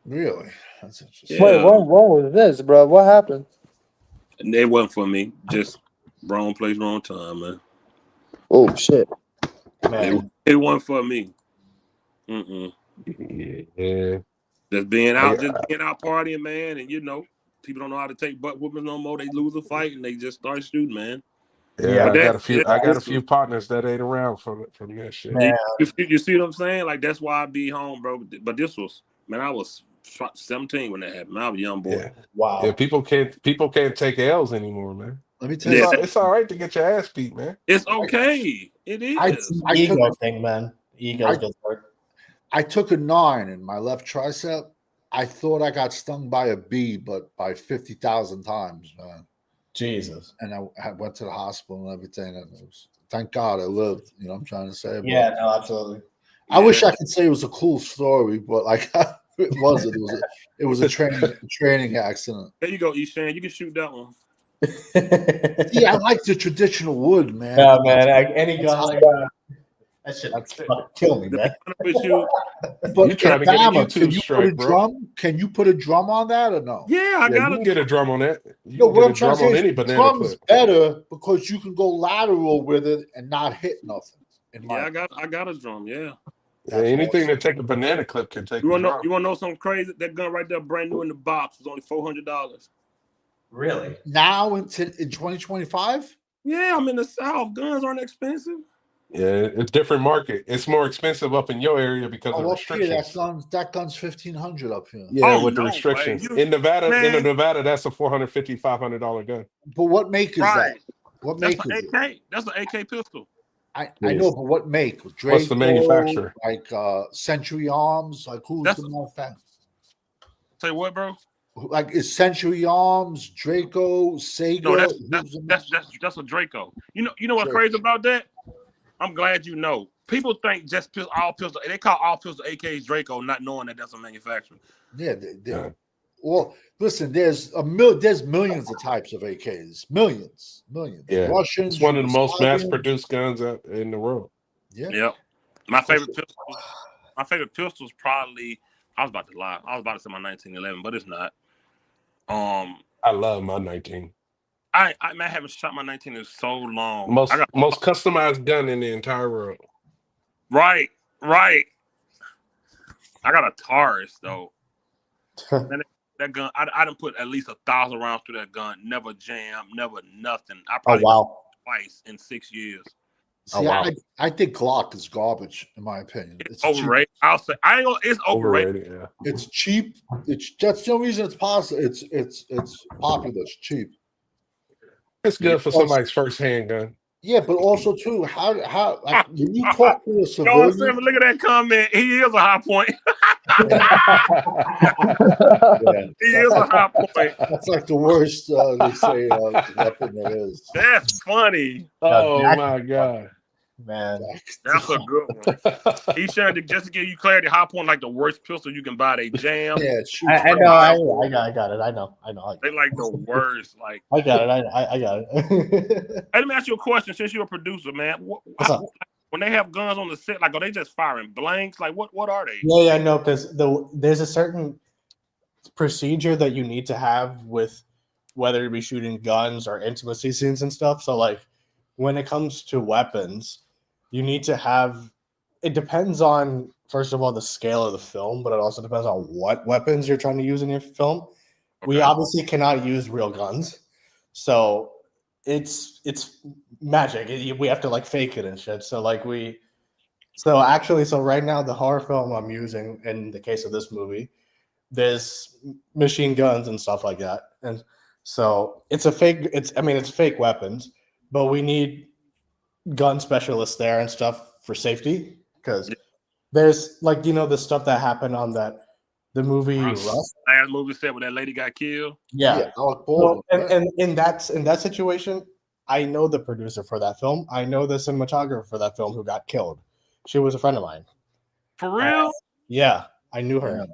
Really? That's interesting. Yeah. Wait, what was this, bro? What happened? And it wasn't for me. Just wrong place, wrong time, man. Oh shit! Man, It wasn't for me. Yeah. Just being out partying, man, and people don't know how to take butt whoopings no more. They lose a fight and they just start shooting, man. Yeah, But I got a few partners that ain't around from that shit. man. You see what I'm saying? Like that's why I be home, bro. But this was, man, I was 17 when that happened. I was a young boy. Yeah. Wow. Yeah, people can't take L's anymore, man. Let me tell you, It's all right to get your ass beat, man. It's okay. It is. Ego thing, man. Ego gets hurt. I took a 9 in my left tricep. I thought I got stung by a bee, but by 50,000 times, man. Jesus. And I went to the hospital and everything. And thank God I lived. You know what I'm trying to say? Yeah, no, absolutely. I wish I could say it was a cool story, but like it wasn't. It was a training accident. There you go, Eshan. You can shoot that one. Yeah, I like the traditional wood, man. No, man. Any gun like that shit kill me, man. With you. But You trying to get a Bama, YouTube can you strike, put a bro. drum? Can you put a drum on that or no? Yeah, You can get a drum on that. You can What get I'm a trying drum to on say any is banana drum's clip. better because you can go lateral with it and not hit nothing. I got a drum. Yeah. Yeah, anything that take a banana clip can take a drum. You wanna know something crazy? That gun right there, brand new in the box, was only $400. Really? Now in 2025? Yeah, I'm in the South. Guns aren't expensive. Yeah, it's different market. It's more expensive up in your area because of Up here, restrictions. that gun's $1,500 up here. Yeah, Oh, with the no restrictions. way. In Nevada, Man. that's a $450, $500 gun. But what make is that? Right. What That's make an is it? AK. That's an AK pistol. I know, but what make? Draco, What's the manufacturer? Like Century Arms? Like who's the manufacturer? Say what, bro? Like is Century Arms, Draco, Sega? No, that's a Draco. You know what's crazy about that? I'm glad you know. People think just all pistol. They call all pistol AKs Draco, not knowing that that's a manufacturer. Yeah. Well, listen. There's millions of types of AKs. Millions. Yeah, Russians. it's one of the most Yugoslavians. mass-produced guns out in the world. Yeah. Yep. My favorite pistol is probably. I was about to lie. I was about to say my 1911, but it's not. I love my 19. I haven't shot my 19 in so long. Most customized gun in the entire world. Right. I got a Taurus though. Man, that gun, I done put at least 1,000 rounds through that gun. Never jammed, never nothing. I probably twice in 6 years. See, I think Glock is garbage, in my opinion. It's overrated. I'll say it's overrated. Yeah. It's cheap. That's the only reason it's possible. It's popular. It's cheap. It's good for somebody's first handgun. Yeah, but also too, how like, when you talk to a You know what I'm civilian, saying? But look at that comment. He is a high point. He is a high point. That's like the worst they say weapon there is. That's funny. Oh my god, man, that's a good one. He's trying to just to give you clarity. High point like the worst pistol you can buy. They jam. Yeah, I know. I got it. I know. They like the worst. Like I got it. I got it. Hey, let me ask you a question. Since you're a producer, man, What's up? When they have guns on the set, like are they just firing blanks? Like what are they? Yeah, no, because there's a certain procedure that you need to have with whether you be shooting guns or intimacy scenes and stuff. So like when it comes to weapons, you need to have. It depends on first of all the scale of the film, but it also depends on what weapons you're trying to use in your film. Okay. We obviously cannot use real guns, so it's magic. We have to like fake it and shit. So like so right now the horror film I'm using in the case of this movie, there's machine guns and stuff like that, and so it's fake weapons, but we need gun specialists there and stuff for safety because there's like the stuff that happened on the movie Rust. Last movie set where that lady got killed. Yeah. Alec Baldwin. And in that situation, I know the producer for that film. I know the cinematographer for that film who got killed. She was a friend of mine. For real? Yeah, I knew her.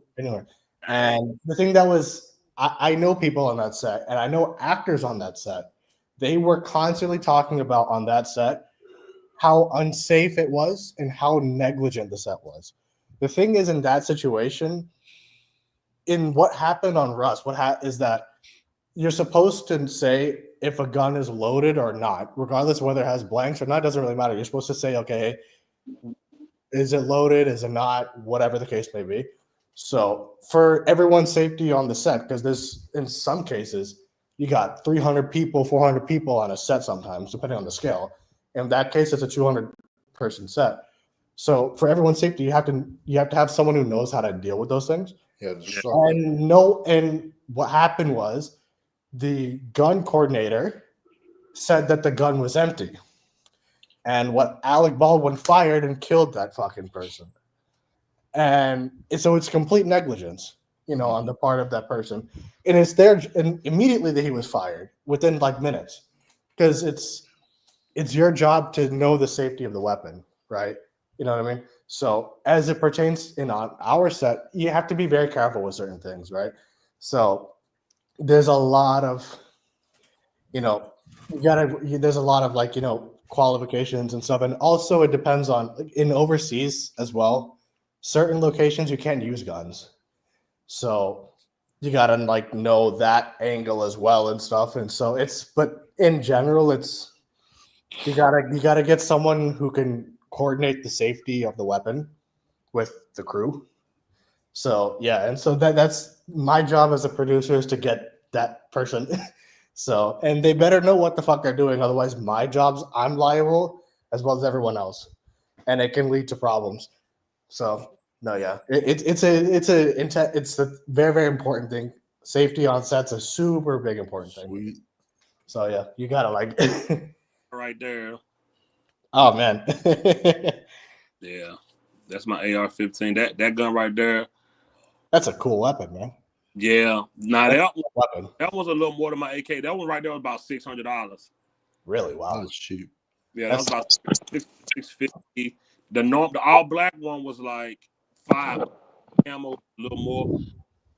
And the thing that was, I know people on that set, and I know actors on that set. They were constantly talking about on that set how unsafe it was and how negligent the set was. The thing is, in that situation, in what happened on Rust, is that you're supposed to say if a gun is loaded or not, regardless of whether it has blanks or not, doesn't really matter. You're supposed to say, okay, is it loaded? Is it not? Whatever the case may be. So for everyone's safety on the set, because there's in some cases you got 300 people, 400 people on a set sometimes, depending on the scale. In that case, it's a 200-person set. So for everyone's safety, you have to have someone who knows how to deal with those things. Yeah. And what happened was the gun coordinator said that the gun was empty. And what Alec Baldwin fired and killed that fucking person. And so it's complete negligence, on the part of that person. And it's there, and immediately that he was fired within like minutes, because it's your job to know the safety of the weapon, right? You know what I mean? So as it pertains on our set, you have to be very careful with certain things, right? So there's a lot of, there's a lot of qualifications and stuff. And also it depends on in overseas as well. Certain locations you can't use guns. So you gotta know that angle as well and stuff. And so but in general, you gotta get someone who can coordinate the safety of the weapon with the crew. So yeah, and so that's my job as a producer is to get that person. So, and they better know what the fuck they're doing. Otherwise, I'm liable as well as everyone else, and it can lead to problems. So no, yeah, it's a very, very important thing. Safety on set's a super big important thing. Sweet. So yeah, you gotta right there. Oh man. Yeah, that's my AR-15. That gun right there. That's a cool weapon, man. Yeah, that was a little more than my AK. That one right there was about $600. Really? Wow, that's cheap. Yeah, that was about $650. The all black one was like $5 camo, a little more.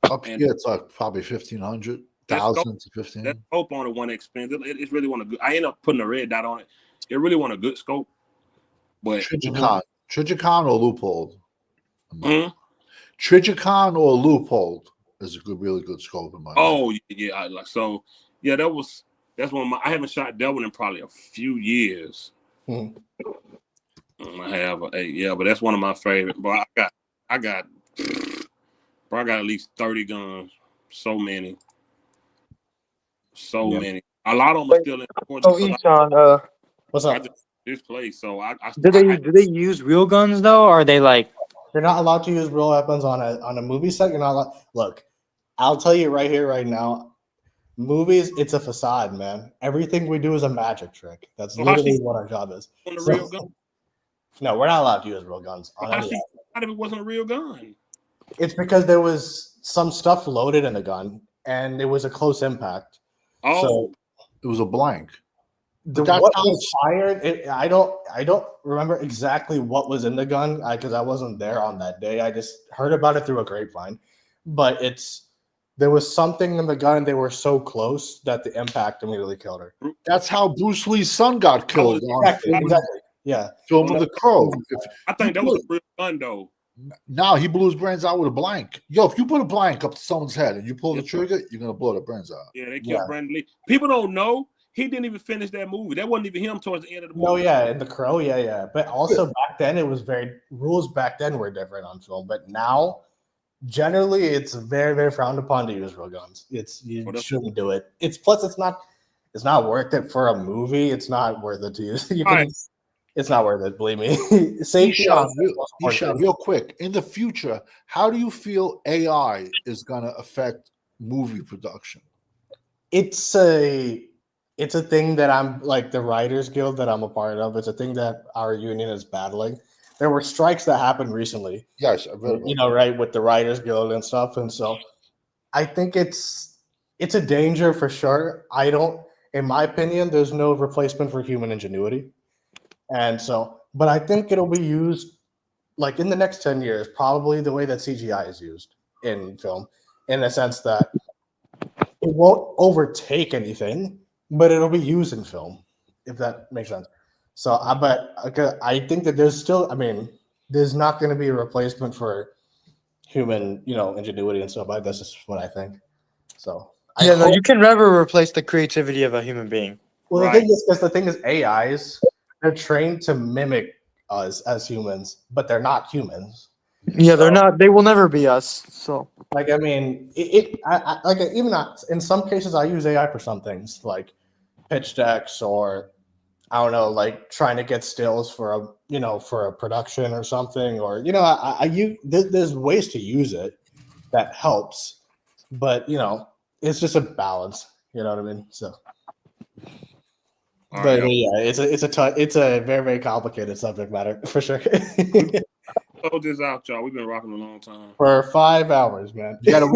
Up here, it's like probably 1,500, 1,000 to 15. That scope on it one expensive. It's really one a good. I ended up putting a red dot on it. It really want a good scope. But Trijicon or Loophole? Hmm? Trijicon or Loophole is a really good scope in my mind. Oh yeah, that's one of my. I haven't shot that one in probably a few years. I have but that's one of my favorite. But I got at least 30 guns. So many. Many. A lot of them are still in. Eshawn, what's up? This place, so do they use real guns though, or are they like? You're not allowed to use real weapons on a movie set. You're not allowed. Look, I'll tell you right here, right now. Movies, it's a facade, man. Everything we do is a magic trick. That's literally what our job is. Real gun? No, we're not allowed to use real guns. How if it wasn't a real gun? It's because there was some stuff loaded in the gun, and it was a close impact. Oh, so it was a blank. What was fired? I don't remember exactly what was in the gun because I wasn't there on that day. I just heard about it through a grapevine. But there was something in the gun. They were so close that the impact immediately killed her. That's how Bruce Lee's son got killed. Exactly. Yeah. Film of the Crow. I think that was a real gun though. Now he blew his brains out with a blank. Yo, if you put a blank up to someone's head and you pull the trigger, you're gonna blow their brains out. Yeah, they killed Brandon Lee. People don't know he didn't even finish that movie. That wasn't even him towards the end of the movie. Oh yeah, in The Crow, yeah. But also back then it was rules back then were different on film. But now, generally, it's very, very frowned upon to use real guns. You shouldn't do it. It's it's not worth it for a movie. It's not worth it to use. You All can. right. It's not worth it. Believe me. Safety. Ishan, real quick, in the future, how do you feel AI is going to affect movie production? It's a thing that I'm like the Writers Guild that I'm a part of. It's a thing that our union is battling. There were strikes that happened recently. Yes, I've read about you know, right, with the Writers Guild and stuff. And so I think it's a danger for sure. In my opinion, there's no replacement for human ingenuity. And so, but I think it'll be used like in the next 10 years, probably the way that CGI is used in film, in the sense that it won't overtake anything, but it'll be used in film, if that makes sense. So, I think that there's not going to be a replacement for human, ingenuity and stuff. That's just what I think. So, You can never replace the creativity of a human being. well, Right. the thing is, AIs, they're trained to mimic us as humans, but they're not humans. Yeah, they're not. They will never be us. So Like, I mean, even not, in some cases, I use AI for some things like pitch decks, or I don't know, like trying to get stills for a production or something, or there's ways to use it that helps, but it's just a balance. You know what I mean? So, All but right, yeah, it's a very, very complicated subject matter for sure. close this out, y'all. We've been rocking a long time. For 5 hours, man. You gotta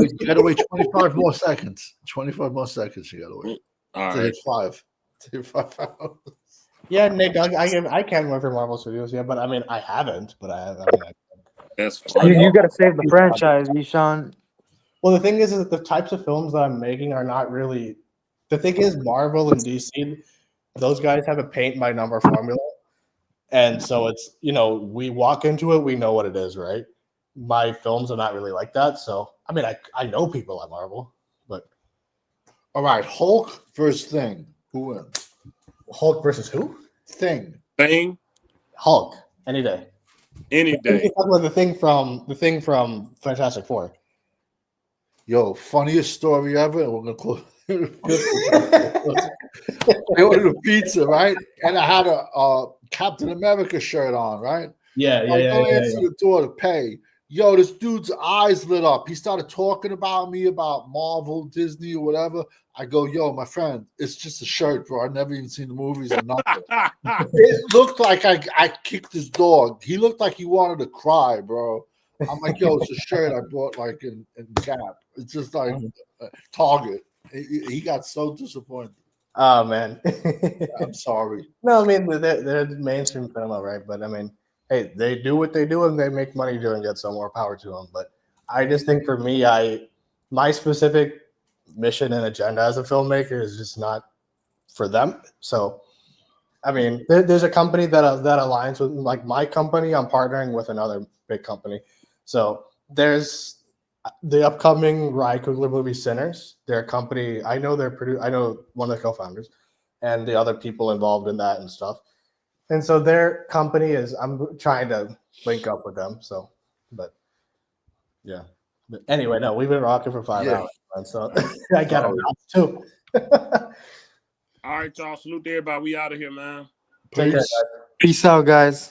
wait 25 more seconds. 25 more seconds. You gotta wait. All To right. hit 5. To hit 5 hours. Yeah, Nick, I can work for Marvel Studios. Yeah, but I mean, I haven't. But That's fine. you got to save the franchise, Ishan. well, the thing is that the types of films that I'm making are not really. The thing is, Marvel and DC, those guys have a paint by number formula, and so it's we walk into it, we know what it is, right? My films are not really like that. So I mean, I know people at Marvel, but All right, Hulk versus Thing. Who wins? Hulk versus who? Thing. Thing Hulk any day. any day. The thing from Fantastic Four. Yo, funniest story ever. And we're gonna close. I ordered a pizza, right? And I had a Captain America shirt on, right? Yeah, I go answer the door to pay. Yo, this dude's eyes lit up. He started talking about me, about Marvel, Disney, or whatever. I go, yo, my friend, it's just a shirt, bro. I've never even seen the movies or nothing. It looked like I kicked his dog. He looked like he wanted to cry, bro. I'm like, yo, it's a shirt I bought like in Gap. It's just like Target. He got so disappointed. Oh man. I'm sorry. No, I mean they're mainstream cinema, right? But I mean, hey, they do what they do and they make money doing it, so more power to them. But I just think for me, my specific mission and agenda as a filmmaker is just not for them. So I mean, there's a company that aligns with like my company. I'm partnering with another big company. So there's the upcoming Ryan Coogler movie Sinners. Their company, I know I know one of the co-founders and the other people involved in that and stuff. And so their company I'm trying to link up with them. So, but yeah. But anyway, no, we've been rocking for 5 hours. And so I got a bounce too. All right, y'all. Salute to everybody. We out of here, man. Take care, guys. Peace out, guys.